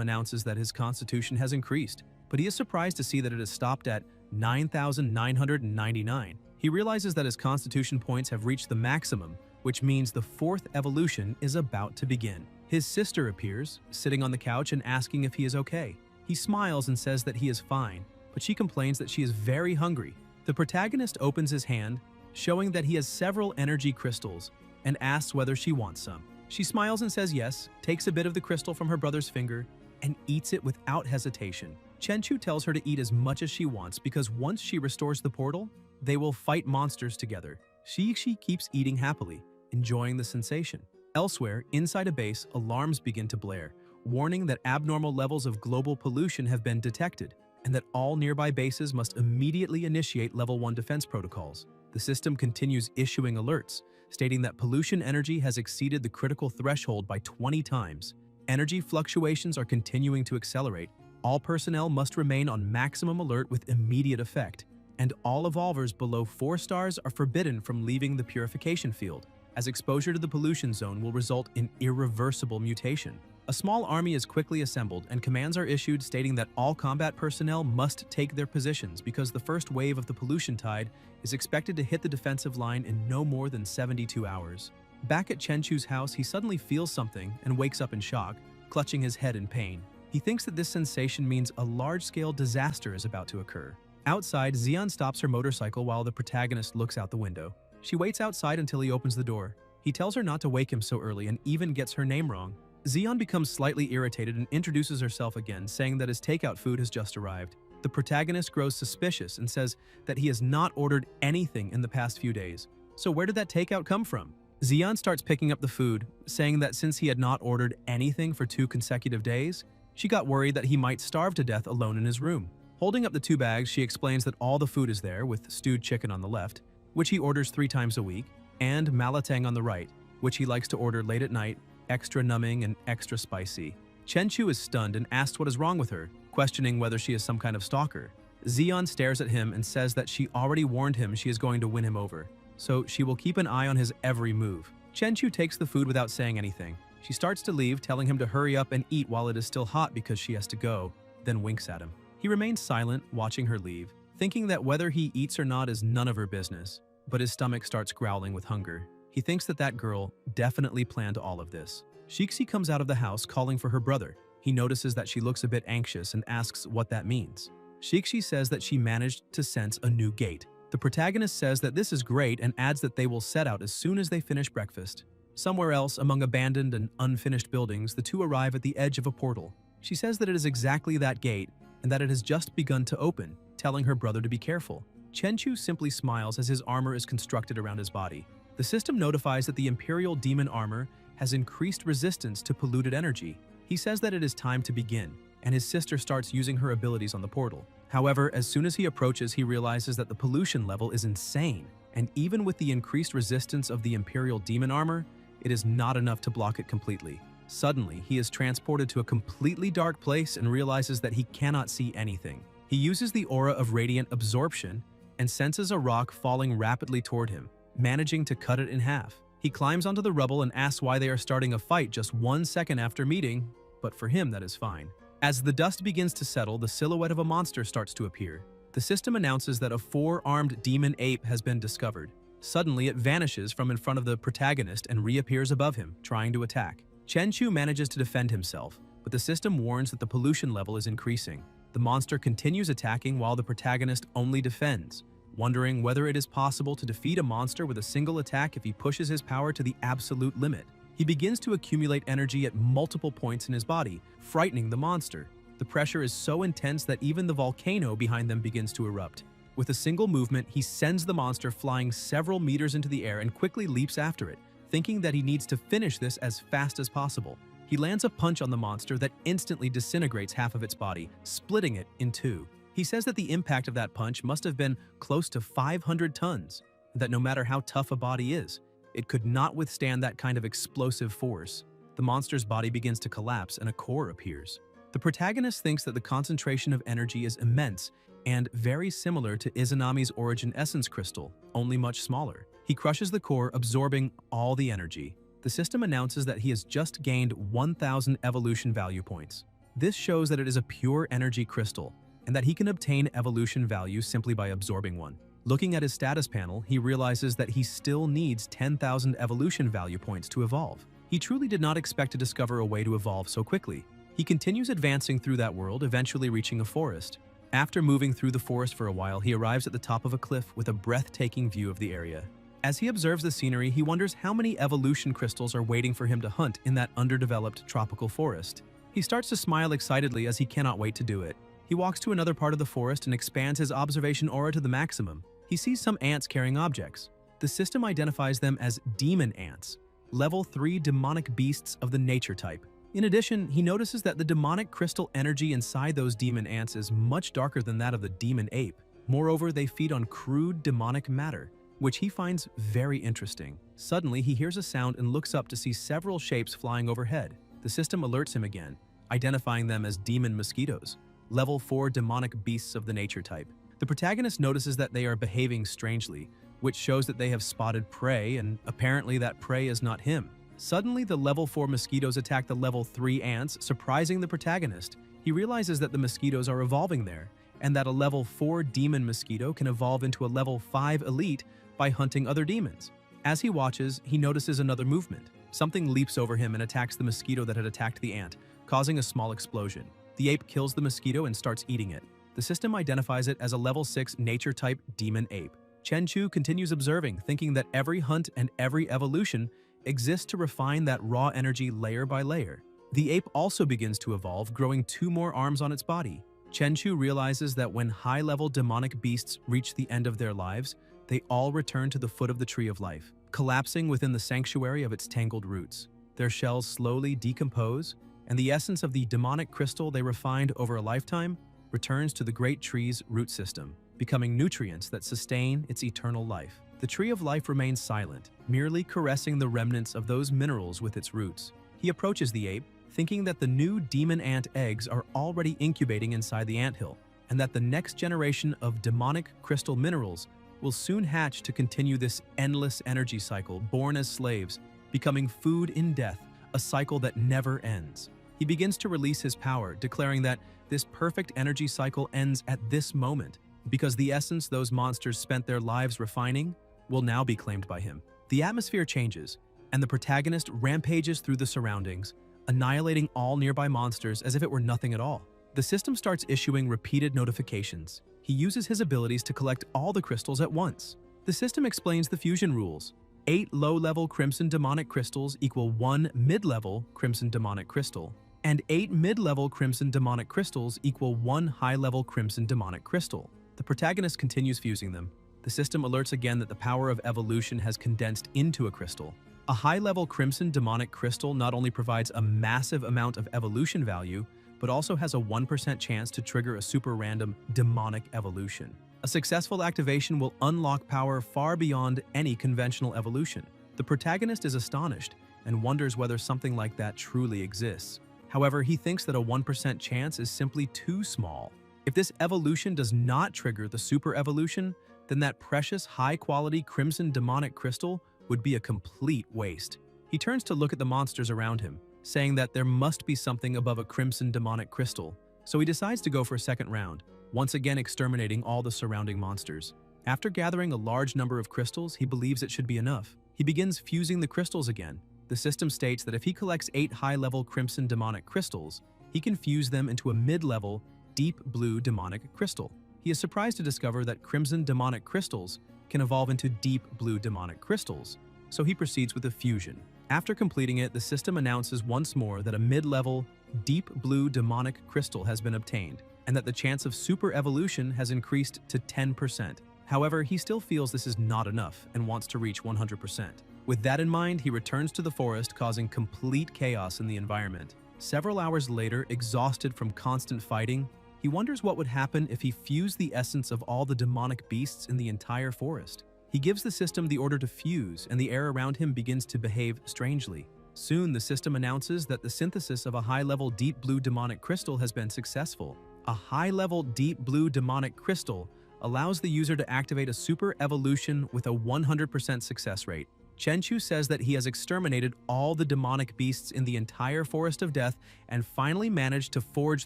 Speaker 1: announces that his constitution has increased, but he is surprised to see that it has stopped at 9,999. He realizes that his constitution points have reached the maximum, which means the 4th evolution is about to begin. His sister appears, sitting on the couch and asking if he is okay. He smiles and says that he is fine, but she complains that she is very hungry. The protagonist opens his hand, showing that he has several energy crystals, and asks whether she wants some. She smiles and says yes, takes a bit of the crystal from her brother's finger, and eats it without hesitation. Chenchu tells her to eat as much as she wants because once she restores the portal, they will fight monsters together. Shiki keeps eating happily, enjoying the sensation. Elsewhere, inside a base, alarms begin to blare, warning that abnormal levels of global pollution have been detected, and that all nearby bases must immediately initiate Level 1 defense protocols. The system continues issuing alerts, stating that pollution energy has exceeded the critical threshold by 20 times. Energy fluctuations are continuing to accelerate. All personnel must remain on maximum alert with immediate effect, and all evolvers below 4 stars are forbidden from leaving the purification field, as exposure to the pollution zone will result in irreversible mutation. A small army is quickly assembled and commands are issued stating that all combat personnel must take their positions because the first wave of the pollution tide is expected to hit the defensive line in no more than 72 hours. Back at Chenchu's house, he suddenly feels something and wakes up in shock, clutching his head in pain. He thinks that this sensation means a large-scale disaster is about to occur. Outside, Xian stops her motorcycle while the protagonist looks out the window. She waits outside until he opens the door. He tells her not to wake him so early and even gets her name wrong. Xian becomes slightly irritated and introduces herself again, saying that his takeout food has just arrived. The protagonist grows suspicious and says that he has not ordered anything in the past few days. So where did that takeout come from? Xian starts picking up the food, saying that since he had not ordered anything for 2 consecutive days, she got worried that he might starve to death alone in his room. Holding up the 2 bags, she explains that all the food is there, with stewed chicken on the left, which he orders 3 times a week, and malatang on the right, which he likes to order late at night, extra numbing and extra spicy. Chenchu is stunned and asks what is wrong with her, questioning whether she is some kind of stalker. Xian stares at him and says that she already warned him she is going to win him over, so she will keep an eye on his every move. Chenchu takes the food without saying anything. She starts to leave, telling him to hurry up and eat while it is still hot because she has to go, then winks at him. He remains silent, watching her leave, thinking that whether he eats or not is none of her business, but his stomach starts growling with hunger. He thinks that that girl definitely planned all of this. Shiki comes out of the house calling for her brother. He notices that she looks a bit anxious and asks what that means. Shiki says that she managed to sense a new gate. The protagonist says that this is great and adds that they will set out as soon as they finish breakfast. Somewhere else, among abandoned and unfinished buildings, the two arrive at the edge of a portal. She says that it is exactly that gate and that it has just begun to open, telling her brother to be careful. Chenchu simply smiles as his armor is constructed around his body. The system notifies that the Imperial Demon armor has increased resistance to polluted energy. He says that it is time to begin, and his sister starts using her abilities on the portal. However, as soon as he approaches, he realizes that the pollution level is insane, and even with the increased resistance of the Imperial Demon armor, it is not enough to block it completely. Suddenly, he is transported to a completely dark place and realizes that he cannot see anything. He uses the aura of radiant absorption and senses a rock falling rapidly toward him, managing to cut it in half. He climbs onto the rubble and asks why they are starting a fight just 1 second after meeting, but for him that is fine. As the dust begins to settle, the silhouette of a monster starts to appear. The system announces that a 4-armed demon ape has been discovered. Suddenly, it vanishes from in front of the protagonist and reappears above him, trying to attack. Chenchu manages to defend himself, but the system warns that the pollution level is increasing. The monster continues attacking while the protagonist only defends, wondering whether it is possible to defeat a monster with a single attack if he pushes his power to the absolute limit. He begins to accumulate energy at multiple points in his body, frightening the monster. The pressure is so intense that even the volcano behind them begins to erupt. With a single movement, he sends the monster flying several meters into the air and quickly leaps after it, thinking that he needs to finish this as fast as possible. He lands a punch on the monster that instantly disintegrates half of its body, splitting it in two. He says that the impact of that punch must have been close to 500 tons, and that no matter how tough a body is, it could not withstand that kind of explosive force. The monster's body begins to collapse and a core appears. The protagonist thinks that the concentration of energy is immense and very similar to Izanami's origin essence crystal, only much smaller. He crushes the core, absorbing all the energy. The system announces that he has just gained 1,000 evolution value points. This shows that it is a pure energy crystal, and that he can obtain evolution value simply by absorbing one. Looking at his status panel, he realizes that he still needs 10,000 evolution value points to evolve. He truly did not expect to discover a way to evolve so quickly. He continues advancing through that world, eventually reaching a forest. After moving through the forest for a while, he arrives at the top of a cliff with a breathtaking view of the area. As he observes the scenery, he wonders how many evolution crystals are waiting for him to hunt in that underdeveloped tropical forest. He starts to smile excitedly as he cannot wait to do it. He walks to another part of the forest and expands his observation aura to the maximum. He sees some ants carrying objects. The system identifies them as demon ants, level 3 demonic beasts of the nature type. In addition, he notices that the demonic crystal energy inside those demon ants is much darker than that of the demon ape. Moreover, they feed on crude demonic matter, which he finds very interesting. Suddenly, he hears a sound and looks up to see several shapes flying overhead. The system alerts him again, identifying them as demon mosquitoes, level 4 demonic beasts of the nature type. The protagonist notices that they are behaving strangely, which shows that they have spotted prey, and apparently that prey is not him. Suddenly, the level 4 mosquitoes attack the level 3 ants, surprising the protagonist. He realizes that the mosquitoes are evolving there, and that a level 4 demon mosquito can evolve into a level 5 elite by hunting other demons. As he watches, he notices another movement. Something leaps over him and attacks the mosquito that had attacked the ant, causing a small explosion. The ape kills the mosquito and starts eating it. The system identifies it as a level 6 nature-type demon ape. Chenchu continues observing, thinking that every hunt and every evolution exists to refine that raw energy layer by layer. The ape also begins to evolve, growing 2 more arms on its body. Chenchu realizes that when high-level demonic beasts reach the end of their lives, they all return to the foot of the tree of life, collapsing within the sanctuary of its tangled roots. Their shells slowly decompose, and the essence of the demonic crystal they refined over a lifetime returns to the great tree's root system, becoming nutrients that sustain its eternal life. The tree of life remains silent, merely caressing the remnants of those minerals with its roots. He approaches the ape, thinking that the new demon ant eggs are already incubating inside the anthill, and that the next generation of demonic crystal minerals will soon hatch to continue this endless energy cycle, born as slaves, becoming food in death, a cycle that never ends. He begins to release his power, declaring that this perfect energy cycle ends at this moment, because the essence those monsters spent their lives refining will now be claimed by him. The atmosphere changes, and the protagonist rampages through the surroundings, annihilating all nearby monsters as if it were nothing at all. The system starts issuing repeated notifications. He uses his abilities to collect all the crystals at once. The system explains the fusion rules. 8 low-level crimson demonic crystals equal 1 mid-level crimson demonic crystal, and 8 mid-level crimson demonic crystals equal 1 high-level crimson demonic crystal. The protagonist continues fusing them. The system alerts again that the power of evolution has condensed into a crystal. A high-level crimson demonic crystal not only provides a massive amount of evolution value, but also has a 1% chance to trigger a super random demonic evolution. A successful activation will unlock power far beyond any conventional evolution. The protagonist is astonished and wonders whether something like that truly exists. However, he thinks that a 1% chance is simply too small. If this evolution does not trigger the super evolution, then that precious high-quality crimson demonic crystal would be a complete waste. He turns to look at the monsters around him, saying that there must be something above a crimson demonic crystal, so he decides to go for a second round, once again exterminating all the surrounding monsters. After gathering a large number of crystals, he believes it should be enough. He begins fusing the crystals again. The system states that if he collects 8 high-level crimson demonic crystals, he can fuse them into a mid-level, deep blue demonic crystal. He is surprised to discover that crimson demonic crystals can evolve into deep blue demonic crystals, so he proceeds with the fusion. After completing it, the system announces once more that a mid-level, deep blue demonic crystal has been obtained, and that the chance of super evolution has increased to 10%. However, he still feels this is not enough and wants to reach 100%. With that in mind, he returns to the forest, causing complete chaos in the environment. Several hours later, exhausted from constant fighting, he wonders what would happen if he fused the essence of all the demonic beasts in the entire forest. He gives the system the order to fuse, and the air around him begins to behave strangely. Soon, the system announces that the synthesis of a high-level deep blue demonic crystal has been successful. A high-level deep blue demonic crystal allows the user to activate a super evolution with a 100% success rate. Chenchu says that he has exterminated all the demonic beasts in the entire Forest of Death and finally managed to forge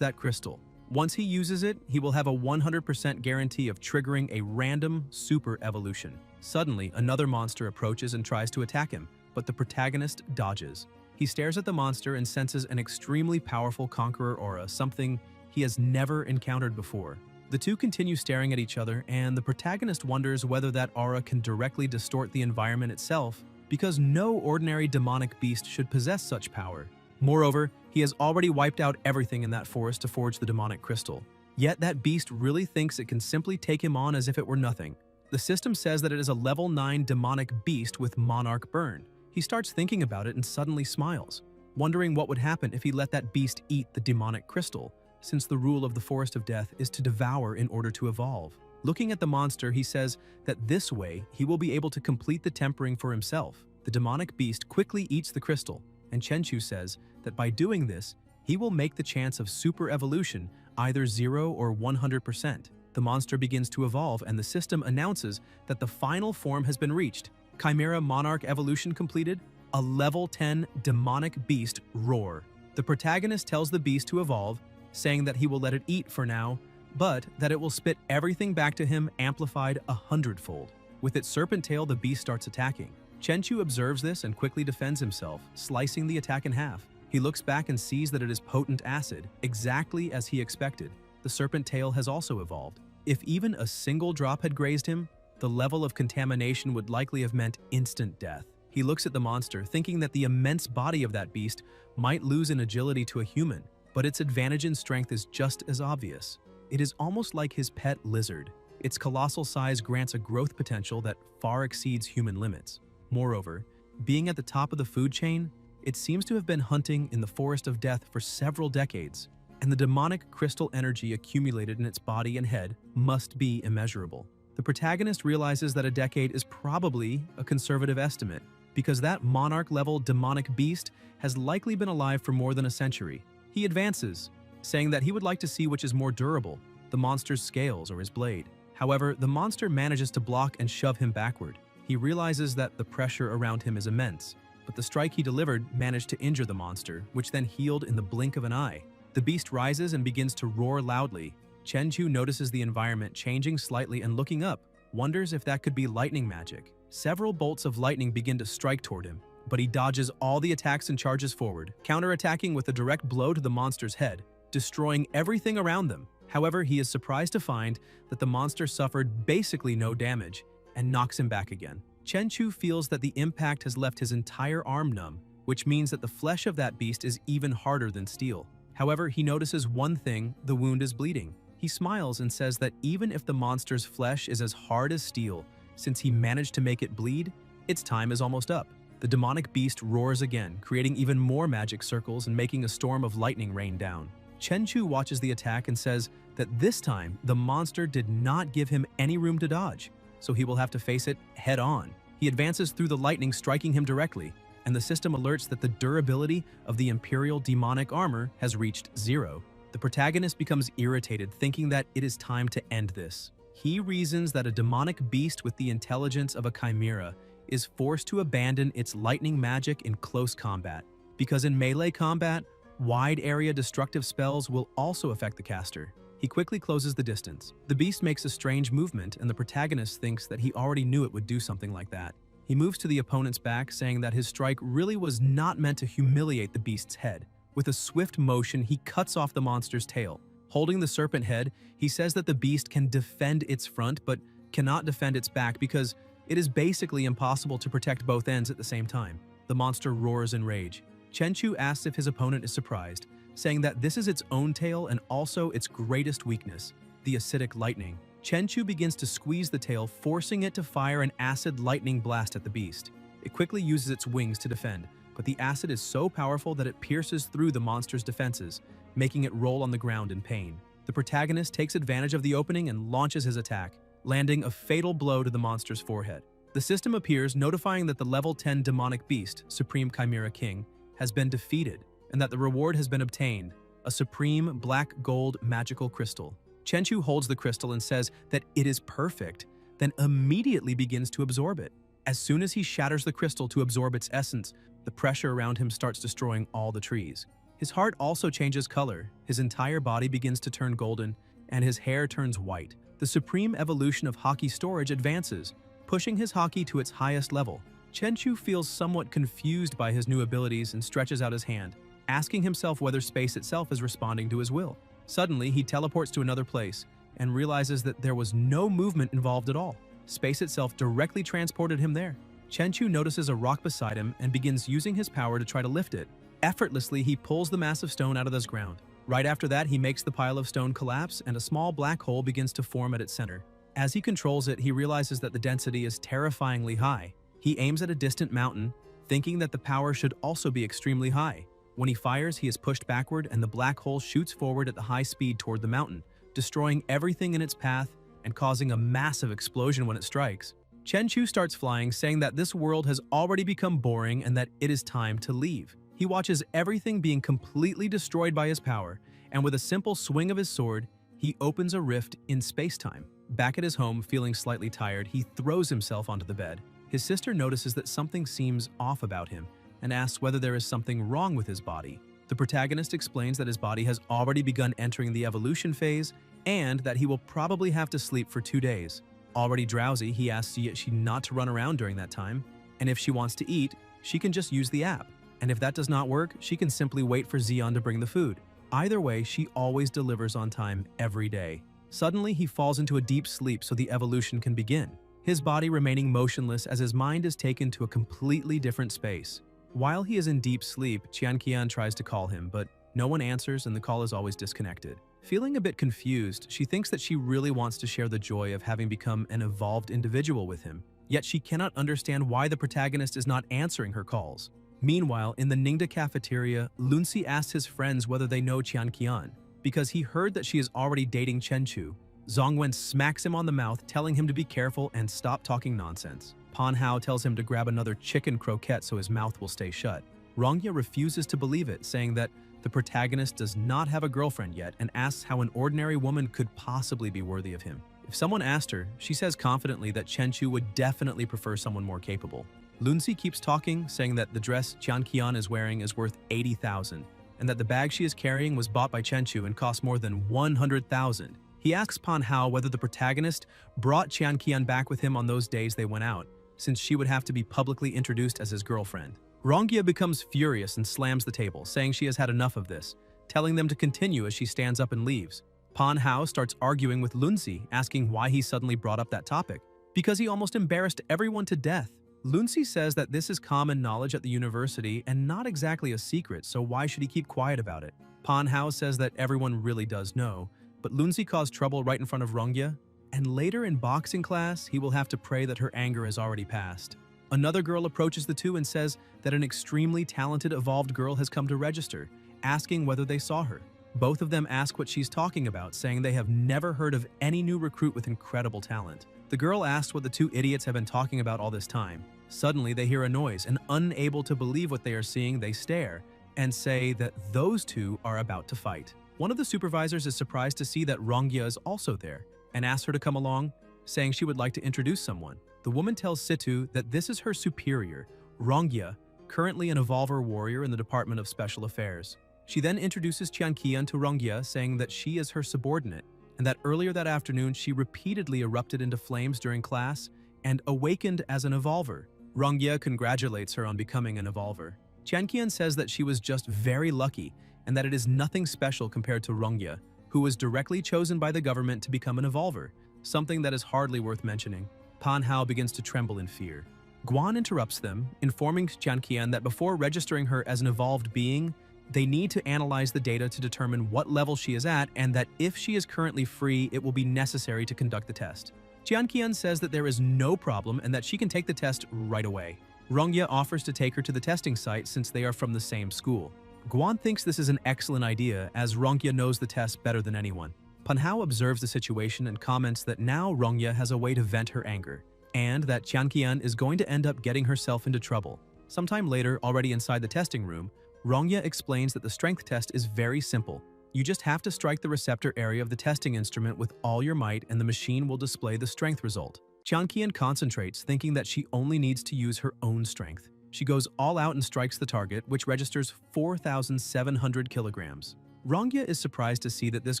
Speaker 1: that crystal. Once he uses it, he will have a 100% guarantee of triggering a random super evolution. Suddenly, another monster approaches and tries to attack him, but the protagonist dodges. He stares at the monster and senses an extremely powerful conqueror aura, something he has never encountered before. The two continue staring at each other, and the protagonist wonders whether that aura can directly distort the environment itself, because no ordinary demonic beast should possess such power. Moreover, he has already wiped out everything in that forest to forge the demonic crystal. Yet that beast really thinks it can simply take him on as if it were nothing. The system says that it is a level 9 demonic beast with monarch burn. He starts thinking about it and suddenly smiles, wondering what would happen if he let that beast eat the demonic crystal, since the rule of the Forest of Death is to devour in order to evolve. Looking at the monster, he says that this way he will be able to complete the tempering for himself. The demonic beast quickly eats the crystal, and Chenchu says that by doing this, he will make the chance of super evolution either 0 or 100%. The monster begins to evolve, and the system announces that the final form has been reached. Chimera Monarch evolution completed, a level 10 demonic beast roar. The protagonist tells the beast to evolve, saying that he will let it eat for now, but that it will spit everything back to him amplified 100-fold. With its serpent tail, the beast starts attacking. Chenchu observes this and quickly defends himself, slicing the attack in half. He looks back and sees that it is potent acid, exactly as he expected. The serpent tail has also evolved. If even a single drop had grazed him, the level of contamination would likely have meant instant death. He looks at the monster, thinking that the immense body of that beast might lose in agility to a human, but its advantage in strength is just as obvious. It is almost like his pet lizard. Its colossal size grants a growth potential that far exceeds human limits. Moreover, being at the top of the food chain, it seems to have been hunting in the Forest of Death for several decades, and the demonic crystal energy accumulated in its body and head must be immeasurable. The protagonist realizes that a decade is probably a conservative estimate, because that monarch-level demonic beast has likely been alive for more than a century. He advances, saying that he would like to see which is more durable, the monster's scales or his blade. However, the monster manages to block and shove him backward. He realizes that the pressure around him is immense, but the strike he delivered managed to injure the monster, which then healed in the blink of an eye. The beast rises and begins to roar loudly. Chenchu notices the environment changing slightly and looking up, wonders if that could be lightning magic. Several bolts of lightning begin to strike toward him, but he dodges all the attacks and charges forward, counterattacking with a direct blow to the monster's head, destroying everything around them. However, he is surprised to find that the monster suffered basically no damage and knocks him back again. Chenchu feels that the impact has left his entire arm numb, which means that the flesh of that beast is even harder than steel. However, he notices one thing: the wound is bleeding. He smiles and says that even if the monster's flesh is as hard as steel, since he managed to make it bleed, its time is almost up. The demonic beast roars again, creating even more magic circles and making a storm of lightning rain down. Chenchu watches the attack and says that this time the monster did not give him any room to dodge, so he will have to face it head-on. He advances through the lightning, striking him directly, and the system alerts that the durability of the Imperial demonic armor has reached 0. The protagonist becomes irritated, thinking that it is time to end this. He reasons that a demonic beast with the intelligence of a chimera is forced to abandon its lightning magic in close combat, because in melee combat, wide-area destructive spells will also affect the caster. He quickly closes the distance. The beast makes a strange movement, and the protagonist thinks that he already knew it would do something like that. He moves to the opponent's back, saying that his strike really was not meant to humiliate the beast's head. With a swift motion, he cuts off the monster's tail. Holding the serpent head, he says that the beast can defend its front, but cannot defend its back because it is basically impossible to protect both ends at the same time. The monster roars in rage. Chenchu asks if his opponent is surprised, saying that this is its own tail and also its greatest weakness, the acidic lightning. Chenchu begins to squeeze the tail, forcing it to fire an acid lightning blast at the beast. It quickly uses its wings to defend, but the acid is so powerful that it pierces through the monster's defenses, making it roll on the ground in pain. The protagonist takes advantage of the opening and launches his attack, landing a fatal blow to the monster's forehead. The system appears, notifying that the level 10 demonic beast, Supreme Chimera King, has been defeated, and that the reward has been obtained, a supreme black gold magical crystal. Chenchu holds the crystal and says that it is perfect, then immediately begins to absorb it. As soon as he shatters the crystal to absorb its essence, the pressure around him starts destroying all the trees. His heart also changes color, his entire body begins to turn golden, and his hair turns white. The supreme evolution of Haki storage advances, pushing his Haki to its highest level. Chenchu feels somewhat confused by his new abilities and stretches out his hand, asking himself whether space itself is responding to his will. Suddenly, he teleports to another place and realizes that there was no movement involved at all. Space itself directly transported him there. Chenchu notices a rock beside him and begins using his power to try to lift it. Effortlessly, he pulls the massive stone out of the ground. Right after that, he makes the pile of stone collapse and a small black hole begins to form at its center. As he controls it, he realizes that the density is terrifyingly high. He aims at a distant mountain, thinking that the power should also be extremely high. When he fires, he is pushed backward and the black hole shoots forward at the high speed toward the mountain, destroying everything in its path and causing a massive explosion when it strikes. Chenchu starts flying, saying that this world has already become boring and that it is time to leave. He watches everything being completely destroyed by his power, and with a simple swing of his sword, he opens a rift in space-time. Back at his home, feeling slightly tired, he throws himself onto the bed. His sister notices that something seems off about him and asks whether there is something wrong with his body. The protagonist explains that his body has already begun entering the evolution phase and that he will probably have to sleep for 2 days. Already drowsy, he asks she not to run around during that time, and if she wants to eat, she can just use the app. And if that does not work, she can simply wait for Zeon to bring the food. Either way, she always delivers on time every day. Suddenly, he falls into a deep sleep so the evolution can begin, his body remaining motionless as his mind is taken to a completely different space. While he is in deep sleep, Qianqian tries to call him, but no one answers and the call is always disconnected. Feeling a bit confused, she thinks that she really wants to share the joy of having become an evolved individual with him, yet she cannot understand why the protagonist is not answering her calls. Meanwhile, in the Ningda cafeteria, Lunsi asks his friends whether they know Qianqian. Because he heard that she is already dating Chenchu, Zongwen smacks him on the mouth, telling him to be careful and stop talking nonsense. Pan Hao tells him to grab another chicken croquette so his mouth will stay shut. Rongya refuses to believe it, saying that the protagonist does not have a girlfriend yet and asks how an ordinary woman could possibly be worthy of him. If someone asked her, she says confidently that Chenchu would definitely prefer someone more capable. Lunsi keeps talking, saying that the dress Qianqian is wearing is worth 80,000, and that the bag she is carrying was bought by Chenchu and cost more than 100,000. He asks Pan Hao whether the protagonist brought Qianqian back with him on those days they went out, since she would have to be publicly introduced as his girlfriend. Rongya becomes furious and slams the table, saying she has had enough of this, telling them to continue as she stands up and leaves. Pan Hao starts arguing with Lunsi, asking why he suddenly brought up that topic. Because he almost embarrassed everyone to death. Lunsi says that this is common knowledge at the university and not exactly a secret, so why should he keep quiet about it? Pan Hao says that everyone really does know, but Lunsi caused trouble right in front of Rongya, and later in boxing class, he will have to pray that her anger has already passed. Another girl approaches the two and says that an extremely talented evolved girl has come to register, asking whether they saw her. Both of them ask what she's talking about, saying they have never heard of any new recruit with incredible talent. The girl asks what the two idiots have been talking about all this time. Suddenly, they hear a noise, and unable to believe what they are seeing, they stare and say that those two are about to fight. One of the supervisors is surprised to see that Rongya is also there and asks her to come along, saying she would like to introduce someone. The woman tells Situ that this is her superior, Rongya, currently an evolver warrior in the Department of Special Affairs. She then introduces Qianqian to Rongya, saying that she is her subordinate, and that earlier that afternoon she repeatedly erupted into flames during class and awakened as an evolver. Rongya congratulates her on becoming an evolver. Qianqian says that she was just very lucky and that it is nothing special compared to Rongya, who was directly chosen by the government to become an evolver, something that is hardly worth mentioning. Pan Hao begins to tremble in fear. Guan interrupts them, informing Qianqian that before registering her as an evolved being, they need to analyze the data to determine what level she is at, and that if she is currently free, it will be necessary to conduct the test. Qianqian says that there is no problem and that she can take the test right away. Rongya offers to take her to the testing site since they are from the same school. Guan thinks this is an excellent idea as Rongya knows the test better than anyone. Panhao observes the situation and comments that now Rongya has a way to vent her anger, and that Qian is going to end up getting herself into trouble. Sometime later, already inside the testing room, Rongya explains that the strength test is very simple. You just have to strike the receptor area of the testing instrument with all your might and the machine will display the strength result. Qian concentrates, thinking that she only needs to use her own strength. She goes all out and strikes the target, which registers 4,700 kilograms. Rongya is surprised to see that this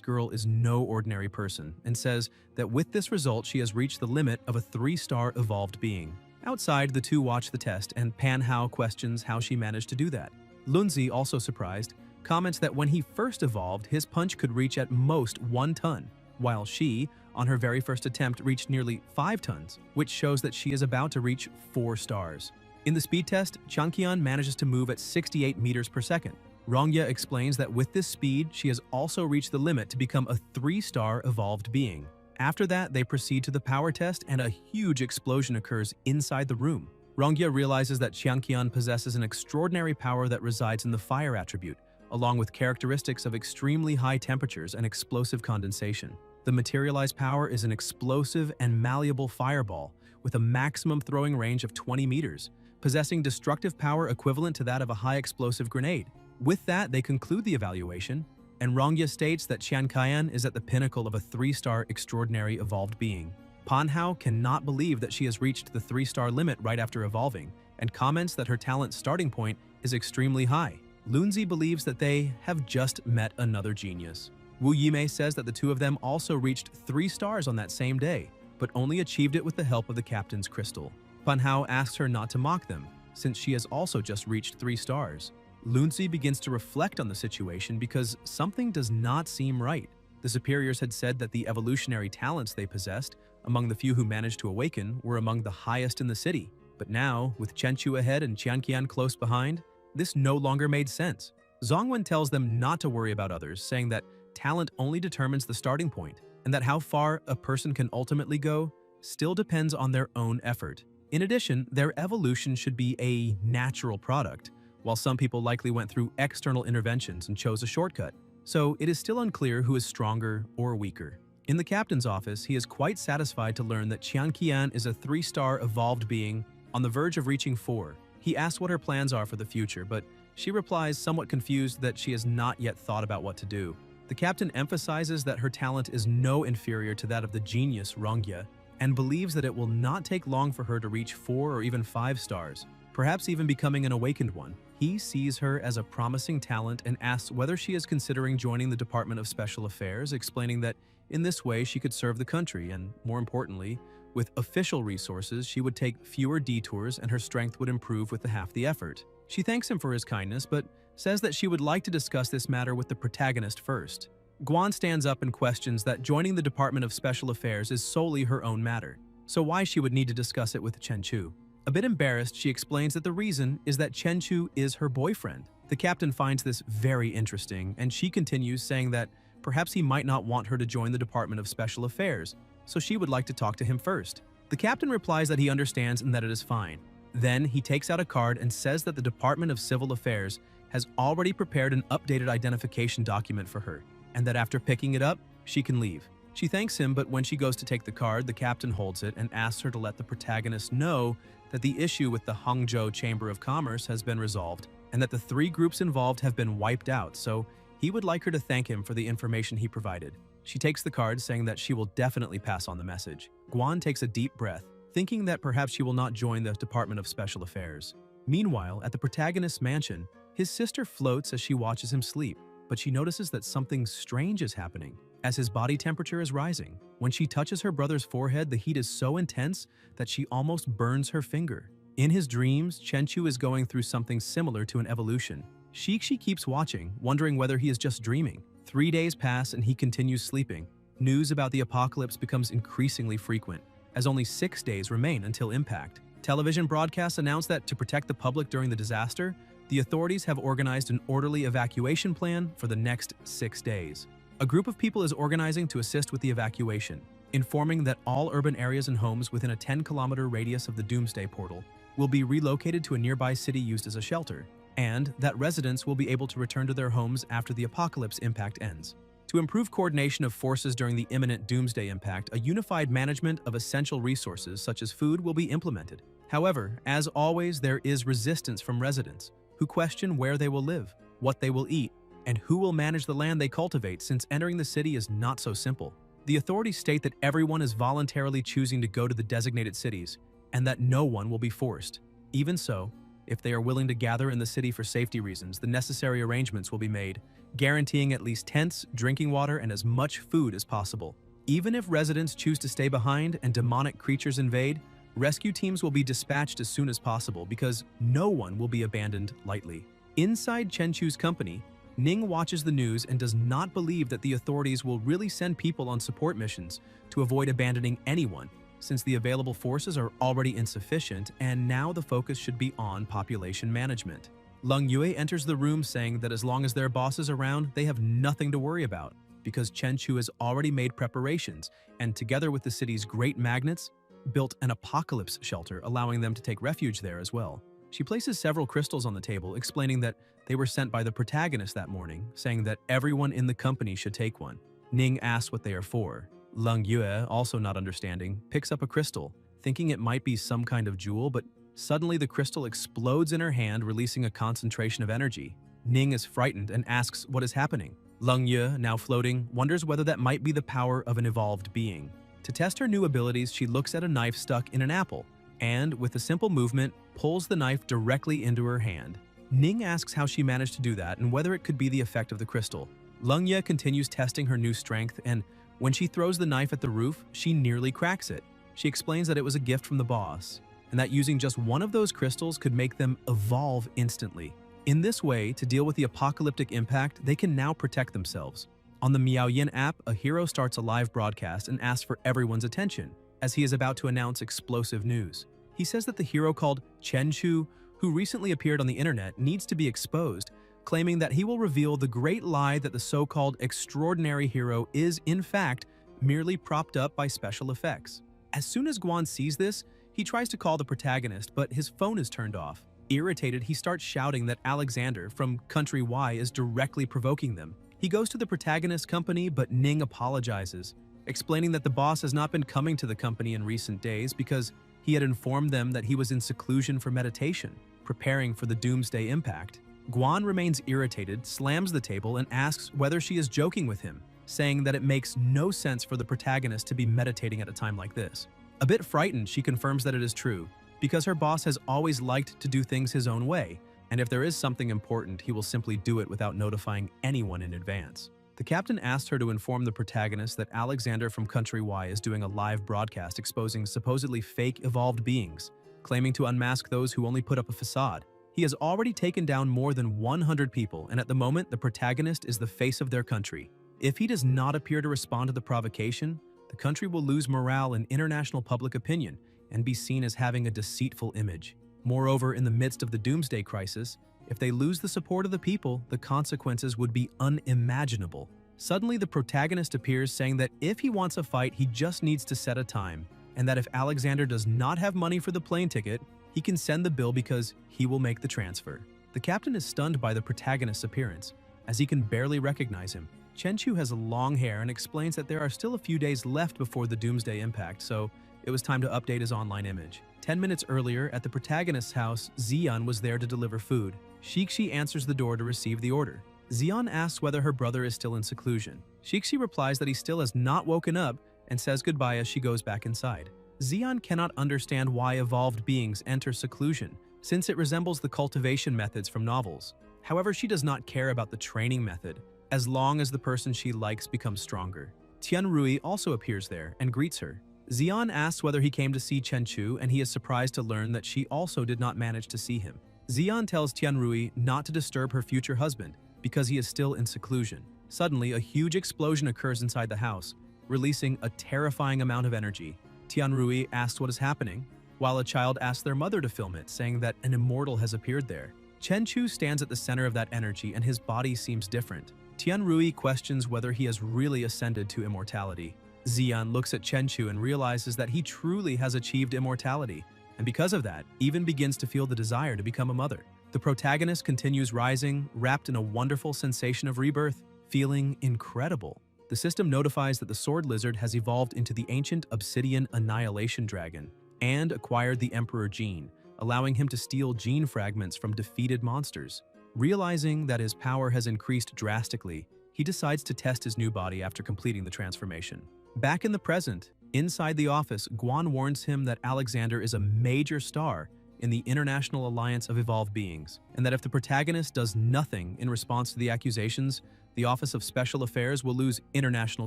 Speaker 1: girl is no ordinary person and says that with this result she has reached the limit of a 3-star evolved being. Outside, the two watch the test and Panhao questions how she managed to do that. Lunzi, also surprised, comments that when he first evolved, his punch could reach at most 1 ton, while she, on her very first attempt, reached nearly 5 tons, which shows that she is about to reach 4 stars. In the speed test, Qian manages to move at 68 meters per second. Rongya explains that with this speed, she has also reached the limit to become a 3-star evolved being. After that, they proceed to the power test and a huge explosion occurs inside the room. Rongya realizes that Qian possesses an extraordinary power that resides in the fire attribute, along with characteristics of extremely high temperatures and explosive condensation. The materialized power is an explosive and malleable fireball with a maximum throwing range of 20 meters, possessing destructive power equivalent to that of a high explosive grenade. With that, they conclude the evaluation, and Rongya states that Qian is at the pinnacle of a 3-star extraordinary evolved being. Panhao cannot believe that she has reached the 3-star limit right after evolving, and comments that her talent starting point is extremely high. Lunzi believes that they have just met another genius. Wu Yimei says that the two of them also reached 3 stars on that same day, but only achieved it with the help of the captain's crystal. Panhao asks her not to mock them, since she has also just reached 3 stars. Lunzi begins to reflect on the situation because something does not seem right. The superiors had said that the evolutionary talents they possessed, among the few who managed to awaken, were among the highest in the city. But now, with Chenchu ahead and Qian close behind, this no longer made sense. Zhongwen tells them not to worry about others, saying that talent only determines the starting point, and that how far a person can ultimately go still depends on their own effort. In addition, their evolution should be a natural product, while some people likely went through external interventions and chose a shortcut. So it is still unclear who is stronger or weaker. In the captain's office, he is quite satisfied to learn that Qian is a 3-star evolved being on the verge of reaching 4. He asks what her plans are for the future, but she replies somewhat confused that she has not yet thought about what to do. The captain emphasizes that her talent is no inferior to that of the genius Rongya, and believes that it will not take long for her to reach 4 or even 5 stars, perhaps even becoming an awakened one. He sees her as a promising talent and asks whether she is considering joining the Department of Special Affairs, explaining that in this way she could serve the country and, more importantly, with official resources she would take fewer detours and her strength would improve with half the effort. She thanks him for his kindness, but says that she would like to discuss this matter with the protagonist first. Guan stands up and questions that joining the Department of Special Affairs is solely her own matter, so why she would need to discuss it with Chenchu. A bit embarrassed, she explains that the reason is that Chenchu is her boyfriend. The captain finds this very interesting, and she continues saying that perhaps he might not want her to join the Department of Special Affairs, so she would like to talk to him first. The captain replies that he understands and that it is fine. Then he takes out a card and says that the Department of Civil Affairs has already prepared an updated identification document for her, and that after picking it up, she can leave. She thanks him, but when she goes to take the card, the captain holds it and asks her to let the protagonist know that the issue with the Hangzhou Chamber of Commerce has been resolved, and that the 3 groups involved have been wiped out, so he would like her to thank him for the information he provided. She takes the card, saying that she will definitely pass on the message. Guan takes a deep breath, thinking that perhaps she will not join the Department of Special Affairs. Meanwhile, at the protagonist's mansion, his sister floats as she watches him sleep, but she notices that something strange is happening, as his body temperature is rising. When she touches her brother's forehead, the heat is so intense that she almost burns her finger. In his dreams, Chenchu is going through something similar to an evolution. Shiki keeps watching, wondering whether he is just dreaming. 3 days pass and he continues sleeping. News about the apocalypse becomes increasingly frequent, as only 6 days remain until impact. Television broadcasts announce that to protect the public during the disaster, the authorities have organized an orderly evacuation plan for the next 6 days. A group of people is organizing to assist with the evacuation, informing that all urban areas and homes within a 10-kilometer radius of the Doomsday Portal will be relocated to a nearby city used as a shelter, and that residents will be able to return to their homes after the apocalypse impact ends. To improve coordination of forces during the imminent doomsday impact, a unified management of essential resources such as food will be implemented. However, as always, there is resistance from residents, who question where they will live, what they will eat, and who will manage the land they cultivate, since entering the city is not so simple. The authorities state that everyone is voluntarily choosing to go to the designated cities, and that no one will be forced. Even so, if they are willing to gather in the city for safety reasons, the necessary arrangements will be made, guaranteeing at least tents, drinking water, and as much food as possible. Even if residents choose to stay behind and demonic creatures invade, rescue teams will be dispatched as soon as possible because no one will be abandoned lightly. Inside Chenchu's company, Ning watches the news and does not believe that the authorities will really send people on support missions to avoid abandoning anyone, since the available forces are already insufficient and now the focus should be on population management. Lung Yue enters the room saying that as long as their boss is around, they have nothing to worry about, because Chenchu has already made preparations and, together with the city's great magnets, built an apocalypse shelter, allowing them to take refuge there as well. She places several crystals on the table, explaining that they were sent by the protagonist that morning, saying that everyone in the company should take one. Ning asks what they are for. Lung Yue, also not understanding, picks up a crystal, thinking it might be some kind of jewel, but suddenly the crystal explodes in her hand, releasing a concentration of energy. Ning is frightened and asks what is happening. Lung Yue, now floating, wonders whether that might be the power of an evolved being. To test her new abilities, she looks at a knife stuck in an apple, and, with a simple movement, pulls the knife directly into her hand. Ning asks how she managed to do that and whether it could be the effect of the crystal. Lung Yue continues testing her new strength, and when she throws the knife at the roof, she nearly cracks it. She explains that it was a gift from the boss, and that using just one of those crystals could make them evolve instantly. In this way, to deal with the apocalyptic impact, they can now protect themselves. On the Miaoyin app, a hero starts a live broadcast and asks for everyone's attention, as he is about to announce explosive news. He says that the hero called Chenchu, who recently appeared on the internet, needs to be exposed, claiming that he will reveal the great lie that the so-called extraordinary hero is, in fact, merely propped up by special effects. As soon as Guan sees this, he tries to call the protagonist, but his phone is turned off. Irritated, he starts shouting that Alexander from Country Y is directly provoking them. He goes to the protagonist's company, but Ning apologizes, explaining that the boss has not been coming to the company in recent days because he had informed them that he was in seclusion for meditation, preparing for the doomsday impact. Guan remains irritated, slams the table, and asks whether she is joking with him, saying that it makes no sense for the protagonist to be meditating at a time like this. A bit frightened, she confirms that it is true, because her boss has always liked to do things his own way, and if there is something important, he will simply do it without notifying anyone in advance. The captain asked her to inform the protagonist that Alexander from Country Y is doing a live broadcast exposing supposedly fake evolved beings, claiming to unmask those who only put up a facade. He has already taken down more than 100 people, and at the moment, the protagonist is the face of their country. If he does not appear to respond to the provocation, the country will lose morale in international public opinion and be seen as having a deceitful image. Moreover, in the midst of the doomsday crisis, if they lose the support of the people, the consequences would be unimaginable. Suddenly, the protagonist appears, saying that if he wants a fight, he just needs to set a time, and that if Alexander does not have money for the plane ticket, he can send the bill because he will make the transfer. The captain is stunned by the protagonist's appearance, as he can barely recognize him. Chenchu has long hair and explains that there are still a few days left before the doomsday impact, so it was time to update his online image. 10 minutes earlier, at the protagonist's house, Xian was there to deliver food. Shiki answers the door to receive the order. Xian asks whether her brother is still in seclusion. Shiki replies that he still has not woken up and says goodbye as she goes back inside. Xian cannot understand why evolved beings enter seclusion, since it resembles the cultivation methods from novels. However, she does not care about the training method, as long as the person she likes becomes stronger. Tianrui also appears there and greets her. Xian asks whether he came to see Chenchu, and he is surprised to learn that she also did not manage to see him. Xian tells Tianrui not to disturb her future husband because he is still in seclusion. Suddenly, a huge explosion occurs inside the house, releasing a terrifying amount of energy. Tianrui asks what is happening, while a child asks their mother to film it, saying that an immortal has appeared there. Chenchu stands at the center of that energy and his body seems different. Tianrui questions whether he has really ascended to immortality. Xian looks at Chenchu and realizes that he truly has achieved immortality, and because of that, even begins to feel the desire to become a mother. The protagonist continues rising, wrapped in a wonderful sensation of rebirth, feeling incredible. The system notifies that the sword lizard has evolved into the ancient obsidian annihilation dragon and acquired the Emperor gene, allowing him to steal gene fragments from defeated monsters. Realizing that his power has increased drastically, he decides to test his new body after completing the transformation. Back in the present, inside the office, Guan warns him that Alexander is a major star in the International Alliance of Evolved Beings, and that if the protagonist does nothing in response to the accusations, the Office of Special Affairs will lose international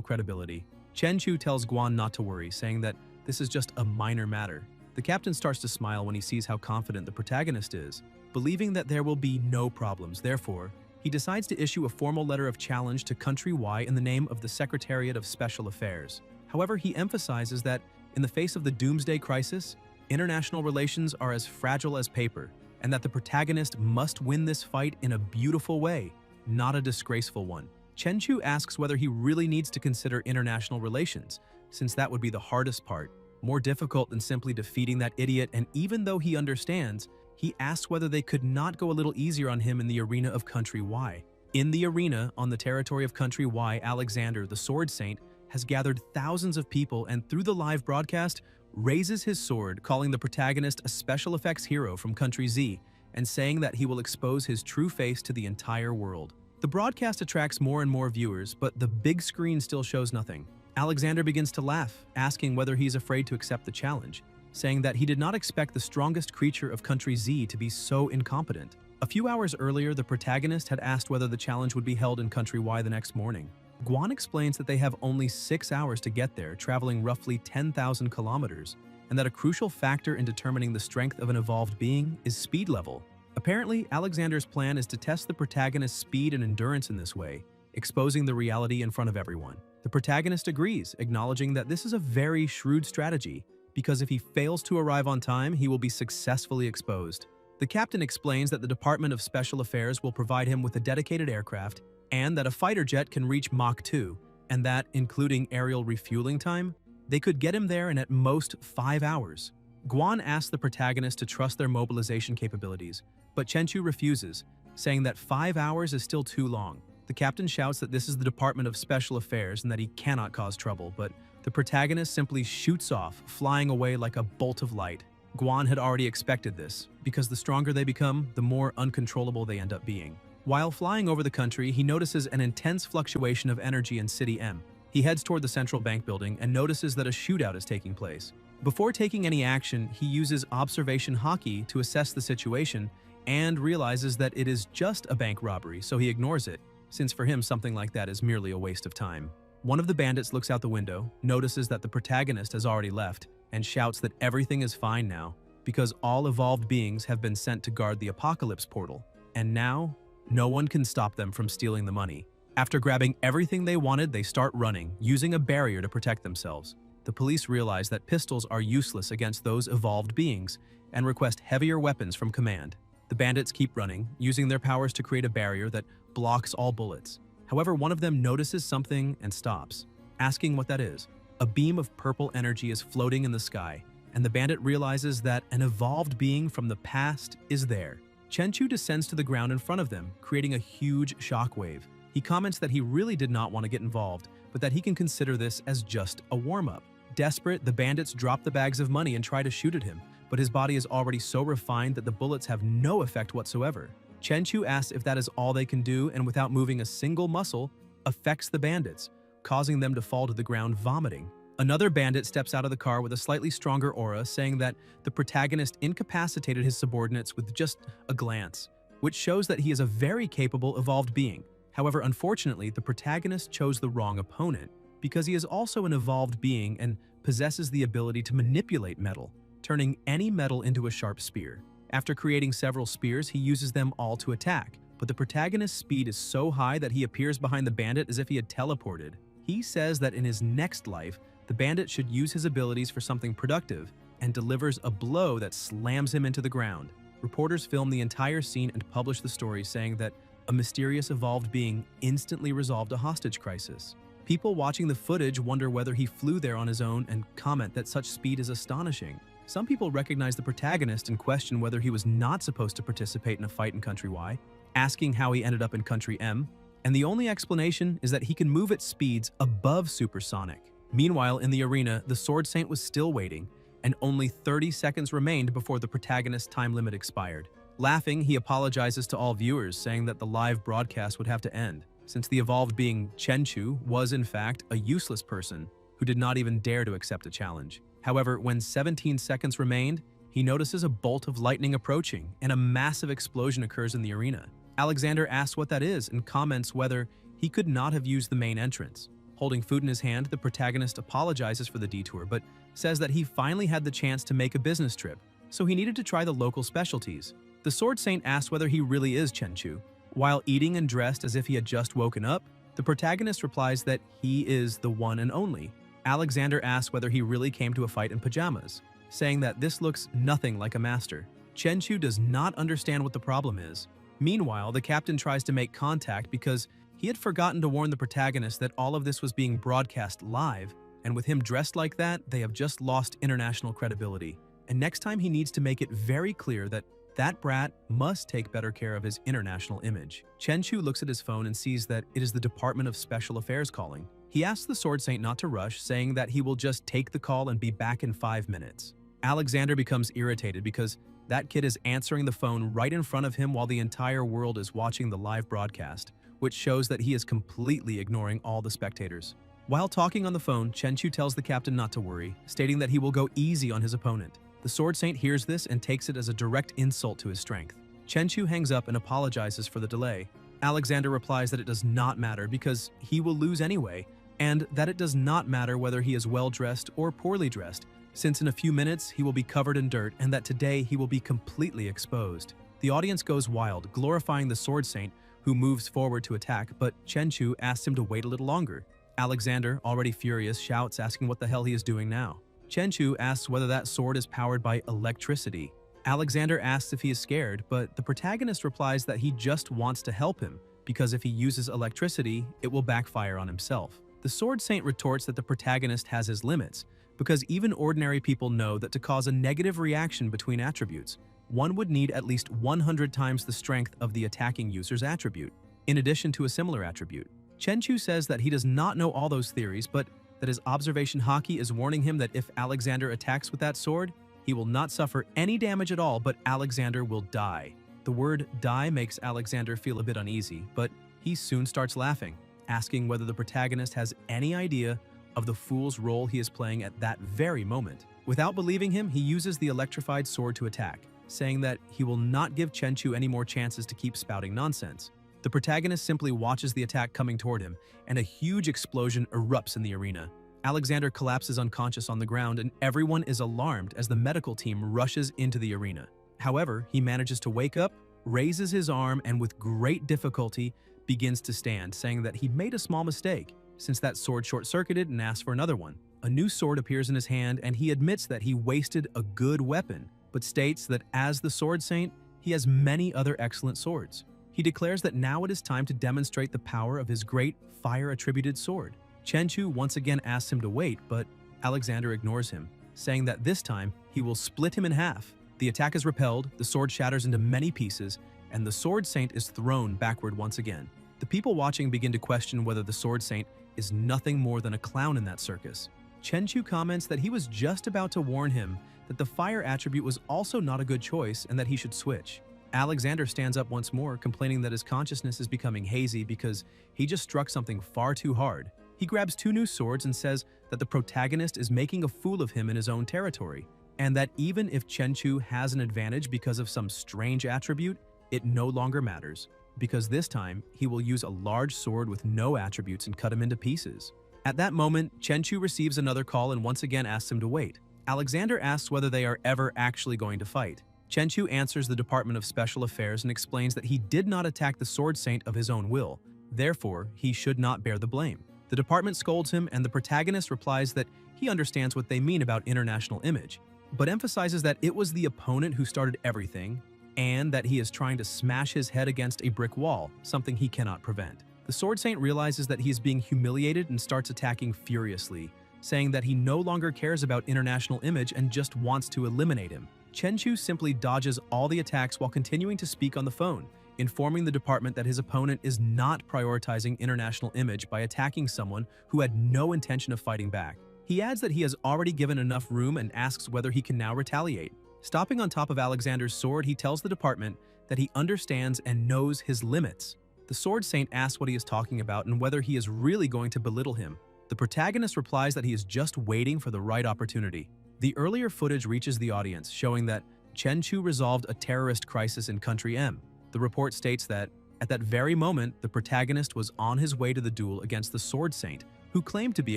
Speaker 1: credibility. Chen Chu tells Guan not to worry, saying that this is just a minor matter. The captain starts to smile when he sees how confident the protagonist is, believing that there will be no problems. Therefore, he decides to issue a formal letter of challenge to Country Y in the name of the Secretariat of Special Affairs. However, he emphasizes that, in the face of the doomsday crisis, international relations are as fragile as paper, and that the protagonist must win this fight in a beautiful way, not a disgraceful one. Chen Chu asks whether he really needs to consider international relations, since that would be the hardest part, more difficult than simply defeating that idiot, and even though he understands, he asks whether they could not go a little easier on him in the arena of Country Y. In the arena, on the territory of Country Y, Alexander, the Sword Saint, has gathered thousands of people and through the live broadcast, raises his sword, calling the protagonist a special effects hero from Country Z, and saying that he will expose his true face to the entire world. The broadcast attracts more and more viewers, but the big screen still shows nothing. Alexander begins to laugh, asking whether he's afraid to accept the challenge, saying that he did not expect the strongest creature of Country Z to be so incompetent. A few hours earlier, the protagonist had asked whether the challenge would be held in Country Y the next morning. Guan explains that they have only 6 hours to get there, traveling roughly 10,000 kilometers, and that a crucial factor in determining the strength of an evolved being is speed level. Apparently, Alexander's plan is to test the protagonist's speed and endurance in this way, exposing the reality in front of everyone. The protagonist agrees, acknowledging that this is a very shrewd strategy, because if he fails to arrive on time, he will be successfully exposed. The captain explains that the Department of Special Affairs will provide him with a dedicated aircraft, and that a fighter jet can reach Mach 2, and that, including aerial refueling time, they could get him there in at most 5 hours. Guan asks the protagonist to trust their mobilization capabilities, but Chen Chu refuses, saying that 5 hours is still too long. The captain shouts that this is the Department of Special Affairs and that he cannot cause trouble, but the protagonist simply shoots off, flying away like a bolt of light. Guan had already expected this, because the stronger they become, the more uncontrollable they end up being. While flying over the country, he notices an intense fluctuation of energy in City M. He heads toward the central bank building and notices that a shootout is taking place. Before taking any action, he uses observation hockey to assess the situation and realizes that it is just a bank robbery, so he ignores it, since for him something like that is merely a waste of time. One of the bandits looks out the window, notices that the protagonist has already left, and shouts that everything is fine now, because all evolved beings have been sent to guard the apocalypse portal, and now, no one can stop them from stealing the money. After grabbing everything they wanted, they start running, using a barrier to protect themselves. The police realize that pistols are useless against those evolved beings, and request heavier weapons from command. The bandits keep running, using their powers to create a barrier that blocks all bullets. However, one of them notices something and stops, asking what that is. A beam of purple energy is floating in the sky, and the bandit realizes that an evolved being from the past is there. Chen Chu descends to the ground in front of them, creating a huge shockwave. He comments that he really did not want to get involved, but that he can consider this as just a warm-up. Desperate, the bandits drop the bags of money and try to shoot at him, but his body is already so refined that the bullets have no effect whatsoever. Chen Chu asks if that is all they can do, and without moving a single muscle, affects the bandits, causing them to fall to the ground vomiting. Another bandit steps out of the car with a slightly stronger aura, saying that the protagonist incapacitated his subordinates with just a glance, which shows that he is a very capable evolved being. However, unfortunately, the protagonist chose the wrong opponent, because he is also an evolved being and possesses the ability to manipulate metal, turning any metal into a sharp spear. After creating several spears, he uses them all to attack, but the protagonist's speed is so high that he appears behind the bandit as if he had teleported. He says that in his next life, the bandit should use his abilities for something productive, and delivers a blow that slams him into the ground. Reporters film the entire scene and publish the story, saying that a mysterious evolved being instantly resolved a hostage crisis. People watching the footage wonder whether he flew there on his own and comment that such speed is astonishing. Some people recognize the protagonist and question whether he was not supposed to participate in a fight in Country Y, asking how he ended up in Country M, and the only explanation is that he can move at speeds above supersonic. Meanwhile, in the arena, the Sword Saint was still waiting, and only 30 seconds remained before the protagonist's time limit expired. Laughing, he apologizes to all viewers, saying that the live broadcast would have to end, since the evolved being Chenchu was in fact a useless person who did not even dare to accept a challenge. However, when 17 seconds remained, he notices a bolt of lightning approaching, and a massive explosion occurs in the arena. Alexander asks what that is and comments whether he could not have used the main entrance. Holding food in his hand, the protagonist apologizes for the detour, but says that he finally had the chance to make a business trip, so he needed to try the local specialties. The Sword Saint asks whether he really is Chenchu. While eating and dressed as if he had just woken up, the protagonist replies that he is the one and only. Alexander asks whether he really came to a fight in pajamas, saying that this looks nothing like a master. Chenchu does not understand what the problem is. Meanwhile, the captain tries to make contact because he had forgotten to warn the protagonist that all of this was being broadcast live, and with him dressed like that, they have just lost international credibility. And next time he needs to make it very clear that that brat must take better care of his international image. Chenchu looks at his phone and sees that it is the Department of Special Affairs calling. He asks the Sword Saint not to rush, saying that he will just take the call and be back in 5 minutes. Alexander becomes irritated because that kid is answering the phone right in front of him while the entire world is watching the live broadcast, which shows that he is completely ignoring all the spectators. While talking on the phone, Chenchu tells the captain not to worry, stating that he will go easy on his opponent. The Sword Saint hears this and takes it as a direct insult to his strength. Chenchu hangs up and apologizes for the delay. Alexander replies that it does not matter because he will lose anyway, and that it does not matter whether he is well-dressed or poorly dressed, since in a few minutes he will be covered in dirt and that today he will be completely exposed. The audience goes wild, glorifying the Sword Saint, who moves forward to attack, but Chenchu asks him to wait a little longer. Alexander, already furious, shouts, asking what the hell he is doing now. Chenchu asks whether that sword is powered by electricity. Alexander asks if he is scared, but the protagonist replies that he just wants to help him, because if he uses electricity, it will backfire on himself. The Sword Saint retorts that the protagonist has his limits, because even ordinary people know that to cause a negative reaction between attributes, one would need at least 100 times the strength of the attacking user's attribute, in addition to a similar attribute. Chenchu says that he does not know all those theories, but that his observation haki is warning him that if Alexander attacks with that sword, he will not suffer any damage at all, but Alexander will die. The word die makes Alexander feel a bit uneasy, but he soon starts laughing, asking whether the protagonist has any idea of the fool's role he is playing at that very moment. Without believing him, he uses the electrified sword to attack, saying that he will not give Chenchu any more chances to keep spouting nonsense. The protagonist simply watches the attack coming toward him, and a huge explosion erupts in the arena. Alexander collapses unconscious on the ground, and everyone is alarmed as the medical team rushes into the arena. However, he manages to wake up, raises his arm, and with great difficulty begins to stand, saying that he made a small mistake, since that sword short-circuited, and asks for another one. A new sword appears in his hand, and he admits that he wasted a good weapon, but states that as the Sword Saint, he has many other excellent swords. He declares that now it is time to demonstrate the power of his great fire-attributed sword. Chenchu once again asks him to wait, but Alexander ignores him, saying that this time he will split him in half. The attack is repelled, the sword shatters into many pieces, and the Sword Saint is thrown backward once again. The people watching begin to question whether the Sword Saint is nothing more than a clown in that circus. Chenchu comments that he was just about to warn him that the fire attribute was also not a good choice and that he should switch. Alexander stands up once more, complaining that his consciousness is becoming hazy because he just struck something far too hard. He grabs 2 new swords and says that the protagonist is making a fool of him in his own territory, and that even if Chenchu has an advantage because of some strange attribute, it no longer matters, because this time he will use a large sword with no attributes and cut him into pieces. At that moment, Chenchu receives another call and once again asks him to wait. Alexander asks whether they are ever actually going to fight. Chenchu answers the Department of Special Affairs and explains that he did not attack the Sword Saint of his own will, therefore he should not bear the blame. The department scolds him, and the protagonist replies that he understands what they mean about international image, but emphasizes that it was the opponent who started everything, and that he is trying to smash his head against a brick wall, something he cannot prevent. The Sword Saint realizes that he is being humiliated and starts attacking furiously, saying that he no longer cares about international image and just wants to eliminate him. Chenchu simply dodges all the attacks while continuing to speak on the phone, informing the department that his opponent is not prioritizing international image by attacking someone who had no intention of fighting back. He adds that he has already given enough room and asks whether he can now retaliate. Stopping on top of Alexander's sword, he tells the department that he understands and knows his limits. The Sword Saint asks what he is talking about and whether he is really going to belittle him. The protagonist replies that he is just waiting for the right opportunity. The earlier footage reaches the audience, showing that Chenchu resolved a terrorist crisis in Country M. The report states that, at that very moment, the protagonist was on his way to the duel against the Sword Saint, who claimed to be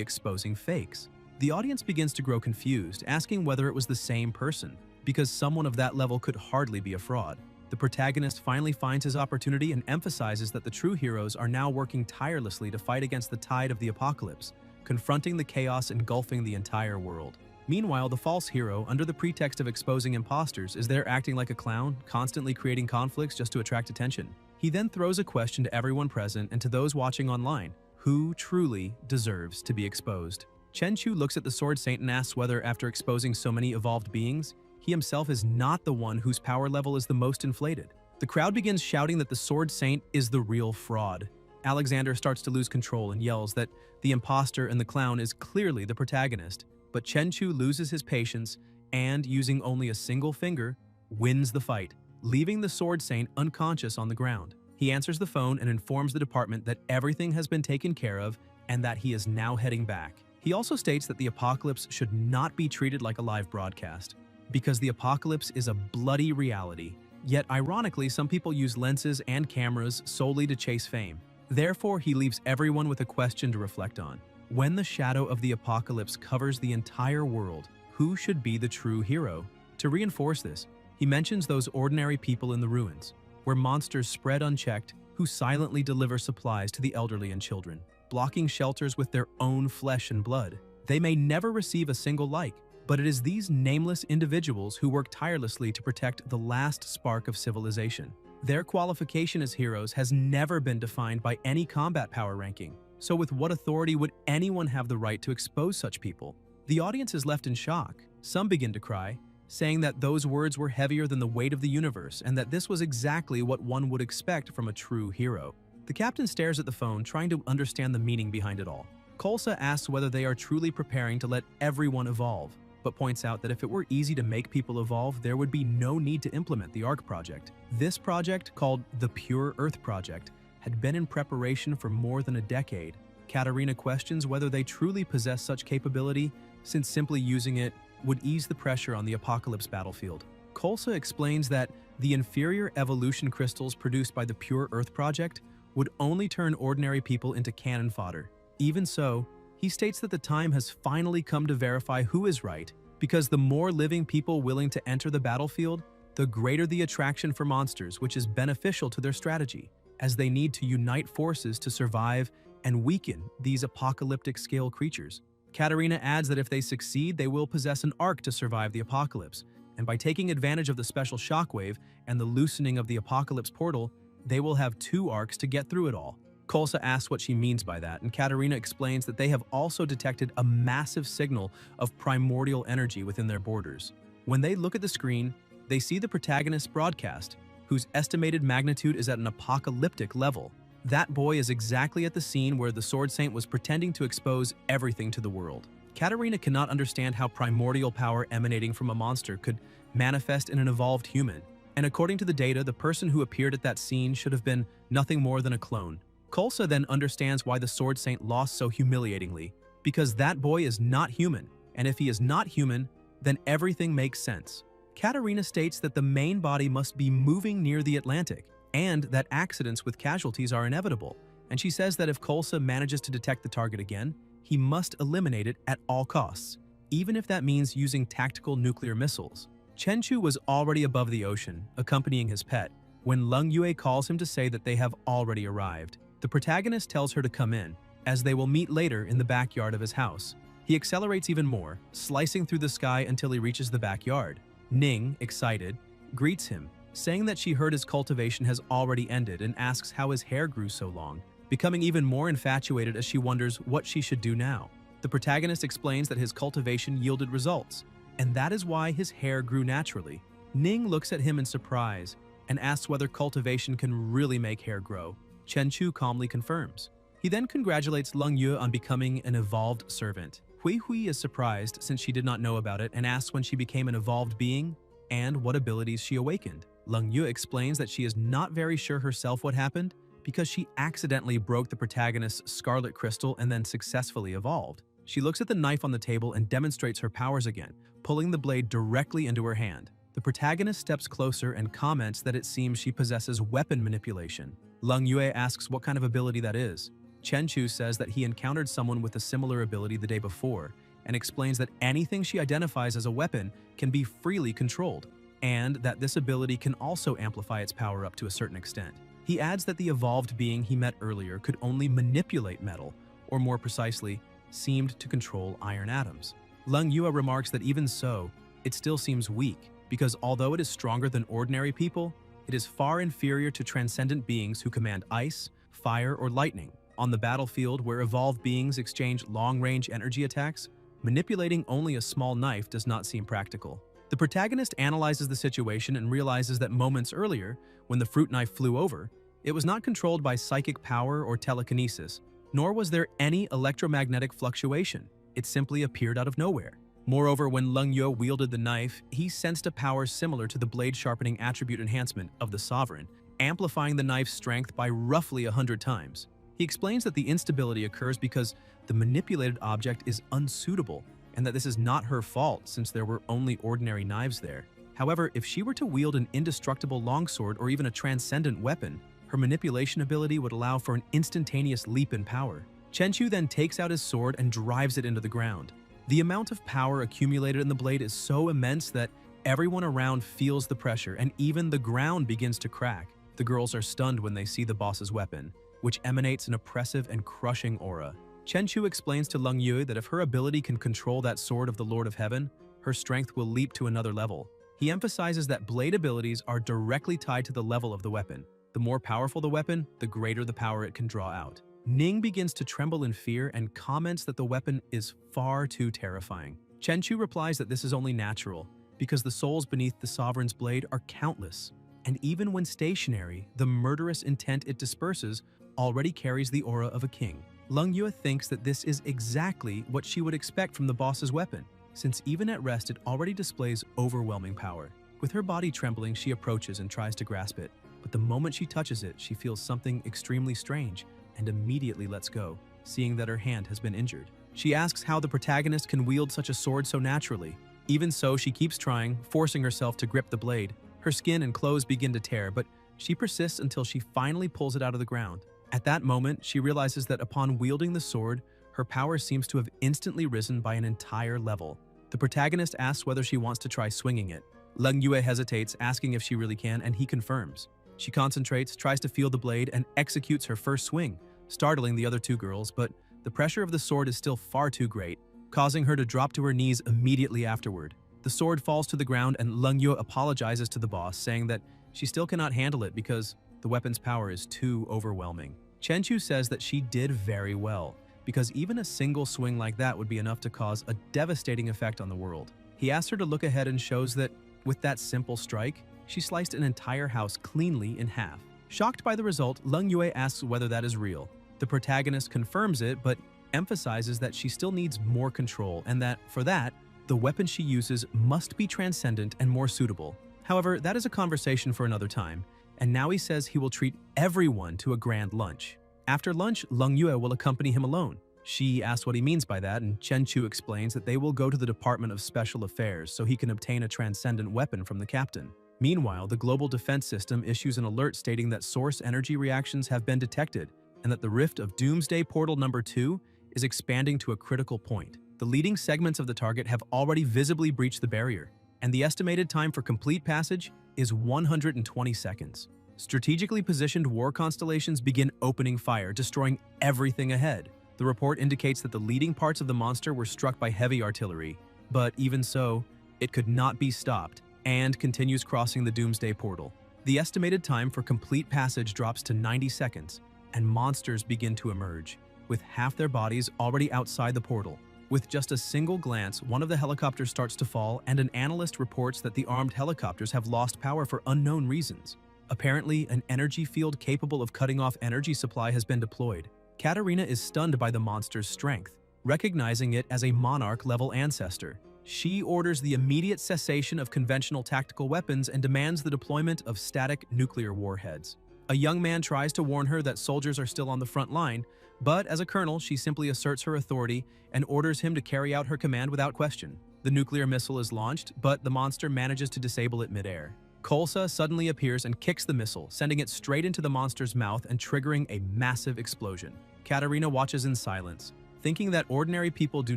Speaker 1: exposing fakes. The audience begins to grow confused, asking whether it was the same person, because someone of that level could hardly be a fraud. The protagonist finally finds his opportunity and emphasizes that the true heroes are now working tirelessly to fight against the tide of the apocalypse, confronting the chaos engulfing the entire world. Meanwhile, the false hero, under the pretext of exposing imposters, is there acting like a clown, constantly creating conflicts just to attract attention. He then throws a question to everyone present and to those watching online: who truly deserves to be exposed? Chenchu looks at the Sword Saint and asks whether, after exposing so many evolved beings, he himself is not the one whose power level is the most inflated. The crowd begins shouting that the Sword Saint is the real fraud. Alexander starts to lose control and yells that the imposter and the clown is clearly the protagonist, but Chenchu loses his patience and, using only a single finger, wins the fight, leaving the Sword Saint unconscious on the ground. He answers the phone and informs the department that everything has been taken care of and that he is now heading back. He also states that the apocalypse should not be treated like a live broadcast, because the apocalypse is a bloody reality. Yet, ironically, some people use lenses and cameras solely to chase fame. Therefore, he leaves everyone with a question to reflect on. When the shadow of the apocalypse covers the entire world, who should be the true hero? To reinforce this, he mentions those ordinary people in the ruins, where monsters spread unchecked, who silently deliver supplies to the elderly and children, blocking shelters with their own flesh and blood. They may never receive a single like, but it is these nameless individuals who work tirelessly to protect the last spark of civilization. Their qualification as heroes has never been defined by any combat power ranking. So with what authority would anyone have the right to expose such people? The audience is left in shock. Some begin to cry, saying that those words were heavier than the weight of the universe and that this was exactly what one would expect from a true hero. The captain stares at the phone, trying to understand the meaning behind it all. Kolsa asks whether they are truly preparing to let everyone evolve, but points out that if it were easy to make people evolve, there would be no need to implement the ARC project. This project, called the Pure Earth Project, had been in preparation for more than a decade. Katarina questions whether they truly possess such capability, since simply using it would ease the pressure on the apocalypse battlefield. Kolsa explains that the inferior evolution crystals produced by the Pure Earth Project would only turn ordinary people into cannon fodder. Even so, he states that the time has finally come to verify who is right, because the more living people willing to enter the battlefield, the greater the attraction for monsters, which is beneficial to their strategy, as they need to unite forces to survive and weaken these apocalyptic-scale creatures. Katarina adds that if they succeed, they will possess an arc to survive the apocalypse, and by taking advantage of the special shockwave and the loosening of the apocalypse portal, they will have 2 arcs to get through it all. Kolsa asks what she means by that, and Katarina explains that they have also detected a massive signal of primordial energy within their borders. When they look at the screen, they see the protagonist's broadcast, whose estimated magnitude is at an apocalyptic level. That boy is exactly at the scene where the Sword Saint was pretending to expose everything to the world. Katarina cannot understand how primordial power emanating from a monster could manifest in an evolved human, and according to the data, the person who appeared at that scene should have been nothing more than a clone. Kolsa then understands why the Sword Saint lost so humiliatingly, because that boy is not human, and if he is not human, then everything makes sense. Katarina states that the main body must be moving near the Atlantic, and that accidents with casualties are inevitable, and she says that if Kolsa manages to detect the target again, he must eliminate it at all costs, even if that means using tactical nuclear missiles. Chenchu was already above the ocean, accompanying his pet, when Lung Yue calls him to say that they have already arrived. The protagonist tells her to come in, as they will meet later in the backyard of his house. He accelerates even more, slicing through the sky until he reaches the backyard. Ning, excited, greets him, saying that she heard his cultivation has already ended and asks how his hair grew so long, becoming even more infatuated as she wonders what she should do now. The protagonist explains that his cultivation yielded results, and that is why his hair grew naturally. Ning looks at him in surprise and asks whether cultivation can really make hair grow. Chenchu calmly confirms. He then congratulates Leng Yue on becoming an evolved servant. Hui Hui is surprised since she did not know about it and asks when she became an evolved being and what abilities she awakened. Leng Yue explains that she is not very sure herself what happened because she accidentally broke the protagonist's scarlet crystal and then successfully evolved. She looks at the knife on the table and demonstrates her powers again, pulling the blade directly into her hand. The protagonist steps closer and comments that it seems she possesses weapon manipulation. Leng Yue asks what kind of ability that is. Chenchu says that he encountered someone with a similar ability the day before and explains that anything she identifies as a weapon can be freely controlled, and that this ability can also amplify its power up to a certain extent. He adds that the evolved being he met earlier could only manipulate metal, or more precisely, seemed to control iron atoms. Leng Yue remarks that even so, it still seems weak, because although it is stronger than ordinary people, it is far inferior to transcendent beings who command ice, fire, or lightning. On the battlefield where evolved beings exchange long-range energy attacks, manipulating only a small knife does not seem practical. The protagonist analyzes the situation and realizes that moments earlier, when the fruit knife flew over, it was not controlled by psychic power or telekinesis, nor was there any electromagnetic fluctuation. It simply appeared out of nowhere. Moreover, when Leng Yue wielded the knife, he sensed a power similar to the blade sharpening attribute enhancement of the Sovereign, amplifying the knife's strength by roughly 100 times. He explains that the instability occurs because the manipulated object is unsuitable, and that this is not her fault since there were only ordinary knives there. However, if she were to wield an indestructible longsword or even a transcendent weapon, her manipulation ability would allow for an instantaneous leap in power. Chenchu then takes out his sword and drives it into the ground. The amount of power accumulated in the blade is so immense that everyone around feels the pressure and even the ground begins to crack. The girls are stunned when they see the boss's weapon, which emanates an oppressive and crushing aura. Chenchu explains to Leng Yue that if her ability can control that sword of the Lord of Heaven, her strength will leap to another level. He emphasizes that blade abilities are directly tied to the level of the weapon. The more powerful the weapon, the greater the power it can draw out. Ning begins to tremble in fear and comments that the weapon is far too terrifying. Chenchu replies that this is only natural, because the souls beneath the Sovereign's blade are countless, and even when stationary, the murderous intent it disperses already carries the aura of a king. Leng Yue thinks that this is exactly what she would expect from the boss's weapon, since even at rest it already displays overwhelming power. With her body trembling, she approaches and tries to grasp it, but the moment she touches it, she feels something extremely strange and immediately lets go, seeing that her hand has been injured. She asks how the protagonist can wield such a sword so naturally. Even so, she keeps trying, forcing herself to grip the blade. Her skin and clothes begin to tear, but she persists until she finally pulls it out of the ground. At that moment, she realizes that upon wielding the sword, her power seems to have instantly risen by an entire level. The protagonist asks whether she wants to try swinging it. Leng Yue hesitates, asking if she really can, and he confirms. She concentrates, tries to feel the blade, and executes her first swing, startling the other two girls, but the pressure of the sword is still far too great, causing her to drop to her knees immediately afterward. The sword falls to the ground and Leng Yue apologizes to the boss, saying that she still cannot handle it because the weapon's power is too overwhelming. Chenchu says that she did very well, because even a single swing like that would be enough to cause a devastating effect on the world. He asks her to look ahead and shows that, with that simple strike, she sliced an entire house cleanly in half. Shocked by the result, Leng Yue asks whether that is real. The protagonist confirms it, but emphasizes that she still needs more control and that, for that, the weapon she uses must be transcendent and more suitable. However, that is a conversation for another time, and now he says he will treat everyone to a grand lunch. After lunch, Leng Yue will accompany him alone. She asks what he means by that, and Chenchu explains that they will go to the Department of Special Affairs so he can obtain a transcendent weapon from the captain. Meanwhile, the global defense system issues an alert stating that source energy reactions have been detected and that the rift of Doomsday Portal number 2 is expanding to a critical point. The leading segments of the target have already visibly breached the barrier, and the estimated time for complete passage is 120 seconds. Strategically positioned war constellations begin opening fire, destroying everything ahead. The report indicates that the leading parts of the monster were struck by heavy artillery, but even so, it could not be stopped and continues crossing the Doomsday Portal. The estimated time for complete passage drops to 90 seconds, and monsters begin to emerge, with half their bodies already outside the portal. With just a single glance, one of the helicopters starts to fall, and an analyst reports that the armed helicopters have lost power for unknown reasons. Apparently, an energy field capable of cutting off energy supply has been deployed. Katarina is stunned by the monster's strength, recognizing it as a monarch-level ancestor. She orders the immediate cessation of conventional tactical weapons and demands the deployment of static nuclear warheads. A young man tries to warn her that soldiers are still on the front line, but as a colonel, she simply asserts her authority and orders him to carry out her command without question. The nuclear missile is launched, but the monster manages to disable it midair. Kolsa suddenly appears and kicks the missile, sending it straight into the monster's mouth and triggering a massive explosion. Katarina watches in silence, thinking that ordinary people do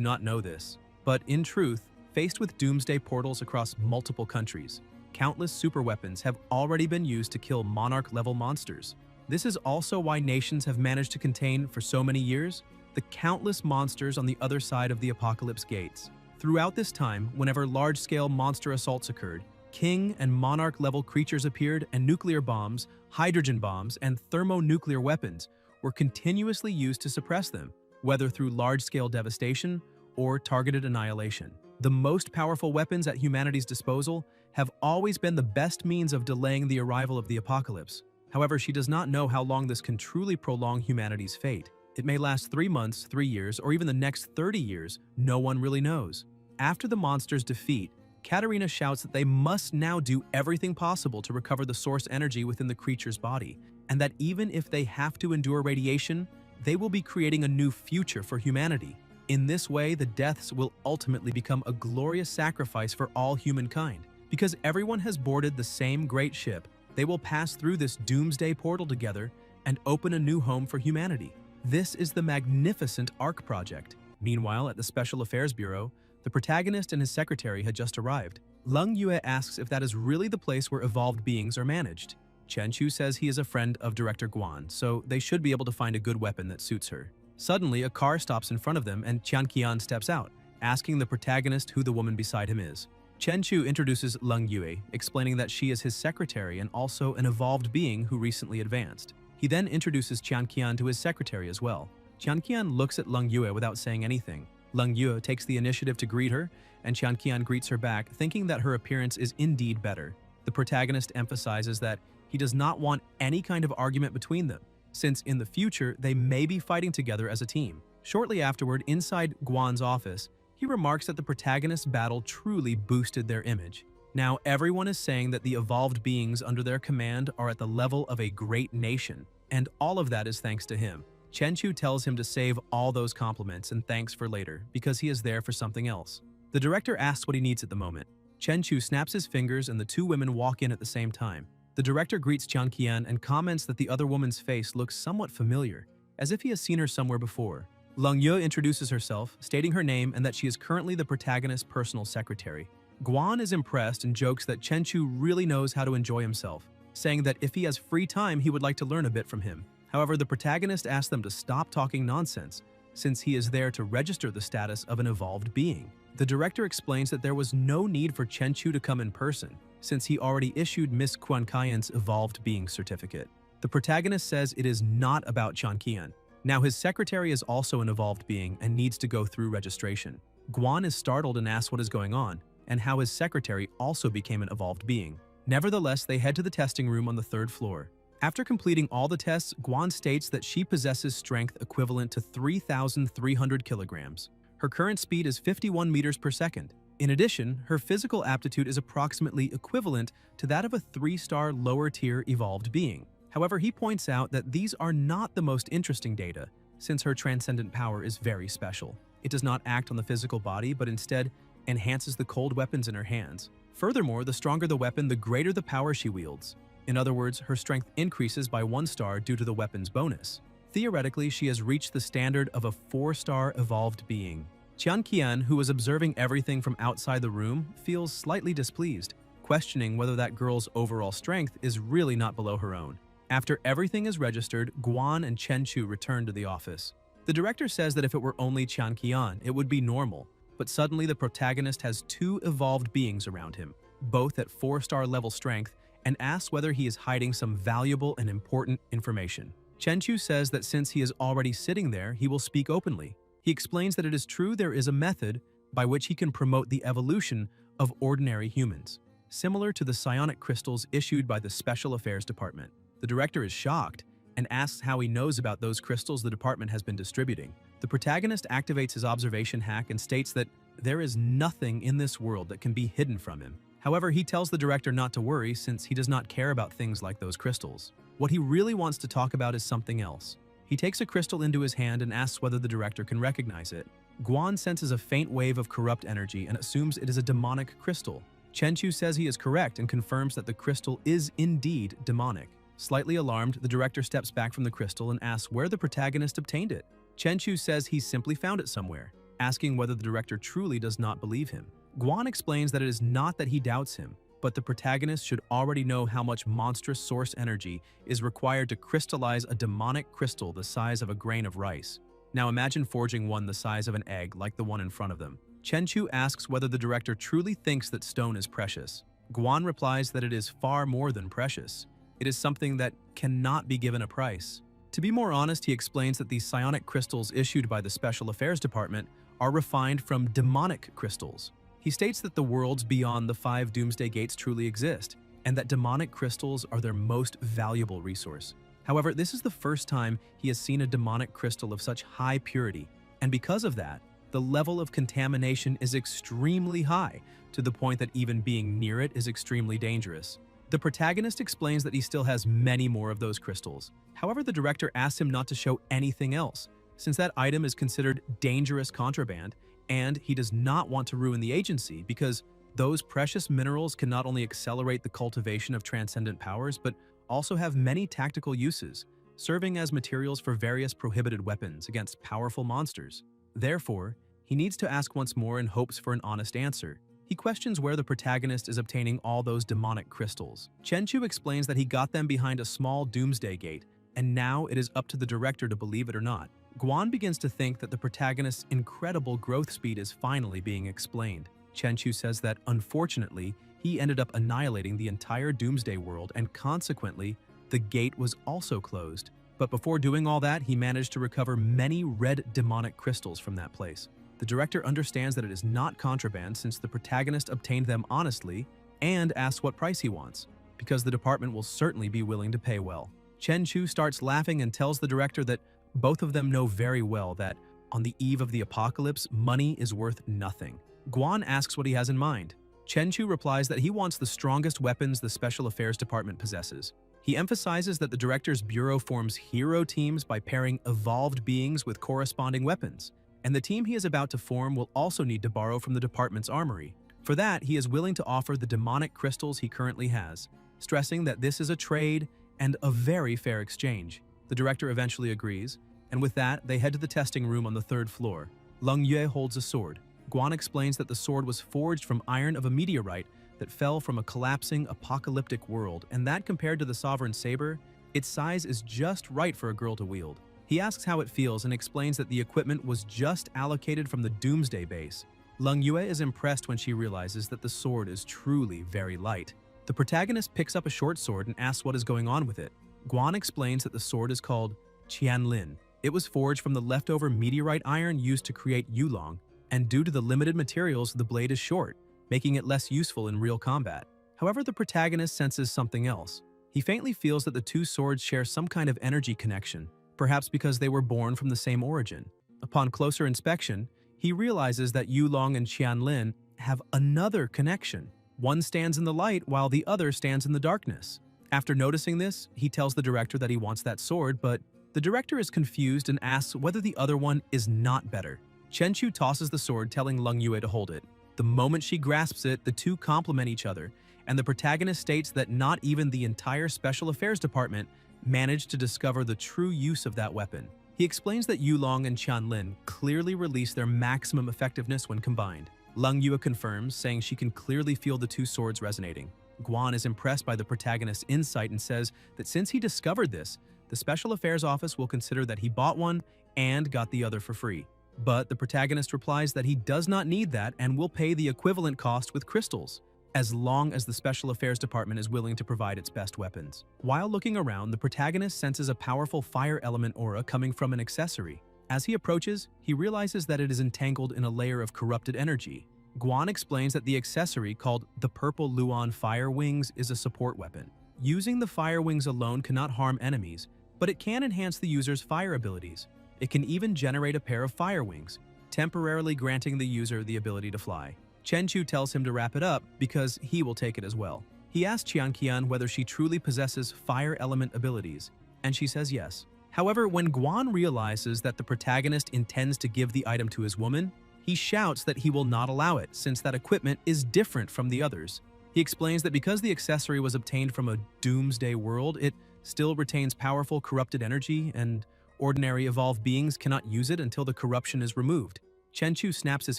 Speaker 1: not know this. But in truth, faced with doomsday portals across multiple countries, countless superweapons have already been used to kill monarch-level monsters. This is also why nations have managed to contain, for so many years, the countless monsters on the other side of the apocalypse gates. Throughout this time, whenever large-scale monster assaults occurred, king and monarch-level creatures appeared, and nuclear bombs, hydrogen bombs, and thermonuclear weapons were continuously used to suppress them, whether through large-scale devastation or targeted annihilation. The most powerful weapons at humanity's disposal have always been the best means of delaying the arrival of the apocalypse. However, she does not know how long this can truly prolong humanity's fate. It may last 3 months, 3 years, or even the next 30 years. No one really knows. After the monster's defeat, Katarina shouts that they must now do everything possible to recover the source energy within the creature's body, and that even if they have to endure radiation, they will be creating a new future for humanity. In this way, the deaths will ultimately become a glorious sacrifice for all humankind. Because everyone has boarded the same great ship, they will pass through this doomsday portal together and open a new home for humanity. This is the magnificent ARC project. Meanwhile, at the Special Affairs Bureau, the protagonist and his secretary had just arrived. Lung Yue asks if that is really the place where evolved beings are managed. Chen Chu says he is a friend of Director Guan, so they should be able to find a good weapon that suits her. Suddenly, a car stops in front of them and Qian Qian steps out, asking the protagonist who the woman beside him is. Chen Chu introduces Lung Yue, explaining that she is his secretary and also an evolved being who recently advanced. He then introduces Qian Qian to his secretary as well. Qian Qian looks at Lung Yue without saying anything. Lung Yue takes the initiative to greet her, and Qian Qian greets her back, thinking that her appearance is indeed better. The protagonist emphasizes that he does not want any kind of argument between them, since in the future they may be fighting together as a team. Shortly afterward, inside Guan's office, he remarks that the protagonist's battle truly boosted their image. Now everyone is saying that the evolved beings under their command are at the level of a great nation, and all of that is thanks to him. Chen Chu tells him to save all those compliments and thanks for later, because he is there for something else. The director asks what he needs at the moment. Chen Chu snaps his fingers and the two women walk in at the same time. The director greets Qian Qian and comments that the other woman's face looks somewhat familiar, as if he has seen her somewhere before. Lung Yue introduces herself, stating her name and that she is currently the protagonist's personal secretary. Guan is impressed and jokes that Chen Chu really knows how to enjoy himself, saying that if he has free time, he would like to learn a bit from him. However, the protagonist asks them to stop talking nonsense, since he is there to register the status of an evolved being. The director explains that there was no need for Chen Chu to come in person, since he already issued Miss Quan Kaiyan's evolved being certificate. The protagonist says it is not about Qian Qian. Now his secretary is also an evolved being and needs to go through registration. Guan is startled and asks what is going on, and how his secretary also became an evolved being. Nevertheless, they head to the testing room on the 3rd floor. After completing all the tests, Guan states that she possesses strength equivalent to 3,300 kilograms. Her current speed is 51 meters per second. In addition, her physical aptitude is approximately equivalent to that of a 3-star lower-tier evolved being. However, he points out that these are not the most interesting data, since her transcendent power is very special. It does not act on the physical body, but instead enhances the cold weapons in her hands. Furthermore, the stronger the weapon, the greater the power she wields. In other words, her strength increases by 1 star due to the weapon's bonus. Theoretically, she has reached the standard of a 4-star evolved being. Qian Qian, who was observing everything from outside the room, feels slightly displeased, questioning whether that girl's overall strength is really not below her own. After everything is registered, Guan and Chen Chu return to the office. The director says that if it were only Qian Qian, it would be normal, but suddenly the protagonist has 2 evolved beings around him, both at 4-star level strength, and asks whether he is hiding some valuable and important information. Chen Chu says that since he is already sitting there, he will speak openly. He explains that it is true there is a method by which he can promote the evolution of ordinary humans, similar to the psionic crystals issued by the Special Affairs Department. The director is shocked and asks how he knows about those crystals the department has been distributing. The protagonist activates his observation hack and states that there is nothing in this world that can be hidden from him. However, he tells the director not to worry since he does not care about things like those crystals. What he really wants to talk about is something else. He takes a crystal into his hand and asks whether the director can recognize it. Guan senses a faint wave of corrupt energy and assumes it is a demonic crystal. Chenchu says he is correct and confirms that the crystal is indeed demonic. Slightly alarmed, the director steps back from the crystal and asks where the protagonist obtained it. Chenchu says he simply found it somewhere, asking whether the director truly does not believe him. Guan explains that it is not that he doubts him, but the protagonist should already know how much monstrous source energy is required to crystallize a demonic crystal the size of a grain of rice. Now imagine forging one the size of an egg like the one in front of them. Chenchu asks whether the director truly thinks that stone is precious. Guan replies that it is far more than precious. It is something that cannot be given a price. To be more honest, he explains that these psionic crystals issued by the Special Affairs Department are refined from demonic crystals. He states that the worlds beyond the 5 Doomsday Gates truly exist, and that demonic crystals are their most valuable resource. However, this is the first time he has seen a demonic crystal of such high purity, and because of that, the level of contamination is extremely high, to the point that even being near it is extremely dangerous. The protagonist explains that he still has many more of those crystals. However, the director asks him not to show anything else, since that item is considered dangerous contraband, and he does not want to ruin the agency because those precious minerals can not only accelerate the cultivation of transcendent powers, but also have many tactical uses, serving as materials for various prohibited weapons against powerful monsters. Therefore, he needs to ask once more in hopes for an honest answer. He questions where the protagonist is obtaining all those demonic crystals. Chenchu explains that he got them behind a small doomsday gate, and now it is up to the director to believe it or not. Guan begins to think that the protagonist's incredible growth speed is finally being explained. Chenchu says that, unfortunately, he ended up annihilating the entire Doomsday world and consequently, the gate was also closed. But before doing all that, he managed to recover many red demonic crystals from that place. The director understands that it is not contraband since the protagonist obtained them honestly and asks what price he wants, because the department will certainly be willing to pay well. Chenchu starts laughing and tells the director that both of them know very well that, on the eve of the apocalypse, money is worth nothing. Guan asks what he has in mind. Chenchu replies that he wants the strongest weapons the Special Affairs Department possesses. He emphasizes that the director's bureau forms hero teams by pairing evolved beings with corresponding weapons, and the team he is about to form will also need to borrow from the department's armory. For that, he is willing to offer the demonic crystals he currently has, stressing that this is a trade and a very fair exchange. The director eventually agrees, and with that, they head to the testing room on the 3rd floor. Leng Yue holds a sword. Guan explains that the sword was forged from iron of a meteorite that fell from a collapsing apocalyptic world, and that compared to the Sovereign Saber, its size is just right for a girl to wield. He asks how it feels and explains that the equipment was just allocated from the Doomsday base. Leng Yue is impressed when she realizes that the sword is truly very light. The protagonist picks up a short sword and asks what is going on with it. Guan explains that the sword is called Qianlin. It was forged from the leftover meteorite iron used to create Yulong, and due to the limited materials, the blade is short, making it less useful in real combat. However, the protagonist senses something else. He faintly feels that the two swords share some kind of energy connection, perhaps because they were born from the same origin. Upon closer inspection, he realizes that Yulong and Qianlin have another connection. One stands in the light while the other stands in the darkness. After noticing this, he tells the director that he wants that sword, but the director is confused and asks whether the other one is not better. Chenchu tosses the sword, telling Leng Yue to hold it. The moment she grasps it, the two complement each other, and the protagonist states that not even the entire Special Affairs Department managed to discover the true use of that weapon. He explains that Yulong and Qianlin clearly release their maximum effectiveness when combined. Leng Yue confirms, saying she can clearly feel the two swords resonating. Guan is impressed by the protagonist's insight and says that since he discovered this, the Special Affairs Office will consider that he bought one and got the other for free. But the protagonist replies that he does not need that and will pay the equivalent cost with crystals, as long as the Special Affairs Department is willing to provide its best weapons. While looking around, the protagonist senses a powerful fire element aura coming from an accessory. As he approaches, he realizes that it is entangled in a layer of corrupted energy. Guan explains that the accessory called the Purple Luan Fire Wings is a support weapon. Using the fire wings alone cannot harm enemies, but it can enhance the user's fire abilities. It can even generate a pair of fire wings, temporarily granting the user the ability to fly. Chenchu tells him to wrap it up because he will take it as well. He asks Qianqian whether she truly possesses fire element abilities, and she says yes. However, when Guan realizes that the protagonist intends to give the item to his woman, he shouts that he will not allow it since that equipment is different from the others. He explains that because the accessory was obtained from a doomsday world, it still retains powerful corrupted energy and ordinary evolved beings cannot use it until the corruption is removed. Chenchu snaps his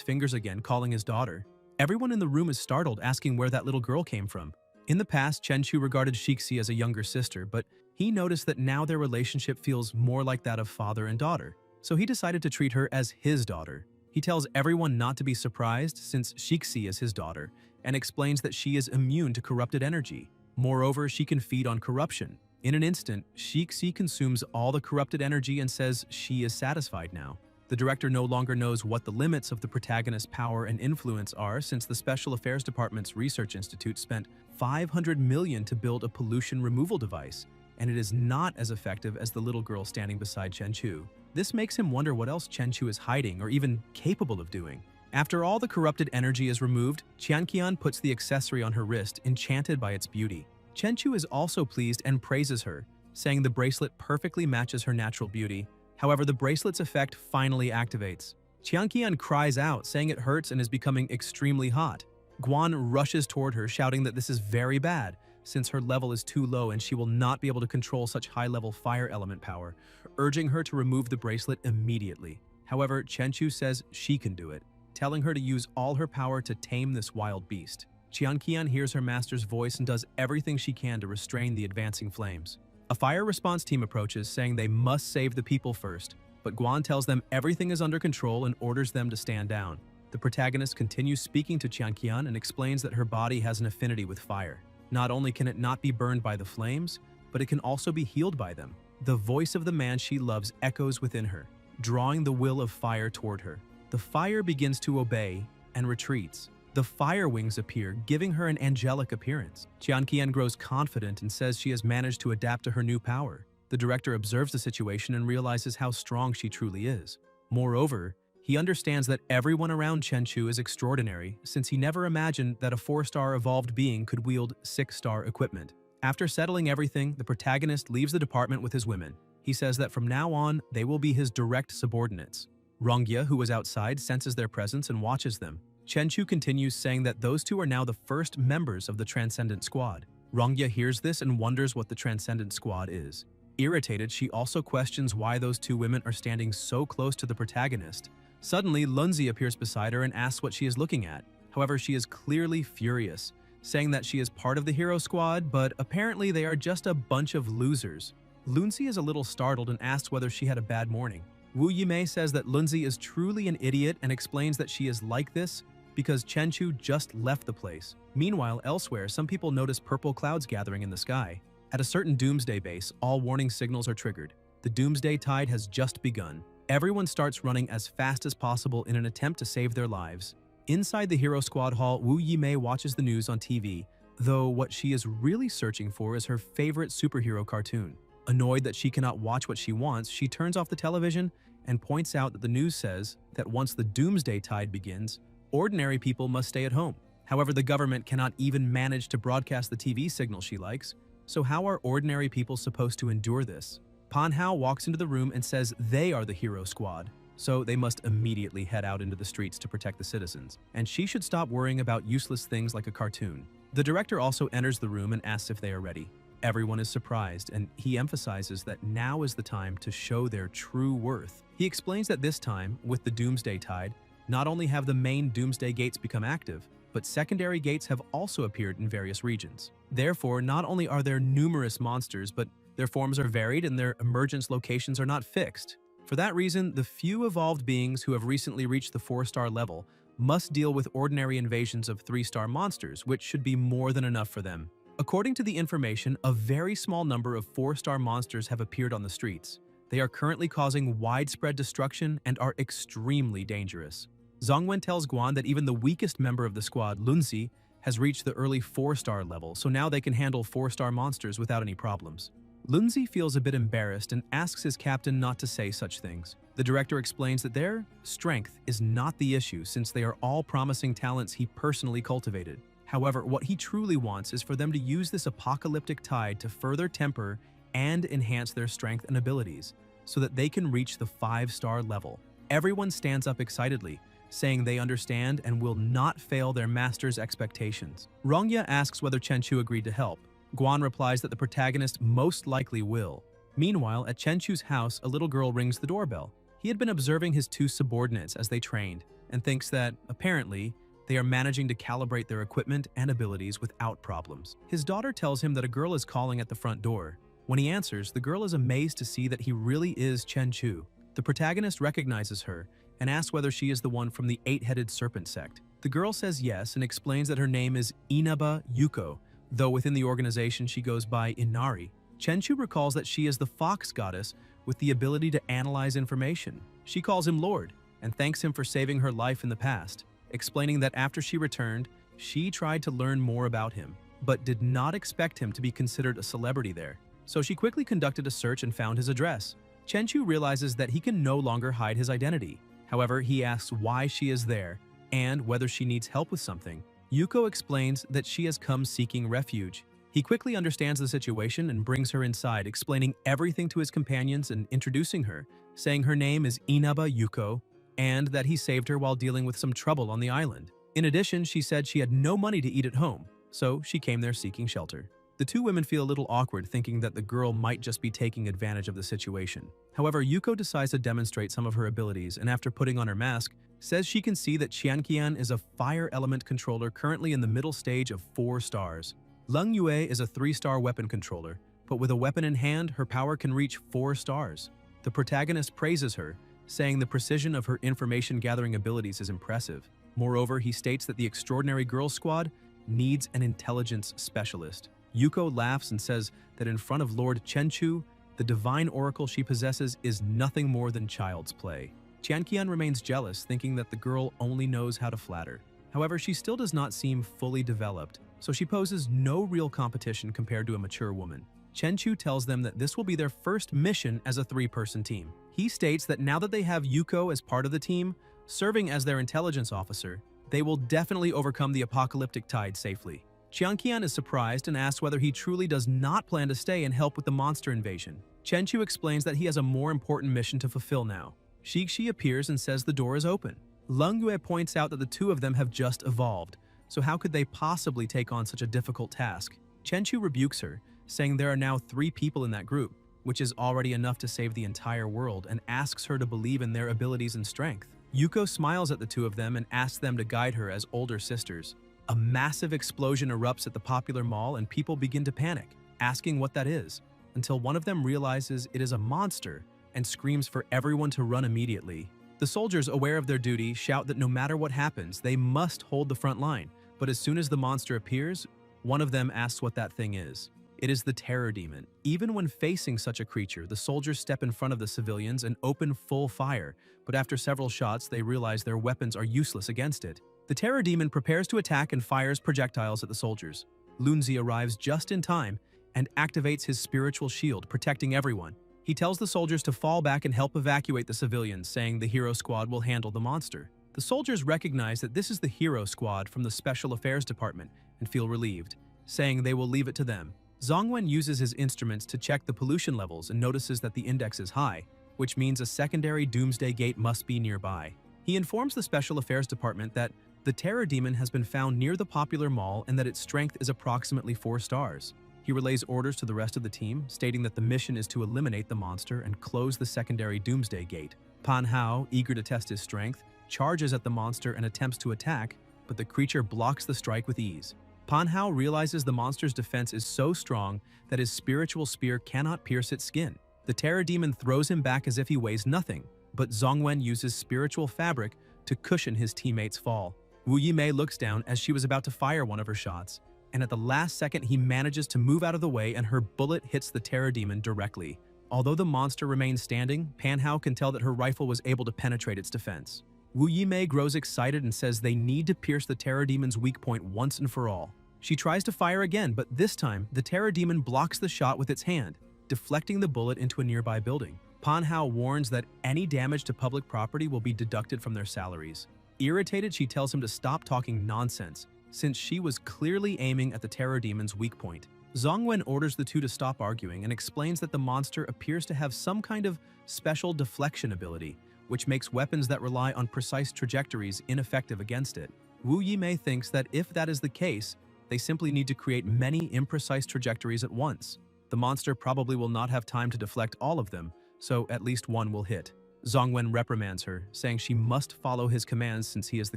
Speaker 1: fingers again, calling his daughter. Everyone in the room is startled, asking where that little girl came from. In the past, Chenchu regarded Shiki as a younger sister, but he noticed that now their relationship feels more like that of father and daughter, so he decided to treat her as his daughter. He tells everyone not to be surprised since Shiki is his daughter, and explains that she is immune to corrupted energy. Moreover, she can feed on corruption. In an instant, Shiki consumes all the corrupted energy and says she is satisfied now. The director no longer knows what the limits of the protagonist's power and influence are since the Special Affairs Department's Research Institute spent $500 million to build a pollution removal device, and it is not as effective as the little girl standing beside Chenchu. This makes him wonder what else Chenchu is hiding or even capable of doing. After all the corrupted energy is removed, Qianqian puts the accessory on her wrist, enchanted by its beauty. Chenchu is also pleased and praises her, saying the bracelet perfectly matches her natural beauty. However, the bracelet's effect finally activates. Qianqian cries out, saying it hurts and is becoming extremely hot. Guan rushes toward her, shouting that this is very bad, since her level is too low and she will not be able to control such high-level fire element power, urging her to remove the bracelet immediately. However, Chenchu says she can do it, telling her to use all her power to tame this wild beast. Qianqian hears her master's voice and does everything she can to restrain the advancing flames. A fire response team approaches, saying they must save the people first, but Guan tells them everything is under control and orders them to stand down. The protagonist continues speaking to Qianqian and explains that her body has an affinity with fire. Not only can it not be burned by the flames, but it can also be healed by them. The voice of the man she loves echoes within her, drawing the will of fire toward her. The fire begins to obey and retreats. The fire wings appear, giving her an angelic appearance. Qianqian grows confident and says she has managed to adapt to her new power. The director observes the situation and realizes how strong she truly is. Moreover, he understands that everyone around Chenchu is extraordinary, since he never imagined that a 4-star evolved being could wield 6-star equipment. After settling everything, the protagonist leaves the department with his women. He says that from now on, they will be his direct subordinates. Rongya, who is outside, senses their presence and watches them. Chenchu continues, saying that those two are now the first members of the Transcendent Squad. Rongya hears this and wonders what the Transcendent Squad is. Irritated, she also questions why those two women are standing so close to the protagonist. Suddenly, Lunzi appears beside her and asks what she is looking at. However, she is clearly furious, saying that she is part of the hero squad, but apparently they are just a bunch of losers. Lunzi is a little startled and asks whether she had a bad morning. Wu Yimei says that Lunzi is truly an idiot and explains that she is like this because Chenchu just left the place. Meanwhile, elsewhere, some people notice purple clouds gathering in the sky. At a certain doomsday base, all warning signals are triggered. The doomsday tide has just begun. Everyone starts running as fast as possible in an attempt to save their lives. Inside the Hero Squad hall, Wu Yimei watches the news on TV, though what she is really searching for is her favorite superhero cartoon. Annoyed that she cannot watch what she wants, she turns off the television and points out that the news says that once the doomsday tide begins, ordinary people must stay at home. However, the government cannot even manage to broadcast the TV signal she likes, so how are ordinary people supposed to endure this? Pan Hao walks into the room and says they are the hero squad, so they must immediately head out into the streets to protect the citizens, and she should stop worrying about useless things like a cartoon. The director also enters the room and asks if they are ready. Everyone is surprised, and he emphasizes that now is the time to show their true worth. He explains that this time, with the doomsday tide, not only have the main doomsday gates become active, but secondary gates have also appeared in various regions. Therefore, not only are there numerous monsters, but their forms are varied and their emergence locations are not fixed. For that reason, the few evolved beings who have recently reached the 4-star level must deal with ordinary invasions of 3-star monsters, which should be more than enough for them. According to the information, a very small number of 4-star monsters have appeared on the streets. They are currently causing widespread destruction and are extremely dangerous. Zongwen tells Guan that even the weakest member of the squad, Lunzi, has reached the early 4-star level, so now they can handle 4-star monsters without any problems. Lunzi feels a bit embarrassed and asks his captain not to say such things. The director explains that their strength is not the issue since they are all promising talents he personally cultivated. However, what he truly wants is for them to use this apocalyptic tide to further temper and enhance their strength and abilities so that they can reach the 5-star level. Everyone stands up excitedly, saying they understand and will not fail their master's expectations. Rongya asks whether Chenchu agreed to help. Guan replies that the protagonist most likely will. Meanwhile, at Chenchu's house, a little girl rings the doorbell. He had been observing his 2 subordinates as they trained and thinks that, apparently, they are managing to calibrate their equipment and abilities without problems. His daughter tells him that a girl is calling at the front door. When he answers, the girl is amazed to see that he really is Chenchu. The protagonist recognizes her and asks whether she is the one from the 8-headed serpent sect. The girl says yes and explains that her name is Inaba Yuko, though within the organization she goes by Inari. Chenchu recalls that she is the fox goddess with the ability to analyze information. She calls him Lord and thanks him for saving her life in the past, explaining that after she returned, she tried to learn more about him, but did not expect him to be considered a celebrity there. So she quickly conducted a search and found his address. Chenchu realizes that he can no longer hide his identity. However, he asks why she is there and whether she needs help with something. Yuko explains that she has come seeking refuge. He quickly understands the situation and brings her inside, explaining everything to his companions and introducing her, saying her name is Inaba Yuko and that he saved her while dealing with some trouble on the island. In addition, she said she had no money to eat at home, so she came there seeking shelter. The 2 women feel a little awkward, thinking that the girl might just be taking advantage of the situation. However, Yuko decides to demonstrate some of her abilities, and after putting on her mask, says she can see that Qianqian is a fire element controller currently in the middle stage of 4 stars. Leng Yue is a 3-star weapon controller, but with a weapon in hand, her power can reach 4 stars. The protagonist praises her, saying the precision of her information-gathering abilities is impressive. Moreover, he states that the Extraordinary Girls Squad needs an intelligence specialist. Yuko laughs and says that in front of Lord Chenchu, the divine oracle she possesses is nothing more than child's play. Qianqian remains jealous, thinking that the girl only knows how to flatter. However, she still does not seem fully developed, so she poses no real competition compared to a mature woman. Chenchu tells them that this will be their first mission as a 3-person team. He states that now that they have Yuko as part of the team, serving as their intelligence officer, they will definitely overcome the apocalyptic tide safely. Qianqian is surprised and asks whether he truly does not plan to stay and help with the monster invasion. Chenchu explains that he has a more important mission to fulfill now. Shiki appears and says the door is open. Leng Yue points out that the 2 of them have just evolved, so how could they possibly take on such a difficult task? Chenchu rebukes her, saying there are now 3 people in that group, which is already enough to save the entire world, and asks her to believe in their abilities and strength. Yuko smiles at the 2 of them and asks them to guide her as older sisters. A massive explosion erupts at the popular mall and people begin to panic, asking what that is, until one of them realizes it is a monster and screams for everyone to run immediately. The soldiers, aware of their duty, shout that no matter what happens, they must hold the front line, but as soon as the monster appears, one of them asks what that thing is. It is the terror demon. Even when facing such a creature, the soldiers step in front of the civilians and open full fire, but after several shots, they realize their weapons are useless against it. The terror demon prepares to attack and fires projectiles at the soldiers. Lunzi arrives just in time and activates his spiritual shield, protecting everyone. He tells the soldiers to fall back and help evacuate the civilians, saying the hero squad will handle the monster. The soldiers recognize that this is the hero squad from the Special Affairs Department and feel relieved, saying they will leave it to them. Zongwen uses his instruments to check the pollution levels and notices that the index is high, which means a secondary doomsday gate must be nearby. He informs the Special Affairs Department that the terror demon has been found near the popular mall and that its strength is approximately 4 stars. He relays orders to the rest of the team, stating that the mission is to eliminate the monster and close the secondary doomsday gate. Pan Hao, eager to test his strength, charges at the monster and attempts to attack, but the creature blocks the strike with ease. Pan Hao realizes the monster's defense is so strong that his spiritual spear cannot pierce its skin. The terror demon throws him back as if he weighs nothing, but Zongwen uses spiritual fabric to cushion his teammate's fall. Wu Yimei looks down as she was about to fire one of her shots, and at the last second he manages to move out of the way and her bullet hits the terror demon directly. Although the monster remains standing, Manhwa can tell that her rifle was able to penetrate its defense. Wu Yimei grows excited and says they need to pierce the terror demon's weak point once and for all. She tries to fire again, but this time, the terror demon blocks the shot with its hand, deflecting the bullet into a nearby building. Manhwa warns that any damage to public property will be deducted from their salaries. Irritated, she tells him to stop talking nonsense, since she was clearly aiming at the terror demon's weak point. Zongwen orders the two to stop arguing and explains that the monster appears to have some kind of special deflection ability, which makes weapons that rely on precise trajectories ineffective against it. Wu Yimei thinks that if that is the case, they simply need to create many imprecise trajectories at once. The monster probably will not have time to deflect all of them, so at least one will hit. Zongwen reprimands her, saying she must follow his commands since he is the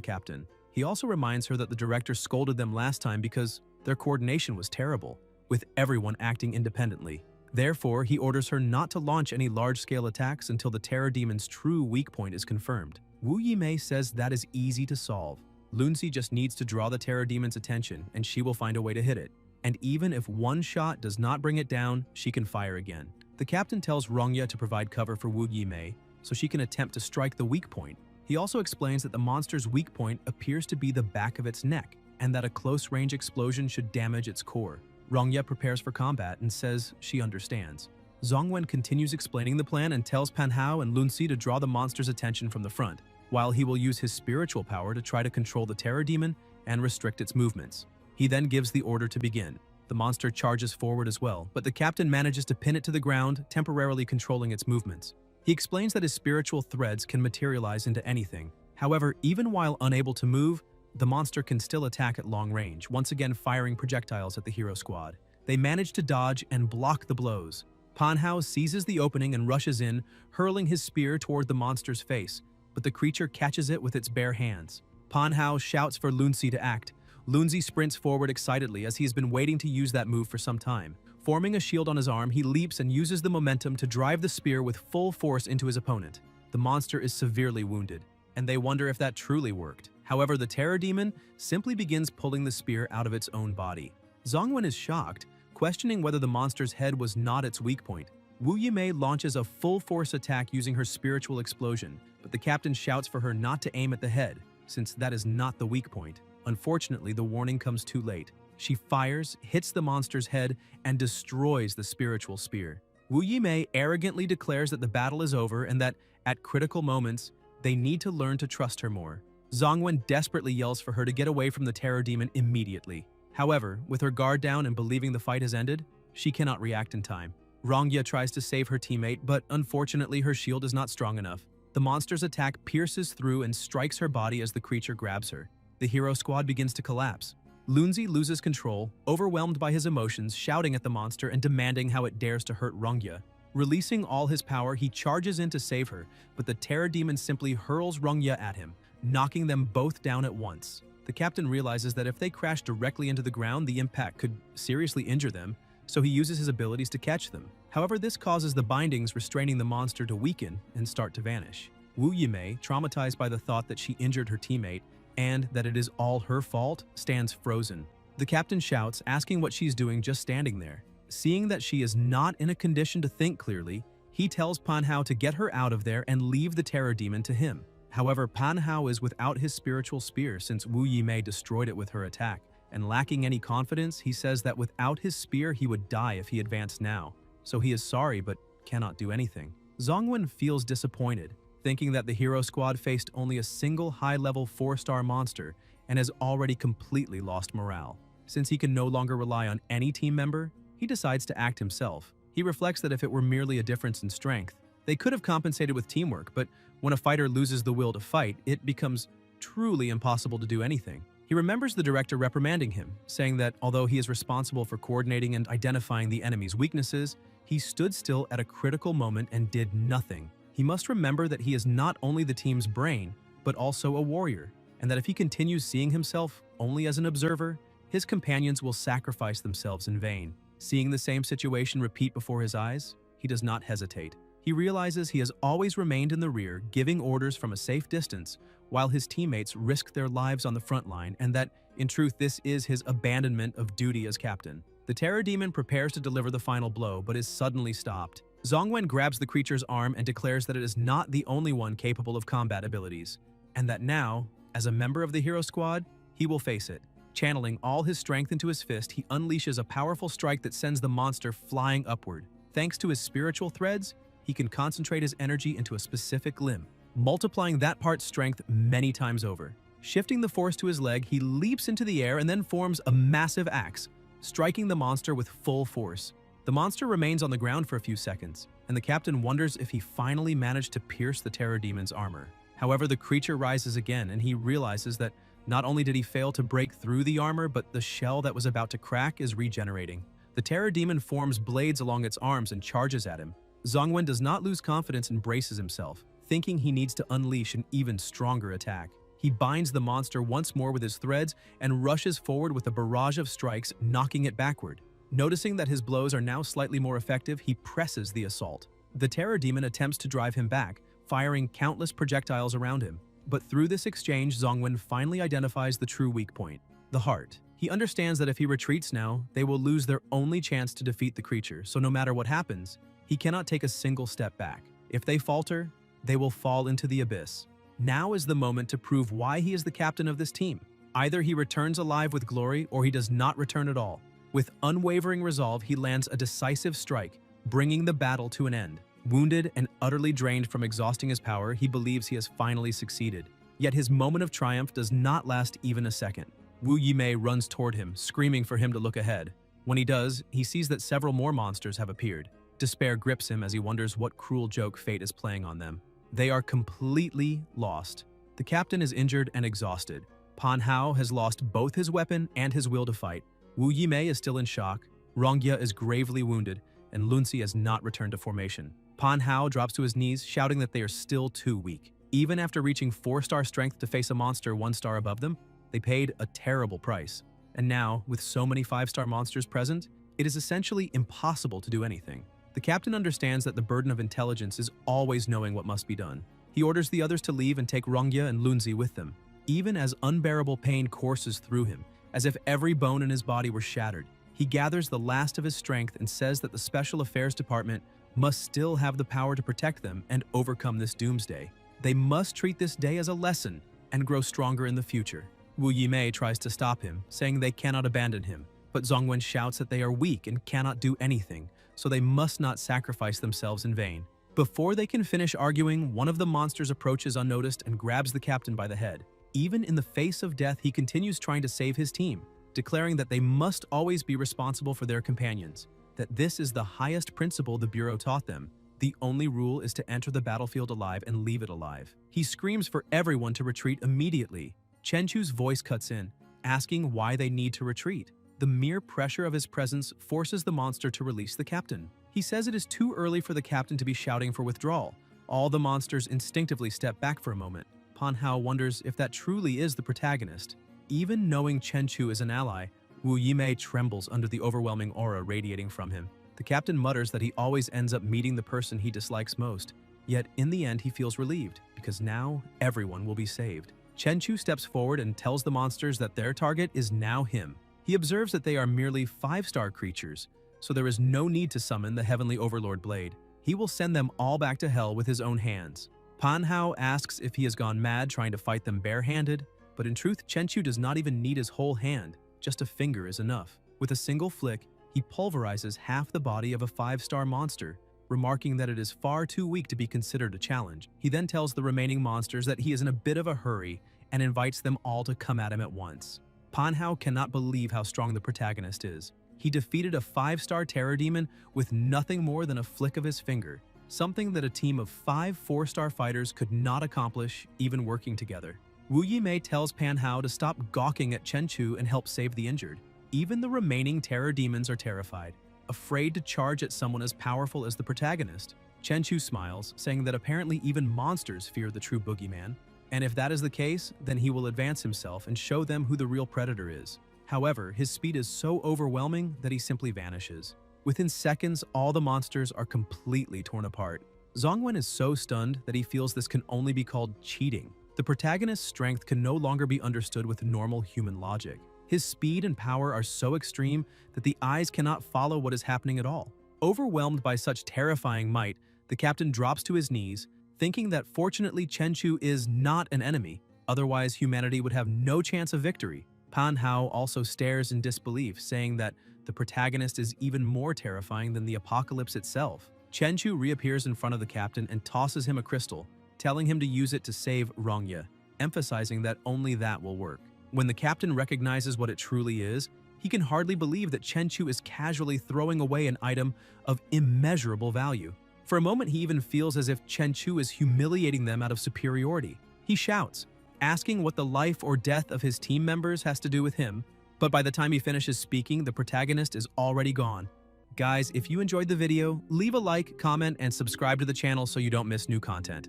Speaker 1: captain. He also reminds her that the director scolded them last time because their coordination was terrible, with everyone acting independently. Therefore, he orders her not to launch any large-scale attacks until the terror demon's true weak point is confirmed. Wu Yimei says that is easy to solve. Lunzi just needs to draw the terror demon's attention and she will find a way to hit it. And even if one shot does not bring it down, she can fire again. The captain tells Rongya to provide cover for Wu Yimei so she can attempt to strike the weak point. He also explains that the monster's weak point appears to be the back of its neck and that a close-range explosion should damage its core. Rongya prepares for combat and says she understands. Zongwen continues explaining the plan and tells Manhwa and Lunzi to draw the monster's attention from the front, while he will use his spiritual power to try to control the terror demon and restrict its movements. He then gives the order to begin. The monster charges forward as well, but the captain manages to pin it to the ground, temporarily controlling its movements. He explains that his spiritual threads can materialize into anything. However, even while unable to move, the monster can still attack at long range, once again firing projectiles at the hero squad. They manage to dodge and block the blows. Manhwa seizes the opening and rushes in, hurling his spear toward the monster's face, but the creature catches it with its bare hands. Manhwa shouts for Lunzi to act. Lunzi sprints forward excitedly as he has been waiting to use that move for some time. Forming a shield on his arm, he leaps and uses the momentum to drive the spear with full force into his opponent. The monster is severely wounded, and they wonder if that truly worked. However, the terror demon simply begins pulling the spear out of its own body. Zongwen is shocked, questioning whether the monster's head was not its weak point. Wu Yimei launches a full-force attack using her spiritual explosion, but the captain shouts for her not to aim at the head, since that is not the weak point. Unfortunately, the warning comes too late. She fires, hits the monster's head, and destroys the spiritual spear. Wu Yimei arrogantly declares that the battle is over and that, at critical moments, they need to learn to trust her more. Zongwen desperately yells for her to get away from the terror demon immediately. However, with her guard down and believing the fight has ended, she cannot react in time. Rongya tries to save her teammate, but unfortunately her shield is not strong enough. The monster's attack pierces through and strikes her body as the creature grabs her. The hero squad begins to collapse. Lunzi loses control, overwhelmed by his emotions, shouting at the monster and demanding how it dares to hurt Rongya. Releasing all his power, he charges in to save her, but the terror demon simply hurls Rongya at him, knocking them both down at once. The captain realizes that if they crash directly into the ground, the impact could seriously injure them, so he uses his abilities to catch them. However, this causes the bindings restraining the monster to weaken and start to vanish. Wu Yimei, traumatized by the thought that she injured her teammate and that it is all her fault, stands frozen. The captain shouts, asking what she's doing just standing there. Seeing that she is not in a condition to think clearly, he tells Manhwa to get her out of there and leave the terror demon to him. However, Manhwa is without his spiritual spear since Wu Yimei destroyed it with her attack, and lacking any confidence, he says that without his spear he would die if he advanced now, so he is sorry but cannot do anything. Zongwen feels disappointed, thinking that the hero squad faced only a single high-level 4-star monster and has already completely lost morale. Since he can no longer rely on any team member, he decides to act himself. He reflects that if it were merely a difference in strength, they could have compensated with teamwork, but when a fighter loses the will to fight, it becomes truly impossible to do anything. He remembers the director reprimanding him, saying that although he is responsible for coordinating and identifying the enemy's weaknesses, he stood still at a critical moment and did nothing. He must remember that he is not only the team's brain, but also a warrior, and that if he continues seeing himself only as an observer, his companions will sacrifice themselves in vain. Seeing the same situation repeat before his eyes, he does not hesitate. He realizes he has always remained in the rear, giving orders from a safe distance, while his teammates risk their lives on the front line, and that, in truth, this is his abandonment of duty as captain. The terror demon prepares to deliver the final blow, but is suddenly stopped. Zongwen grabs the creature's arm and declares that it is not the only one capable of combat abilities, and that now, as a member of the hero squad, he will face it. Channeling all his strength into his fist, he unleashes a powerful strike that sends the monster flying upward. Thanks to his spiritual threads, he can concentrate his energy into a specific limb, multiplying that part's strength many times over. Shifting the force to his leg, he leaps into the air and then forms a massive axe, striking the monster with full force. The monster remains on the ground for a few seconds, and the captain wonders if he finally managed to pierce the terror demon's armor. However, the creature rises again, and he realizes that not only did he fail to break through the armor, but the shell that was about to crack is regenerating. The terror demon forms blades along its arms and charges at him. Zongwen does not lose confidence and braces himself, thinking he needs to unleash an even stronger attack. He binds the monster once more with his threads and rushes forward with a barrage of strikes, knocking it backward. Noticing that his blows are now slightly more effective, he presses the assault. The terror demon attempts to drive him back, firing countless projectiles around him. But through this exchange, Zongwen finally identifies the true weak point, the heart. He understands that if he retreats now, they will lose their only chance to defeat the creature, so no matter what happens, he cannot take a single step back. If they falter, they will fall into the abyss. Now is the moment to prove why he is the captain of this team. Either he returns alive with glory, or he does not return at all. With unwavering resolve, he lands a decisive strike, bringing the battle to an end. Wounded and utterly drained from exhausting his power, he believes he has finally succeeded. Yet his moment of triumph does not last even a second. Wu Yimei runs toward him, screaming for him to look ahead. When he does, he sees that several more monsters have appeared. Despair grips him as he wonders what cruel joke fate is playing on them. They are completely lost. The captain is injured and exhausted. Pan Hao has lost both his weapon and his will to fight. Wu Yimei is still in shock. Rongya is gravely wounded, and Lunzi has not returned to formation. Pan Hao drops to his knees, shouting that they are still too weak. Even after reaching 4-star strength to face a monster 1 star above them, they paid a terrible price. And now, with so many 5-star monsters present, it is essentially impossible to do anything. The captain understands that the burden of intelligence is always knowing what must be done. He orders the others to leave and take Rongya and Lunzi with them, even as unbearable pain courses through him, as if every bone in his body were shattered. He gathers the last of his strength and says that the Special Affairs Department must still have the power to protect them and overcome this doomsday. They must treat this day as a lesson and grow stronger in the future. Wu Yimei tries to stop him, saying they cannot abandon him, but Zongwen shouts that they are weak and cannot do anything, so they must not sacrifice themselves in vain. Before they can finish arguing, one of the monsters approaches unnoticed and grabs the captain by the head. Even in the face of death, he continues trying to save his team, declaring that they must always be responsible for their companions, that this is the highest principle the Bureau taught them. The only rule is to enter the battlefield alive and leave it alive. He screams for everyone to retreat immediately. Chenchu's voice cuts in, asking why they need to retreat. The mere pressure of his presence forces the monster to release the captain. He says it is too early for the captain to be shouting for withdrawal. All the monsters instinctively step back for a moment. Pan Hao wonders if that truly is the protagonist. Even knowing Chenchu is an ally, Wu Yimei trembles under the overwhelming aura radiating from him. The captain mutters that he always ends up meeting the person he dislikes most. Yet in the end he feels relieved, because now everyone will be saved. Chenchu steps forward and tells the monsters that their target is now him. He observes that they are merely 5-star creatures, so there is no need to summon the Heavenly Overlord Blade. He will send them all back to hell with his own hands. Pan Hao asks if he has gone mad trying to fight them barehanded, but in truth Chenchu does not even need his whole hand, just a finger is enough. With a single flick, he pulverizes half the body of a 5-star monster, remarking that it is far too weak to be considered a challenge. He then tells the remaining monsters that he is in a bit of a hurry and invites them all to come at him at once. Pan Hao cannot believe how strong the protagonist is. He defeated a 5-star terror demon with nothing more than a flick of his finger, something that a team of 5 4-star fighters could not accomplish even working together. Wu Yimei tells Pan Hao to stop gawking at Chenchu and help save the injured. Even the remaining terror demons are terrified, afraid to charge at someone as powerful as the protagonist. Chenchu smiles, saying that apparently even monsters fear the true boogeyman, and if that is the case, then he will advance himself and show them who the real predator is. However, his speed is so overwhelming that he simply vanishes. Within seconds, all the monsters are completely torn apart. Zongwen is so stunned that he feels this can only be called cheating. The protagonist's strength can no longer be understood with normal human logic. His speed and power are so extreme that the eyes cannot follow what is happening at all. Overwhelmed by such terrifying might, the captain drops to his knees, thinking that fortunately Chenchu is not an enemy, otherwise humanity would have no chance of victory. Pan Hao also stares in disbelief, saying that the protagonist is even more terrifying than the apocalypse itself. Chenchu reappears in front of the captain and tosses him a crystal, telling him to use it to save Rongye, emphasizing that only that will work. When the captain recognizes what it truly is, he can hardly believe that Chenchu is casually throwing away an item of immeasurable value. For a moment, he even feels as if Chenchu is humiliating them out of superiority. He shouts, asking what the life or death of his team members has to do with him, but by the time he finishes speaking, the protagonist is already gone. Guys, if you enjoyed the video, leave a like, comment, and subscribe to the channel so you don't miss new content.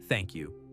Speaker 1: Thank you.